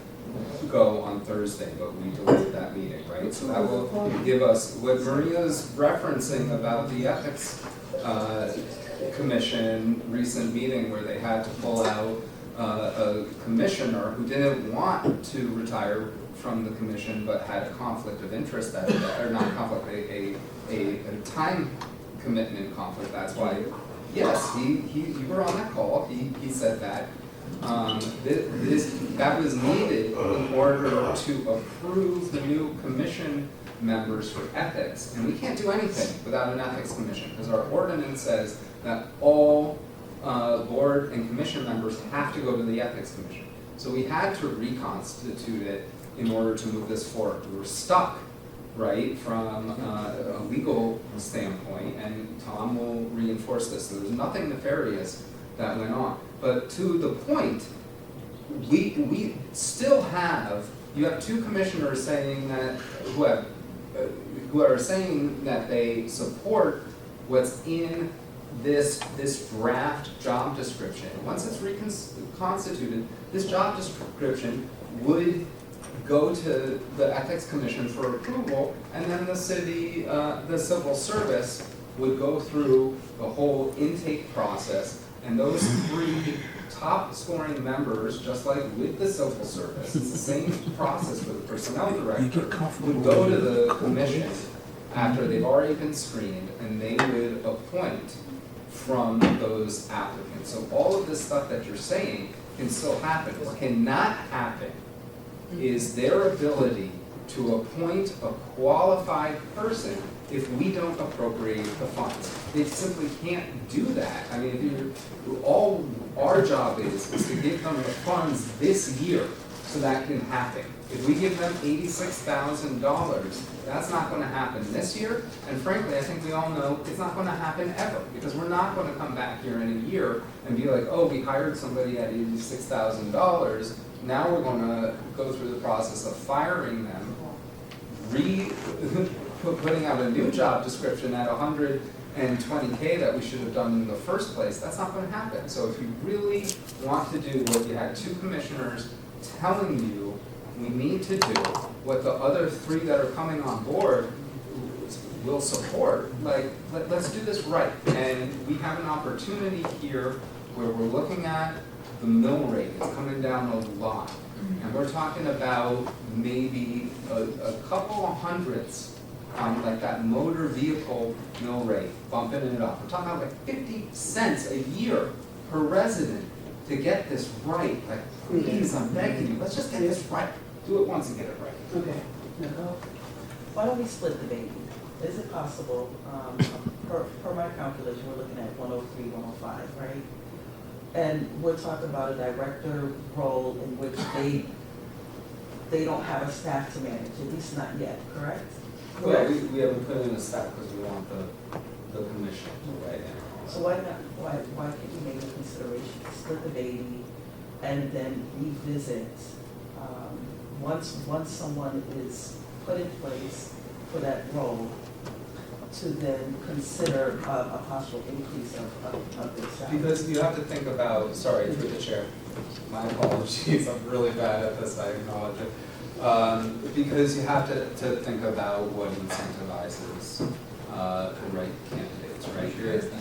N: go on Thursday, but we delayed that meeting, right? So that will give us what Maria's referencing about the Ethics Commission recent meeting where they had to pull out a commissioner who didn't want to retire from the commission but had a conflict of interest that, or not conflict, a time commitment conflict. That's why, yes, you were on that call, he said that. That was needed in order to approve the new commission members for ethics. And we can't do anything without an ethics commission, because our ordinance says that all board and commission members have to go to the ethics commission. So we had to reconstitute it in order to move this forward. We were stuck, right, from a legal standpoint, and Tom will reinforce this. There was nothing nefarious that went on. But to the point, we still have, you have two commissioners saying that, who are saying that they support what's in this draft job description. Once it's reconstituted, this job description would go to the Ethics Commission for approval, and then the city, the civil service would go through the whole intake process, and those three top scoring members, just like with the civil service, it's the same process for the personnel director, would go to the commission after they've already been screened, and they would appoint from those applicants. So all of this stuff that you're saying can still happen. What cannot happen is their ability to appoint a qualified person if we don't appropriate the funds. They simply can't do that. I mean, all our job is to give them the funds this year so that can happen. If we give them $86,000, that's not going to happen this year, and frankly, I think we all know it's not going to happen ever, because we're not going to come back here in a year and be like, oh, we hired somebody at $86,000, now we're going to go through the process of firing them, putting out a new job description at $120K that we should have done in the first place. That's not going to happen. So if you really want to do what you had two commissioners telling you we need to do, what the other three that are coming on board will support, like, let's do this right. And we have an opportunity here where we're looking at the mill rate. It's coming down a lot. And we're talking about maybe a couple of hundredths on like that motor vehicle mill rate, bumping it up. We're talking about like 50 cents a year per resident to get this right. Like, please, I'm begging you, let's just get this right. Do it once and get it right.
C: Okay. Nicole?
R: Why don't we split the baby? Is it possible, per my calculation, we're looking at 103, 105, right? And we're talking about a director role in which they don't have a staff to manage, at least not yet, correct?
N: Well, we haven't put in a staff because we want the commission to weigh in.
R: So why can't we make a consideration, split the baby, and then revisit, once someone is put in place for that role, to then consider a possible increase of this salary?
N: Because you have to think about, sorry, through the chair, my apologies, I'm really bad at this, I acknowledge it. Because you have to think about what incentivizes the right candidates, right?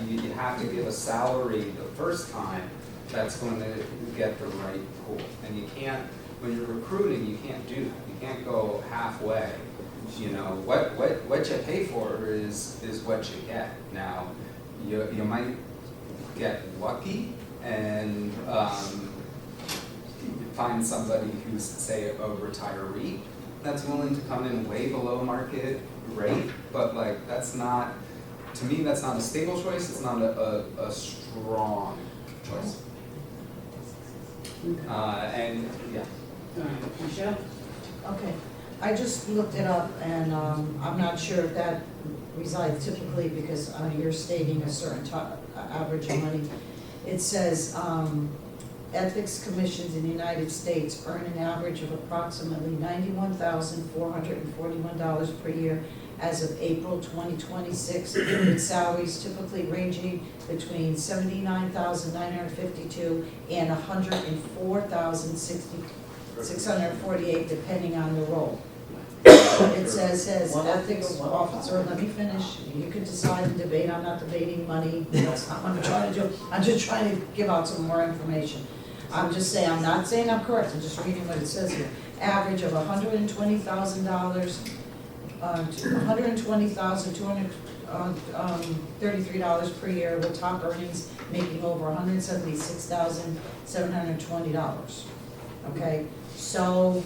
N: You have to give a salary the first time that's going to get the right pool. And you can't, when you're recruiting, you can't do that. You can't go halfway. You know, what you pay for is what you get. Now, you might get lucky and find somebody who's, say, a retiree that's willing to come in way below market rate, but like that's not, to me, that's not a stable choice. It's not a strong choice. And yeah.
C: Michelle?
T: Okay, I just looked it up, and I'm not sure if that resides typically, because you're stating a certain average of money. It says ethics commissions in the United States earn an average of approximately $91,441 per year as of April 2026, with salaries typically ranging between $79,952 and $104,648, depending on the role. It says ethics officer, let me finish, you can decide and debate, I'm not debating money, that's not what I'm trying to do, I'm just trying to give out some more information. I'm just saying, I'm not saying I'm correct, I'm just reading what it says here. Average of $120,000, $120,200 $33 per year with top earnings making over $176,720. Okay, so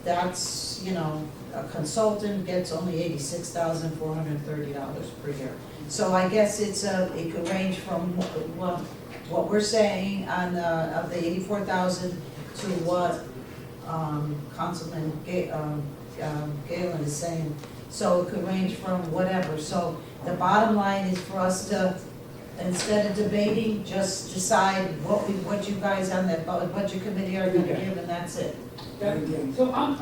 T: that's, you know, a consultant gets only $86,430 per year. So I guess it could range from what we're saying on of the 84,000 to what Councilman Galen is saying. So it could range from whatever. So the bottom line is for us to, instead of debating, just decide what you guys on that budget committee are gonna give, and that's it.
C: So I'm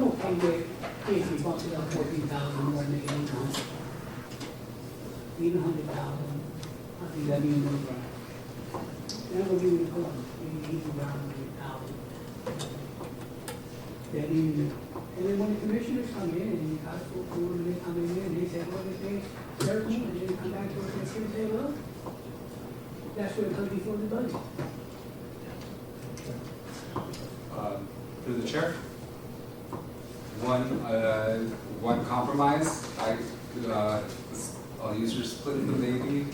C: okay with if you bump it up 14,000 more than the income. Even 100,000, I think that'd be a no brainer. Then we'll give you the cost, maybe even around 100,000. That even, and then when the commissioners come in and you guys go through and they come in and they say, well, they say, certain, and then come back to us and say, well, that's what it comes before the budget.
N: Through the chair. One compromise, I'll use your split the baby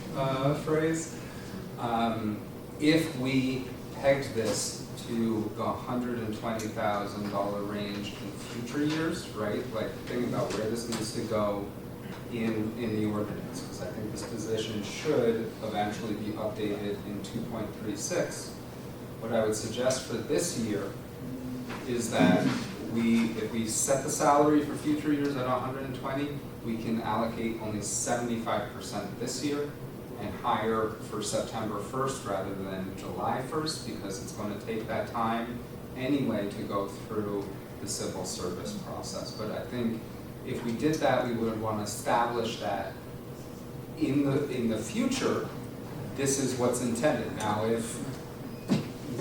N: phrase. If we pegged this to the $120,000 range in future years, right? Like think about where this needs to go in the ordinance, because I think this position should eventually be updated in 2.36. What I would suggest for this year is that if we set the salary for future years at 120, we can allocate only 75% this year and hire for September 1st rather than July 1st, because it's going to take that time anyway to go through the civil service process. But I think if we did that, we would want to establish that in the future, this is what's intended. Now, if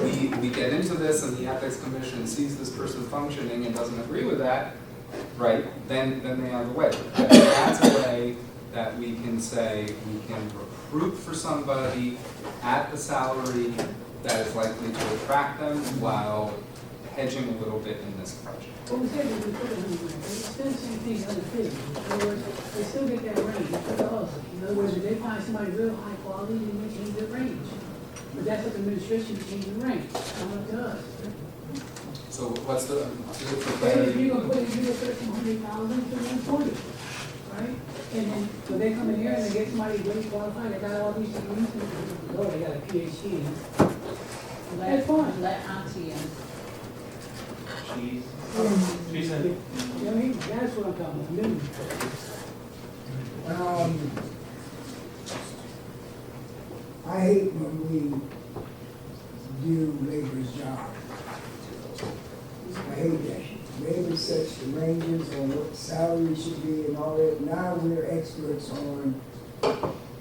N: we get into this and the ethics commission sees this person functioning and doesn't agree with that, right, then they have a way. That's a way that we can say we can recruit for somebody at the salary that is likely to attract them while hedging a little bit in this project.
C: Well, we said that we put it in the range, it's still the same thing as other cities. In other words, they still get that range, it's up to us. In other words, if they find somebody real high quality, then they change their range. But that's up to administration to change the range, it's not up to us.
N: So what's the,
C: If you're gonna put it from 100,000 to 140, right? And then, so they come in here and they get somebody really qualified, they got all these degrees, and they got a PhD. That's fine.
O: Let Auntie in.
C: You know what I mean? That's what I'm talking about, minimum.
D: I hate when we do labor's job. I hate that. Labor sets the ranges on what salary should be and all that. Now we're experts on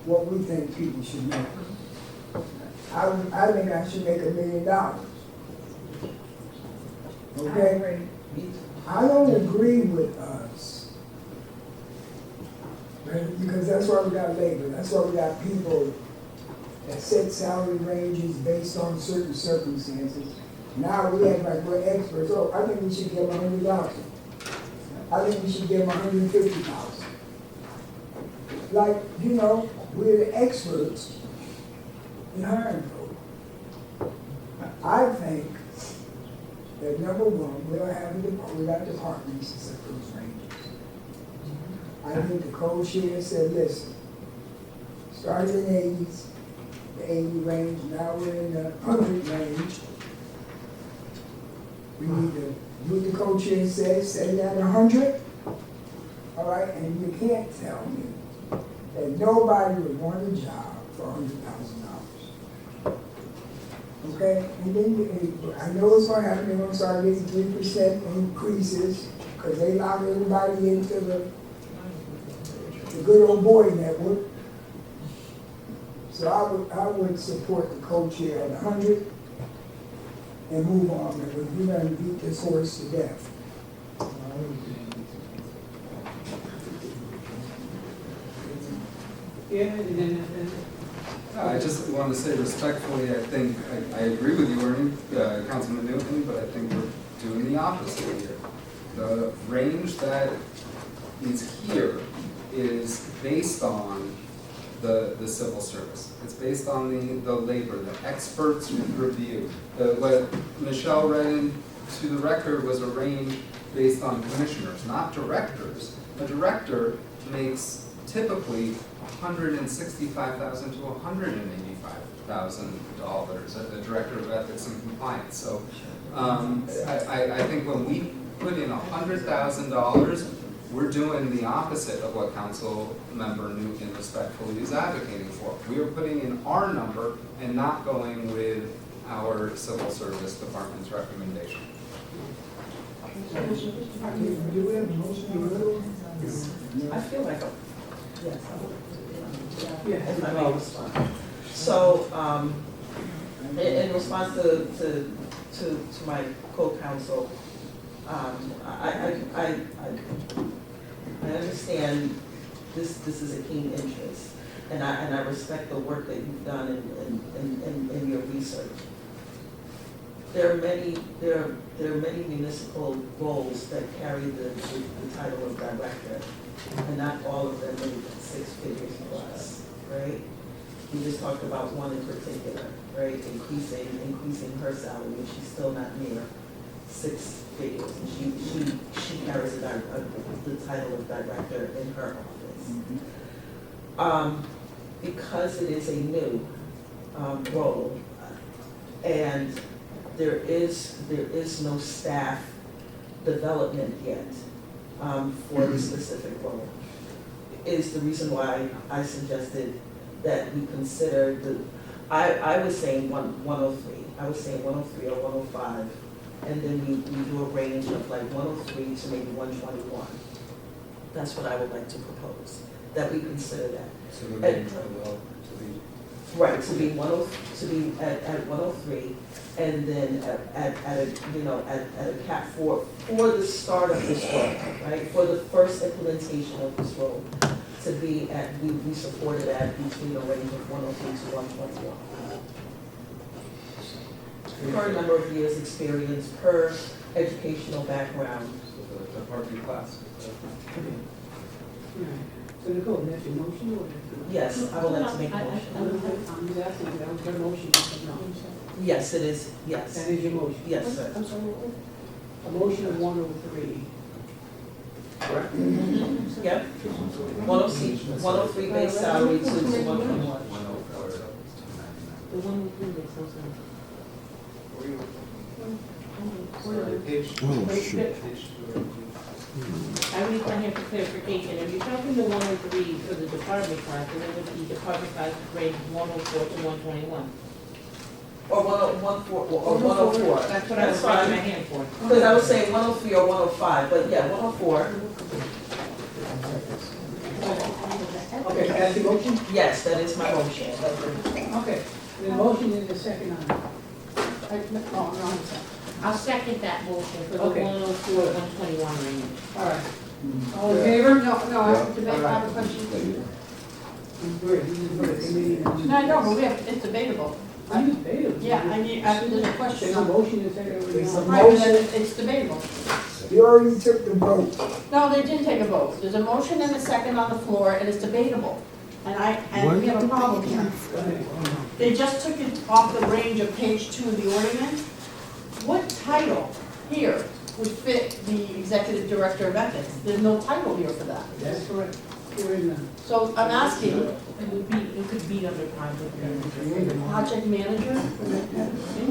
D: what we think people should make. I think I should make $1 million. Okay? I don't agree with us. Right? Because that's why we got labor. That's why we got people that set salary ranges based on certain circumstances. Now we act like we're experts. Oh, I think we should give them $100,000. I think we should give them $150,000. Like, you know, we're the experts in hiring code. I think that number one, we got departments to set those ranges. I think the co-chair said, listen, started in the 80s, the 80 range, now we're in the 100 range. We need to do what the co-chair says, set it at 100. All right, and you can't tell me that nobody would want a job for $100,000. Okay, and then I know it's going to happen. They're going to start getting 3% increases because they lock everybody into the good old boy network. So I would support the co-chair at 100 and move on, because we're going to beat this horse to death.
N: I just want to say respectfully, I think, I agree with you, Ernie, Councilman Newton, but I think we're doing the opposite here. The range that is here is based on the civil service. It's based on the labor, the experts review. What Michelle read into the record was a range based on commissioners, not directors. A director makes typically $165,000 to $185,000 as a director of ethics and compliance. So I think when we put in $100,000, we're doing the opposite of what Council Member Newton respectfully is advocating for. We are putting in our number and not going with our Civil Service Department's recommendation.
D: Do we have a motion?
R: I feel like a, yes,
D: Yeah.
R: if I may respond. So, in response to my co-counsel, I understand this is a keen interest, and I respect the work that you've done in your research. There are many municipal roles that carry the title of director, and not all of them make 6 figures plus, right? We just talked about one in particular, right? Increasing her salary, and she's still not near 6 figures. And she carries the title of director in her office. Because it is a new role, and there is no staff development yet for the specific role, is the reason why I suggested that we consider I was saying 103. I was saying 103 or 105, and then we do a range of like 103 to maybe 121. That's what I would like to propose, that we consider that.
N: So the range
R: Right, to be at 103, and then at a cap for the start of this role, right? For the first implementation of this role, to be at, we supported at between a range of 103 to 121. Per number of years experience, per educational background.
N: So the parking class.
C: So Nicole, that's your motion or?
R: Yes, I would like to make a motion.
C: I'm just asking, that was your motion.
R: Yes, it is, yes.
C: That is your motion?
R: Yes, sir.
C: I'm sorry, what? A motion of 103.
N: Correct.
R: Yep. 103 base salary to 121.
C: The 103 makes no sense.
S: I would like to for clarification, if you're talking the 103 for the department class, then it would be department class grade 104 to 121.
R: Or 104.
S: That's what I was raising my hand for.
R: Because I was saying 103 or 105, but yeah, 104.
C: Okay, that's your motion?
R: Yes, that is my motion.
C: Okay, the motion is the second on it.
S: I'll second that motion for the
C: Okay.
S: 104 to 121 range.
C: All right. All in favor?
E: No, I have to make a question.
C: Great, this is for the committee.
E: No, I know, but it's debatable.
C: I'm debatable.
E: Yeah, there's a question.
C: There's a motion and second.
D: There's a
E: Right, but
D: motion.
E: it's debatable.
D: You already took the vote.
E: No, they didn't take a vote. There's a motion and a second on the floor, and it's debatable. And we have a problem here. They just took it off the range of page 2 of the ordinance. What title here would fit the executive director of ethics? There's no title here for that.
C: That's correct. There is none.
E: So I'm asking,
S: It could be under project manager.
E: project manager?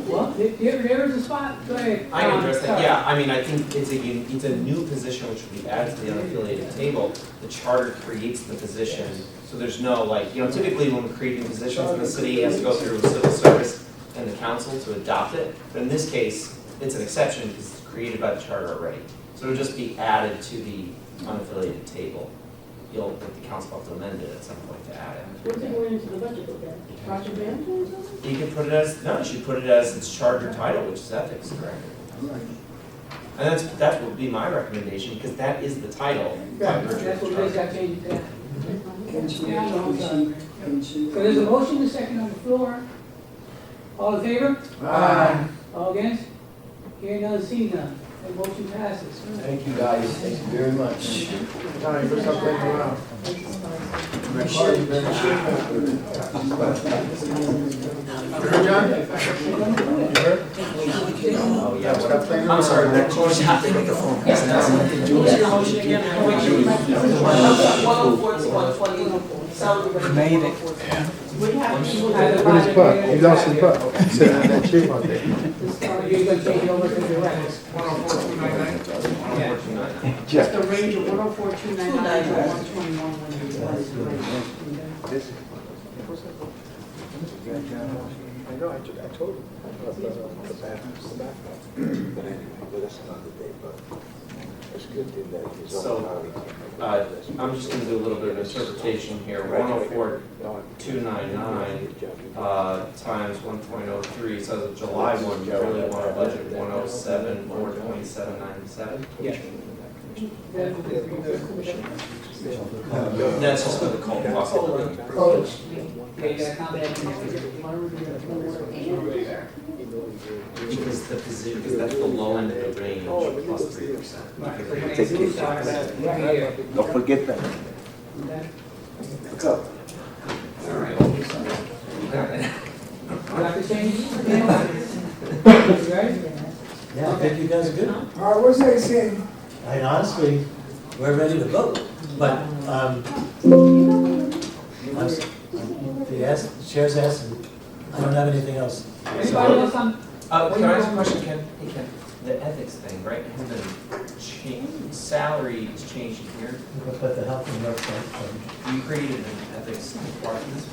C: Well, there is a spot, go ahead.
A: I can address that, yeah, I mean, I think it's a new position which will be added to the unaffiliated table. The charter creates the position, so there's no like, typically when we're creating positions in the city, it has to go through civil service and the council to adopt it. But in this case, it's an exception because it's created by the charter already. So it'll just be added to the unaffiliated table. The council have to amend it at some point to add it.
E: What's it going into the budget, okay? Project manager or something?
A: You can put it as, no, you should put it as its charter title, which is ethics director. And that would be my recommendation, because that is the title.
C: That's what it is, I changed that.
D: Can she,
C: Yeah, no, I'm sorry.
D: can she?
C: So there's a motion and a second on the floor. All in favor?
D: Aye.
C: All against? Hearing none, seeing none. The motion passes.
L: Thank you, guys, thank you very much.
H: Johnny, what's up, later around? You heard, John? You heard?
A: Oh, yeah, what up?
H: I'm sorry, that
C: What's your motion again?
I: 104 to 120.
C: Made it.
E: We have to.
H: What is Puck? He lost his Puck. Sitting on that chief out there.
C: You're gonna change it over to the records.
J: 104,299.
E: Just a range of 104, 299 to 121 when you
Q: I know, I told him about the bathroom. But anyway, that's another day, but it's good that he's
A: So, I'm just gonna do a little bit of interpretation here. 104,299 times 1.03, so as of July 1, you really want a budget of 107,427.97.
C: Yeah.
A: That's just for the cold cost.
C: Yeah, you gotta count that.
A: Because the position, because that's the low end of the range plus 3%.
P: Don't forget that.
A: All right.
C: You have to change? You ready?
K: Yeah, I think you guys are good.
D: All right, what's that saying?
K: And honestly, we're ready to vote, but, the chair's asked, and I don't have anything else.
C: Anybody else on?
A: Can I ask a question, Ken? Hey, Ken, the ethics thing, right, has been changed, salary is changed here.
K: But the health and welfare fund.
A: You created an ethics department.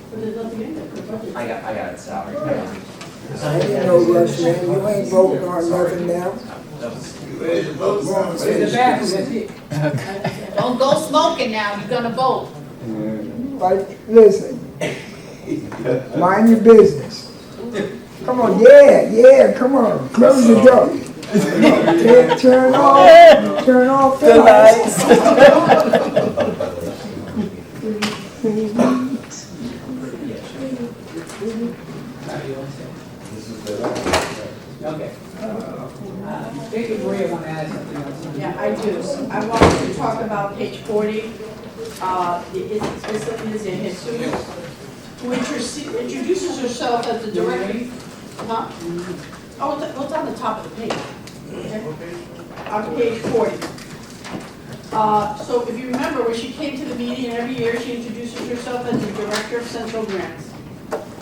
E: But there's nothing in there.
A: I got it, salary.
D: I ain't no rush, man, you ain't voting on nothing now.
A: That was.
C: In the bathroom, that's it.
S: Don't go smoking now, you're gonna vote.
D: Like, listen, mind your business. Come on, yeah, come on, close the door. Turn off the lights.
C: Okay. Thank you, Maria, want to add something else?
E: Yeah, I do. I wanted to talk about page 40. It's Ms. Jesus, who introduces herself as the director. Huh? Oh, it's on the top of the page. Okay. On page 40. So if you remember, when she came to the meeting every year, she introduces herself as the director of central grants.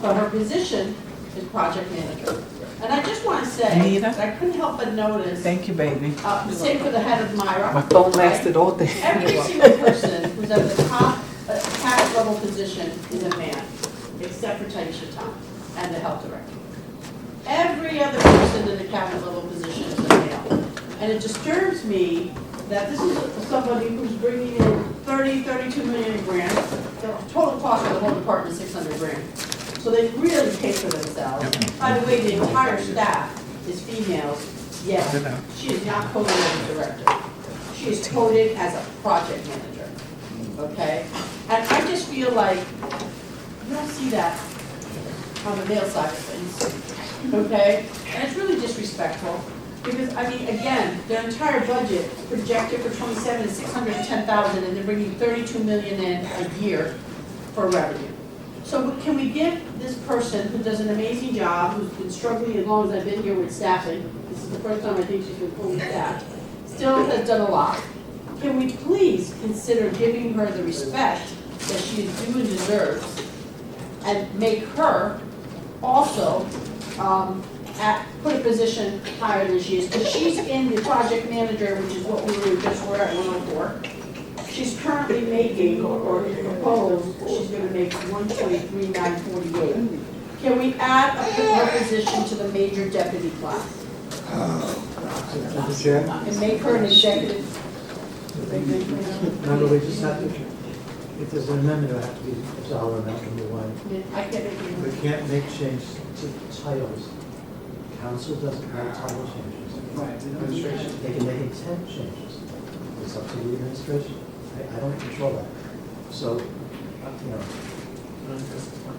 E: But her position is project manager. And I just want to say, that I couldn't help but notice.
R: Thank you, baby.
E: Same for the head of Myra.
R: My phone lasted all day.
E: Every single person who's at the top, tax level position is a man, except for Taisha Tom and the health director. Every other person in the cabinet level position is a male. And it disturbs me that this is somebody who's bringing in 32 million in grants. The total cost of the whole department is 600 grand. So they really pay for themselves. By the way, the entire staff is females, yet she is not coded as a director. She is coded as a project manager, okay? And I just feel like you don't see that on the male side of things, okay? And it's really disrespectful, because, I mean, again, their entire budget projected for 27 is 610,000, and they're bringing 32 million in a year for revenue. So can we give this person who does an amazing job, who's been struggling as long as I've been here with staffing, this is the first time I think she's been fully staffed, still has done a lot. Can we please consider giving her the respect that she is due and deserves, and make her also put a position higher than she is? Because she's in the project manager, which is what we just were at 104. She's currently making, or proposed, she's gonna make 123,948. Can we add her position to the major deputy class? And make her an executive?
K: No, we just have to, if there's an amendment, it'll have to be a dollar amount number one.
E: I can't make it.
K: We can't make changes to titles. Council doesn't make title changes. They can make intent changes. It's up to the administration. I don't control that. So, you know,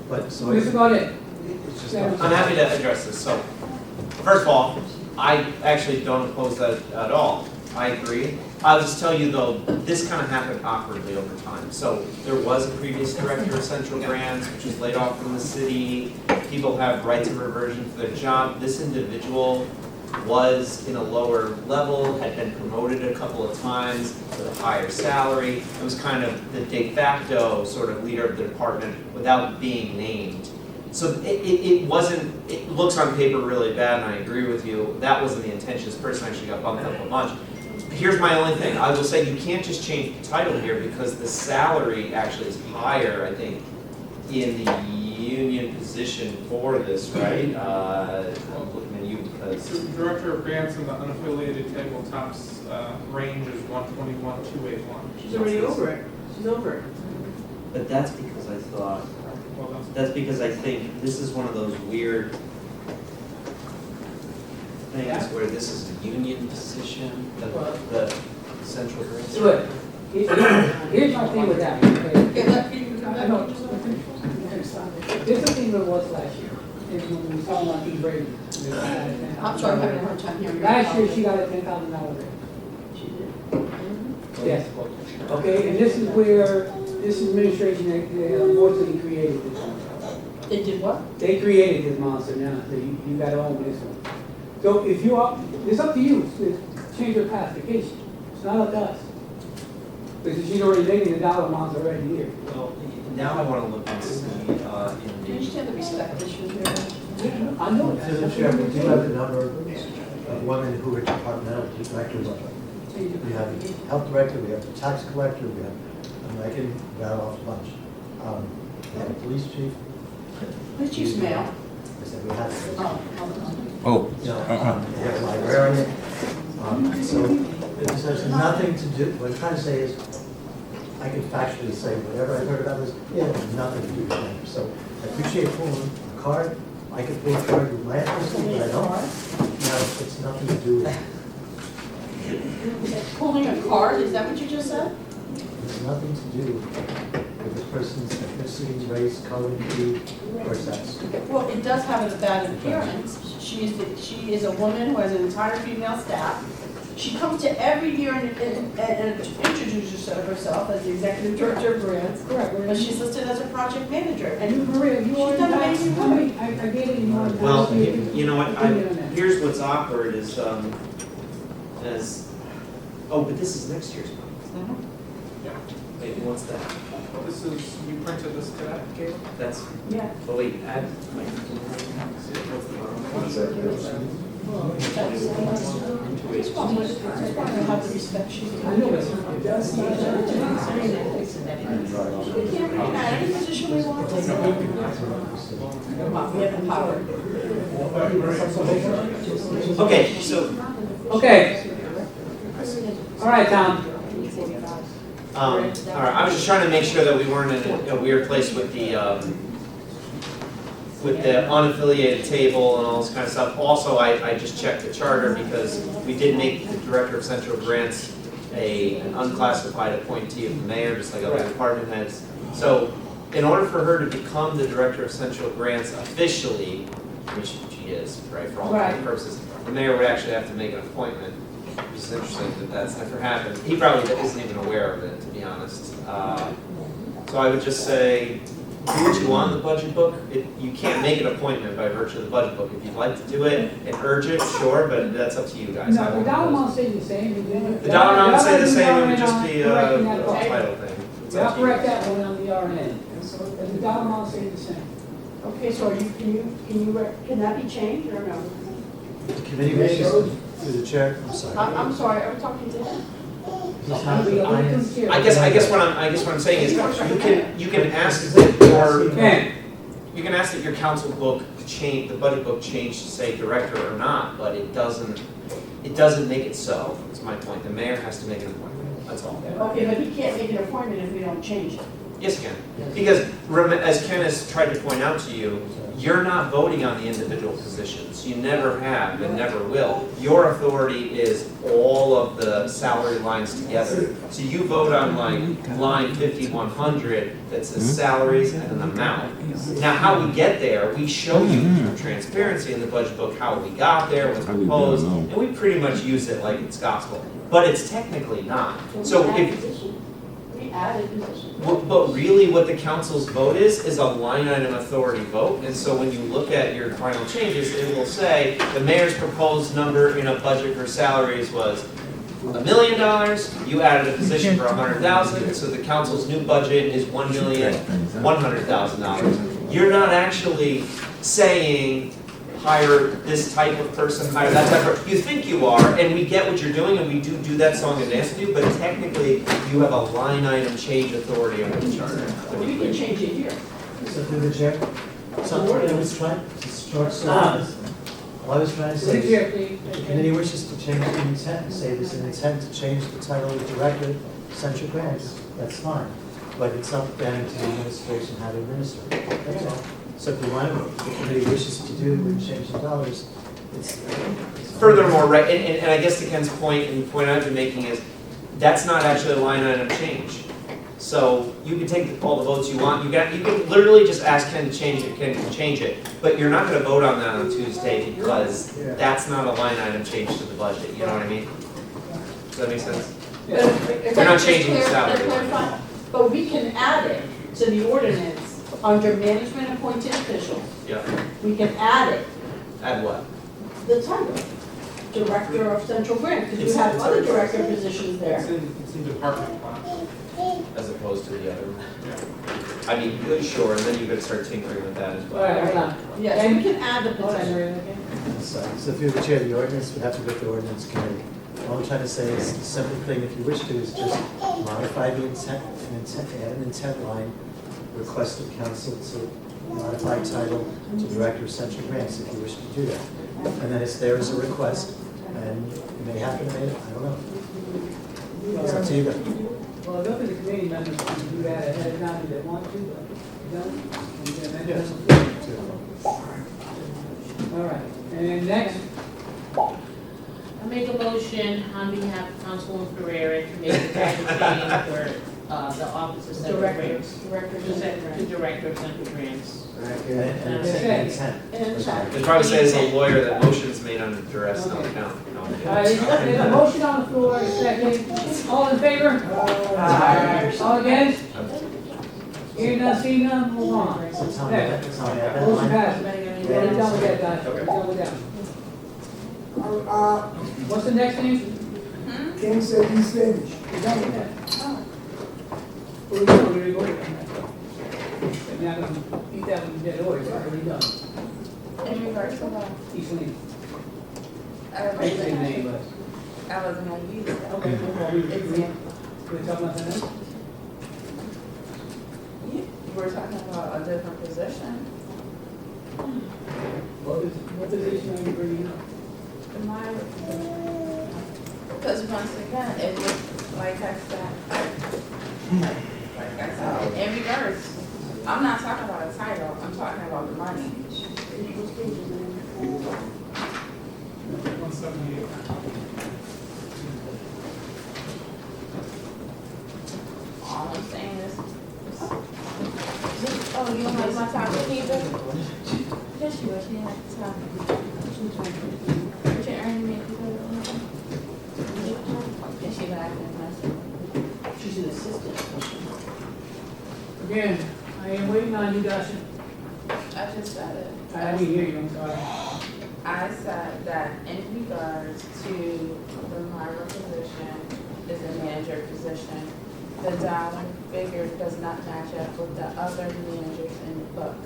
K: but so.
C: Mr. Baudet.
K: It's just.
A: I'm happy to address this. So, first of all, I actually don't oppose that at all. I agree. I'll just tell you though, this kind of happened awkwardly over time. So there was a previous director of Central Grants, which was laid off from the city. People have rights of reversion for their job. This individual was in a lower level, had been promoted a couple of times with a higher salary. It was kind of the de facto sort of leader of the department without being named. So it wasn't, it looks on paper really bad, and I agree with you. That wasn't the intention. This person actually got bumped up a bunch. Here's my only thing. I will say you can't just change the title here because the salary actually is higher, I think, in the union position for this, right? I'm looking at you because.
M: The Director of Grants in the unaffiliated tabletop's range is 121,281.
E: She's already over it. She's over it.
V: But that's because I thought, that's because I think this is one of those weird things where this is a union position, the central grants.
C: Good. Here's my thing with that. I know. This is the thing that was last year, is when we were talking about these ratings.
E: I'm sorry, I'm having a hard time hearing you.
C: Last year, she got a $10,000 raise.
E: She did.
C: Yes. Okay, and this is where this administration, they unfortunately created this one.
E: They did what?
C: They created this monster now, so you gotta own this one. So if you are, it's up to you to change your classification. It's not up to us. Because she's already making the dollar amounts already here.
A: Well, now I want to look and see
E: Do you understand the respect issue here?
C: I know.
K: Through the chair, we do have the number of women who are departmental directors. We have the health director, we have the tax collector, we have, I can rattle off a bunch. We have a police chief.
E: Police chief's male.
K: I said we have.
Q: Oh.
K: You know, we have a librarian. So there's nothing to do, what I'm trying to say is, I can factually say whatever I heard about this, it has nothing to do with them. So I appreciate pulling a card. I could pull a card with my ethnicity, but I don't. No, it's nothing to do with it.
E: Pulling a card, is that what you just said?
K: It's nothing to do with the person's ethnicity, race, color, creed, or sex.
E: Well, it does have a bad appearance. She is a woman who has an entire female staff. She comes to every year and introduces herself as the executive director of grants. Correct. But she's listed as a project manager. And
C: Maria, you
E: she's done amazing work.
C: I gave it you one.
A: Well, you know what, here's what's awkward is, but this is next year's one. Wait, what's that?
M: This is, you printed this today, Caleb?
A: That's,
E: Yeah.
A: oh wait, add, like, what's the bottom?
E: Have the respect she
C: I know, but that's not.
E: We can't bring her any position we want. We have the power.
A: Okay, so.
C: Okay. All right, Tom.
A: All right, I was just trying to make sure that we weren't in a weird place with the unaffiliated table and all this kind of stuff. Also, I just checked the charter because we did make the director of central grants an unclassified appointee of the mayor, just like other department heads. So in order for her to become the director of central grants officially, which she is, right, for all intents and purposes, the mayor would actually have to make an appointment. It's interesting that that's never happened. He probably isn't even aware of it, to be honest. So I would just say, do what you want in the budget book. You can't make an appointment by virtue of the budget book. If you'd like to do it and urge it, sure, but that's up to you guys.
C: No, the dollar amount stays the same.
A: The dollar amount would stay the same, it would just be a title thing. It's
C: I'll
A: up to you
C: correct
A: guys.
C: that one on the RNA. But the dollar amount stays the same.
E: Okay, so can that be changed or no?
K: The committee wishes through the chair, I'm sorry.
E: I'm sorry, are we talking to him?
A: I guess what I'm saying is you can ask that your council book change, the budget book change to say director or not, but it doesn't make it so. That's my point. The mayor has to make an appointment. That's all.
E: Okay, but he can't make an appointment if we don't change it.
A: Yes, you can. Because as Ken has tried to point out to you, you're not voting on the individual positions. You never have and never will. Your authority is all of the salary lines together. So you vote on like line 5100 that says salaries and an amount. Now, how we get there, we show you through transparency in the budget book how we got there, what's proposed, and we pretty much use it like it's gospel. But it's technically not. So if,
E: We added positions.
A: but really what the council's vote is a line item authority vote. And so when you look at your final changes, it will say the mayor's proposed number in a budget for salaries was $1 million. You added a position for $100,000, so the council's new budget is $1,100,000. You're not actually saying hire this type of person, hire that type of, you think you are, and we get what you're doing, and we do that song and dance with you, but technically, you have a line item change authority under the charter.
E: We can change it here.
K: So through the chair, so I was trying to start, all I was trying to say is, if the committee wishes to change the intent, say there's an intent to change the title of director, central grants, that's fine. But it's up then to the administration how to administer it, that's all. So if you want, if the committee wishes to do and change the dollars, it's.
A: Furthermore, right, and I guess to Ken's point, and the point I've been making is, that's not actually a line item change. So you can take all the votes you want, you can literally just ask Ken to change it, Ken can change it, but you're not gonna vote on that on Tuesday because that's not a line item change to the budget, you know what I mean? Does that make sense? We're not changing the salary.
E: But we can add it to the ordinance under management appointed officials.
A: Yeah,
E: We can add it,
A: add what?
E: the title, director of central grant, because you
A: It's-
E: have
A: it's
E: other
A: a-
E: director positions there.
M: It's in department plans.
A: As opposed to the other. I mean, good, sure, and then you could start tinkering with that as
C: All right, hold
A: well.
C: on.
E: Yes, we can add the position.
K: So through the chair, the ordinance would have to go to the ordinance committee. All I'm trying to say is, the simple thing, if you wish to, is just modify the intent, add an intent line, request of council to modify title to director of central grants, if you wish to do that. And then it's there as a request, and it may happen, I don't know. It's up to you guys.
C: Well, look at the committee members can do that ahead of time if they want to, but they don't. And then that
K: Yes.
C: doesn't- All right, and next,
S: I make a motion on behalf of Councilwoman Pereira to make the title change for the office of central grants.
E: Director of
S: To
E: central grant.
S: director of central grants.
K: And intent.
A: They probably say as a lawyer that motions made under duress don't count. No, I'm
C: all right, there's a motion on the floor, second. All in favor? All against? Hearing none, seeing none, move on.
K: So tell me
C: Next.
K: that, tell me that
C: Motion
K: line.
C: passes. We're done with that, guys. We're done with that. What's the next thing?
D: Ken said he's finished.
C: We're done with that. We're going to go. And now I'm gonna eat that one in dead order, it's already done.
F: In regards to what?
C: East Lane.
F: I
C: Ain't
F: wasn't
C: say name, but.
F: gonna use that.
C: Okay, well, we talk about that now?
F: We're talking about a different position.
C: What position are you bringing up?
F: Because once again, it was, like I said, in regards, I'm not talking about a title, I'm talking about the money.
M: 178.
F: All I'm saying is, oh, you don't like my topic either? Yes, you was, you like the topic. But you're earning me, you don't know. Yes, she laughing,
E: She's an assistant.
C: Again, I am waiting on you, Dustin.
F: I just said it.
C: I didn't hear you, I'm sorry.
F: I said that in regards to the Myra position is a manager position, the dollar figure does not match up with the other managers in the book.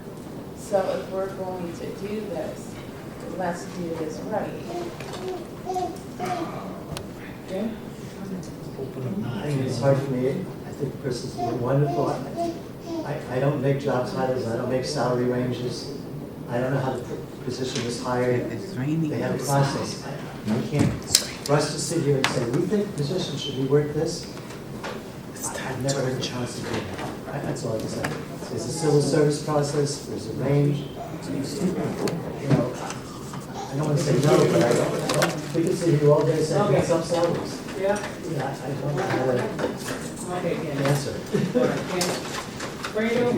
F: So if we're going to do this, let's do this right.
C: Okay?
K: I mean, it's hard for me, I think Chris is doing wonderful. I don't make job titles, I don't make salary ranges. I don't know how the position was hired. They have a process. I can't, for us to sit here and say, we think the position should be worth this, I've never heard the council do that. That's all I can say. There's a civil service process, there's a range, you know, I don't want to say no, but I don't, we can sit here all day saying
C: Okay.
K: some salaries.
C: Yeah?
K: Yeah, I don't know how
C: Okay,
K: to
C: Ken.
K: answer.
C: All right, Ken. Brando?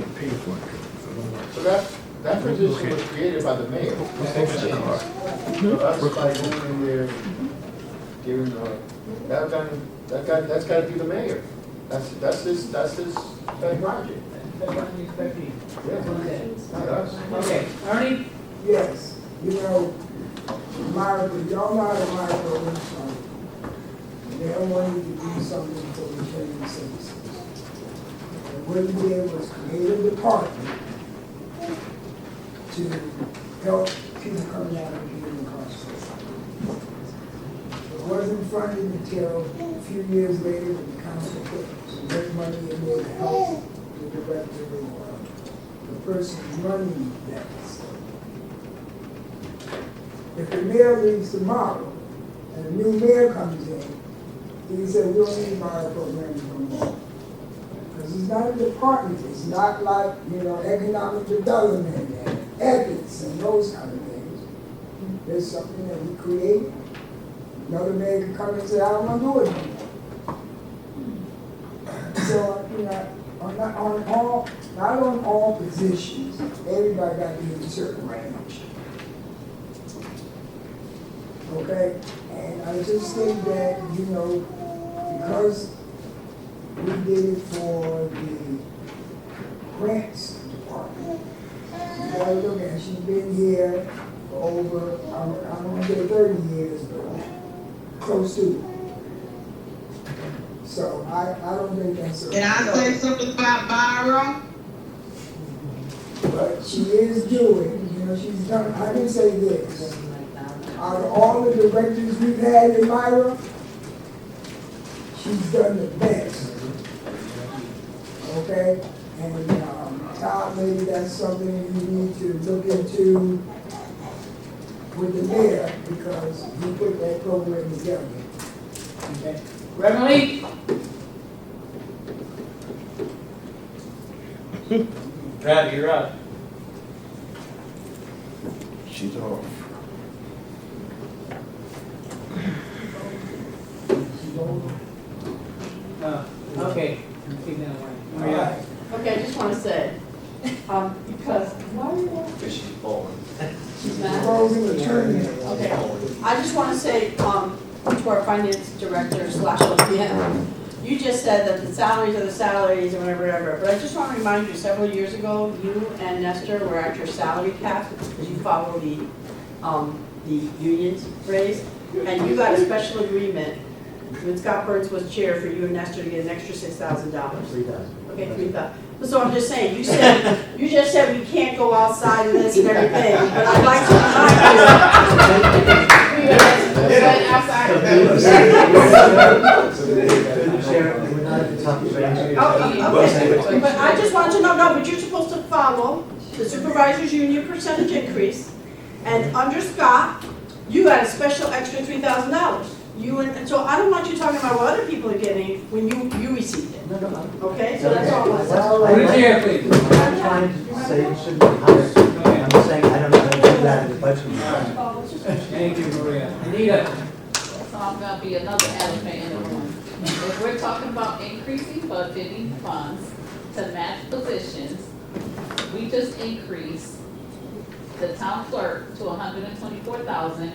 B: So that position was created by the mayor. For us, by going in there, giving, that's gotta be the mayor. That's his project. Yeah, not us.
C: Okay, Ernie?
D: Yes, you know, y'all know how to micro they don't want you to do something for the training citizens. And what we did was create a department to help people coming out of being incarcerated. It wasn't funded until a few years later when the council put some big money in there to help the director or the person running that facility. If the mayor leaves tomorrow and a new mayor comes in, he said, we don't need my programs no more. Because it's not a department, it's not like, economic development and ethics and those kind of things. There's something that we create. Another mayor can come and say, I don't want to do it anymore. So, not on all positions, everybody got to be in a certain range. Okay? And I just think that, because we did it for the grants department, you gotta look at, she's been here for over, I don't want to say 30 years, but close to it. So I don't think that's a...
J: Can I say something about Byron?
D: But she is doing, she's done, I can say this. Out of all the directors we've had in Myra, she's done the best. Okay? And Todd, maybe that's something you need to look into with the mayor because he put that program together.
C: Okay. Reverend Lee?
A: Trav, you're up.
Q: She's off.
C: Okay. Keep that away. Maria?
E: Okay, I just want to say, because,
A: Because she's bowling.
E: Okay, I just want to say, to our finance director / OPM, you just said that the salaries are the salaries and whatever, but I just want to remind you, several years ago, you and Nestor were at your salary cap, because you follow the union's raise, and you got a special agreement when Scott Burns was chair for you and Nestor to get an extra $6,000.
K: $3,000.
E: Okay, 3,000. So I'm just saying, you just said we can't go outside of this and everything, but I'd like to But I just want to know, but you're supposed to follow the supervisors union percentage increase, and under Scott, you got a special extra $3,000. And so I don't want you talking about what other people are getting when you received it. Okay, so that's all I want to say.
C: Put it here, please.
K: I'm not trying to say it shouldn't be higher. I'm just saying I don't know how to do that in the budget.
C: Thank you, Maria. Anita?
O: So I'm gonna be another elephant in the room. If we're talking about increasing budgeting funds to match positions, we just increased the town clerk to $124,000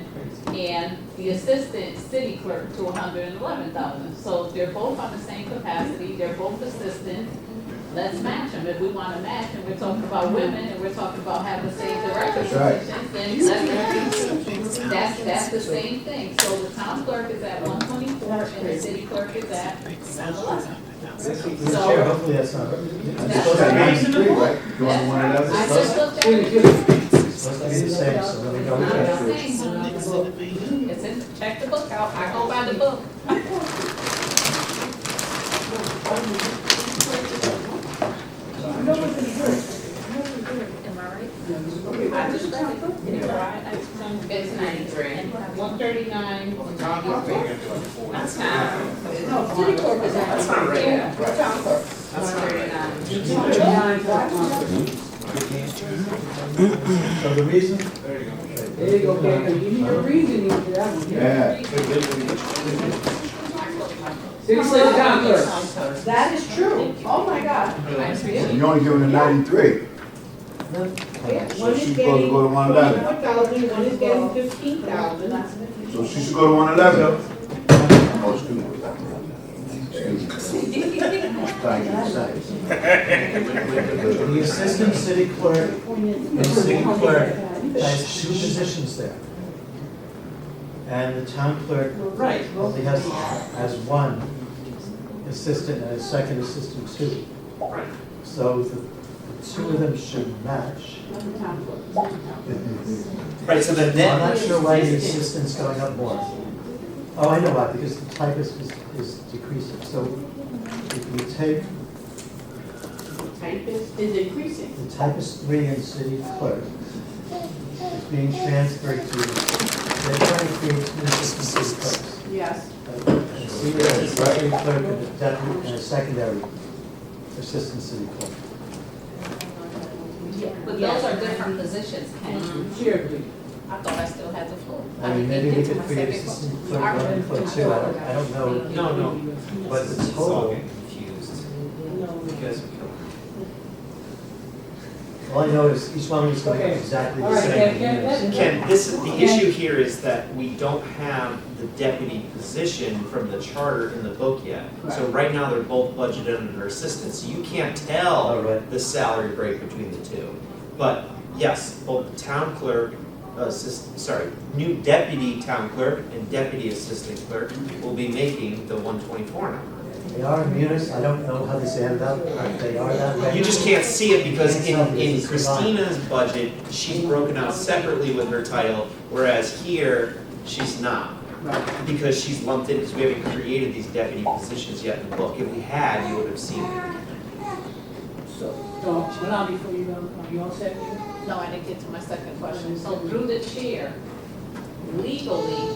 O: and the assistant city clerk to $111,000. So they're both on the same capacity, they're both assistant. Let's match them. If we want to match and we're talking about women and we're talking about having the same director positions, then let's increase. That's the same thing. So the town clerk is at 124 and the city clerk is at 111.
K: Mr. Chair, hopefully that's not.
O: That's reasonable. I just looked at it.
K: Supposed to be the same, so let me go with that.
O: It's in, check the book out, I go by the book. Am I right? I just read it. It's 93. 139. That's fine.
E: No, city clerk is at.
O: That's not right.
E: Town clerk.
C: That's not right. 139.
K: So the reason,
M: There you go.
C: There you go, Ken, you need a reason you for that one.
B: Yeah.
C: City Slicker Town Clerk.
E: That is true. Oh my God.
B: You only giving her 93.
S: One
B: So
S: is
B: she's supposed to
S: getting
B: go to 111.
S: 24,000, one is getting 15,000.
B: So she should go to 111. Oh, excuse me.
K: the assistant city clerk and city clerk has 2 positions there. And the town clerk
C: Right.
K: only has 1 assistant and a second assistant too. So the 2 of them should match.
A: Right, so the
K: I'm
A: net.
K: not sure why the assistant's going up more. Oh, I know why, because the typist is decreasing. So if you take
E: Typist is increasing.
K: the typist 3 in city clerk, is being transferred to, they're trying to create 2 assistant city clerks.
E: Yes.
K: A senior city clerk and a deputy and a secondary assistant city clerk.
O: But those are different positions, Ken.
C: Chair, please.
O: I thought I still had the floor.
K: I mean, maybe we could create assistant clerk 1 and clerk 2, I don't know.
A: No,
K: But the total,
A: confused. Because
K: all I know is each one is going to be exactly
C: All
K: the
C: right,
K: same.
C: Ken,
A: Ken, the issue here is that we don't have the deputy position from the charter in the book yet. So right now, they're both budgeted under assistants, so you can't
K: All
A: tell
K: right.
A: the salary break between the two. But yes, both the town clerk, new deputy town clerk and deputy assistant clerk will be making the 124 number.
K: They are in Munis, I don't know how this added up, they are that way.
A: You just can't see it because in Christina's budget, she's broken out separately with her title, whereas here, she's not. Because she's lumped in, because we haven't created these deputy positions yet in the book. If we had, you would have seen it.
C: So, Malala, before you go, you all set?
O: No, I didn't get to my second question. So through the chair, legally,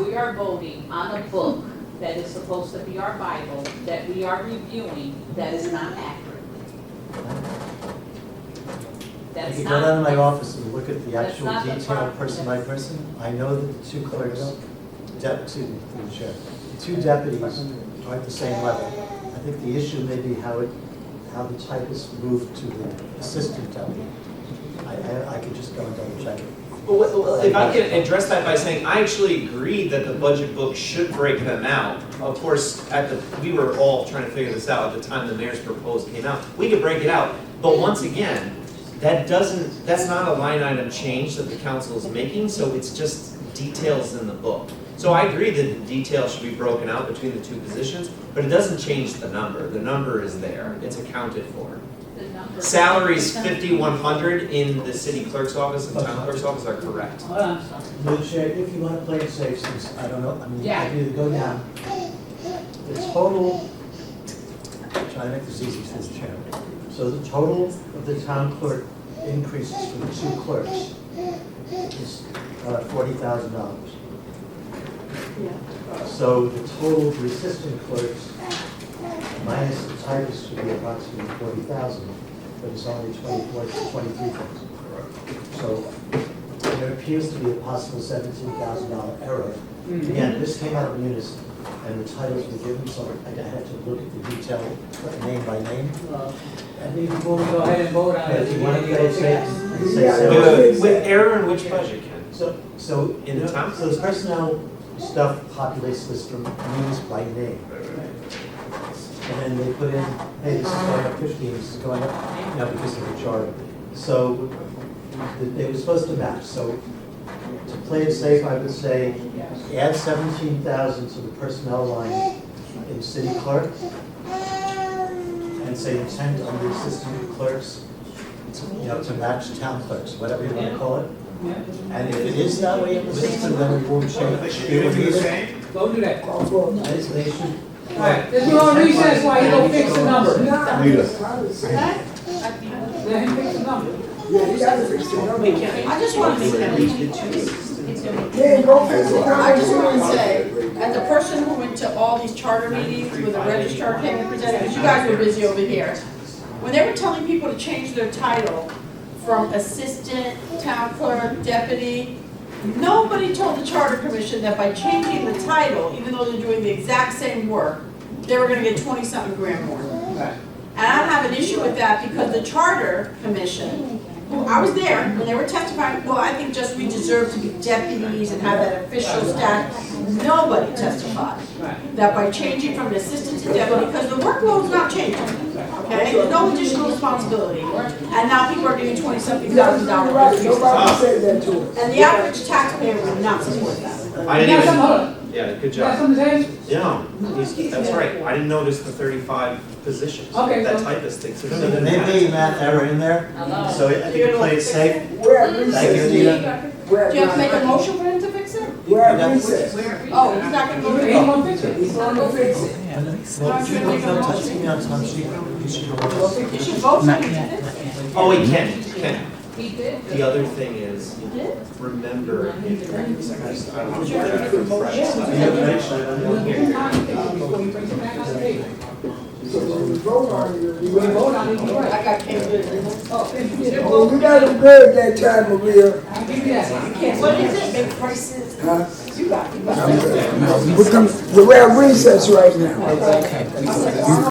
O: we are voting on a book that is supposed to be our Bible, that we are reviewing, that is not accurate.
K: I
O: That's
K: could go down to
O: not,
K: my office and look at the
O: That's
K: actual
O: not the
K: detail
O: part-
K: person by person. I know that the 2 clerks, excuse me, through the chair, the 2 deputies are at the same level. I think the issue may be how the typist moved to the assistant deputy. I could just go and double check it.
A: Well, if I can address that by saying, I actually agree that the budget book should break them out. Of course, we were all trying to figure this out at the time the mayor's proposal came out. We could break it out, but once again, that's not a line item change that the council is making, so it's just details in the book. So I agree that the details should be broken out between the 2 positions, but it doesn't change the number. The number is there, it's accounted for. Salaries 5,100 in the city clerk's office and town clerk's office are correct.
C: Hold on, son.
K: No, Chair, if you want to play it safe, since I don't know, I mean,
C: Yeah.
K: I can either go down. The total, try to make this easy for the chair. So the total of the town clerk increases for the 2 clerks is $40,000. So the total for assistant clerks minus the typist should be approximately 40,000, but it's only 23,000. So there appears to be a possible $17,000 error. Again, this came out of Munis, and the titles were given, so I had to look at the detail, name by name.
C: I think before we go ahead and vote on it.
K: If you want to play it safe, say
D: Yeah.
K: so.
A: With error in which budget, Ken?
K: So
A: In the town?
K: So the personnel stuff populates this from Munis by name. And then they put in, hey, this is going up 15, this is going up, because of the charter. So they were supposed to match. So to play it safe, I would say add 17,000 to the personnel line in city clerk, and say intent on the assistant clerks, to match town clerks, whatever you want to call it. And if it is that way in the system, then we won't change.
C: Go do that.
K: They should.
C: All right, there's no recess while you go fix the number. Let him fix the number.
D: Yeah, you gotta fix the number.
E: I just want to say,
D: Yeah, go fix the number.
E: I just want to say, as a person who went to all these charter meetings with a registrar came and presented, because you guys were busy over here, when they were telling people to change their title from assistant, town clerk, deputy, nobody told the charter commission that by changing the title, even though they're doing the exact same work, they were gonna get 20-something grand more. And I don't have an issue with that because the charter commission, I was there when they were testifying, well, I think just we deserve to be deputies and have that official status. Nobody testified that by changing from an assistant to deputy, because the workload's not changing, okay? There's no additional responsibility. And now people are getting $20-something
D: Right,
E: increases.
D: nobody said that to us.
E: And the average taxpayer would not support that.
A: I didn't even, yeah, good
C: You got
A: job.
C: something to say?
A: Yeah, that's right. I didn't notice the 35 positions.
C: Okay,
A: That
C: so-
A: typist thinks it's.
K: So there may be a math error in there, so I think you play it safe.
D: We're at
K: Thank you,
D: recess.
K: Anita.
D: We're at
E: Do you have to make a
D: recess.
E: motion for him to fix it?
D: We're at recess.
E: Oh, he's not gonna go
C: He
E: to
C: ain't gonna fix it.
D: He's gonna fix it.
K: Well, if you don't touch me on time sheet, you should go.
E: You should vote for him to fix it.
A: Oh, wait, Ken.
F: He did.
A: The other thing is,
E: You did?
A: remember, I don't know if
E: Sure.
A: you're gonna refresh.
C: Before you bring it back on the table.
D: So when we vote on it,
C: You will vote on it, you're right.
E: I got Cambridge.
C: Oh, if you did.
D: oh, we got them good that time, Maria.
C: I'll give you that.
E: What is it? Big prices?
D: Huh?
E: You got it.
D: We're at recess right now.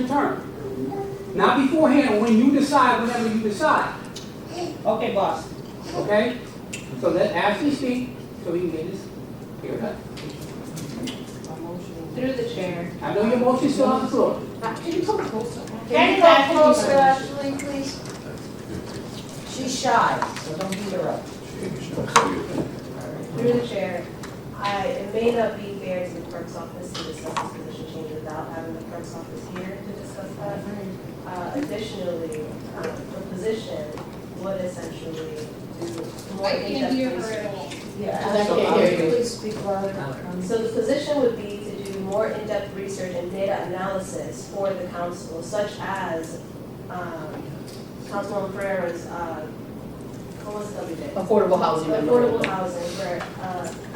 C: Term. Not beforehand, when you decide, whenever you decide,
S: Okay, boss.
C: okay? So let Ashley speak, so we can get this cleared up.
F: Through the chair.
C: I know your motion's still on the floor.
E: Can you come closer?
S: Can you come closer,
E: Ashley, please? She's shy, so don't beat her up.
G: Through the chair, it may not be fair to the clerk's office to discuss this position change without having the clerk's office here to discuss that. Additionally, the position would essentially do more
J: I can't
G: in-depth
J: hear her
G: research.
J: at all.
G: Yeah,
E: I can't hear you.
G: please speak louder. So the position would be to do more in-depth research and data analysis for the council, such as Councilwoman Pereira's, what was the other day?
E: Affordable housing.
G: Affordable housing for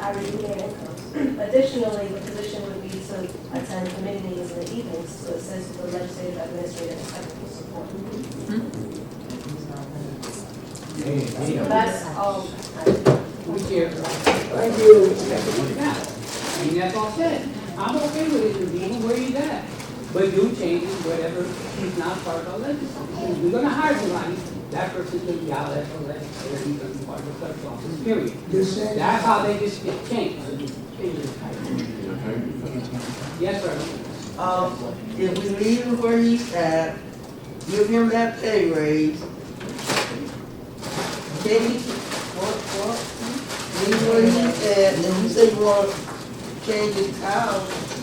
G: average median incomes. Additionally, the position would be to attend committee meetings in the evenings to assist with the legislative, administrative, and technical support. So that's all.
C: We care.
D: Thank you.
C: I mean, that's all said. I'm okay with it, leaving where he's at. But do changes whatever he's not part of the legislature. If we're gonna hire somebody, that person's gonna be out at the legislature, he's gonna be part of the clerk's office, period. That's how they just get changed. Yes, sir.
U: If we leave him where he's at, give him that pay raise. Can he, leave where he's at, and you say you want to change his title,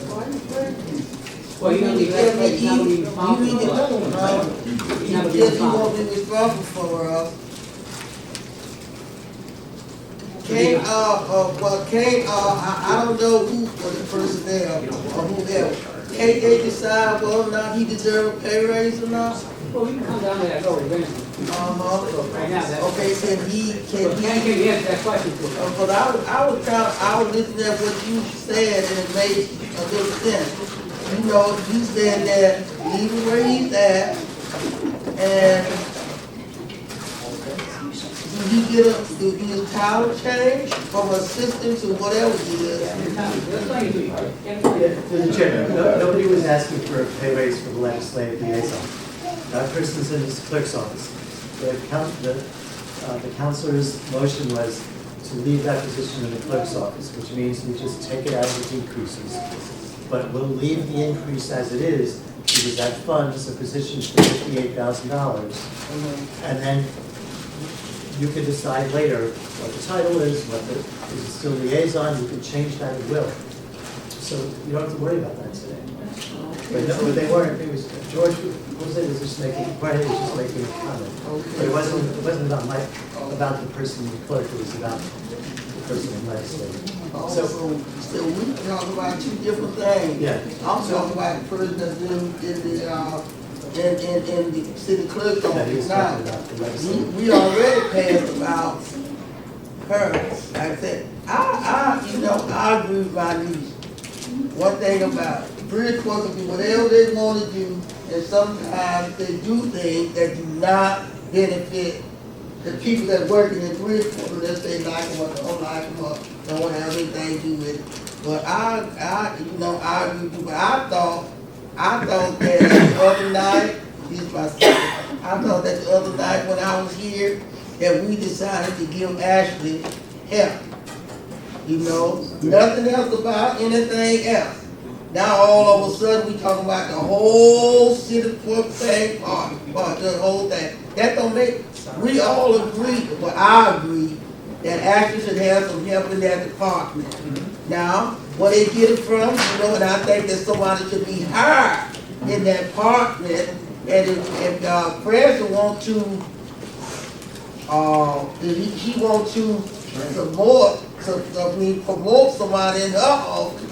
U: why you breaking?
C: Well, you know, he's not gonna be responsible
U: You
C: for us.
U: need
C: He's not gonna be
U: to, you won't
C: responsible.
U: be responsible for us. Can't, I don't know who for the personnel or whoever. Can't they decide whether or not he deserves a pay raise or not?
C: Well, we can come down to that road eventually. Right now, that's.
U: Okay, can he,
C: So can't get the answer to that question for you.
U: but I was listening at what you said and it made a little sense. You know, you said that leave him where he's at and do his title change from assistant to whatever he is?
K: To the chair, nobody was asking for a pay raise for the legislative liaison. That person's in his clerk's office. The councilor's motion was to leave that position in the clerk's office, which means we just take it out of the decreases. But we'll leave the increase as it is, because that funds the position for $58,000. And then you can decide later what the title is, is it still liaison, you can change that at will. So you don't have to worry about that today. But no, but they weren't, it was, George, was just making, Brian was just making a comment. But it wasn't about the person in the clerk, it was about the person in legislature.
U: So we talk about two different things.
K: Yeah.
U: I'm talking about the person that's in the city clerk's
K: That he
U: office
K: was
U: now.
K: talking about the legislature.
U: We already passed about her. Like I said, I agree with my niece. One thing about it, Bridgeport can do whatever they want to do and sometimes they do things that do not benefit the people that work in Bridgeport, unless they like them or don't like them or don't have anything to do with it. But I agree with you, but I thought that the other night, I thought that the other night when I was here, that we decided to give Ashley help. You know, nothing else about anything else. Now all of a sudden we talking about the whole city thing, the whole thing. That don't make, we all agree, but I agree that Ashley should have some help in that department. Now, where they get it from, you know, and I think that somebody should be hired in that department. And if the president want to, he want to promote somebody in her office,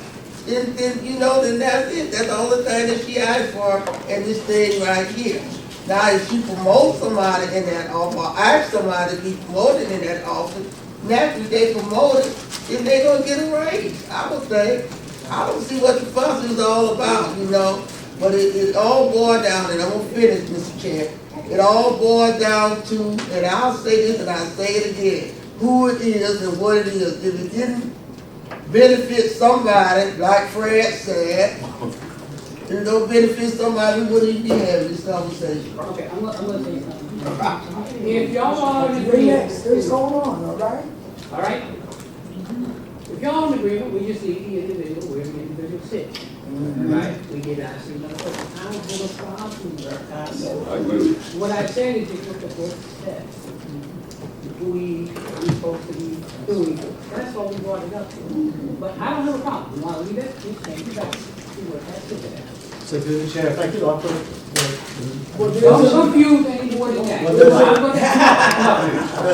U: then you know, then that's it. That's the only thing that she asked for in this thing right here. Now, if she promotes somebody in that office, or ask somebody to be promoted in that office, naturally they promote it, then they're gonna get a raise, I would think. I don't see what the fuss is all about, you know. But it all boils down, and I'm gonna finish, Mr. Chair. It all boils down to, and I'll say this and I'll say it again, who it is and what it is. If it didn't benefit somebody, like Fred said, if it don't benefit somebody, we wouldn't even be having this conversation.
C: Okay, I'm gonna say something. If y'all are in
D: Relax,
C: agreement,
D: things going on, all right?
C: all right? If y'all in agreement, we just leave the individual where the individual sits. Right? We get out, see, I don't give a problem. What I said is just what the book said. We supposed to be doing, that's all we brought it up to. But I don't have a problem. You wanna leave it, we change it back. See what that's it.
K: So through the chair, if I could offer.
C: Don't confuse any more than that.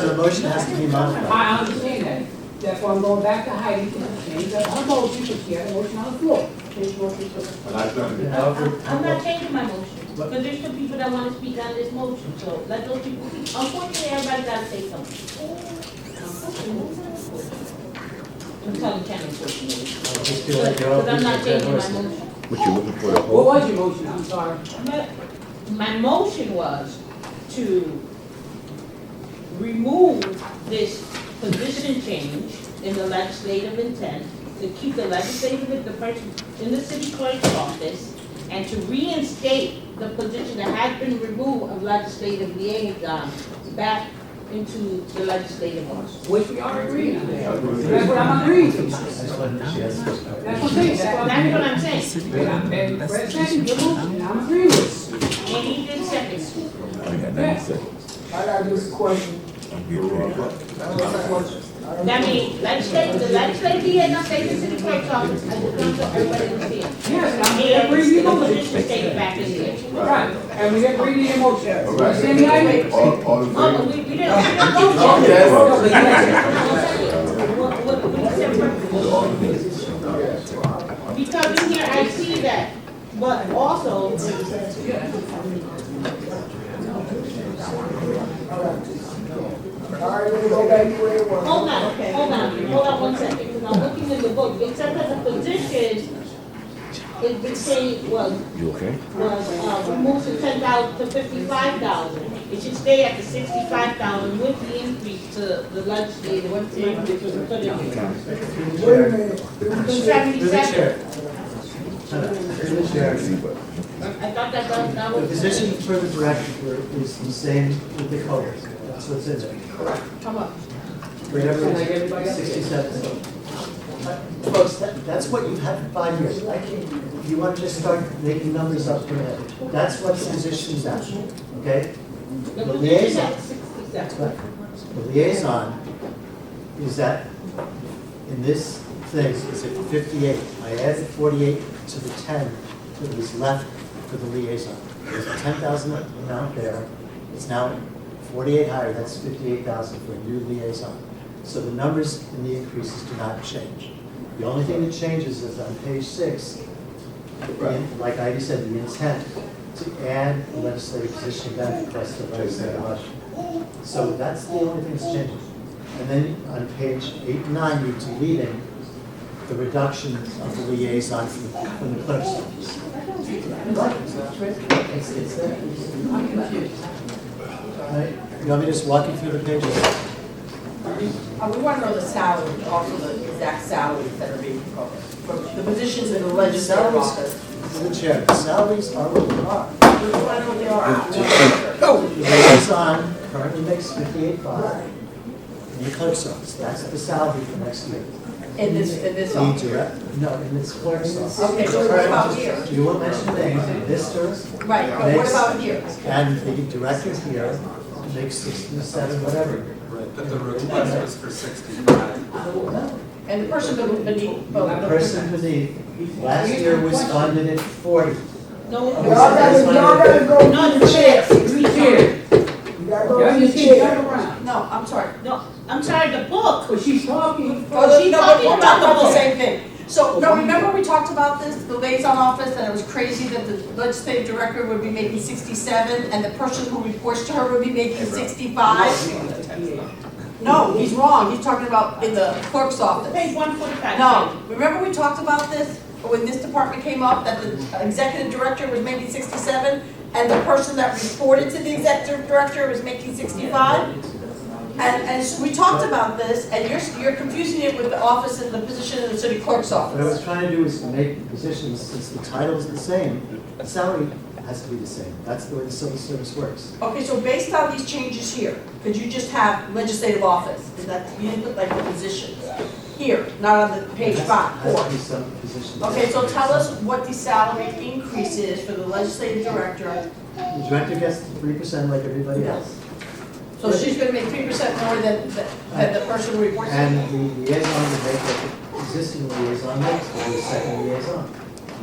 K: The motion has to be modified.
C: I understand that. That's why I'm going back to Heidi to change that. I'm going to she had a motion on the floor. Change motion to
S: I'm not changing my motion, because there's some people that want to speak on this motion, so let those people speak. Unfortunately, everybody got to say something. I'm telling Ken, unfortunately. Because I'm not changing my motion.
Q: What you looking for?
C: What was your motion? I'm sorry.
S: My motion was to remove this position change in the legislative intent, to keep the legislative, the person in the city clerk's office, and to reinstate the position that has been removed of legislative liaison back into the legislative office.
C: Which we are agreeing on. That's what I'm agreeing to. That's what I'm saying.
S: That's what I'm saying.
C: And Fred seconded your motion, and I'm agreeing with it.
S: And he did second.
C: Yes.
D: I got this question.
S: That means the legislative liaison stays in the city clerk's office, I just want everybody to see it.
C: Yes, and
S: And
C: I'm agreeing
S: the
C: with you.
S: position stays back in there.
C: Right, and we agree to your motion.
B: All right.
C: Understand the idea?
B: All in
S: Oh,
B: favor?
S: we didn't because in here I see that, but also,
D: All right, let me go back to where it was.
S: hold on 1 second, because I'm looking in the book, it said that the position is been changed, was removed from 10,000 to 55,000. It should stay at the 65,000 with the increase to the legislative, with the increase to the
D: Wait a minute.
K: Through the chair. Through the chair.
S: I thought that
K: The
S: was.
K: position for the director is the same with the colors. That's what's in there.
S: Come on.
K: Whatever
C: Like everybody
K: is
C: else.
K: 67. Folks, that's what you've had for 5 years. I can't, if you want to just start making numbers up from there, that's what the position is at, okay?
S: The
K: The
S: position
K: liaison,
S: at 67.
K: right. The liaison is that, in this thing, is at 58. I added 48 to the 10 that was left for the liaison. There's a 10,000 amount there. It's now 48 higher, that's 58,000 for a new liaison. So the numbers in the increases do not change. The only thing that changes is on page 6, like Ivy said, the intent to add the legislative position benefit plus the legislative budget. So that's the only thing that's changing. And then on page 8 and 9, you're deleting the reduction of the liaison from the clerk's office. It's there.
E: I'm confused.
K: Right. You want me to just walk you through the pages?
E: We want to know the salaries, also the exact salaries that are being proposed, from the positions in the legislative office.
K: Through the chair, the salaries are what they are.
E: We want to know what they are.
K: The liaison currently makes 58.5 in the clerk's office. That's the salary for next year.
E: In this
K: The
E: office.
K: direct, no, in this clerk's office.
E: Okay, so what about here?
K: You won't mention names, Visitors.
E: Right, but what about here?
K: And the director here makes 67, whatever.
N: But the request was for 65.
E: And the person beneath.
K: The person beneath, last year was funded at 40.
S: No,
D: Y'all gotta go
S: no,
D: to the chair.
C: Three chairs.
D: You gotta go
C: Y'all
D: to
C: just
D: the
C: keep
D: chair.
C: going around.
E: No, I'm sorry.
S: no, I'm sorry, the book.
C: But she's talking.
E: Oh,
S: She's
E: no, but
S: talking
E: we're
S: about
E: talking about
S: the
E: the
S: book.
E: same thing. So, no, remember we talked about this, the liaison office, that it was crazy that the legislative director would be making 67 and the person who reports to her would be making 65? No, he's wrong. He's talking about in the clerk's office.
S: Page 145.
E: No, remember we talked about this when this department came up, that the executive director was making 67 and the person that reported to the executive director was making 65? And so we talked about this, and you're confusing it with the office and the position in the city clerk's
K: What I was
E: office.
K: trying to do is to make the positions, since the title is the same, the salary has to be the same. That's the way the civil service works.
E: Okay, so based on these changes here, could you just have legislative office? Is that, you didn't put like the positions here, not on the page
K: Has
E: 4.
K: to be some position.
E: Okay, so tell us what the salary increase is for the legislative director.
K: The director gets 3% like everybody else.
E: So she's gonna make 3% more than the person who reports to
K: And
E: her?
K: the liaison would make what the existing liaison makes, or the second liaison.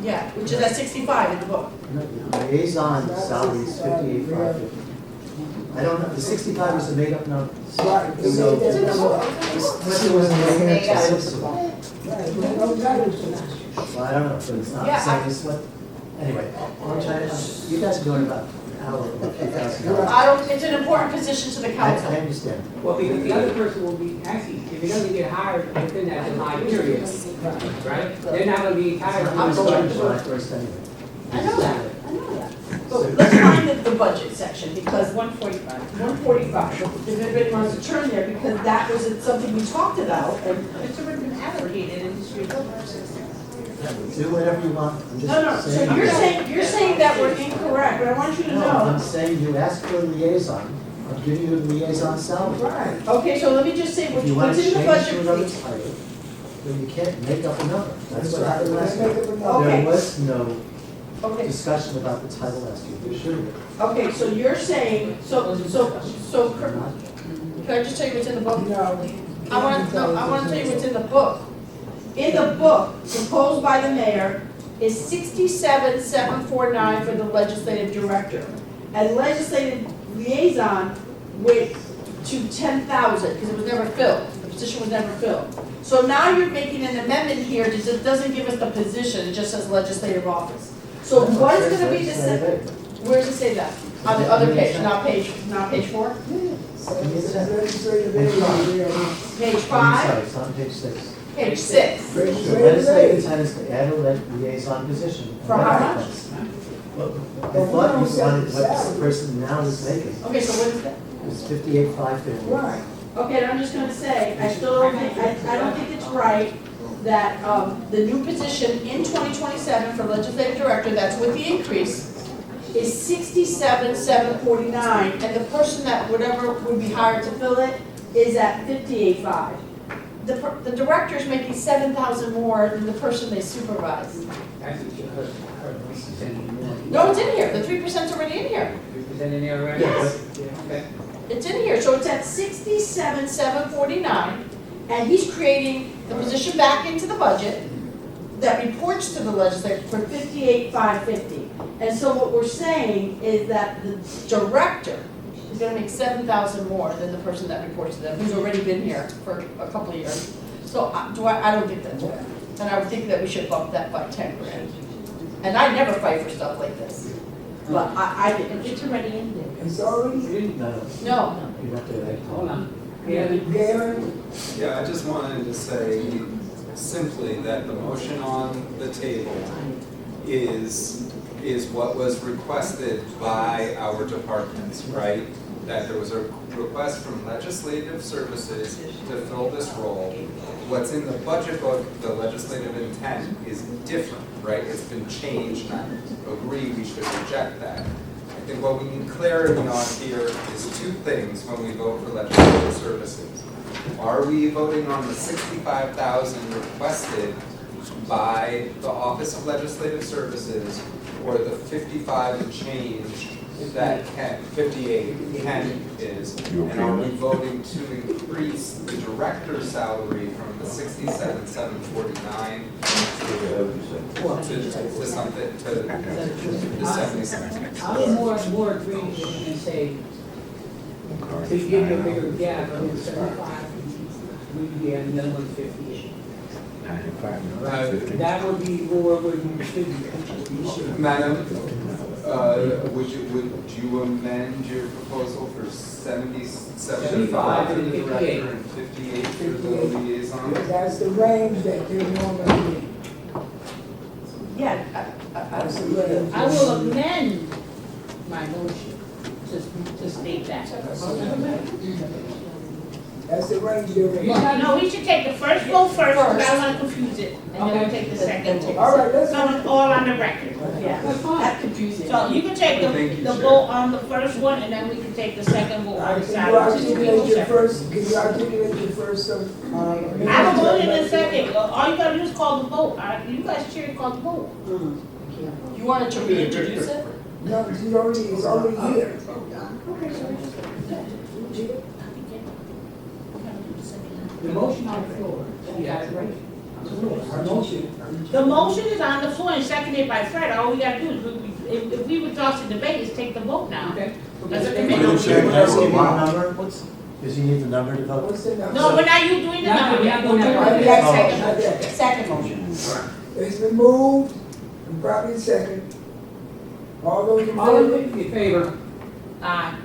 E: Yeah, which is at 65 in the book.
K: No, the liaison salary is 58,550. I don't know, the 65 is the made-up number.
D: Right.
E: It's in the book.
K: What there was in the
E: Made up.
K: titles to it.
D: Right, we don't gotta do that.
K: Well, I don't know, but it's not the
E: Yeah,
K: same as what, anyway, I'm trying to, you guys are doing about an hour, about $3,000.
E: I don't, it's an important position to the
K: I
E: council.
K: understand.
C: Well, because the other person will be, actually, if he doesn't get hired within that July period, right? They're not gonna be hired.
K: I'm starting July 1st anyway.
E: I know that. But let's find the budget section, because
S: 145.
E: if anybody wants to turn there, because that was something we talked about, and
S: It's already been allocated in this year's book.
K: Do whatever you want. I'm just
E: no, so you're saying that we're incorrect, but I want you to
K: No, I'm
E: know.
K: saying you asked for a liaison, I'm giving you the liaison salary.
E: Right. Okay, so let me just say
K: If you want
E: what's
K: to
E: in the
K: change to
E: budget,
K: another
E: please.
K: title, then you can't make up a number. That's what
D: That's
K: happened
D: right.
K: last
D: Make
K: year.
D: up a number.
K: There
E: Okay.
K: was no
E: Okay,
K: discussion about the title last year. There should have been.
E: okay, so you're saying, can I just tell you what's in the book?
D: No.
E: I want to tell you what's in the book. In the book, proposed by the mayor, is 67,749 for the legislative director. And legislative liaison went to 10,000, because it was never filled, the position was never filled. So now you're making an amendment here, that just doesn't give us the position, it just says legislative office. So what is gonna be the, where does it say that? On the other page, not page 4?
D: Legislative area.
E: Page
K: I'm
E: 5?
K: sorry, it's on page 6.
E: Page 6.
K: The legislative intent is to add a liaison position.
E: For how much?
K: Well, I thought you wanted what the person now is making.
E: Okay, so what is that?
K: It's 58,550.
D: Right.
E: Okay, and I'm just gonna say, I still don't think, I don't think it's right that, the new position in 2027 for legislative director, that's with the increase, is 67,749, and the person that whatever would be hired to fill it is at 58,500. The director is making 7,000 more than the person they supervise.
C: Actually, her percent more.
E: No, it's in here, the 3%'s already in here.
C: 3% in there already?
E: Yes.
C: Okay.
E: It's in here, so it's at 67,749, and he's creating the position back into the budget that reports to the legislature for 58,550. And so what we're saying is that the director is gonna make 7,000 more than the person that reports to them, who's already been here for a couple of years. So I don't think that's fair, and I would think that we should bump that by 10 grand. And I never fight for stuff like this, but I didn't.
S: It's already in there.
D: It's already.
K: No,
E: No.
K: you have to.
C: Hold on.
D: Gary.
N: Yeah, I just wanted to say simply that the motion on the table is is what was requested by our departments, right? That there was a request from legislative services to fill this role. What's in the budget book, the legislative intent, is different, right? It's been changed, and I agree we should reject that. I think what we need clarity on here is two things when we vote for legislative services. Are we voting on the $65,000 requested by the Office of Legislative Services, or the 55 and change that 58 Ken is? And are we voting to increase the director's salary from the 67,749 to something, to the 77?
C: I'm more agreeing with you say, to give you a bigger gap, I mean, 75, we add another one 58. That would be more where you should be.
N: Madam, would you amend your proposal for 75 for the director and 58 for the liaison?
D: That's the range that they're normally in.
E: Yeah,
D: That's the range.
O: I will amend my motion to state that.
D: That's the range they're in.
S: No, we should take the first vote first, because I don't want to confuse it, and then we'll take the second.
D: All right, let's
S: So it's all on the record.
E: yeah, that's confusing.
S: So you can take the vote on the first one, and then we can take the second vote on the
D: Can you
S: salary.
D: articulate your first, can you articulate your first,
S: I have a vote in a second, all you gotta do is call the vote. You guys chair call the vote.
E: You wanted to reintroduce it?
D: No, it's already here.
C: The motion on the floor, yeah, right. Our motion.
S: The motion is on the floor and seconded by Fred. All we gotta do is, if we withdraw the debate, is take the vote now.
C: Okay.
S: That's a
K: Madam
S: committee.
K: Chair, can I ask you the number? Does he need the number to vote?
D: What's the number?
S: No, we're not you doing the number.
C: Not doing that.
D: Right,
S: Second.
D: yeah,
E: Second motion.
D: It's been moved and probably second. All those in
C: All
D: favor?
C: in favor?
S: Aye.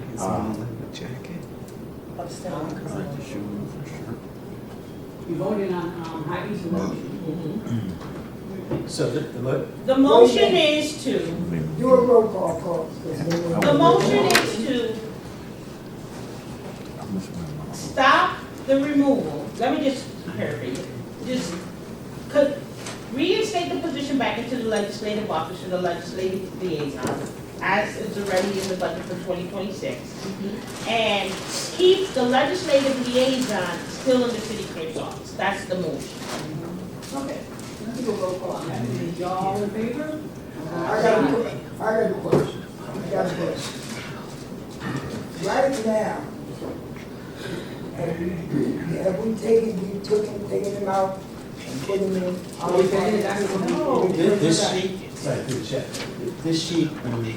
C: You voted on Heidi's motion.
K: So
S: The motion is to,
D: Do a roll call.
S: the motion is to stop the removal. Let me just paraphrase it. Just reinstate the position back into the legislative office or the legislative liaison, as is already in the budget for 2026. And keep the legislative liaison still in the city clerk's office. That's the motion.
C: Okay. Let's do a roll call on that. Y'all in favor?
D: I got a question. Right now, have we taken them out and put them in?
K: This sheet, sorry, through the chair. This sheet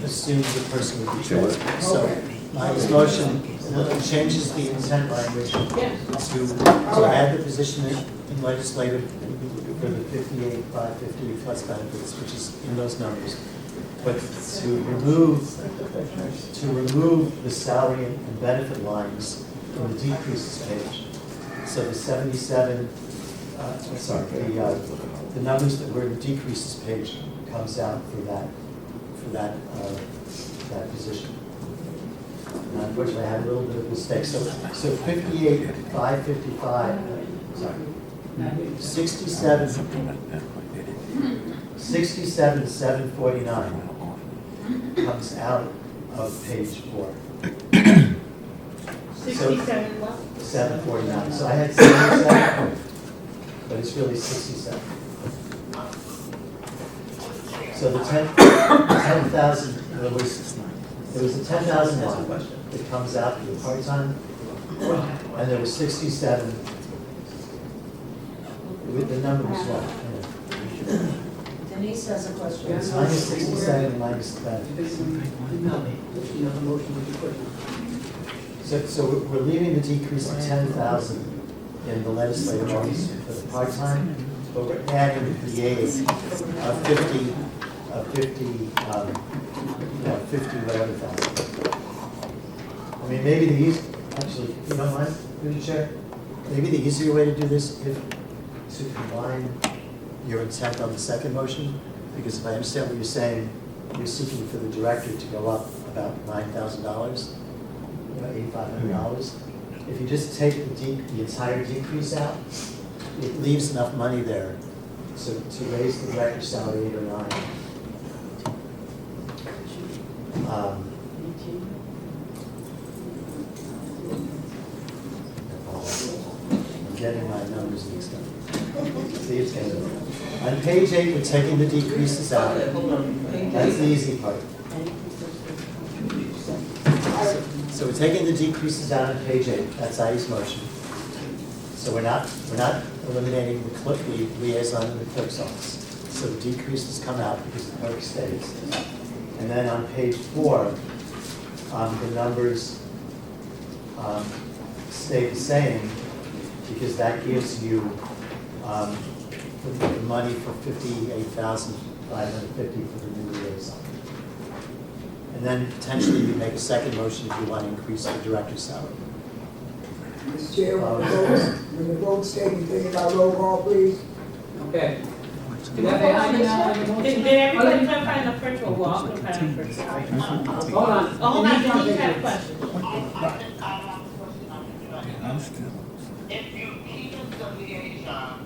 K: assumes the person will be chosen. So my motion changes the intent language to add the position in legislative for the 58,550 plus benefits, which is in those numbers. But to remove the salary and benefit lines from the decreases page. So the 77, the numbers that were in the decreases page comes out for that position. And unfortunately, I had a little bit of a mistake. So 58,555, sorry, 67,749 comes out of page 4.
S: 67 what?
K: 749. So I had 77, but it's really 67. So the 10,000, there was a 10,000 line that comes out for the part-time, and there was 67. The number was what?
E: Denise has a question.
K: It's minus 67 minus that. So we're leaving the decrease of 10,000 in the legislative office for the part-time, but we're adding the aides of 50 whatever thousand. I mean, maybe the easy, actually, if you don't mind, through the chair, maybe the easier way to do this is to combine your intent on the second motion, because if I understand what you're saying, you're seeking for the director to go up about $9,000, $8,500. If you just take the entire decrease out, it leaves enough money there to raise the director's salary 8 or 9. I'm getting my numbers mixed up. See, it's getting there. On page 8, we're taking the decreases out. That's the easy part. So we're taking the decreases out on page 8. That's I's motion. So we're not eliminating the liaison in the clerk's office. So the decreases come out because the clerk stays. And then on page 4, the numbers stay the same because that gives you the money for $58,550 for the new liaison. And then potentially you make a second motion if you want to increase the director's salary.
D: Mr. Chair, when the vote's taken, take it by roll call, please.
C: Okay.
S: Did everybody clarify in the first one? Well, I'll clarify in the first one.
C: Hold on.
S: Oh, hold on, Denise had a question.
J: If you keep the liaison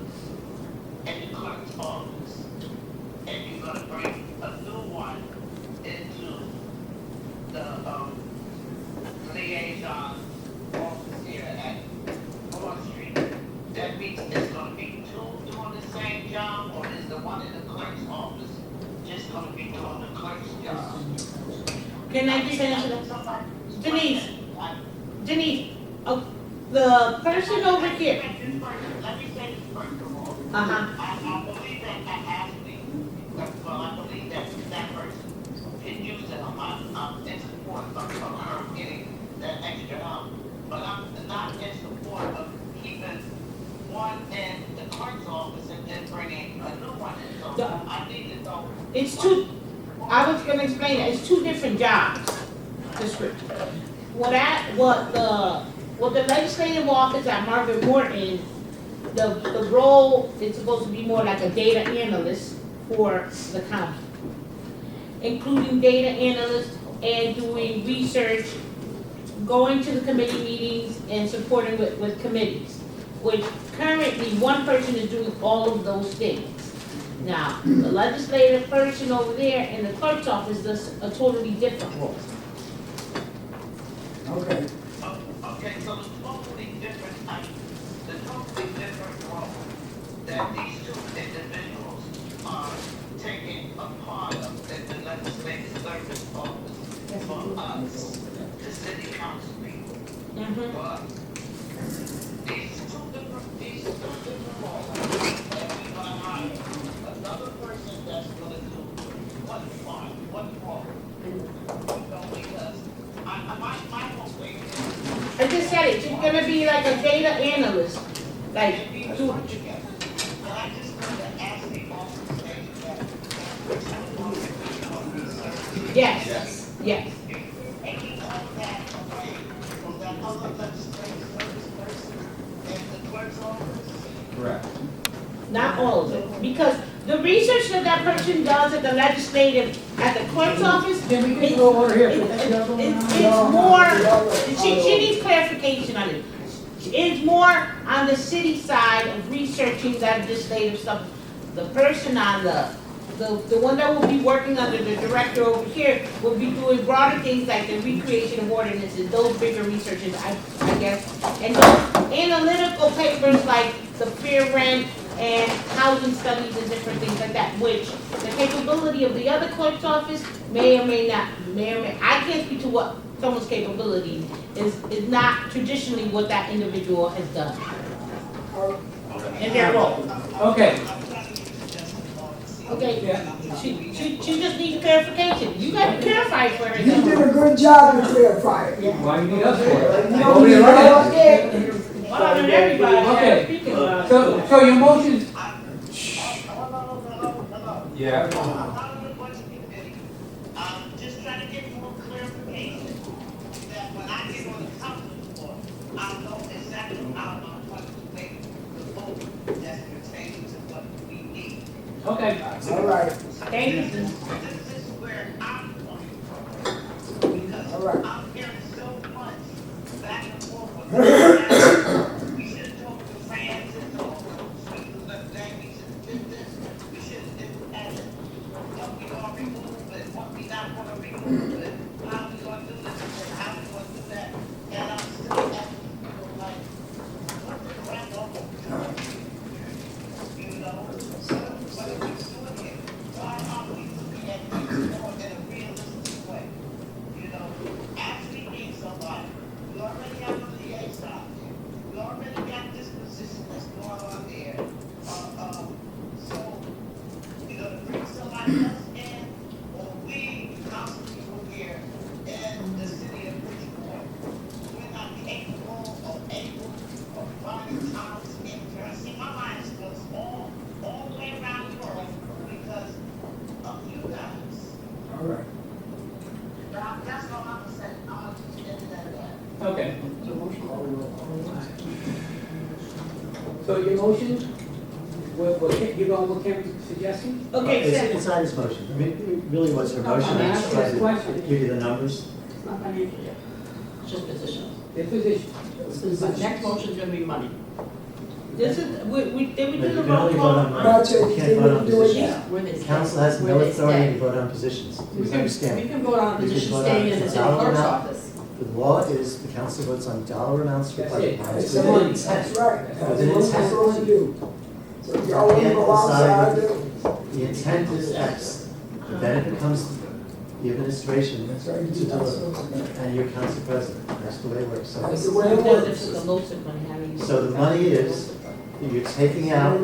J: in the clerk's office, and you're gonna bring a new one into the liaison office here at 4th Street, that means it's gonna be two doing the same job, or is the one in the clerk's office just gonna be doing the clerk's job?
S: Can I just answer that? Denise, the person over here.
J: Let me say this first of all.
S: Uh-huh.
J: I believe that person can use it. I'm in support of her getting that extra help. But I'm not in support of keeping one in the clerk's office and then bringing a new one in. So I need to know.
S: It's two, I was gonna explain that, it's two different jobs description. What the legislative office at Margaret Morton, the role is supposed to be more like a data analyst for the county. Including data analysts and doing research, going to the committee meetings and supporting with committees. Which currently one person is doing all of those things. Now, the legislative person over there in the clerk's office does a totally different role.
D: Okay.
J: Okay, so the totally different role that these two individuals are taking a part of the legislative service office for us, the city council people. But these two different roles, and we're gonna hire another person that's gonna do one part, one role. Because my whole thing is.
S: I just said it, she's gonna be like a data analyst, like,
J: But I just wanted to ask the office that.
S: yes.
J: Taking all that away from that other legislative service person in the clerk's office.
A: Correct.
S: Not all of it, because the research that person does at the legislative, at the clerk's office,
C: Can we go over here?
S: it's more, she needs clarification on it. It's more on the city side of researching that legislative stuff. The person on the one that will be working under the director over here will be doing broader things like the recreation of ordinances, those bigger researches, I guess. And those analytical papers like the fair rent and housing studies and different things like that, which the capability of the other clerk's office may or may not, I can't speak to what someone's capability is not traditionally what that individual has done in their role.
C: Okay.
S: Okay, she just needs clarification. You got to clarify for her.
D: You did a good job to clarify it.
C: Why you need us for it?
D: You don't need us.
S: Well, and everybody.
C: Okay. So your motion.
A: Yeah.
J: I'm just trying to get more clarification that when I get on the council floor, I'll know exactly what to make the vote that's pertaining to what we need.
C: Okay.
D: All right.
S: Thank you.
J: This is where
C: Okay. So your motion, you're going with Kim's suggestion?
S: Okay,
K: It's not his motion. I mean, it really was her motion. I just tried to give you the numbers.
E: It's not financial yet, it's just position.
C: The position.
E: The next motion's gonna be money.
S: This is, did we
K: But
S: do
K: you
S: the
K: can
S: roll
K: only vote
S: call?
K: on money. You can't vote on positions.
E: Where they
K: The
E: stay.
K: council has no
E: Where they
K: authority
E: stay.
K: to vote on positions.
E: We
K: Please
E: can
K: understand.
E: vote on a
K: You can
E: position
K: vote
E: staying
K: on
E: in the
K: the
E: city
K: dollar
E: clerk's
K: amount.
E: office.
K: The law is the council votes on dollar amounts for
C: That's
K: budget
C: it.
K: lines
D: That's
K: within
D: right,
K: intent.
D: that's right. That's
K: Within
D: what we're
K: intent.
D: supposed to do. So
K: You
D: y'all want to
K: can't
D: go outside
K: decide,
D: there?
K: the intent is X, but then it becomes the administration
D: That's right,
K: to
D: you're not
K: deliver,
D: supposed to do that.
K: and your council president. That's the way it works.
D: That's
K: So,
D: the way it
S: No,
D: works.
S: this is the LoSiP money, how do you?
K: so the money is, you're taking out.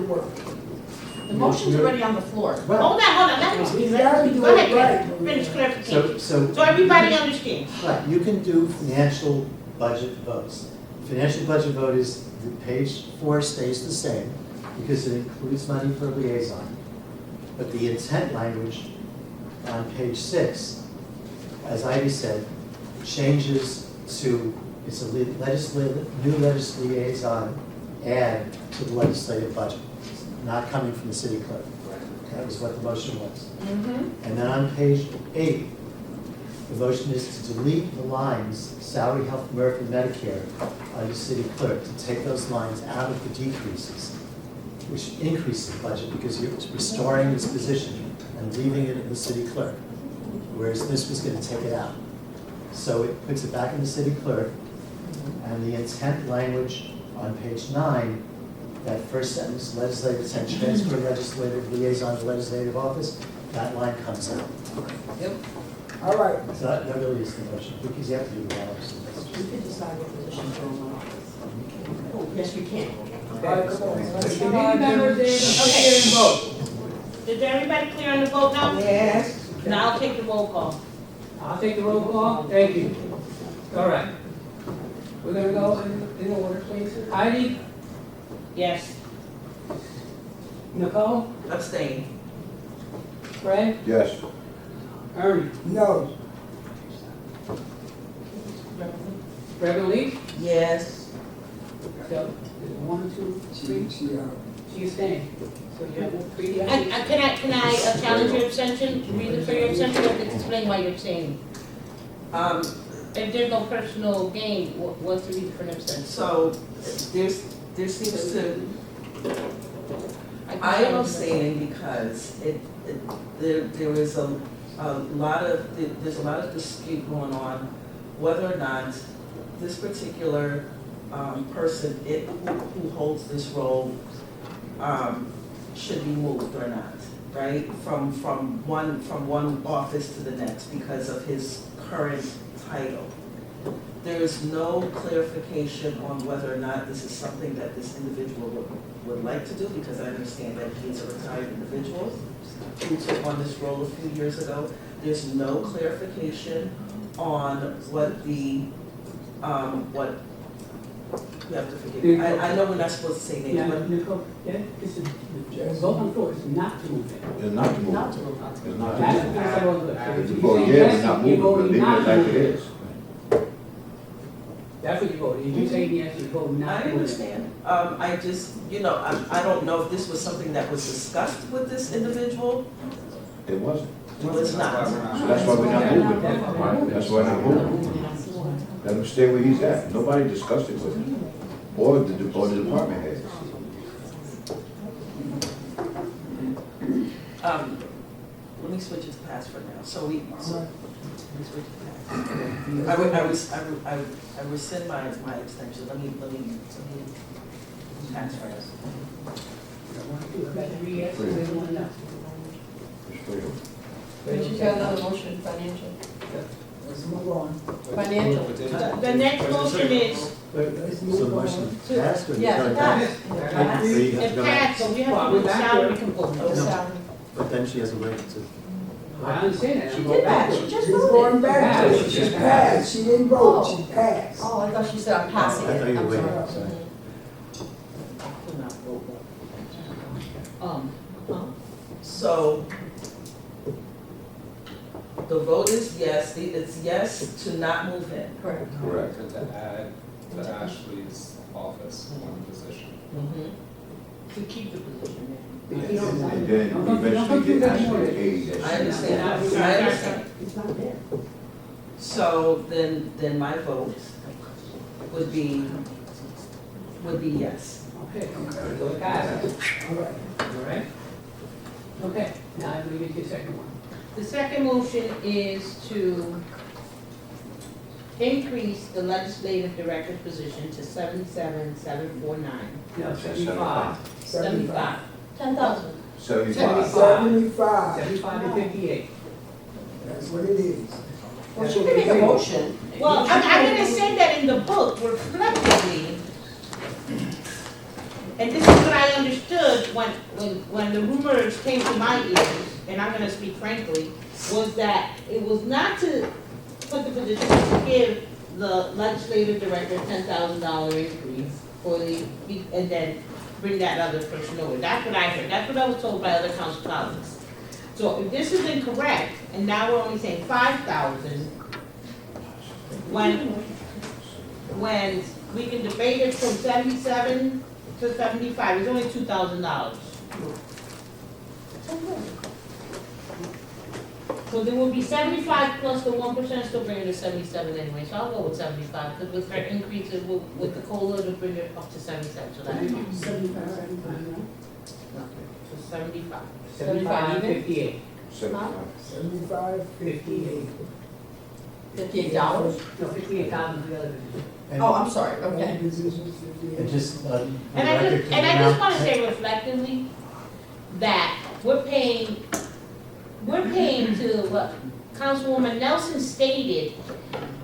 E: The motion's already on the floor.
K: Well,
S: Hold on, let me,
D: You gotta do
S: go
D: it
S: ahead,
D: right.
S: finish clarification.
K: So
S: So everybody understands.
K: right, you can do financial budget votes. Financial budget vote is, the page 4 stays the same, because it includes money for liaison. But the intent language on page 6, as Ivy said, changes to, it's a new legislative liaison add to the legislative budget, not coming from the city clerk. That was what the motion was. And then on page 8, the motion is to delete the lines salary, health, American Medicare under city clerk, to take those lines out of the decreases, which increases the budget because you're restoring this position and leaving it in the city clerk, whereas this was going to take it out. So it puts it back in the city clerk, and the intent language on page 9, that first sentence, legislative intent, transfer legislative liaison to legislative office, that line comes out.
C: Yep.
D: All right.
K: So that really is the motion, because you have to do the hours.
E: You can decide what position to go in office. Oh, yes, you can.
C: All right, come on. Committee members in, vote.
S: Is everybody clear on the vote now?
I: Yes.
S: Now I'll take the roll call.
C: I'll take the roll call. Thank you. All right. We're gonna go in order, please. Heidi,
S: Yes.
C: Nicole,
R: Abstain.
C: Fred,
B: Yes.
C: Ernie,
D: No.
C: Beverly.
R: Yes.
C: So, there's 1, 2, 3. She's staying. So you have 3 yes.
S: Can I challenge your abstention, reason for your abstention, or explain why you're abstaining? If there's no personal gain, what's the reason for an abstention?
R: So there seems to, I am abstaining because there is a lot of, there's a lot of dispute going on whether or not this particular person, who holds this role, should be moved or not, right? From one office to the next because of his current title. There is no clarification on whether or not this is something that this individual would like to do, because I understand that he is a retired individual who took on this role a few years ago. There's no clarification on what the, what, you have to forgive me. I know we're not supposed to say names,
C: Yeah,
R: but
C: Nicole, yeah, this is, the vote on the floor is not to move it.
B: It's not to move.
E: Not to move.
B: It's not to
C: That's
B: move.
C: what I was gonna say.
B: If you
C: You
B: vote
C: say
B: yes,
C: yes,
B: it's not
C: you
B: moving, but
C: voted
B: leave it
C: not
B: like
C: to
B: it
C: move
B: is.
C: That's what you voted. If you say yes, you vote not
R: I
C: to move it.
R: understand. I just, I don't know if this was something that was discussed with this individual.
B: It wasn't.
R: It was not.
B: So that's why we're not moving. That's why we're not moving. Let him stay where he's at. Nobody discussed it with him. Or the department heads.
R: Let me switch it to pass for now. So let me switch it to pass. I rescind my extension. Let me pass first.
C: Got 3 yes, and then 1 no.
B: It's freedom.
E: But you got another motion, financial.
D: Let's move on.
E: Financial.
S: The next motion is,
K: So the motion passed, or you
E: Yeah,
K: got
E: it
K: it back?
E: passed.
K: Or you have to
S: it
K: go back?
S: passed, so we have to do the salary component.
E: No salary.
K: But then she has a right to.
C: I understand that.
E: She did that, she just
D: She's going
E: voted.
D: back to it. She passed. She didn't vote. She passed.
E: Oh, I thought she said I'm passing
K: I
E: it.
K: thought you were
E: I'm
K: waiting,
E: sorry.
K: sorry.
R: So The vote is yes, it's yes to not move him.
E: Correct.
P: Correct.
N: And to add to Ashley's office, one position.
S: To keep the position.
P: And then eventually get Ashley paid.
R: I understand, I understand.
E: It's not there.
R: So then my vote would be yes.
C: Okay, so it passes. All right. All right? Okay, now I'm gonna get your second one.
S: The second motion is to increase the legislative director's position to 77,749.
C: No, 75.
S: 75.
E: 10,000.
P: 75.
D: 75.
C: 75 to 58.
D: That's what it is.
E: Well, she can make a motion.
S: Well, I'm gonna say that in the book reflectively. And this is what I understood when the rumors came to my ears, and I'm gonna speak frankly, was that it was not to put the position to give the legislative director $10,000 increase for the, and then bring that other person over. That's what I heard. That's what I was told by other council colleagues. So if this is incorrect, and now we're only saying 5,000, when we can debate it from 77 to 75, it's only $2,000. So there will be 75 plus the 1%, still bring it to 77 anyway, so I'll go with 75, because with her increase, with the COLA, it'll bring it up to 77, so that's
E: 75.
S: so 75.
C: 75 to 58.
D: 75, 58.
E: $58?
C: No, 58,000 for the other position.
E: Oh, I'm sorry, okay.
K: And just,
S: And I just want to say reflectively that we're paying to what Councilwoman Nelson stated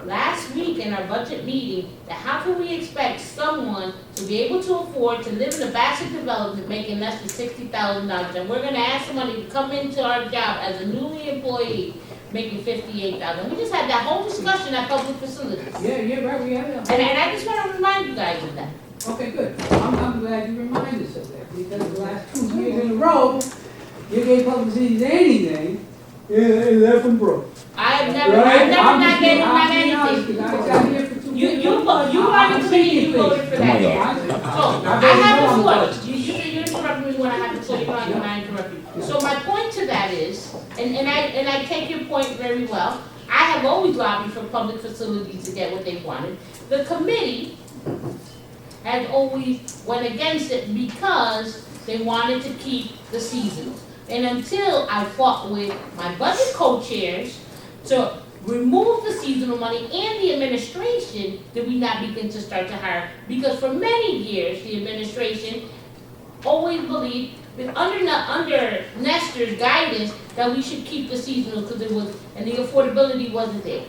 S: last week in our budget meeting, that how can we expect someone to be able to afford to live in a Bassett development making less than $60,000, and we're gonna ask somebody to come into our job as a newly employee making $58,000. We just had that whole discussion at public facilities.
C: Yeah, right, we have that.
S: And I just want to remind you guys of that.
C: Okay, good. I'm glad you reminded us of that, because the last 2 years in a row, you gave public cities anything, they left them broke.
S: I've never not gave them not anything. You are the committee, you voted for that. So, I have the floor. You interrupt me when I have the floor, you don't have to, I interrupt you. So my point to that is, and I take your point very well, I have always lobbied for public facilities to get what they wanted. The committee has always went against it because they wanted to keep the seasonal. And until I fought with my budget co-chairs to remove the seasonal money and the administration, did we not begin to start to hire? Because for many years, the administration always believed that under Nestor's guidance that we should keep the seasonal because it was, and the affordability wasn't there.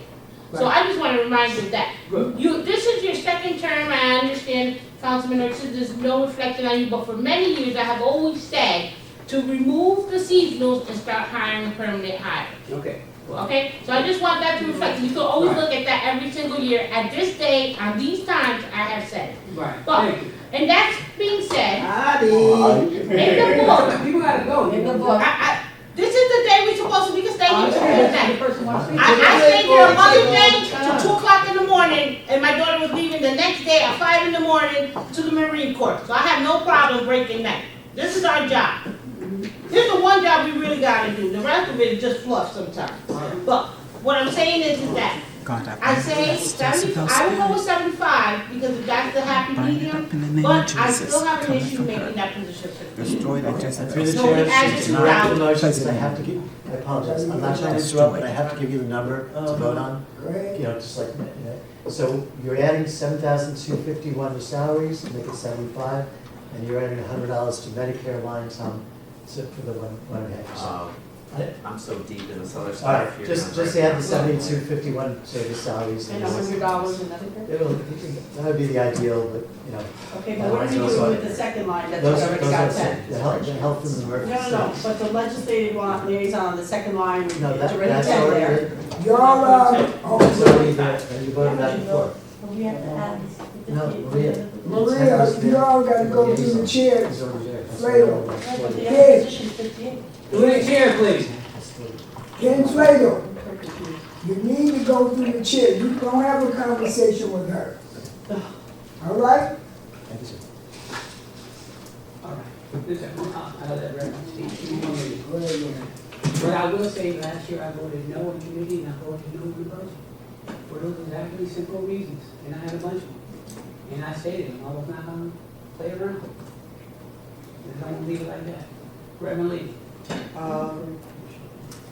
S: So I just want to remind you of that. This is your second term, I understand, Councilman Richards, there's no reflection on you, but for many years I have always said to remove the seasonals and start hiring permanent hires.
C: Okay.
S: Okay, so I just want that to reflect. You can always look at that every single year. At this day, on these times, I have said it.
C: Right.
S: But, and that's being said, in the book,
C: People gotta go.
E: In the book.
S: this is the day we're supposed to be staying here to
C: The
S: present.
C: person wants to speak.
S: I stayed here on Mother's Day till 2 o'clock in the morning, and my daughter was leaving the next day at 5 in the morning to the Marine Corps. So I have no problem breaking that. This is our job. This is the one job we really gotta do. The rest of it is just fluff sometimes. But what I'm saying is that I say 70, I would go with 75 because that's the happy medium, but I still have an issue making that position 50.
K: Through the
S: So we
K: chair,
S: added
K: it's not
S: 2,000.
K: the motions, I have to give, I apologize, I'm not trying to interrupt, but I have to give you the number to vote on. You know, just like, so you're adding 7,251 to salaries, make it 75, and you're adding $100 to Medicare lines for the 1.5%.
V: I'm so deep in this other
K: All
V: stuff
K: right,
V: here.
K: just add the 7,251 to the salaries.
E: And $100 in Medicare?
K: That would be the ideal, but, you know.
E: Okay, but what are you doing with the second line that you
K: Those
E: already
K: are
E: got 10?
K: the health and emergency.
E: No, but the legislative liaison, the second line, it's
K: No,
E: already
K: that's
E: 10
K: already
E: there.
D: Y'all,
K: It's already there, and you voted that before.
E: But we have to add
K: No, Maria.
D: Maria, you all gotta go through the chair.
K: It's already there.
D: Flato.
E: But the
D: Yes.
E: position is 58.
C: Do the chair, please.
D: Ken Flato. You need to go through the chair. You don't have a conversation with her. All right?
K: Thank you, sir.
C: All right. Listen, I know that very much, Steve. Go ahead, But I will say, last year I voted no in committee and I voted no in the budget. For those exactly simple reasons, and I had a bunch of them. And I stated them, I was not gonna play around. And I'm gonna leave it like that. Reverend Lee.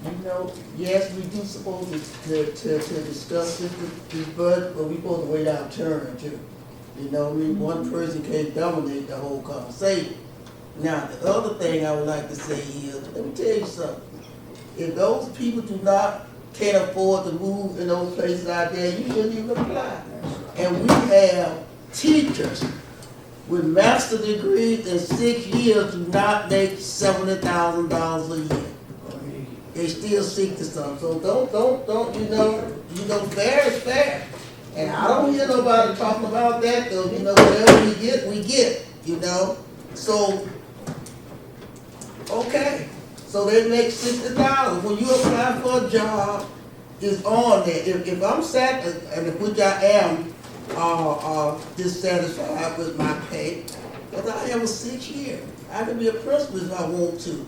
U: You know, yes, we do supposed to discuss this budget, but we supposed to wait our turn too. You know, one person can't dominate the whole conversation. Now, the other thing I would like to say is, let me tell you something. If those people can't afford to move in those places out there, you shouldn't even apply. And we have teachers with master degrees in 6 years do not make $70,000 a year. They still seek to something. So don't, fair is fair. And I don't hear nobody talking about that, though, whatever we get, So, okay. So they make $60. When you apply for a job, it's on there. If I'm and which I am, dissatisfied with my pay, because I have a 6 year. I can be a principal if I want to.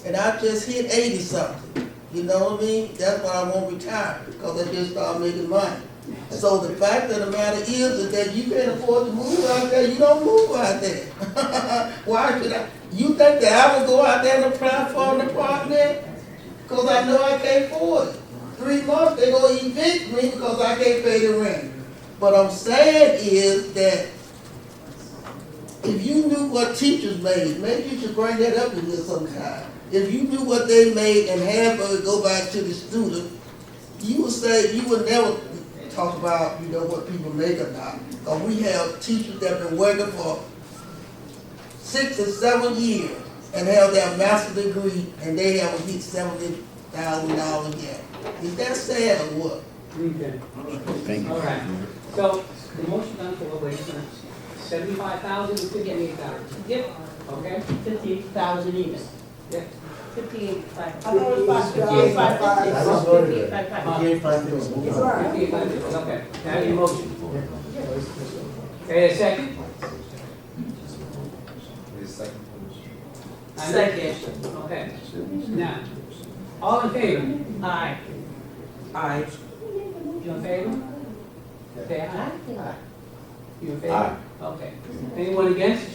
U: And I just hit 80 something. You know what I mean? That's why I won't retire, because I just started making money. So the fact of the matter is that you can't afford to move out there, you don't move out there. Why should I? You think that I would go out there and apply for an apartment? Because I know I can't afford it. 3 months they're going to evict me because I can't pay the rent. What I'm saying is that if you knew what teachers made, maybe you should bring that up in here sometime. If you knew what they made and half of it go back to the student, you would say, you would never talk about, what people make or not. Because we have teachers that have been working for 6 or 7 years and have their master's degree and they haven't hit $70,000 yet. Is that sad or what?
C: Okay.
K: Thank you.
C: All right. So the motion on the floor, wait a minute. 75,000 to 58,000.
E: Yep,
C: Okay?
E: 58,000 even.
C: Yep.
E: 58,500.
C: I thought it was
E: 58,550.
K: That was voted.
E: 58,550.
K: 58,550.
C: Okay. Now your motion. Okay, a second?
E: Second.
C: Okay. Now, all in favor?
E: Aye. Aye.
C: You in favor? Say aye.
E: Aye.
C: You in favor?
P: Aye.
C: Okay. Anyone against?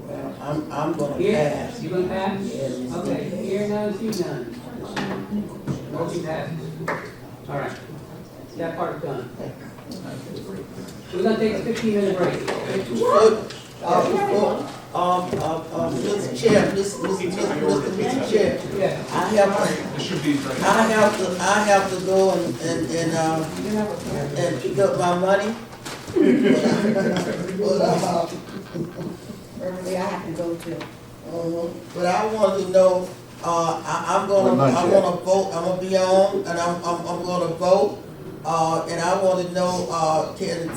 U: Well, I'm gonna
C: Here?
U: pass.
C: You gonna pass?
U: Yes.
C: Okay, here none, see none. Motion passes. All right. That part is done. We're gonna take a 15-minute break.
U: Mr. Chair, Mr. Chair,
C: Yeah.
U: I have to go and pick up my money.
E: Early, I have to go to.
U: But I want to know, I'm gonna vote, I'm gonna be on, and I'm gonna vote. And I want to know, can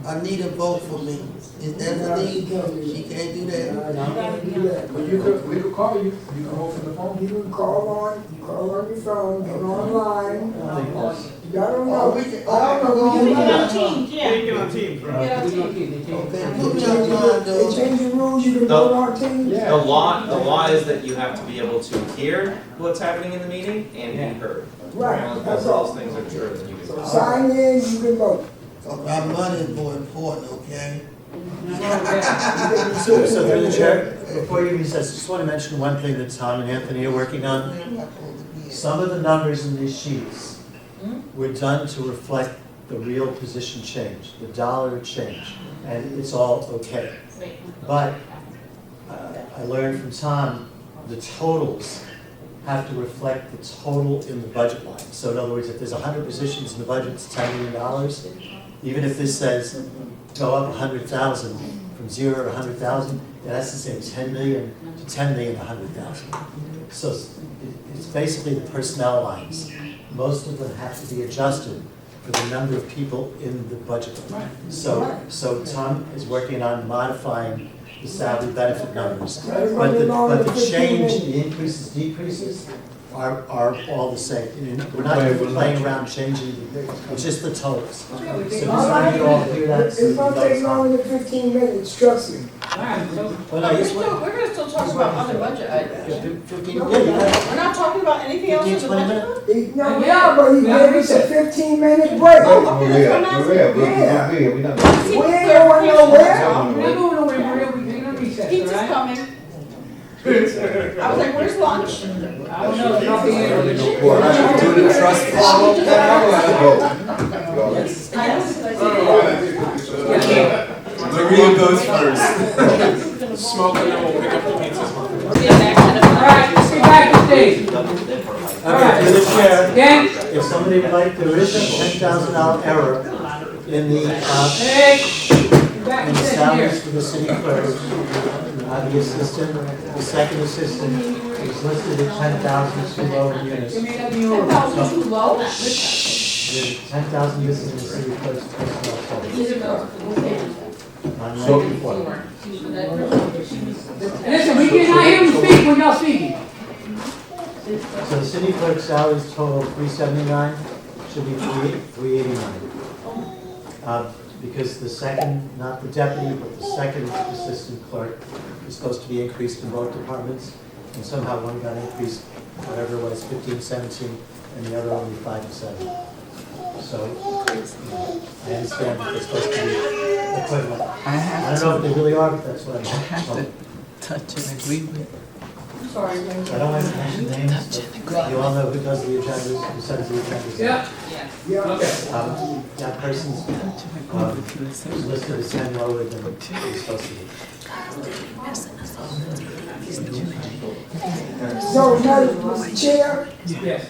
U: Anita vote for me? Is that the need? She can't do that?
D: But we could call you. You can hold from the phone. You can call on your phone, get online. You gotta know.
U: We can,
D: I don't know.
E: You can get on Teams, yeah.
M: You get on Teams, right?
U: Okay, put me on line,
D: They
U: though.
D: change the rules, you can go on Teams.
A: The law is that you have to be able to hear what's happening in the meeting and be heard.
D: Right,
A: As long
D: that's
A: as
D: all.
A: those things are true, then you can.
D: So sign in, you can vote.
U: My money is more important, okay?
K: So through the chair, before you recess, just want to mention one thing that Tom and Anthony are working on. Some of the numbers in these sheets were done to reflect the real position change, the dollar change, and it's all okay. But I learned from Tom, the totals have to reflect the total in the budget line. So in other words, if there's 100 positions in the budget, it's $10 million. Even if this says go up 100,000 from 0 to 100,000, it has to say 10 million to 10 million 100,000. So it's basically the personnel lines. Most of them have to be adjusted for the number of people in the budget. So Tom is working on modifying the salary benefit numbers. But the change, the increases, decreases, are all the same. We're not playing around changing, it's just the totals. So just so you all hear that.
D: It's gonna take longer than 15 minutes, trust me.
K: Well, no,
E: We're gonna still talk about other budget items.
K: 15,
E: We're not talking about anything else in the
K: 20
E: budget?
K: minutes?
D: No, yeah, but he gave us a 15-minute break.
U: Maria, we
D: Yeah.
U: ain't
D: We ain't going nowhere.
C: We're not going nowhere, Maria, we're taking a recess,
E: Pizza's
C: all right?
E: coming. I was like, where's lunch?
C: I don't know, nothing in.
N: Well, I should do it in trust. Maria goes first.
M: Smoke and then we'll pick up the pizzas.
C: All right, let's get back to stage.
K: Okay, through the chair,
C: Again?
K: if somebody would like, there is a $10,000 error in the,
C: Hey, back
K: in
C: to
K: the
C: stage
K: salaries
C: here.
K: for the city clerk. The assistant, the second assistant is listed at 10,000 too low in units.
C: Give me that in order.
E: 10,000 too low?
K: There's 10,000 uses in the city clerk's personnel total. On
U: So-
K: 94.
C: Listen, we cannot hear you speak when y'all speaking.
K: So the city clerk's salaries total 379, should be 389. Because the second, not the deputy, but the second assistant clerk is supposed to be increased in both departments, and somehow one got increased, whatever it was, 15, 17, and the other only 5 to 7. So, I understand that it's supposed to be equivalent. I don't know if they really are, but that's what I'm.
L: I have to touch and agree with.
E: Sorry.
K: I don't want to mention names, but you all know who does the agendas, who sends the agendas.
C: Yeah.
D: Yeah.
C: Okay.
K: That person's listed as 10 lower than he's supposed to be.
D: So, Madam Mr. Chair,
C: Yes.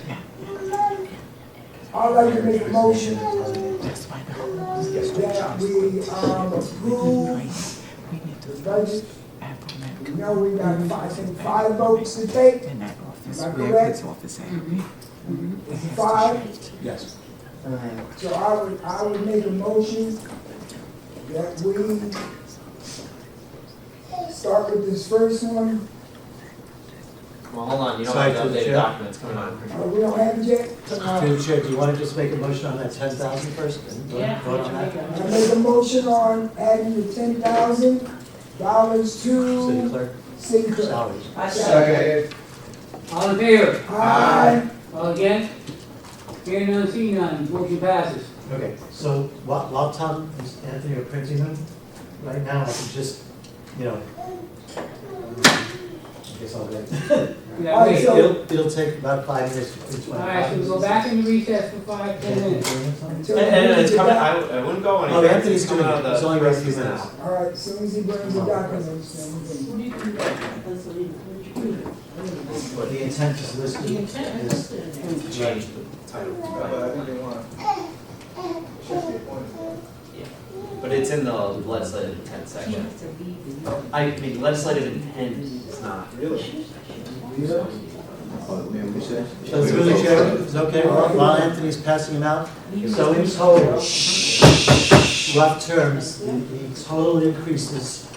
D: I'd like to make a motion that we approve the budget. We know we got five votes to take. Am I correct? Five.
K: Yes.
D: So I would make a motion that we start with this first one.
A: Well, hold on, you don't
K: Sorry,
A: have
K: to
A: the
K: the
A: updated
K: chair.
A: documents coming on.
D: We don't have it yet?
K: Through the chair, do you want to just make a motion on that 10,000 first? And vote on that?
D: I make a motion on adding the $10,000
K: City
D: to
K: clerk,
D: city clerk.
K: salaries.
U: Second.
C: All in favor?
D: Aye.
C: All against? Hearing none, seeing none, motion passes.
K: Okay, so while Tom and Anthony are printing them, right now, I can just, I guess I'll wait.
C: Yeah, wait.
K: It'll take about 5 minutes to print 25.
C: All right, so we go back into recess for 5, 10 minutes.
A: And it's coming, I wouldn't go anywhere.
K: Oh, Anthony's
A: It's coming
K: doing
A: out
K: it.
A: of
K: It's
A: the
K: only about a few
A: presses
K: minutes.
A: now.
D: All right, as soon as he brings the documents, then we can.
K: But the intent is listed is
A: To change the title. But it's in the legislative intent section. I mean, legislative intent is not. Really?
K: So through the chair, it's okay, while Anthony's passing them out. So in total, rough terms, the total increases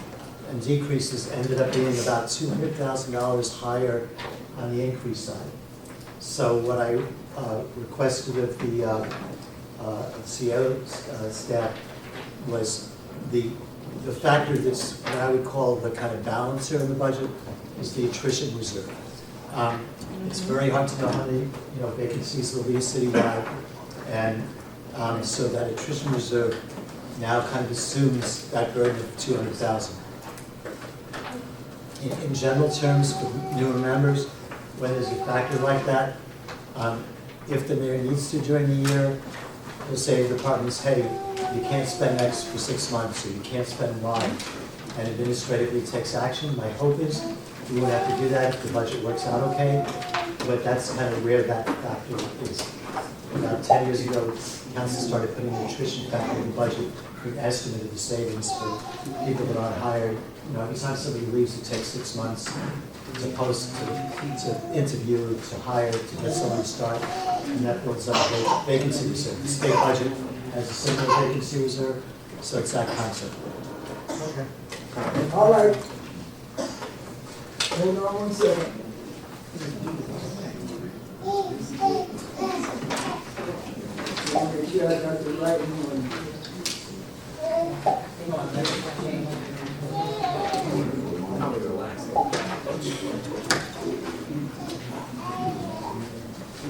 K: and decreases ended up being about $200,000 higher on the increase side. So what I requested of the CO staff was the factor that's what I would call the kind of balancer in the budget is the attrition reserve. It's very hard to know how many vacancies will be citywide, and so that attrition reserve now kind of assumes that burden of 200,000. In general terms, for newer members, when there's a factor like that, if the mayor needs to during the year, we'll say to departments, hey, you can't spend X for 6 months, or you can't spend Y, and administratively takes action. My hope is we won't have to do that if the budget works out okay, but that's kind of where that factor is. About 10 years ago, council started putting the attrition factor in the budget, we estimated the savings for people that aren't hired. Every time somebody leaves, it takes 6 months to post, to interview, to hire, to get someone to start, and that builds up a vacancy reserve. The state budget has a similar vacancy reserve, so it's that concept. Okay.
D: All right. Hold on one second. Make sure I got the right one.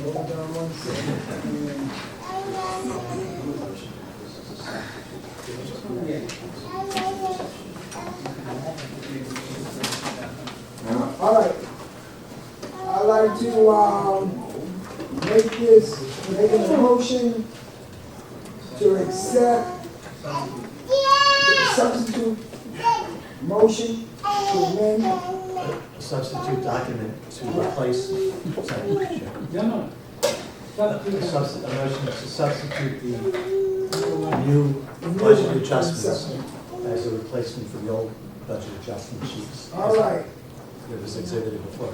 D: Hold on one second. All right. I'd like to make a motion to accept the substitute motion to amend.
K: Substitute document to replace, sorry, Mr. Chair.
C: No.
K: A motion to substitute the new budget adjustments as a replacement for the old budget adjustment sheets.
D: All right.
K: It was exhibited before.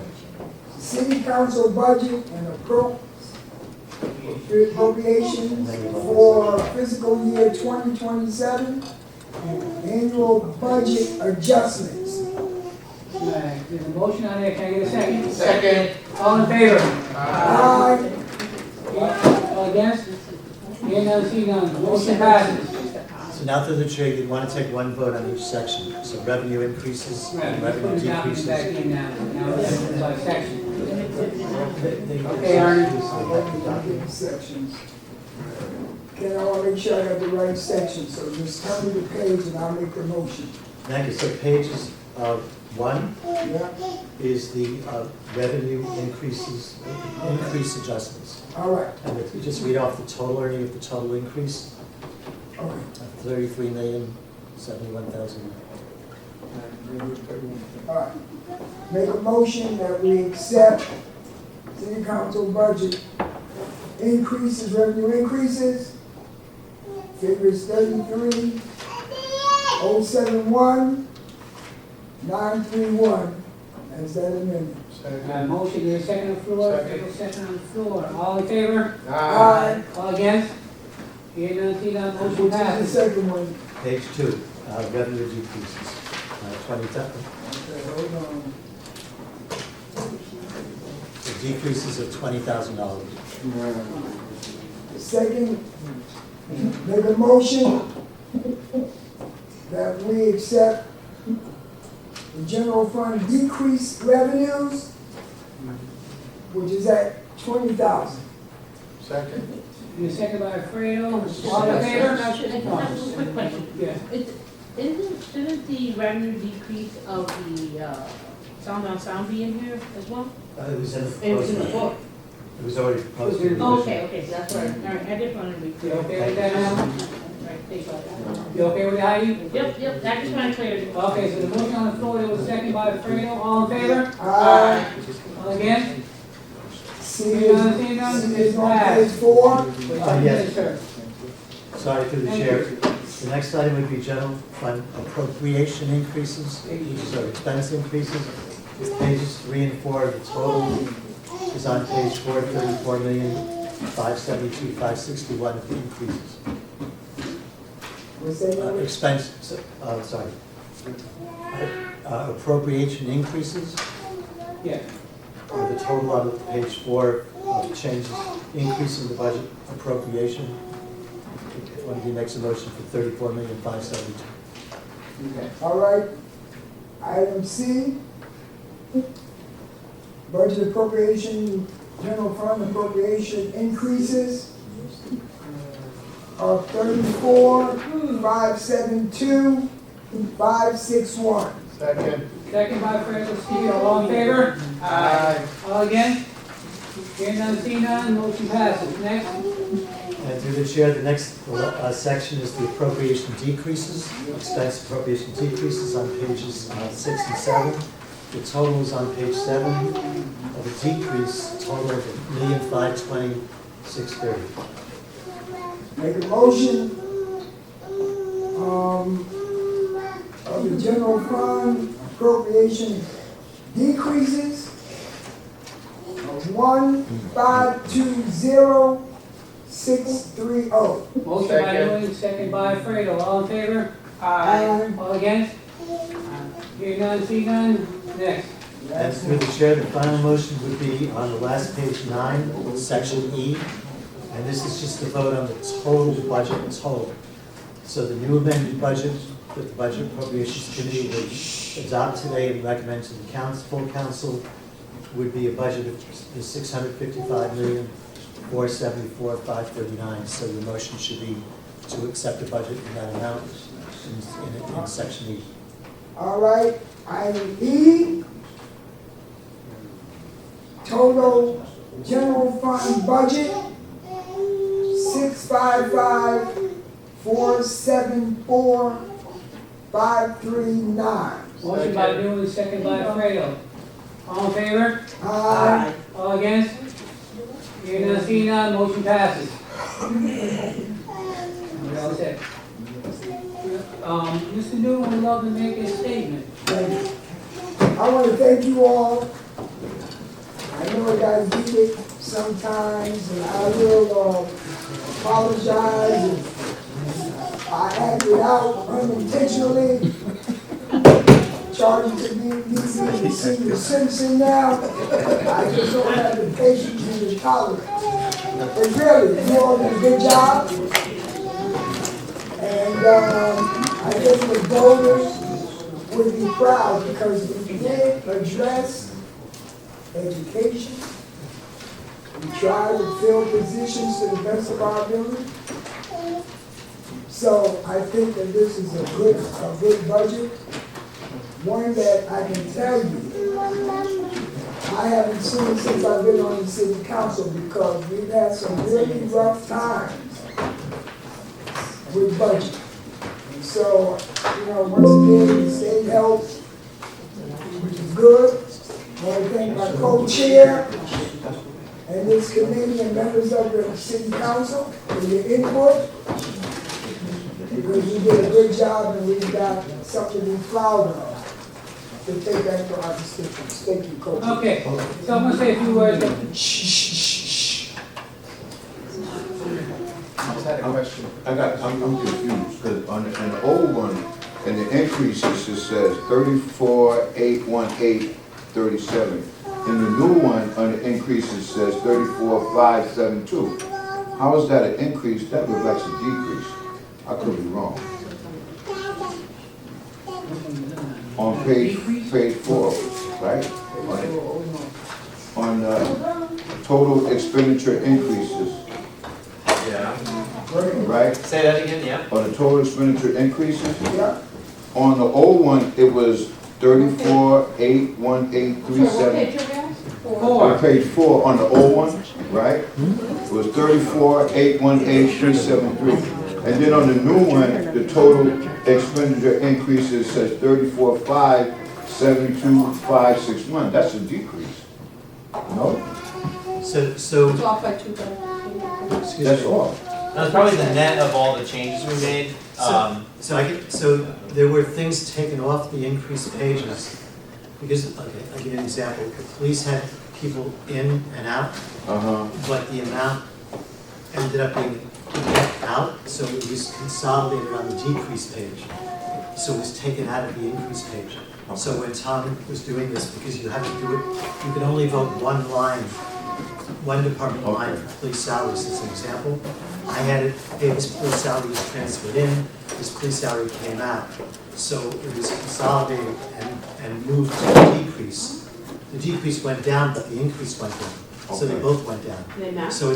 D: City council budget and appropriations for fiscal year 2027, annual budget adjustments.
C: All right, there's a motion on there, can I get a second?
B: Second.
C: All in favor?
D: Aye.
C: All against? Hearing none, seeing none, motion passes.
K: So now through the chair, you want to take one vote on each section. So revenue increases
C: Right,
K: and
C: let's put
K: revenue
C: the document back
K: decreases.
C: in now it's by section.
K: Okay,
D: Arnie. Sections. Okay, I want to make sure I got the right section, so just tell me the page and I'll make the motion.
K: Thank you. So pages 1
D: Yeah,
K: is the revenue increases, increase adjustments.
D: all right,
K: And if you just read off the total earning of the total increase,
D: okay.
K: 33,071,000.
D: All right. Make a motion that we accept city council budget increases, revenue increases. Figures 33,071,931 as that amendment.
C: Motion, there's a second on the floor, second on the floor, all in favor?
D: Aye.
C: All against? Hearing none, seeing none, motion
D: Which is the
C: passes.
D: second one?
K: Page 2, revenue decreases, 20,000.
D: Okay, hold on.
K: The decreases of $20,000.
D: Second, make a motion that we accept the general fund decreased revenues, which is at 20,000.
B: Second.
C: You're second by Fredo, all in favor?
S: Just a quick question.
C: Yeah.
S: Shouldn't the revenue decrease of the sound on sound be in here as well?
K: It was in the
S: It was in the
K: proposed.
S: book.
K: It was already posted.
S: Oh, okay, so that's right. All right, I just wanted to be
C: You
S: clear.
C: okay with that now?
S: Right, thank you.
C: You okay with that, Heidi?
S: Yep, I just want to clear it.
C: Okay, so the motion on the floor, there was a second by Fredo, all in favor?
D: Aye.
C: All against?
D: See,
C: Hearing none, seeing none,
D: is
C: it's
D: on page
C: passed.
D: 4.
K: Yes.
C: Sir.
K: Sorry, through the
C: Thank
K: chair.
C: you.
K: The next item would be general fund appropriation increases, which are expense increases. Pages 3 and 4, the total is on page 4, 34,572,561 increases.
D: What's that?
K: Expense, sorry. Appropriation increases,
C: Yeah.
K: the total on page 4 changes, increasing the budget appropriation. If one of you makes a motion for 34,572.
C: Okay.
D: All right. Item C, budget appropriation, general fund appropriation increases of 34,572,561.
B: Second.
C: Second by Fredo, Steve, all in favor?
B: Aye.
C: All against? Hearing none, seeing none, motion passes. Next.
K: And through the chair, the next section is the appropriation decreases, expense appropriation decreases on pages 6 and 7. The total is on page 7 of a decrease, total of $1,520,630.
D: Make a motion of the general fund appropriation decreases of 1,520,630.
C: Motion by Louis, second by Fredo, all in favor?
D: Aye.
C: All against? Hearing none, seeing none, next.
K: And through the chair, the final motion would be on the last page 9, section E. And this is just to vote on the total budget, total. So the new amended budget that the Budget Appropriations Committee would adopt today and recommend to the full council would be a budget of $655,474,539. So your motion should be to accept the budget in that amount in section E.
D: All right, item E, total general fund budget, 655,474,539.
C: Motion by Newman, second by Fredo. All in favor?
D: Aye.
C: All against? Hearing none, seeing none, motion passes. We're all set. Mr. Newman would love to make a statement.
D: Thank you. I want to thank you all. I know I got heated sometimes, and I will apologize if I acted out unintentionally. Charging to be a senior citizen now. I just don't have the patience and the tolerance. But really, you all did a good job. And I guess the voters would be proud because we did address education. We tried to fill positions to the best of our ability. So I think that this is a good budget. One that I can tell you, I haven't seen since I've been on the city council because we've had some really rough times with budget. And so, once again, the state helps, which is good. I want to thank my co-chair and this committee and members of the city council for your input. Because you did a good job and we've got something to be proud of to take back to our constituents. Thank you, Coach.
C: Okay, someone say a few words.
B: I had a question. I'm confused, because in the old one, in the increases, it says 34,818,37. In the new one, on the increases, it says 34,572. How is that an increase? That reflects a decrease. I could be wrong. On page 4, right? On total expenditure increases.
A: Yeah.
B: Right?
A: Say that again, yeah.
B: On the total expenditure increases.
D: Yeah.
B: On the old one, it was 34,818,37. On page 4 on the old one, right? It was 34,818,373. And then on the new one, the total expenditure increases says 34,572,561. That's a decrease. No?
K: So
E: It's off by 2,000.
B: That's all.
A: That's probably the net of all the changes we made.
K: So there were things taken off the increased pages because, okay, I'll give you an example. The police had people in and out, but the amount ended up being out, so it was consolidated on the decrease page. So it was taken out of the increase page. So when Tom was doing this, because you have to do it, you could only vote one line, one department line for police salaries as an example. I had it, hey, this police salary was transferred in, this police salary came out. So it was consolidated and moved to the decrease. The decrease went down, but the increase went down. So they both went down.
E: They match?
K: So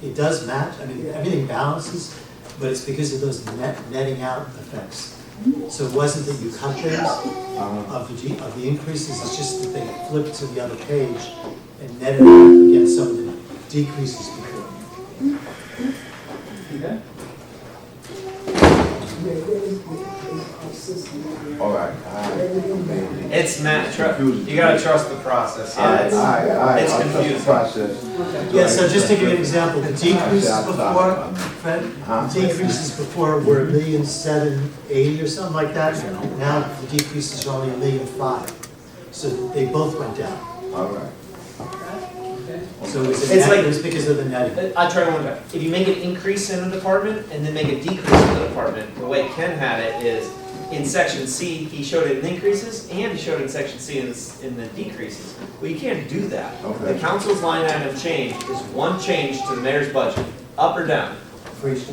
K: it does match. I mean, everything balances, but it's because of those netting out effects. So it wasn't that you cut things of the increases, it's just that they flipped to the other page and netted out against some of the decreases before.
C: Okay.
B: All right.
A: It's Matt, you gotta trust the process. Yeah, it's confusing.
B: Process.
K: Yeah, so just to give you an example, the decreases before, Fred, the decreases before were $1,780,000 or something like that. Now the decreases are only $1,500,000. So they both went down.
B: All right.
C: Okay.
K: So it's
A: It's like-
K: it's because of the netting.
A: I try to wonder, if you make an increase in a department and then make a decrease in the department, the way Ken had it is, in section C, he showed it in increases, and he showed it in section C in the decreases. Well, you can't do that.
B: Okay.
A: The council's line item change is one change to the mayor's budget, up or down,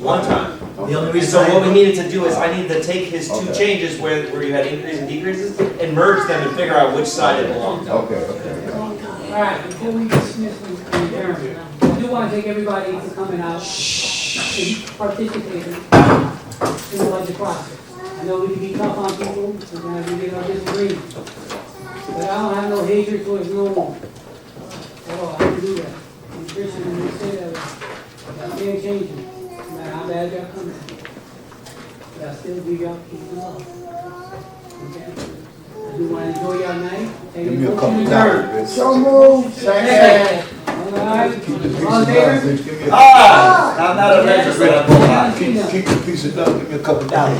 A: one time.
K: The only
A: And
K: reason
A: so what we
K: I,
A: needed to do is, I needed to take his two
B: Okay.
A: changes where you had increases and decreases, and merge them and figure out which side it belonged to.
B: Okay, okay.
C: All right, before we dismiss the adjournment, I do want to thank everybody for coming out and participating in the budget process. I know we can be tough on people, sometimes we get our disagreements. But I don't have no hatred towards no one. Oh, I can do that. And Christian, when you say that, I can't change it, no matter how bad y'all come at me. But I still give y'all peace and love. Okay? I do want to enjoy y'all night.
B: Give me a couple dollars,
D: So moved.
C: Second. All right. All in favor?
B: Give me a
A: I'm not a resident.
B: keep the piece of dog, give me a couple dollars.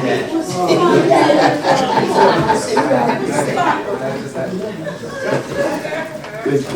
B: Keep